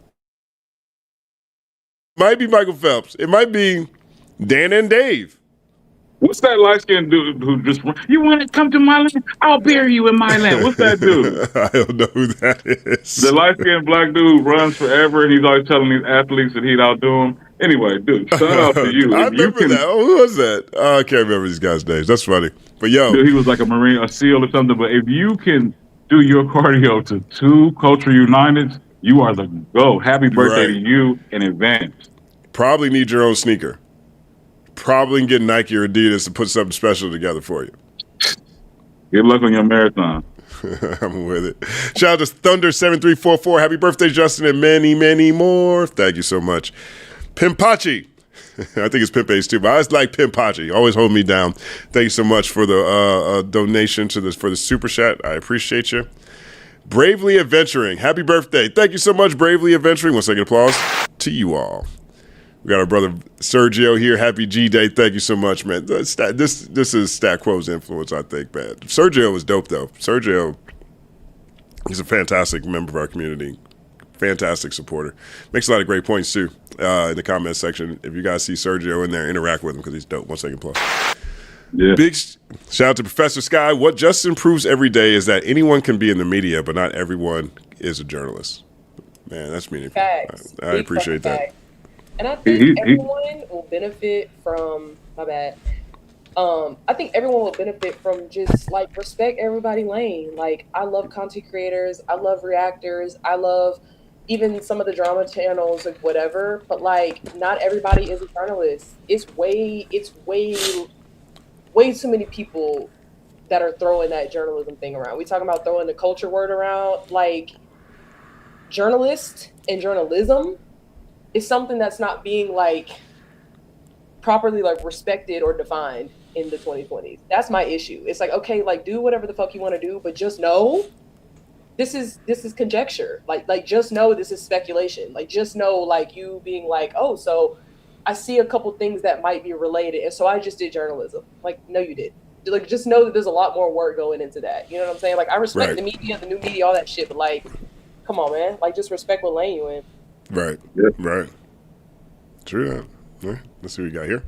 Might be Michael Phelps. It might be Dan and Dave. What's that light-skinned dude who just, you want to come to my land? I'll bury you in my land. What's that dude? I don't know who that is. The light-skinned black dude who runs forever, and he's always telling these athletes that he'd outdo him. Anyway, dude, shout out to you. I remember that. Oh, who was that? I can't remember these guys' names. That's funny. But yo. Dude, he was like a Marine, a SEAL or something. But if you can do your cardio to 2 Culture United, you are the GOAT. Happy birthday to you in advance. Probably need your own sneaker. Probably can get Nike or Adidas to put something special together for you. Good luck on your marathon. I'm with it. Shout out to Thunder7344. Happy birthday, Justin, and many, many more. Thank you so much. Pimpachi. I think it's Pimp Ace too, but I just like Pimpachi. Always hold me down. Thank you so much for the donation for the super chat. I appreciate you. Bravely Adventuring. Happy birthday. Thank you so much, Bravely Adventuring. 1 second applause to you all. We got our brother Sergio here. Happy G-Day. Thank you so much, man. This is Stat Quo's influence, I think, man. Sergio is dope, though. Sergio, he's a fantastic member of our community. Fantastic supporter. Makes a lot of great points, too, in the comment section. If you guys see Sergio in there, interact with him because he's dope. 1 second plus. Yeah. Big shout out to Professor Sky. What Justin proves every day is that anyone can be in the media, but not everyone is a journalist. Man, that's meaningful. Facts. I appreciate that. And I think everyone will benefit from, my bad. I think everyone will benefit from just like respect everybody lane. Like I love content creators, I love reactors, I love even some of the drama channels, like whatever. But like, not everybody is a journalist. It's way too many people that are throwing that journalism thing around. We talking about throwing the culture word around. Like, journalist and journalism is something that's not being like properly like respected or defined in the 2020s. That's my issue. It's like, okay, like do whatever the fuck you want to do, but just know this is conjecture. Like just know this is speculation. Like just know like you being like, oh, so I see a couple things that might be related, and so I just did journalism. Like, no, you did. Like, just know that there's a lot more work going into that. You know what I'm saying? Like, I respect the media, the new media, all that shit, but like, come on, man. Like, just respect what lane you in. Right. Yep. Right. True that. Yeah, let's see what we got here.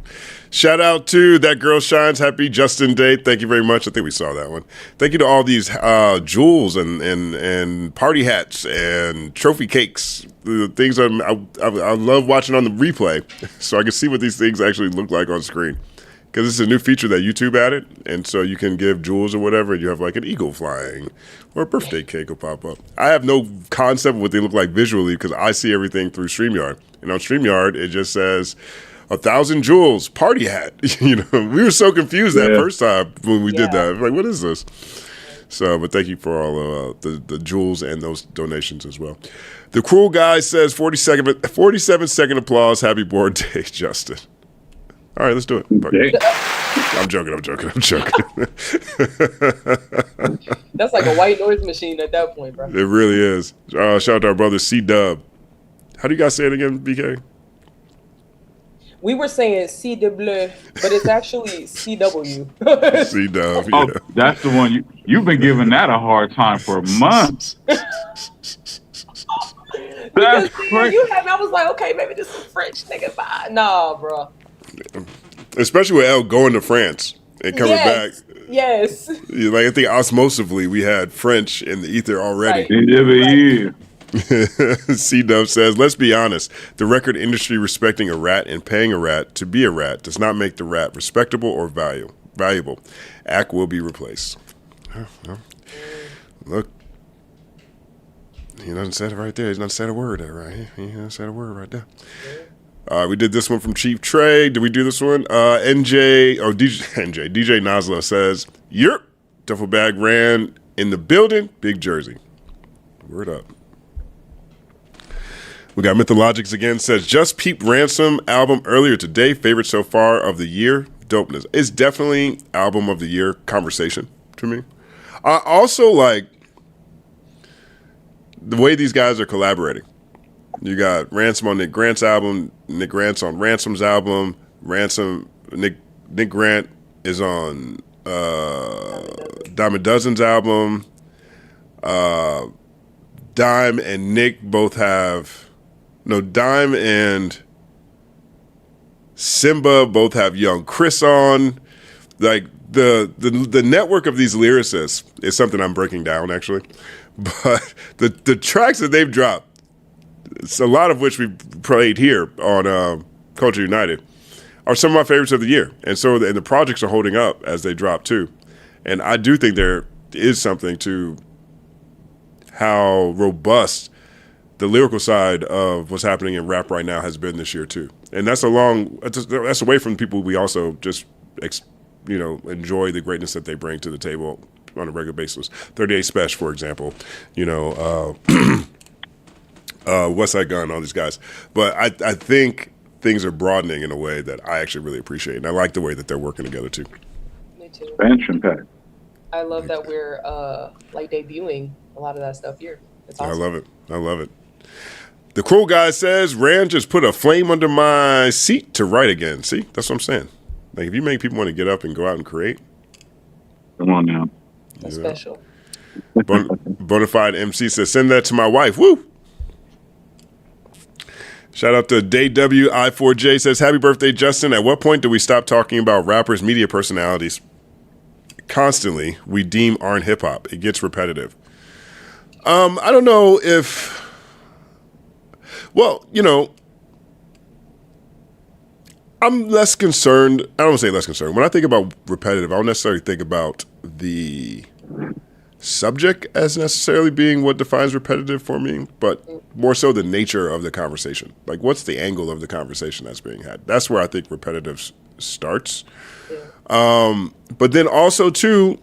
Shout out to That Girl Shines. Happy Justin Day. Thank you very much. I think we saw that one. Thank you to all these jewels and party hats and trophy cakes. The things I love watching on the replay so I can see what these things actually look like on screen. Because this is a new feature that YouTube added, and so you can give jewels or whatever, and you have like an eagle flying or a birthday cake will pop up. I have no concept of what they look like visually because I see everything through StreamYard. And on StreamYard, it just says 1,000 jewels, party hat. You know, we were so confused that first time when we did that. Like, what is this? So, but thank you for all the jewels and those donations as well. The Cruel Guy says 47-second applause. Happy board day, Justin. All right, let's do it. Okay. I'm joking. That's like a white noise machine at that point, bro. It really is. Shout out to our brother C-Dub. How do you guys say it again, BK? We were saying C de bleu, but it's actually CW. C-Dub, yeah. Oh, that's the one. You've been giving that a hard time for months. Because you had, I was like, okay, maybe this is French nigga vibe. Nah, bro. Especially with Elle going to France and coming back. Yes. Like I think osmosively we had French in the ether already. Right. C-Dub says, let's be honest. The record industry respecting a rat and paying a rat to be a rat does not make the rat respectable or valuable. Act will be replaced. Look. He doesn't say it right there. He's not said a word there, right? He hasn't said a word right there. We did this one from Chief Trey. Did we do this one? DJ Nasla says, "Yep, duffel bag ran in the building. Big Jersey. Word up." We got Mythologics again. Says, just peeped Ransom album earlier today. Favorite so far of the year. Dopeness. It's definitely album of the year conversation to me. I also like the way these guys are collaborating. You got Ransom on Nick Grant's album, Nick Grant's on Ransom's album, Nick Grant is on Dime a Dozen's album. Dime and Nick both have Dime and Simba both have Young Chris on. Like the network of these lyricists is something I'm breaking down actually. But the tracks that they've dropped, a lot of which we played here on Culture United, are some of my favorites of the year. And so the projects are holding up as they drop too. And I do think there is something to how robust the lyrical side of what's happening in rap right now has been this year too. And that's away from people we also just enjoy the greatness that they bring to the table on a regular basis. 38 Special, for example, West Side Gun, all these guys. But I think things are broadening in a way that I actually really appreciate. And I like the way that they're working together too. Me too. Expansion pack. I love that we're debuting a lot of that stuff here. It's awesome. I love it. The Cruel Guy says, Rand just put a flame under my seat to write again. See, that's what I'm saying. Like if you make people want to get up and go out and create. Come on now. That's special. Bonafide MC says, send that to my wife. Woo! Shout out to DayWI4J says, happy birthday, Justin. At what point do we stop talking about rappers, media personalities constantly we deem aren't hip hop? It gets repetitive. I don't know if, I'm less concerned. I don't want to say less concerned. When I think about repetitive, I don't necessarily think about the subject as necessarily being what defines repetitive for me, but more so the nature of the conversation. Like, what's the angle of the conversation that's being had? That's where I think repetitive starts. But then also, too,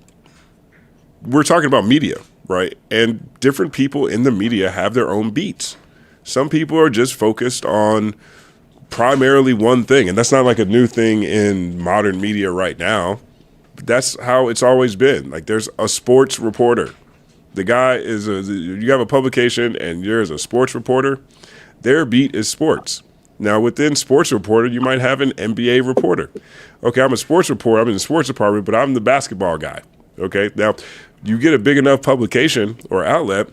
we're talking about media, right? And different people in the media have their own beats. Some people are just focused on primarily one thing, and that's not like a new thing in modern media right now. That's how it's always been. Like, there's a sports reporter. The guy you have a publication and there's a sports reporter. Their beat is sports. Now, within sports reporter, you might have an NBA reporter. Okay, I'm a sports reporter. I'm in the sports department, but I'm the basketball guy. Okay, now you get a big enough publication or outlet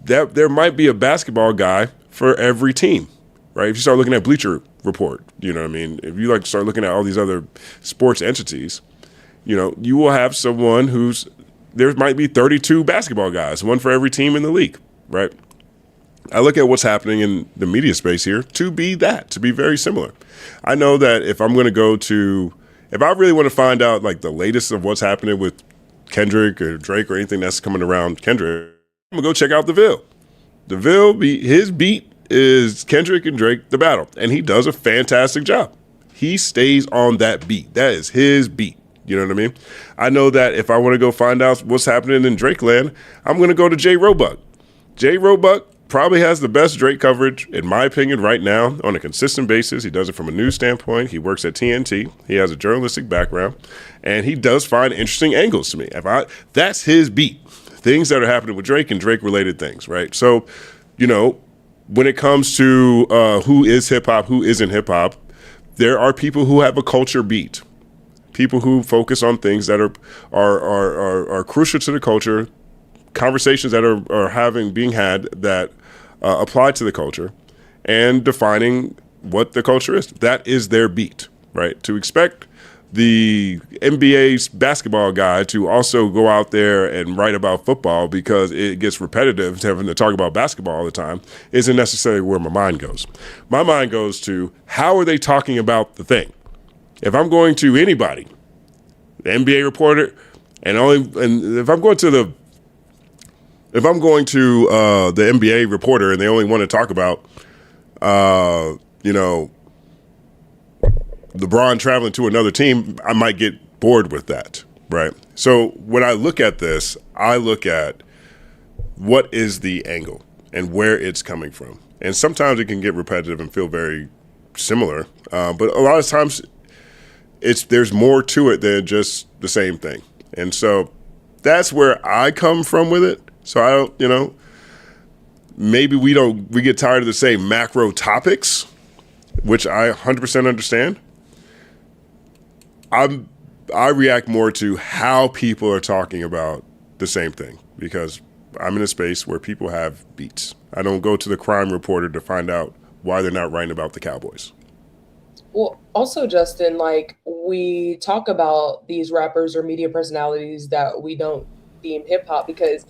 that there might be a basketball guy for every team, right? If you start looking at Bleacher Report, you know what I mean? If you like start looking at all these other sports entities, you know, you will have someone there might be 32 basketball guys, one for every team in the league, right? I look at what's happening in the media space here to be very similar. I know that if I really want to find out like the latest of what's happening with Kendrick or Drake or anything that's coming around Kendrick, I'm gonna go check out The Ville his beat is Kendrick and Drake, the battle, and he does a fantastic job. He stays on that beat. That is his beat. You know what I mean? I know that if I want to go find out what's happening in Drake land, I'm going to go to J. Roebuck. J. Roebuck probably has the best Drake coverage, in my opinion, right now on a consistent basis. He does it from a news standpoint. He works at TNT. He has a journalistic background, and he does find interesting angles to me. That's his beat. Things that are happening with Drake and Drake-related things, right? So, you know, when it comes to who is hip-hop, who isn't hip-hop, there are people who have a culture beat. People who focus on things that are crucial to the culture, conversations that are being had that apply to the culture, and defining what the culture is. That is their beat, right? To expect the NBA's basketball guy to also go out there and write about football because it gets repetitive having to talk about basketball all the time isn't necessarily where my mind goes. My mind goes to how are they talking about the thing? If I'm going to anybody, the NBA reporter, and if I'm going to the NBA reporter and they only want to talk about, you know, LeBron traveling to another team, I might get bored with that, right? So when I look at this, I look at what is the angle and where it's coming from. And sometimes it can get repetitive and feel very similar, but a lot of times there's more to it than just the same thing. And so that's where I come from with it. So I don't, you know, maybe we get tired of the same macro topics, which I 100% understand. I react more to how people are talking about the same thing because I'm in a space where people have beats. I don't go to the crime reporter to find out why they're not writing about the Cowboys. Well, also, Justin, like we talk about these rappers or media personalities that we don't deem hip hop because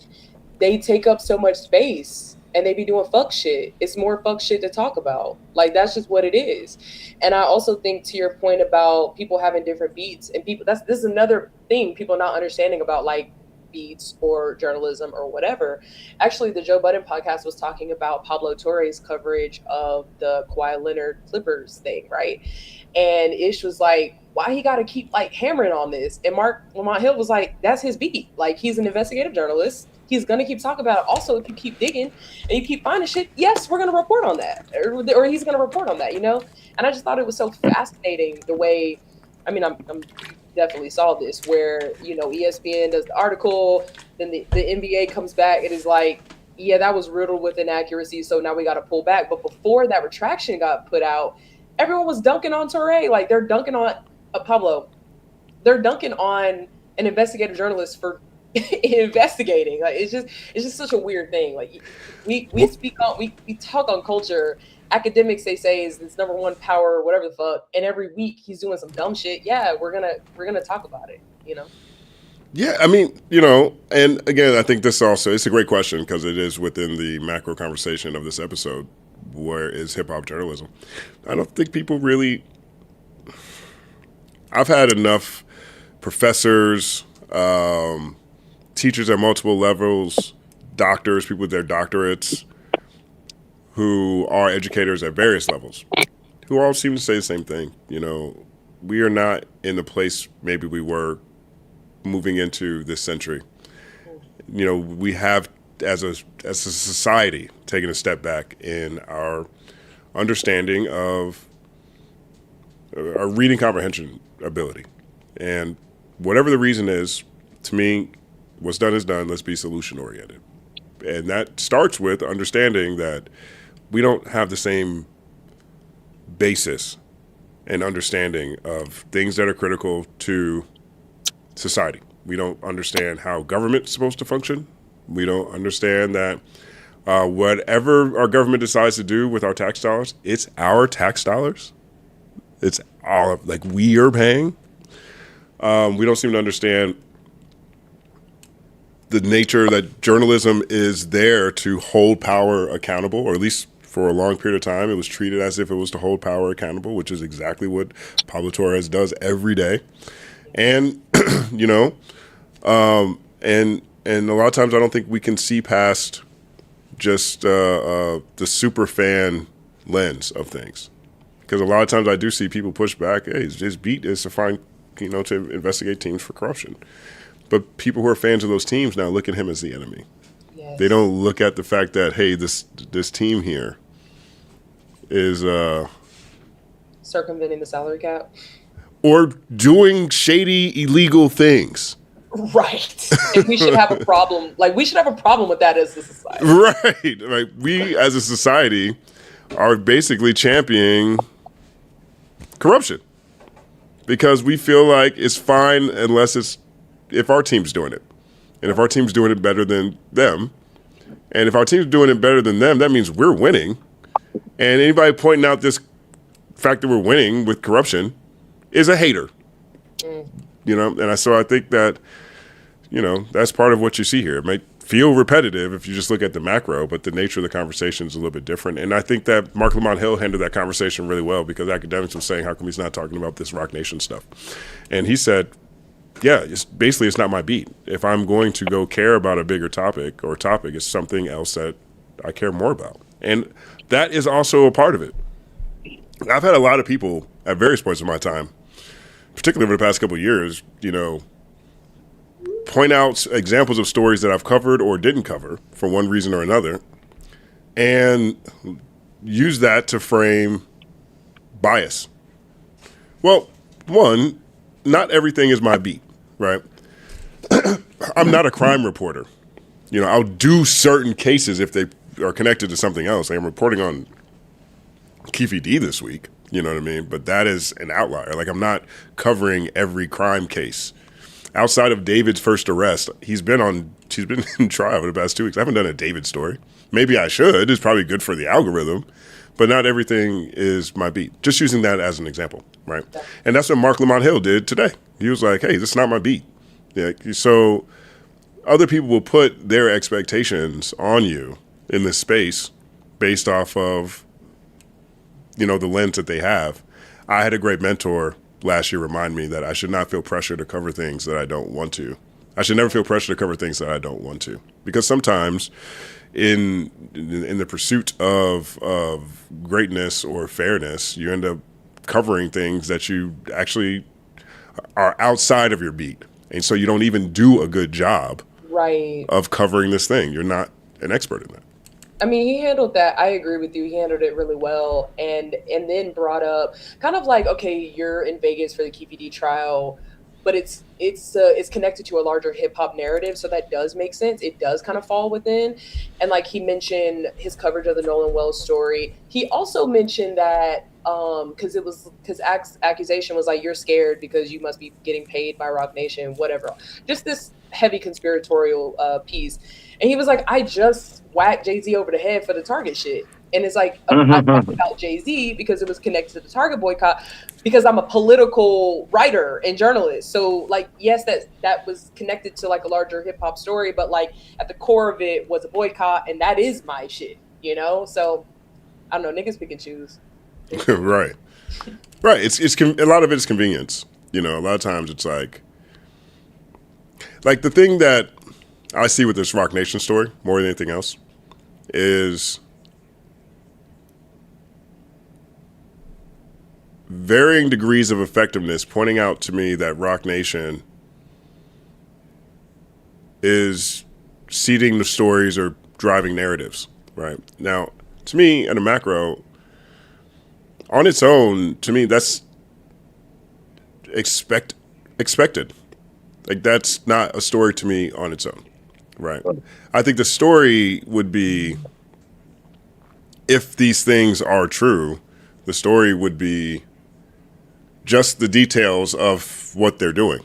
they take up so much space and they be doing fuck shit. It's more fuck shit to talk about. Like, that's just what it is. And I also think to your point about people having different beats and this is another thing people not understanding about like beats or journalism or whatever. Actually, the Joe Budden podcast was talking about Pablo Torre's coverage of the Kawhi Leonard Clippers thing, right? And Ish was like, why he got to keep like hammering on this? And Mark Lamont Hill was like, that's his beat. Like, he's an investigative journalist. He's going to keep talking about it. Also, if you keep digging and you keep finding shit, yes, we're going to report on that. Or he's going to report on that, you know? And I just thought it was so fascinating the way, I mean, I'm definitely saw this where, you know, ESPN does the article, then the NBA comes back and is like, yeah, that was riddled with inaccuracies, so now we got to pull back. But before that retraction got put out, everyone was dunking on Torre. Like, they're dunking on Pablo. They're dunking on an investigative journalist for investigating. Like, it's just such a weird thing. Like, we talk on culture. Akademiks, they say, is this number one power or whatever the fuck, and every week he's doing some dumb shit. Yeah, we're gonna talk about it, you know. Yeah, I mean, you know, and again, I think this also, it's a great question because it is within the macro conversation of this episode. Where is hip hop journalism? I don't think people really, I've had enough professors, teachers at multiple levels, doctors, people with their doctorates, who are educators at various levels, who all seem to say the same thing. You know, we are not in the place maybe we were moving into this century. You know, we have, as a society, taken a step back in our understanding of our reading comprehension ability. And whatever the reason is, to me, what's done is done. Let's be solution oriented. And that starts with understanding that we don't have the same basis and understanding of things that are critical to society. We don't understand how government's supposed to function. We don't understand that whatever our government decides to do with our tax dollars, it's our tax dollars. It's all like we are paying. We don't seem to understand the nature that journalism is there to hold power accountable, or at least for a long period of time, it was treated as if it was to hold power accountable, which is exactly what Pablo Torres does every day. And, you know, and a lot of times I don't think we can see past just the super fan lens of things. Because a lot of times I do see people push back, hey, his beat is to find, you know, to investigate teams for corruption. But people who are fans of those teams now look at him as the enemy. Yes. They don't look at the fact that, hey, this team here is circumventing the salary cap. Or doing shady, illegal things. Right. And we should have a problem. Like, we should have a problem with that as a society. Right. Like, we as a society are basically championing corruption because we feel like it's fine unless if our team's doing it. And if our team's doing it better than them, and if our team's doing it better than them, that means we're winning. And anybody pointing out this fact that we're winning with corruption is a hater. You know, and so I think that, you know, that's part of what you see here. It might feel repetitive if you just look at the macro, but the nature of the conversation is a little bit different. And I think that Mark Lamont Hill handled that conversation really well because Akademiks was saying, how come he's not talking about this Rock Nation stuff? And he said, yeah, it's not my beat. If I'm going to go care about a bigger topic, it's something else that I care more about. And that is also a part of it. I've had a lot of people at various points in my time, particularly over the past couple of years, you know, point out examples of stories that I've covered or didn't cover for one reason or another, and use that to frame bias. Well, one, not everything is my beat, right? I'm not a crime reporter. You know, I'll do certain cases if they are connected to something else. Like I'm reporting on Keefe this week, you know what I mean? But that is an outlier. Like I'm not covering every crime case. Outside of David's first arrest, he's been in trial for the past 2 weeks. I haven't done a David story. Maybe I should. It's probably good for the algorithm. But not everything is my beat. Just using that as an example, right? And that's what Mark Lamont Hill did today. He was like, hey, this is not my beat. Yeah, so other people will put their expectations on you in this space based off of, you know, the lens that they have. I had a great mentor last year remind me that I should not feel pressure to cover things that I don't want to. I should never feel pressure to cover things that I don't want to. Because sometimes in the pursuit of greatness or fairness, you end up covering things that you actually are outside of your beat. And so you don't even do a good job of covering this thing. You're not an expert in that. I mean, he handled that. I agree with you. He handled it really well, and then brought up kind of like, okay, you're in Vegas for the Keefe trial, but it's connected to a larger hip hop narrative, so that does make sense. It does kind of fall within, and like he mentioned his coverage of the Nolan Wells story. He also mentioned that because accusation was like, you're scared because you must be getting paid by Rock Nation, whatever. Just this heavy conspiratorial piece. And he was like, I just whacked Jay-Z over the head for the Target shit. And it's like, I talked about Jay-Z because it was connected to the Target boycott because I'm a political writer and journalist. So like, yes, that was connected to like a larger hip hop story, but like at the core of it was a boycott, and that is my shit, you know? So I don't know, niggas pick and choose. Right. It's a lot of it is convenience. You know, a lot of times it's like the thing that I see with this Rock Nation story more than anything else is varying degrees of effectiveness pointing out to me that Rock Nation is seeding the stories or driving narratives, right? Now, to me, at a macro, on its own, to me, that's expected. Like, that's not a story to me on its own, right? I think the story would be, if these things are true, the story would be just the details of what they're doing.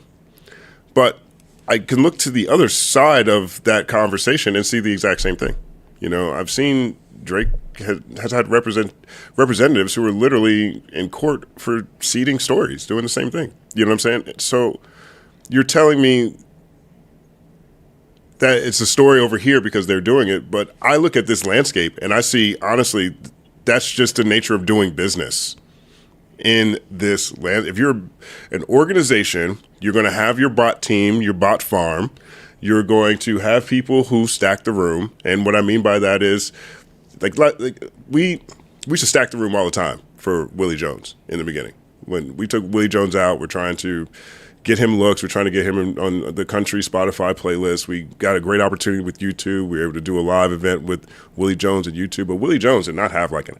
But I can look to the other side of that conversation and see the exact same thing. You know, I've seen Drake has had representatives who are literally in court for seeding stories, doing the same thing. You know what I'm saying? So you're telling me that it's a story over here because they're doing it, but I look at this landscape and I see, honestly, that's just the nature of doing business in this land. If you're an organization, you're going to have your bot team, your bot farm. You're going to have people who stack the room. And what I mean by that is, like we used to stack the room all the time for Willie Jones in the beginning. When we took Willie Jones out, we're trying to get him looks. We're trying to get him on the country Spotify playlist. We got a great opportunity with YouTube. We were able to do a live event with Willie Jones at YouTube. But Willie Jones did not have like an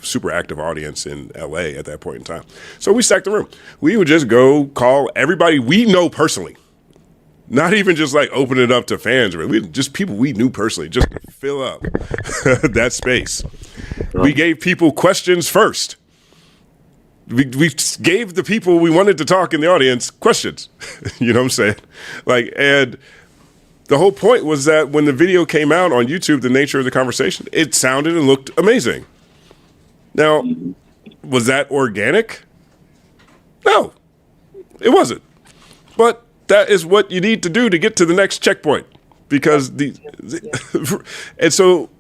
super active audience in LA at that point in time. So we stacked the room. We would just go call everybody we know personally. Not even just like open it up to fans, really. Just people we knew personally, just to fill up that space. We gave people questions first. We gave the people we wanted to talk in the audience questions. You know what I'm saying? Like, and the whole point was that when the video came out on YouTube, the nature of the conversation, it sounded and looked amazing. Now, was that organic? No, it wasn't. But that is what you need to do to get to the next checkpoint, because and so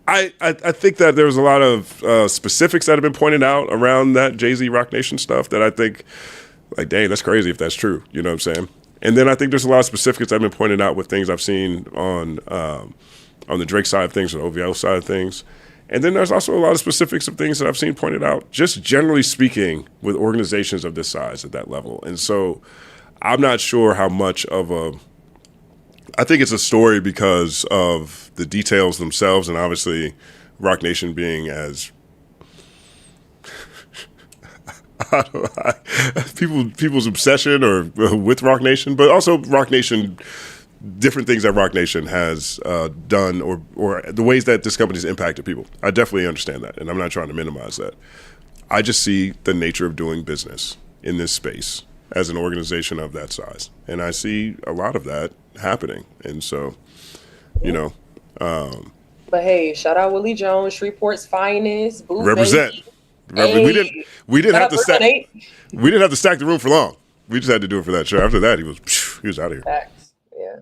I think that there's a lot of specifics that have been pointed out around that Jay-Z Rock Nation stuff that I think, like, dang, that's crazy if that's true. You know what I'm saying? And then I think there's a lot of specifics that have been pointed out with things I've seen on the Drake side of things, or the OVO side of things. And then there's also a lot of specifics of things that I've seen pointed out, just generally speaking, with organizations of this size at that level. And so I'm not sure how much of I think it's a story because of the details themselves, and obviously Rock Nation being as people's obsession or with Rock Nation, but also Rock Nation, different things that Rock Nation has done, or the ways that this company's impacted people. I definitely understand that, and I'm not trying to minimize that. I just see the nature of doing business in this space as an organization of that size. And I see a lot of that happening. And so, you know. But hey, shout out Willie Jones, Shreveport's finest. Boo Represent. Hey. We didn't have to stack the room for long. We just had to do it for that show. After that, he was out of here. Facts. Yeah.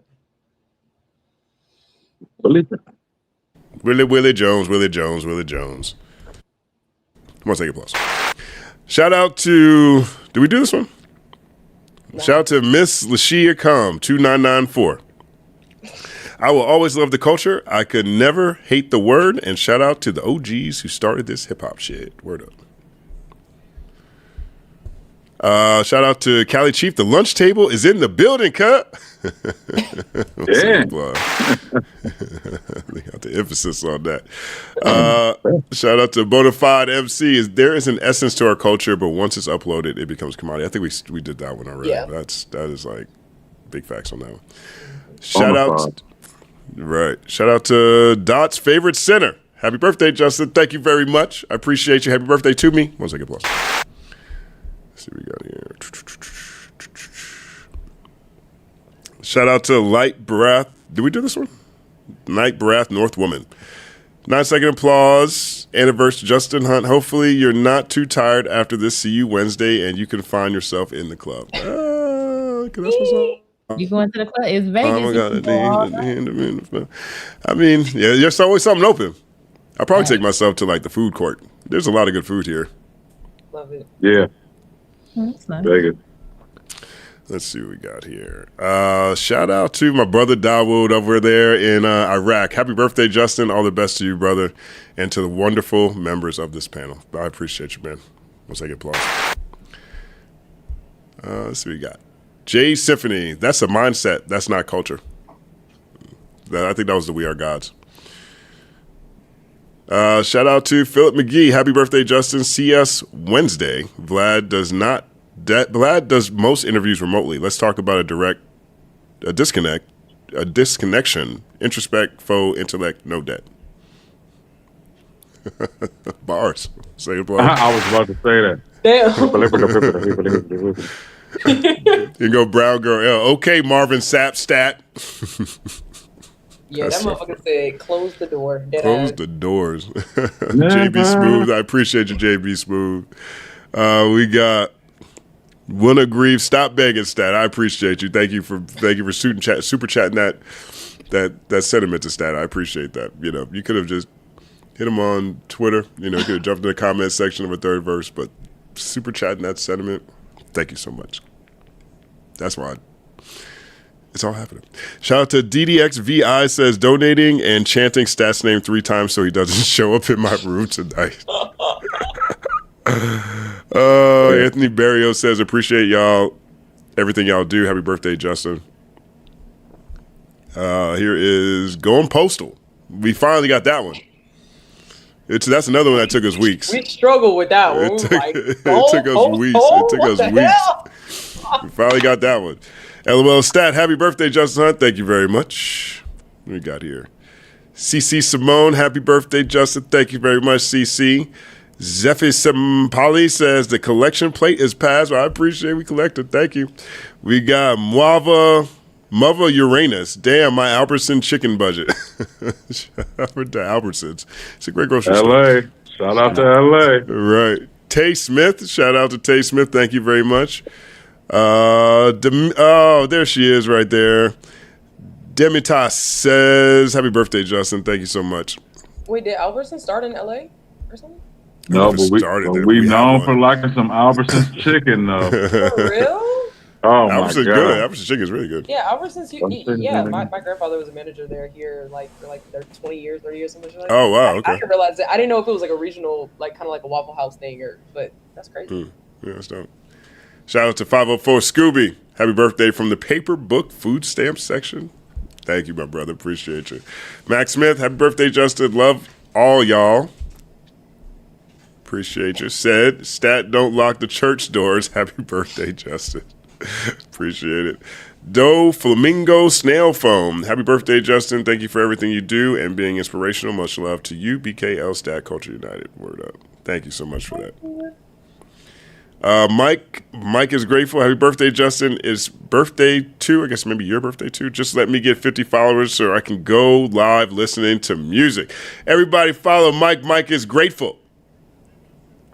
Willie Jones. One second plus. Shout out to, did we do this one? Shout out to Miss Lashia Com 2994. I will always love the culture. I could never hate the word. And shout out to the OGs who started this hip hop shit. Word up. Shout out to Cali Chief. The lunch table is in the building, cut. Yeah. They got the emphasis on that. Shout out to Bonafide MC. There is an essence to our culture, but once it's uploaded, it becomes commodity. I think we did that one already. Yeah. That is like big facts on that one. Shout out to Dot's favorite center. Happy birthday, Justin. Thank you very much. I appreciate you. Happy birthday to me. 1 second plus. Let's see what we got here. Shout out to Light Breath. Did we do this one? Night Breath North Woman. 9-second applause. Anniversary Justin Hunt. Hopefully you're not too tired after this. See you Wednesday and you can find yourself in the club. That's what's up. You going to the club? It's Vegas. Oh my God. I mean, yeah, there's always something open. I'll probably take myself to like the food court. There's a lot of good food here. Love it. Yeah. That's nice. Vegas. Let's see what we got here. Shout out to my brother Dawood over there in Iraq. Happy birthday, Justin. All the best to you, brother, and to the wonderful members of this panel. I appreciate you, man. Once I get applause. Let's see what we got. Jay Symphony. That's a mindset. That's not culture. I think that was the We Are Gods. Shout out to Philip McGee. Happy birthday, Justin. CS Wednesday. Vlad does most interviews remotely. Let's talk about a disconnection, introspect, faux intellect, no debt. Bars. Say it, bro. I was about to say that. You go Brown Girl L. Okay, Marvin Sapp stat. Yeah, that motherfucker said, close the door. Close the doors. JB Smooth. I appreciate you, JB Smooth. We got Winna Grieve. Stop begging stat. I appreciate you. Thank you for super chatting that sentiment to stat. I appreciate that. You know, you could have just hit him on Twitter. You know, you could have jumped in the comment section of a third verse, but super chatting that sentiment. Thank you so much. That's why it's all happening. Shout out to DDXVI says donating and chanting Stat's name 3 times so he doesn't show up in my room tonight. Anthony Barrio says appreciate y'all, everything y'all do. Happy birthday, Justin. Here is Going Postal. We finally got that one. That's another one that took us weeks. We struggled with that one. It took us weeks. It took us weeks. We finally got that one. LOL Stat, happy birthday, Justin Hunt. Thank you very much. What we got here? CC Simone, happy birthday, Justin. Thank you very much, CC. Zephy Simpali says the collection plate is passed. Well, I appreciate we collected. Thank you. We got Mava Uranus. Damn, my Albertson chicken budget. Shout out to Albertsons. It's a great grocery store. LA. Shout out to LA. Right. Tay Smith. Shout out to Tay Smith. Thank you very much. There she is right there. Demitas says, happy birthday, Justin. Thank you so much. Wait, did Albertson start in LA or something? No, but we known for liking some Albertsons chicken, though. For real? Oh, my Albertson's God. good. Albertson's chicken is really good. Yeah, Albertson's. My grandfather was a manager there here, for 20 years, 30 years, something like that. Oh, wow, okay. I didn't realize that. I didn't know if it was like a regional, like kind of like a Waffle House thing, but that's crazy. Yeah, that's dope. Shout out to 504 Scooby. Happy birthday from the paper book food stamp section. Thank you, my brother. Appreciate you. Max Smith, happy birthday, Justin. Love all y'all. Appreciate you. Said, Stat, don't lock the church doors. Happy birthday, Justin. Appreciate it. Doe Flamingo Snail Foam. Happy birthday, Justin. Thank you for everything you do and being inspirational. Much love to you, BKL Stat Culture United. Word up. Thank you so much for that. Mike is grateful. Happy birthday, Justin. It's birthday too. I guess maybe your birthday too. Just let me get 50 followers so I can go live listening to music. Everybody follow Mike. Mike is grateful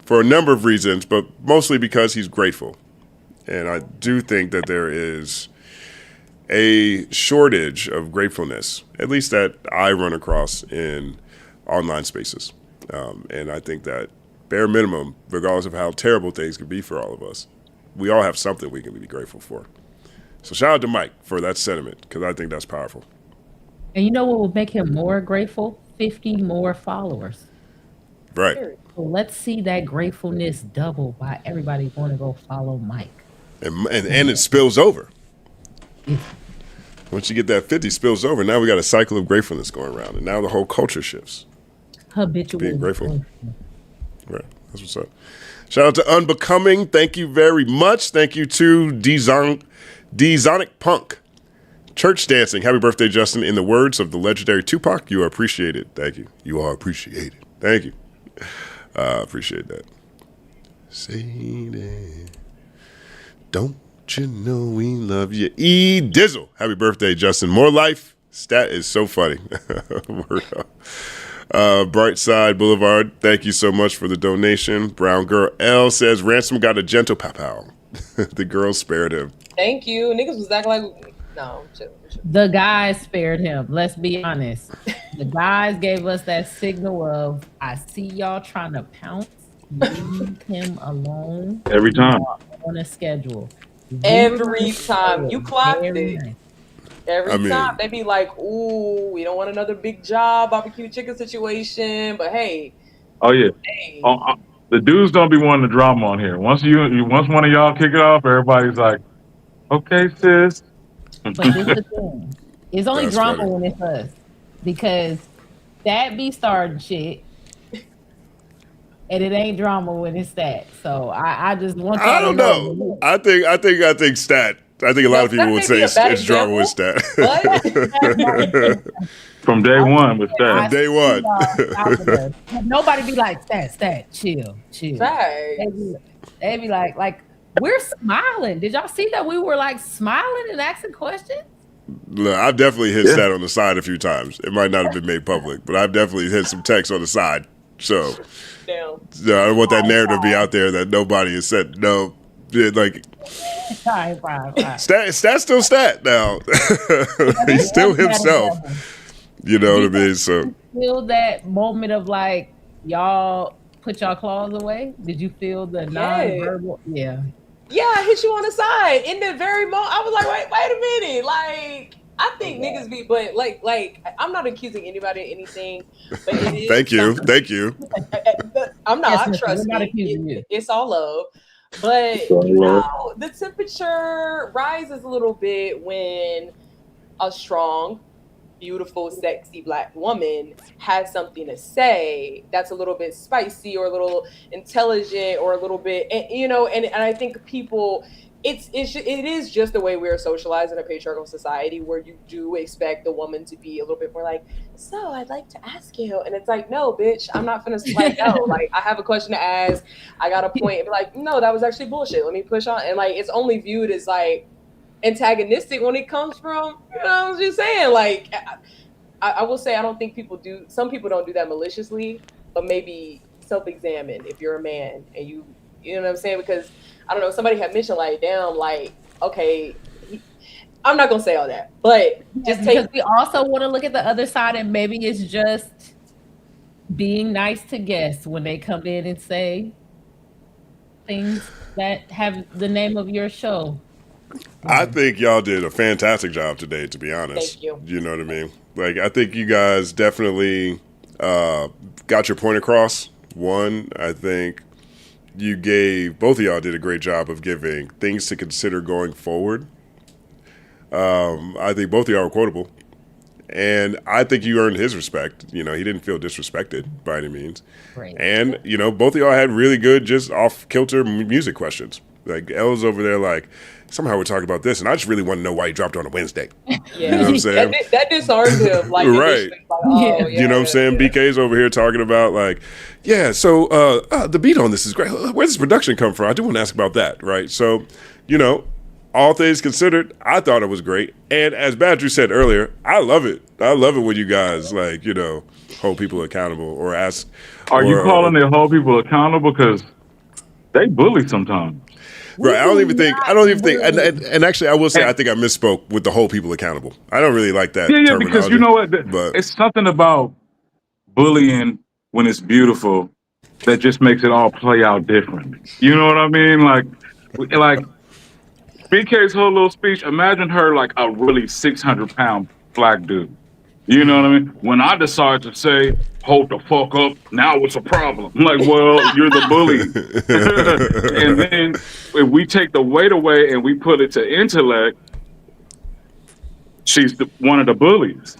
for a number of reasons, but mostly because he's grateful. And I do think that there is a shortage of gratefulness, at least that I run across in online spaces. And I think that bare minimum, regardless of how terrible things can be for all of us, we all have something we can be grateful for. So shout out to Mike for that sentiment, because I think that's powerful. And you know what will make him more grateful? 50 more followers. Right. So let's see that gratefulness double by everybody going to go follow Mike. And it spills over. Once you get that 50 spills over, now we got a cycle of gratefulness going around, and now the whole culture shifts. Habitual. Being grateful. Right. That's what's up. Shout out to Unbecoming. Thank you very much. Thank you to D-Zonic Punk. Church dancing. Happy birthday, Justin. In the words of the legendary Tupac, you are appreciated. Thank you. You are appreciated. Thank you. Appreciate that. Say that. Don't you know we love you? E Dizzle. Happy birthday, Justin. More life. Stat is so funny. Word up. Bright Side Boulevard, thank you so much for the donation. Brown Girl L says Ransom got a gentle pow. The girl spared him. Thank you. Niggas was acting like no. Chill. The guys spared him. Let's be honest. The guys gave us that signal of I see y'all trying to pounce. Leave him alone. Every time. On a schedule. Every time you clocked it. Nice. Every time they be like, "Ooh, we don't want another big job barbecue chicken situation," but hey. Oh yeah. Hey. The dudes don't be wanting the drama on here. Once one of y'all kick it off, everybody's like, "Okay, sis." But this is the thing. It's only That's drama funny. when it's us. Because that be starting shit. And it ain't drama when it's that. So I just want y'all I don't to know. I think stat. I think a lot of people would say it's drama with stat. From day one with stat. From day one. Nobody be like, stat, chill. Right. They be like, we're smiling. Did y'all see that we were like smiling and asking questions? Look, I've definitely hit stat on the side a few times. It might not have been made public, but I've definitely hit some text on the side. So I don't want that narrative to be out there that nobody has said no. Like Stat's still stat now. He's still himself. You know what I mean? So feel that moment of like y'all put y'all claws away? Did you feel the non-verbal? Yeah. Yeah, I hit you on the side in the very moment. I was like, wait a minute. Like, I think niggas be, but like, I'm not accusing anybody of anything. But it is Thank you. I'm not. Trust me. It's all love. But you know, the temperature rises a little bit when a strong, beautiful, sexy Black woman has something to say that's a little bit spicy or a little intelligent or a little bit, you know, and I think people, it is just the way we're socialized in a patriarchal society where you do expect the woman to be a little bit more like, so I'd like to ask you, and it's like, no, bitch, I'm not finna like, no, like I have a question to ask, I got a point, and be like, no, that was actually bullshit, let me push on, and like it's only viewed as like antagonistic when it comes from, you know, I was just saying, like I will say I don't think some people don't do that maliciously, but maybe self-examine if you're a man and you know what I'm saying, because I don't know, somebody had mentioned like, damn, like, okay, I'm not gonna say all that, but just because we also want to look at the other side, and maybe it's just being nice to guests when they come in and say things that have the name of your show. I think y'all did a fantastic job today, to be honest. Thank you. You know what I mean? Like, I think you guys definitely got your point across. One, I think both of y'all did a great job of giving things to consider going forward. I think both of y'all were quotable. And I think you earned his respect. You know, he didn't feel disrespected by any means. Right. And, you know, both of y'all had really good, just off-kilter music questions. Like, Elle's over there like, somehow we're talking about this, and I just really want to know why he dropped on a Wednesday. Yeah. You know what I'm saying? That disarmed him. Like, right. Like, oh, yeah. You know what I'm saying? BK's over here talking about like, yeah, so the beat on this is great. Where does this production come from? I do want to ask about that, right? So, you know, all things considered, I thought it was great. And as Badru said earlier, I love it. I love it when you guys, like, you know, hold people accountable or ask. Are you calling they hold people accountable? Because they bully sometimes. Right, I don't even think, and actually, I will say, I think I misspoke with the whole people accountable. I don't really like that terminology. Because you know what? But it's something about bullying when it's beautiful that just makes it all play out different. You know what I mean? Like BK's whole little speech, imagine her like a really 600-pound Black dude. You know what I mean? When I decide to say, hold the fuck up, now it's a problem. I'm like, well, you're the bully. And then if we take the weight away and we put it to intellect, she's one of the bullies.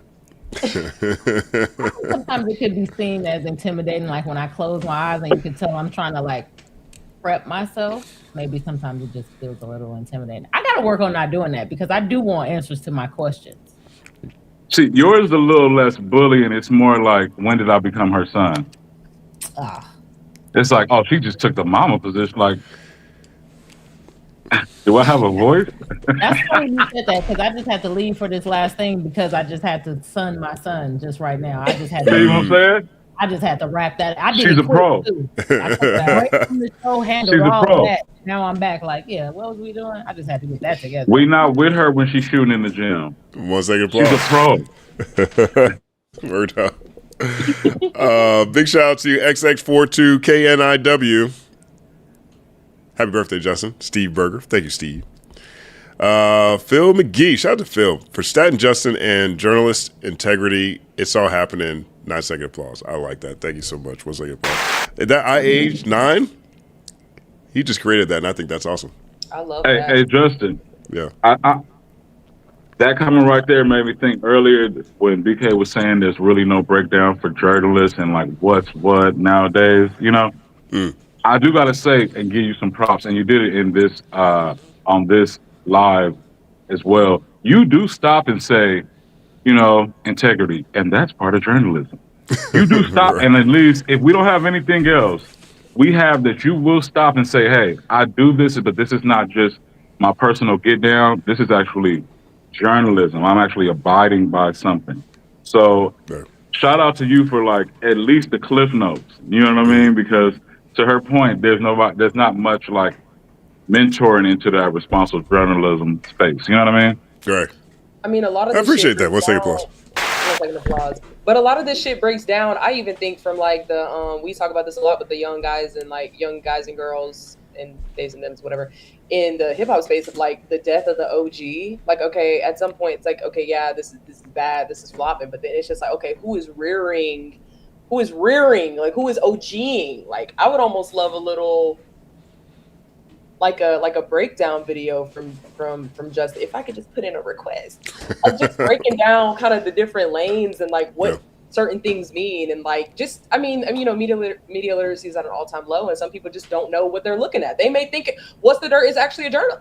Sometimes it could be seen as intimidating, like when I close my eyes and you can tell I'm trying to like prep myself. Maybe sometimes it just feels a little intimidating. I got to work on not doing that because I do want answers to my questions. See, yours is a little less bullying. It's more like, when did I become her son? It's like, oh, she just took the mama position. Like, do I have a voice? That's funny you said that because I just had to leave for this last thing because I just had to son my son just right now. I just had to. See what I'm saying? I just had to wrap that. I did. She's it a pro. Too. I took that right from the show, handled all that. Now I'm back. Like, yeah, what was we doing? I just had to get that together. We not with her when she's shooting in the gym. 1 second applause. She's a pro. Word up. Big shout out to you, XX42KNIW. Happy birthday, Justin. Steve Berger. Thank you, Steve. Phil McGee, shout out to Phil for Staten Justin and journalist integrity. It's all happening. 9-second applause. I like that. Thank you so much. 1 second applause. That I aged 9. He just created that, and I think that's awesome. I love that. Hey, Justin. Yeah. That comment right there made me think earlier when BK was saying there's really no breakdown for journalists and like what's what nowadays. You know, I do gotta say and give you some props, and you did it in this on this live as well. You do stop and say, you know, integrity, and that's part of journalism. You do stop, and at least if we don't have anything else, we have that you will stop and say, hey, I do this, but this is not just my personal get down. This is actually journalism. I'm actually abiding by something. So shout out to you for like at least the cliff notes. You know what I mean? Because to her point, there's not much like mentoring into that responsible journalism space. You know what I mean? Right. I mean, a lot of I this appreciate shit that. 1 second breaks applause. down- 1 second applause. But a lot of this shit breaks down. I even think from like the we talk about this a lot with the young guys and girls and days and thems, whatever, in the hip hop space of like the death of the OG. Like, okay, at some point it's like, okay, yeah, this is bad, this is flopping, but then it's just like, okay, who is rearing, like who is OGing? Like, I would almost love a little like a breakdown video from Justin, if I could just put in a request of just breaking down kind of the different lanes and like what certain things mean, and like just I mean you know, media literacy is at an all-time low, and some people just don't know what they're looking at. They may think what's the dirt is actually a journal.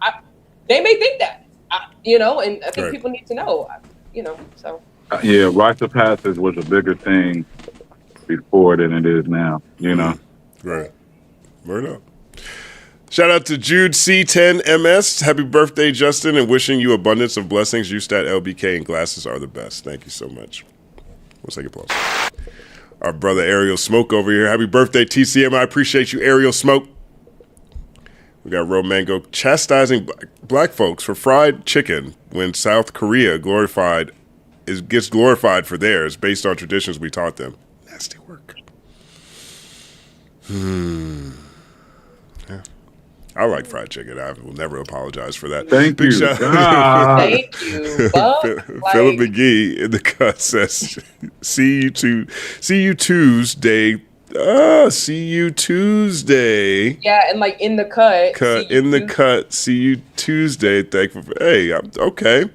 They may think that, you know, and I think people need to know, you know. So yeah, rites of passage was a bigger thing before than it is now. You know, right? Word up. Shout out to Jude C10MS. Happy birthday, Justin, and wishing you abundance of blessings. Ustat, LBK, and glasses are the best. Thank you so much. 1 second applause. Our brother Ariel Smoke over here. Happy birthday, TCM. I appreciate you, Ariel Smoke. We got Romango chastising black folks for fried chicken when South Korea gets glorified for theirs based on traditions we taught them. Nasty work. Yeah. I like fried chicken. I will never apologize for that. Thank you. thank you. Philip McGee in the cut says, see you Tuesday. See you Tuesday. Yeah, and like in the cut. See you Tuesday. Thankful for, hey, okay.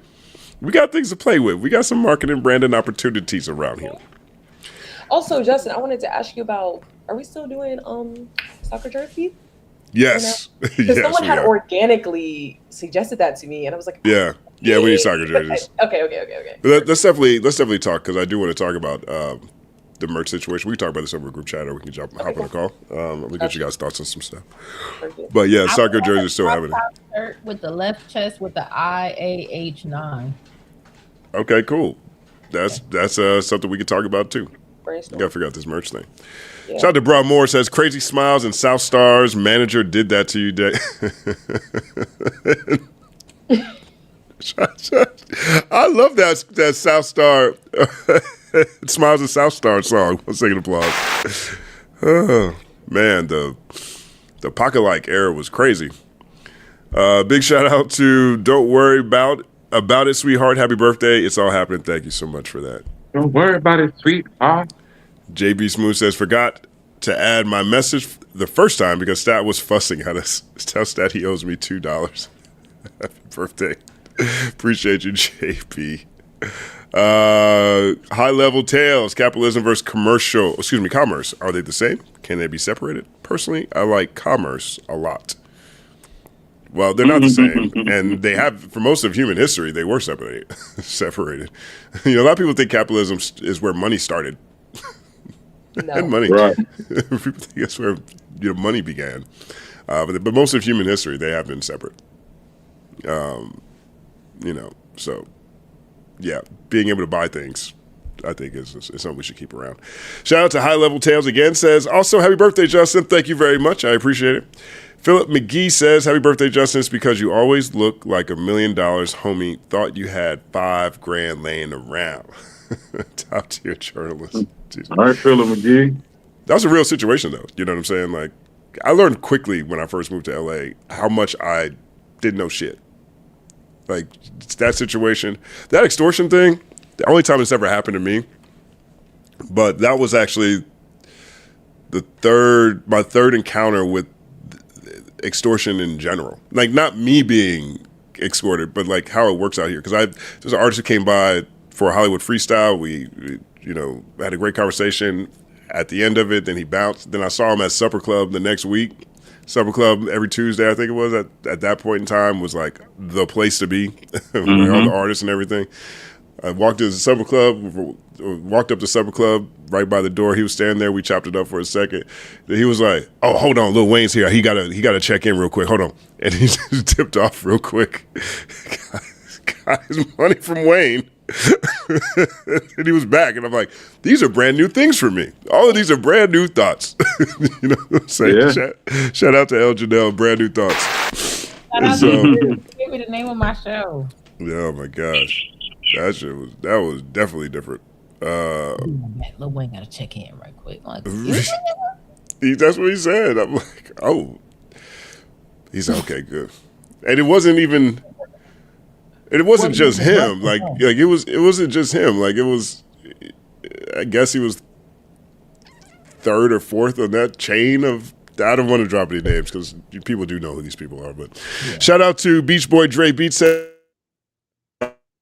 We got things to play with. We got some marketing branding opportunities around here. Also, Justin, I wanted to ask you about, are we still doing soccer jersey? Yes. Because someone had organically suggested that to me, and I was like, yeah, we need soccer jerseys. Okay. But let's definitely talk, because I do want to talk about the merch situation. We can talk about this over a group chat, or we can hop on a call. Let me get you guys' thoughts on some stuff. But yeah, soccer jerseys is still happening. Shirt with the left chest with the IAH9. Okay, cool. That's something we can talk about too. Brainstorm. Gotta figure out this merch thing. Yeah. Shout out to Broad Moore, says crazy smiles and South Stars manager did that to you, Day. I love that South Star Smiles and South Star song. 1 second applause. Oh, man, the pocket-like era was crazy. Big shout out to Don't Worry About It, Sweetheart. Happy birthday. It's all happening. Thank you so much for that. Don't worry about it, sweetheart. JB Smooth says, forgot to add my message the first time because Stat was fussing at us. Tell Stat he owes me $2. Happy birthday. Appreciate you, JP. High level tales, capitalism versus commerce. Are they the same? Can they be separated? Personally, I like commerce a lot. Well, they're not the same, and they have, for most of human history, they were separated. You know, a lot of people think capitalism is where money started. No. And money. Right. People think that's where money began. But most of human history, they have been separate. You know, so yeah, being able to buy things, I think is something we should keep around. Shout out to High Level Tales again, says, also happy birthday, Justin. Thank you very much. I appreciate it. Philip McGee says, happy birthday, Justin. It's because you always look like $1 million, homie. Thought you had $5,000 laying around. Top tier journalist. All right, Philip McGee. That was a real situation, though. You know what I'm saying? Like, I learned quickly when I first moved to LA how much I didn't know shit. Like that situation, that extortion thing, the only time it's ever happened to me, but that was actually my third encounter with extortion in general. Like not me being escorted, but like how it works out here. Because there's an artist who came by for a Hollywood freestyle. We had a great conversation. At the end of it, then he bounced. Then I saw him at Supper Club the next week. Supper Club every Tuesday, I think it was. At that point in time, was like the place to be, where all the artists and everything. I walked up to Supper Club right by the door. He was standing there. We chopped it up for a second. Then he was like, "Oh, hold on, Lil Wayne's here. He gotta check in real quick. Hold on." And he just tipped off real quick. Got his money from Wayne. And he was back, and I'm like, these are brand new things for me. All of these are brand new thoughts. You know what I'm saying? Yeah. Shout out to El Janelle, brand new thoughts. Shout out to give me the name of my show. Oh my gosh, that was definitely different. Lil Wayne gotta check in right quick. Like, that's what he said. I'm like, oh, he's okay, good. And it wasn't even. And it wasn't just him. Like it wasn't just him. Like it was. I guess he was third or fourth on that chain of. I don't want to drop any names because people do know who these people are. But shout out to Beach Boy Dre Beat said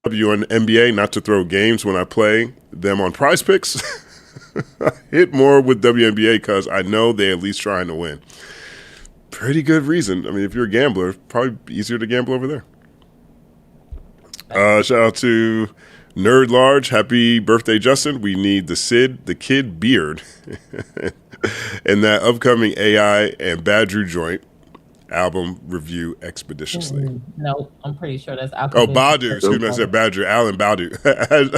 W on NBA not to throw games when I play them on Prize Picks. I hit more with WNBA because I know they're at least trying to win. Pretty good reason. I mean, if you're a gambler, probably easier to gamble over there. Shout out to Nerd Large. Happy birthday, Justin. We need the Kid Beard and that upcoming AI and Badru joint album review expeditiously. No, I'm pretty sure that's Alchemist. Oh, Badu. Excuse me, I said Badru. Alan Badu.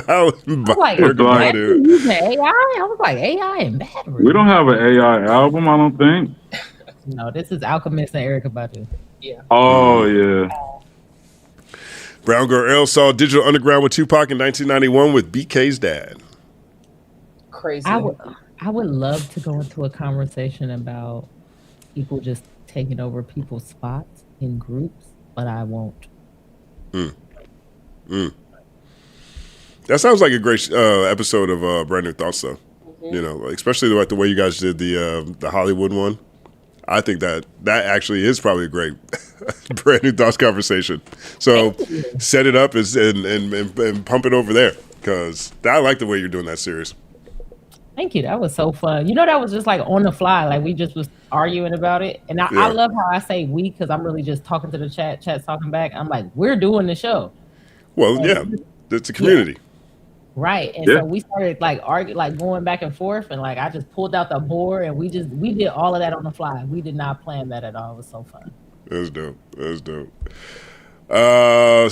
Alan Badu. Using AI? I was like, AI and Badru. We don't have an AI album, I don't think. No, this is Alchemist and Erykah Badu. Yeah. Oh, yeah. Brown Girl L saw Digital Underground with Tupac in 1991 with BK's dad. Crazy. I would love to go into a conversation about people just taking over people's spots in groups, but I won't. That sounds like a great episode of Brand New Thoughts, though. You know, especially like the way you guys did the Hollywood one. I think that actually is probably a great Brand New Thoughts conversation. So set it up and pump it over there because I like the way you're doing that series. Thank you. That was so fun. You know, that was just like on the fly. Like we just was arguing about it. And I love how I say we because I'm really just talking to the chat's talking back. I'm like, we're doing the show. Well, it's a community. Yeah. Right. And so we started like arguing, like going back and forth. And like I just pulled out the board and we did all of that on the fly. We did not plan that at all. It was so fun. That was dope.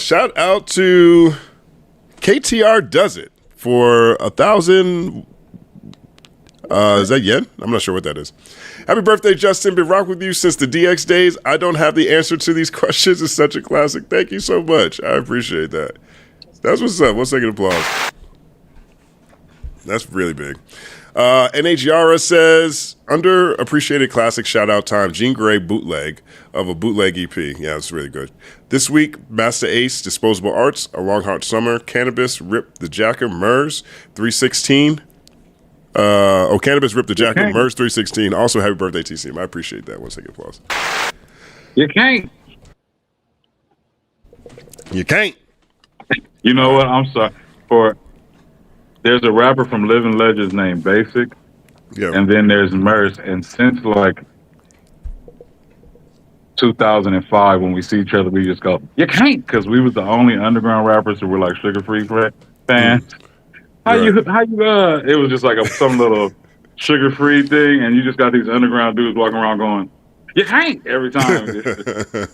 Shout out to KTR Does It for 1,000. Is that yen? I'm not sure what that is. Happy birthday, Justin. Been rock with you since the DX days. I don't have the answer to these questions. It's such a classic. Thank you so much. I appreciate that. That's what's up. 1 second applause. That's really big. NH Yara says, underappreciated classic shout out time, Jean Grey bootleg of a bootleg EP. Yeah, it's really good. This week, Master Ace, Disposable Arts, A Long Hot Summer, Cannabis, Rip the Jacker, Murs, 316. Cannabis, Rip the Jacker, Murs, 316. Also, happy birthday, TCM. I appreciate that. 1 second applause. You can't. You know what? I'm sorry. There's a rapper from Living Legends named Basic, and then there's Merce. And since like 2005, when we see each other, we just go, "You can't," because we was the only underground rappers who were like Sugar Free fans. How you? It was just like some little Sugar Free thing, and you just got these underground dudes walking around going, "You can't," every time.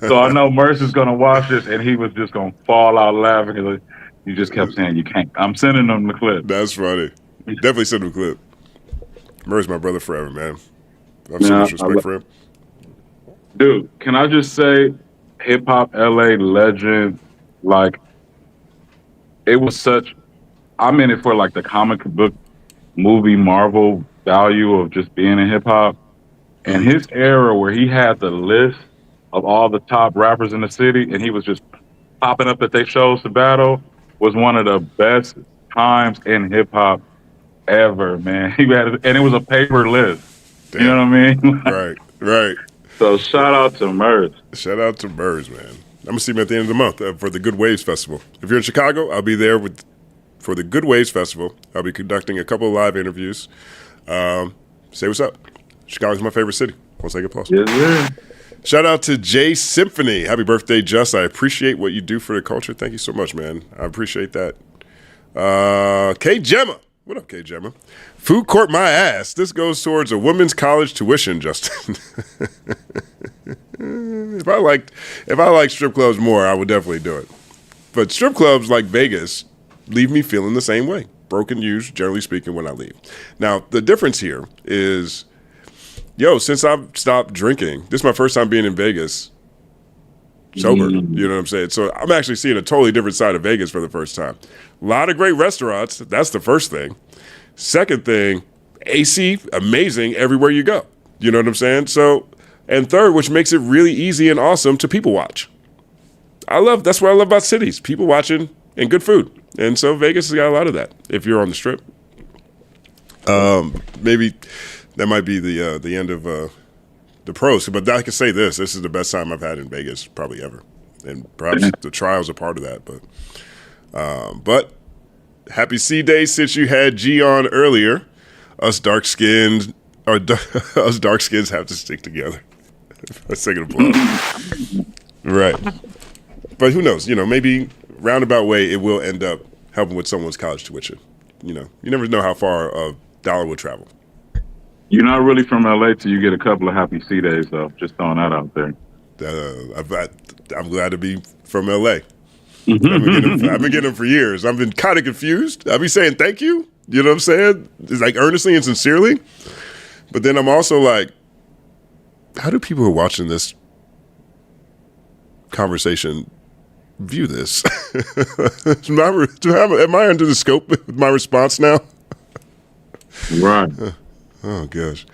So I know Merce is gonna watch this, and he was just gonna fall out laughing. You just kept saying, "You can't." I'm sending them the clip. That's funny. Definitely send him a clip. Murray's my brother forever, man. I have so much respect for him. Dude, can I just say, hip hop LA legend, like, it was such, I'm in it for like the comic book movie Marvel value of just being in hip hop. And his era where he had the list of all the top rappers in the city and he was just popping up at their shows to battle was one of the best times in hip hop ever, man. And it was a paper list. Damn. You know what I mean? Right. So shout out to Merz. Shout out to Merz, man. I'm gonna see him at the end of the month for the Good Waves Festival. If you're in Chicago, I'll be there for the Good Waves Festival. I'll be conducting a couple of live interviews. Say what's up. Chicago's my favorite city. One second, applause. Yes, sir. Shout out to J Symphony. Happy birthday, Just. I appreciate what you do for the culture. Thank you so much, man. I appreciate that. K Gemma. What up, K Gemma? Food court my ass. This goes towards a women's college tuition, Justin. If I liked strip clubs more, I would definitely do it. But strip clubs like Vegas leave me feeling the same way. Broken used, generally speaking, when I leave. Now, the difference here is, since I've stopped drinking, this is my first time being in Vegas sober. You know what I'm saying? So I'm actually seeing a totally different side of Vegas for the first time. A lot of great restaurants. That's the first thing. Second thing, AC, amazing everywhere you go. You know what I'm saying? So, and third, which makes it really easy and awesome to people watch. That's what I love about cities, people watching and good food. And so Vegas has got a lot of that if you're on the Strip. Maybe that might be the end of the pros. But I can say this is the best time I've had in Vegas probably ever. And perhaps the trial's a part of that. But happy C Day since you had G on earlier. Us dark skins have to stick together. A second applause. Right. But who knows? Maybe roundabout way it will end up helping with someone's college tuition. You never know how far a dollar will travel. You're not really from LA till you get a couple of happy C days, though. Just throwing that out there. I'm glad to be from LA. I've been getting them for years. I've been kind of confused. I'll be saying thank you. You know what I'm saying? It's like earnestly and sincerely. But then I'm also like, how do people who are watching this conversation view this? Am I under the scope with my response now? Right. Oh gosh.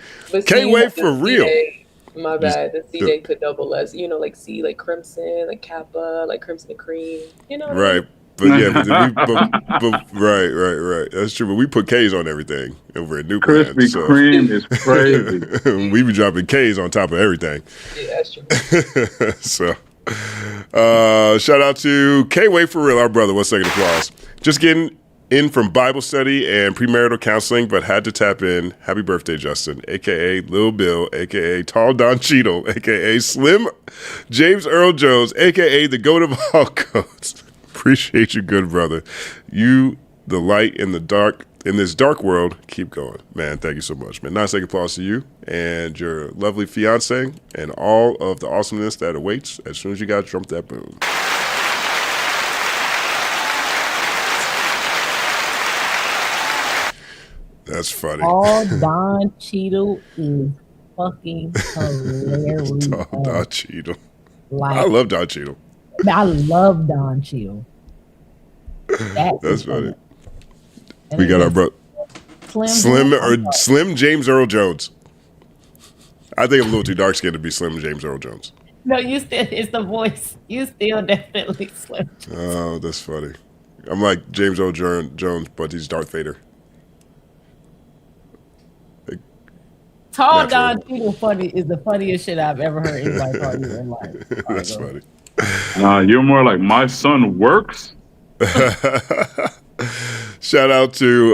K-Wave for real. My bad. The C-Day could double as, like C, like Crimson, like Kappa, like Crimson and Cream. Right. But right. That's true. But we put K's on everything over at Newport. Krispy Kreme is crazy. We be dropping K's on top of everything. Yeah, that's true. So, shout out to K-Way for real, our brother. 1 second applause. Just getting in from Bible study and premarital counseling, but had to tap in. Happy birthday, Justin, a.k.a. Lil Bill, a.k.a. Tall Don Cheadle, a.k.a. Slim James Earl Jones, a.k.a. the GOAT of all goats. Appreciate you, good brother. You, the light in the dark, in this dark world, keep going. Man, thank you so much, man. 9 second applause to you and your lovely fiance and all of the awesomeness that awaits as soon as you guys jump that boom. That's funny. All Don Cheadle is fucking hilarious. Don Cheadle. Like, I love Don Cheadle. I love Don Cheadle. That's funny. We got our brother Slim James Earl Jones. I think I'm a little too dark skinned to be Slim James Earl Jones. No, it's the voice. You still definitely Slim. Oh, that's funny. I'm like James Earl Jones, but he's Darth Vader. Tall Don Cheadle funny is the funniest shit I've ever heard anybody call you in life. That's funny. You're more like my son works. Shout out to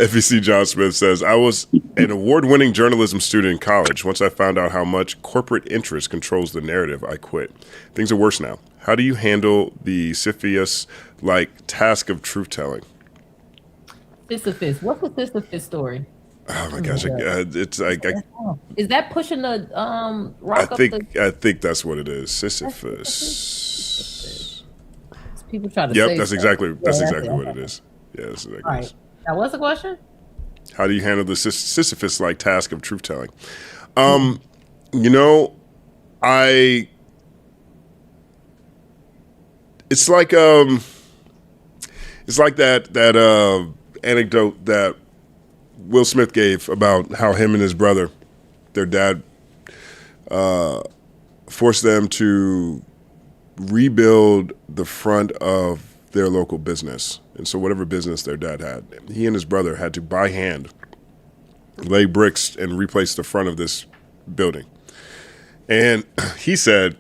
FEC John Smith says, I was an award-winning journalism student in college. Once I found out how much corporate interest controls the narrative, I quit. Things are worse now. How do you handle the Sisyphus-like task of truth-telling? Sisyphus. What's the Sisyphus story? Oh my gosh! It's like is that pushing the rock? I think that's what it is. Sisyphus. People try to. Yep, say that's stuff. exactly what it is. Yeah, that's exactly. All right. Now, what's the question? How do you handle the Sisyphus-like task of truth telling? It's like that anecdote that Will Smith gave about how him and his brother, their dad, forced them to rebuild the front of their local business. And so whatever business their dad had, he and his brother had to by hand lay bricks and replace the front of this building. And he said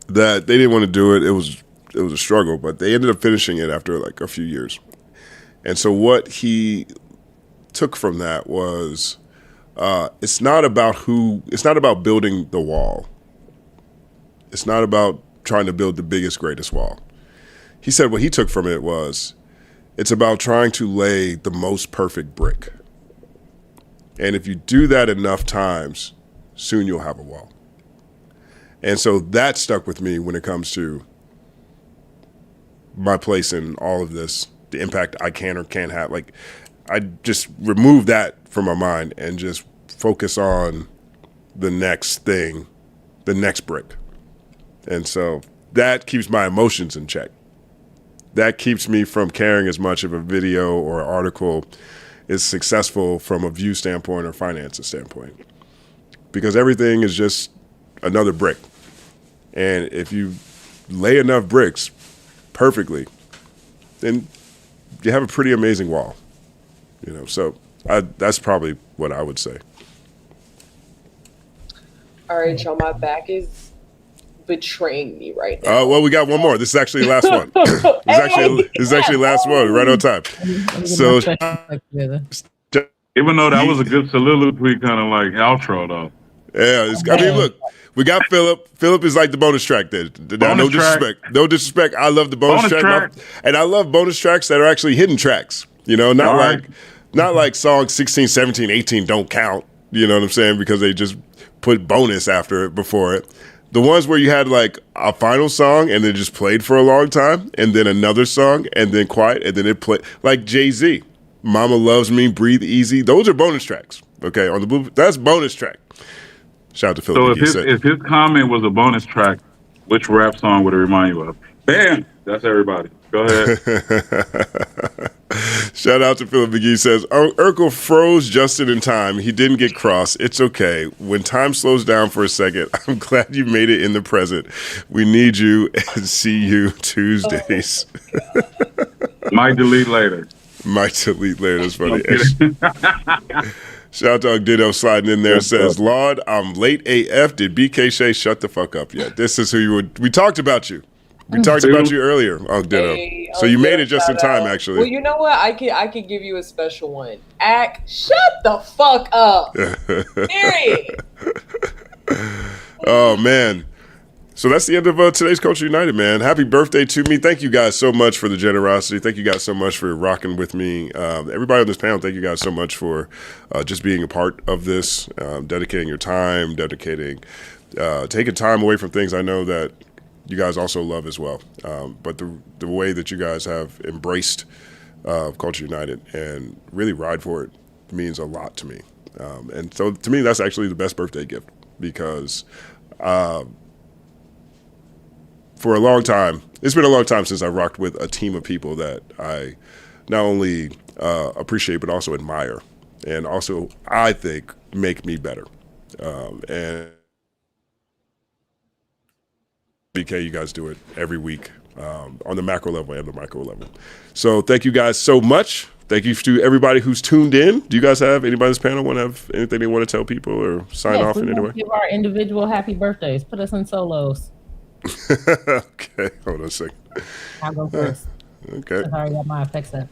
that they didn't want to do it. It was a struggle, but they ended up finishing it after like a few years. And so what he took from that was it's not about building the wall. It's not about trying to build the biggest, greatest wall. He said what he took from it was it's about trying to lay the most perfect brick. And if you do that enough times, soon you'll have a wall. And so that stuck with me when it comes to my place in all of this, the impact I can or can't have. Like, I just remove that from my mind and just focus on the next thing, the next brick. And so that keeps my emotions in check. That keeps me from caring as much if a video or article is successful from a view standpoint or finances standpoint. Because everything is just another brick. And if you lay enough bricks perfectly, then you have a pretty amazing wall. You know, so that's probably what I would say. All right, y'all, my back is betraying me right now. Well, we got one more. This is actually the last one. This is actually the last one, right on time. So, even though that was a good soliloquy kind of like outro, though. Yeah, I mean, look, we got Philip. Philip is like the bonus track there. No disrespect. No disrespect. I love the bonus track. And I love bonus tracks that are actually hidden tracks. You know, not like songs 16, 17, 18 don't count. You know what I'm saying? Because they just put bonus after it, before it. The ones where you had like a final song and then just played for a long time, and then another song, and then quiet, and then it played, like Jay-Z, Mama Loves Me, Breathe Easy. Those are bonus tracks. Okay, on the blue, that's bonus track. Shout out to Philip. So if his comment was a bonus track, which rap song would it remind you of? Bam! That's everybody. Go ahead. Shout out to Philip McGee. Says, Urkel froze Justin in time. He didn't get cross. It's okay. When time slows down for a second, I'm glad you made it in the present. We need you and see you Tuesdays. Might delete later. Might delete later. That's funny. Shout out Ditto sliding in there. Says, Lord, I'm late AF. Did BK Shea shut the fuck up yet? This is who you would. We talked about you. We talked about you earlier, Ditto. Hey, so you made it just in time, actually. Well, you know what? I could give you a special one. Shut the fuck up. Period. Oh, man. So that's the end of today's Culture United, man. Happy birthday to me. Thank you guys so much for the generosity. Thank you guys so much for rocking with me. Everybody on this panel, thank you guys so much for just being a part of this, dedicating your time, taking time away from things I know that you guys also love as well. But the way that you guys have embraced Culture United and really ride for it means a lot to me. And so to me, that's actually the best birthday gift, because for a long time, it's been a long time since I rocked with a team of people that I not only appreciate but also admire, and also I think make me better. And BK, you guys do it every week on the macro level and the micro level. So thank you guys so much. Thank you to everybody who's tuned in. Do you guys have anybody on this panel want to have anything they want to tell people or sign off in any way? Give our individual happy birthdays. Put us in solos. Okay, hold on a second. I'll go first. Okay. I already got my effects up.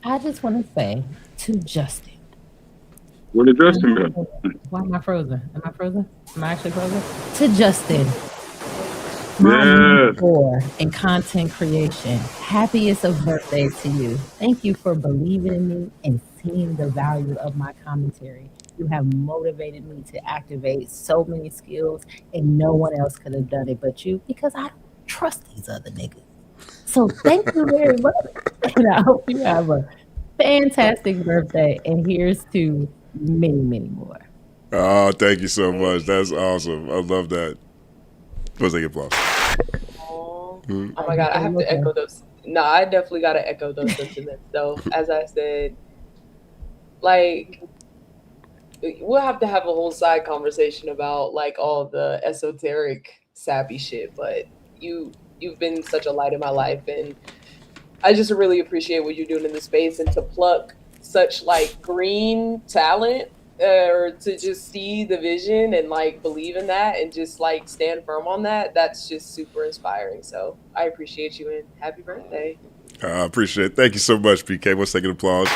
I just want to say to Justin. Where did Justin go? Why am I frozen? Am I frozen? Am I actually frozen? To Justin. Yes. In content creation. Happiest of birthdays to you. Thank you for believing in me and seeing the value of my commentary. You have motivated me to activate so many skills, and no one else could have done it but you, because I don't trust these other niggas. So thank you very much. And I hope you have a fantastic birthday. And here's to many, many more. Oh, thank you so much. That's awesome. I love that. Let's take applause. Oh my God, I have to echo those. No, I definitely got to echo those sentiments, though. As I said, like, we'll have to have a whole side conversation about, like, all the esoteric, sappy shit. But you've been such a light in my life, and I just really appreciate what you're doing in the space, and to pluck such like green talent, or to just see the vision and like believe in that and just like stand firm on that. That's just super inspiring. So I appreciate you and happy birthday. I appreciate it. Thank you so much, PK. Let's take an applause.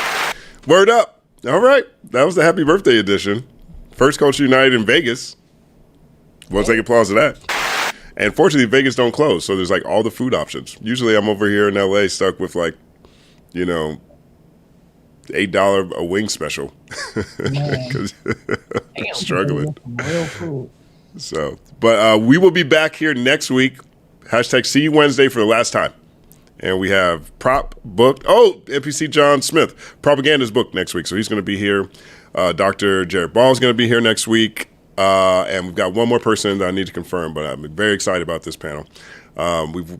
Word up. All right. That was the happy birthday edition. First Culture United in Vegas. We'll take applause to that. And fortunately, Vegas don't close, so there's like all the food options. Usually I'm over here in LA stuck with like, you know, $8 a wing special. Because I'm struggling. Real food. So, but we will be back here next week. Hashtag see you Wednesday for the last time. And we have prop booked. Oh, NPC John Smith. Propaganda's booked next week, so he's going to be here. Dr. Jared Ball is going to be here next week. And we've got one more person that I need to confirm, but I'm very excited about this panel.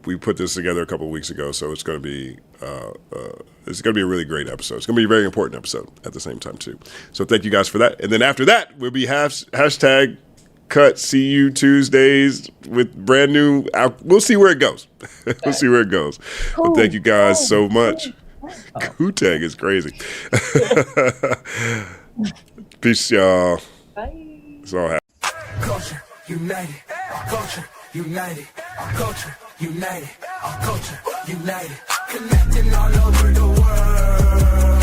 We put this together a couple of weeks ago, so it's going to be a really great episode. It's going to be a very important episode at the same time too. So thank you guys for that. And then after that, we'll be hashtag cut see you Tuesdays with brand new. We'll see where it goes. We'll see where it goes. But thank you guys so much. Q-Tag is crazy. Peace, y'all. Bye. It's all happening. Culture united, culture united, culture united, culture united, connecting all over the world.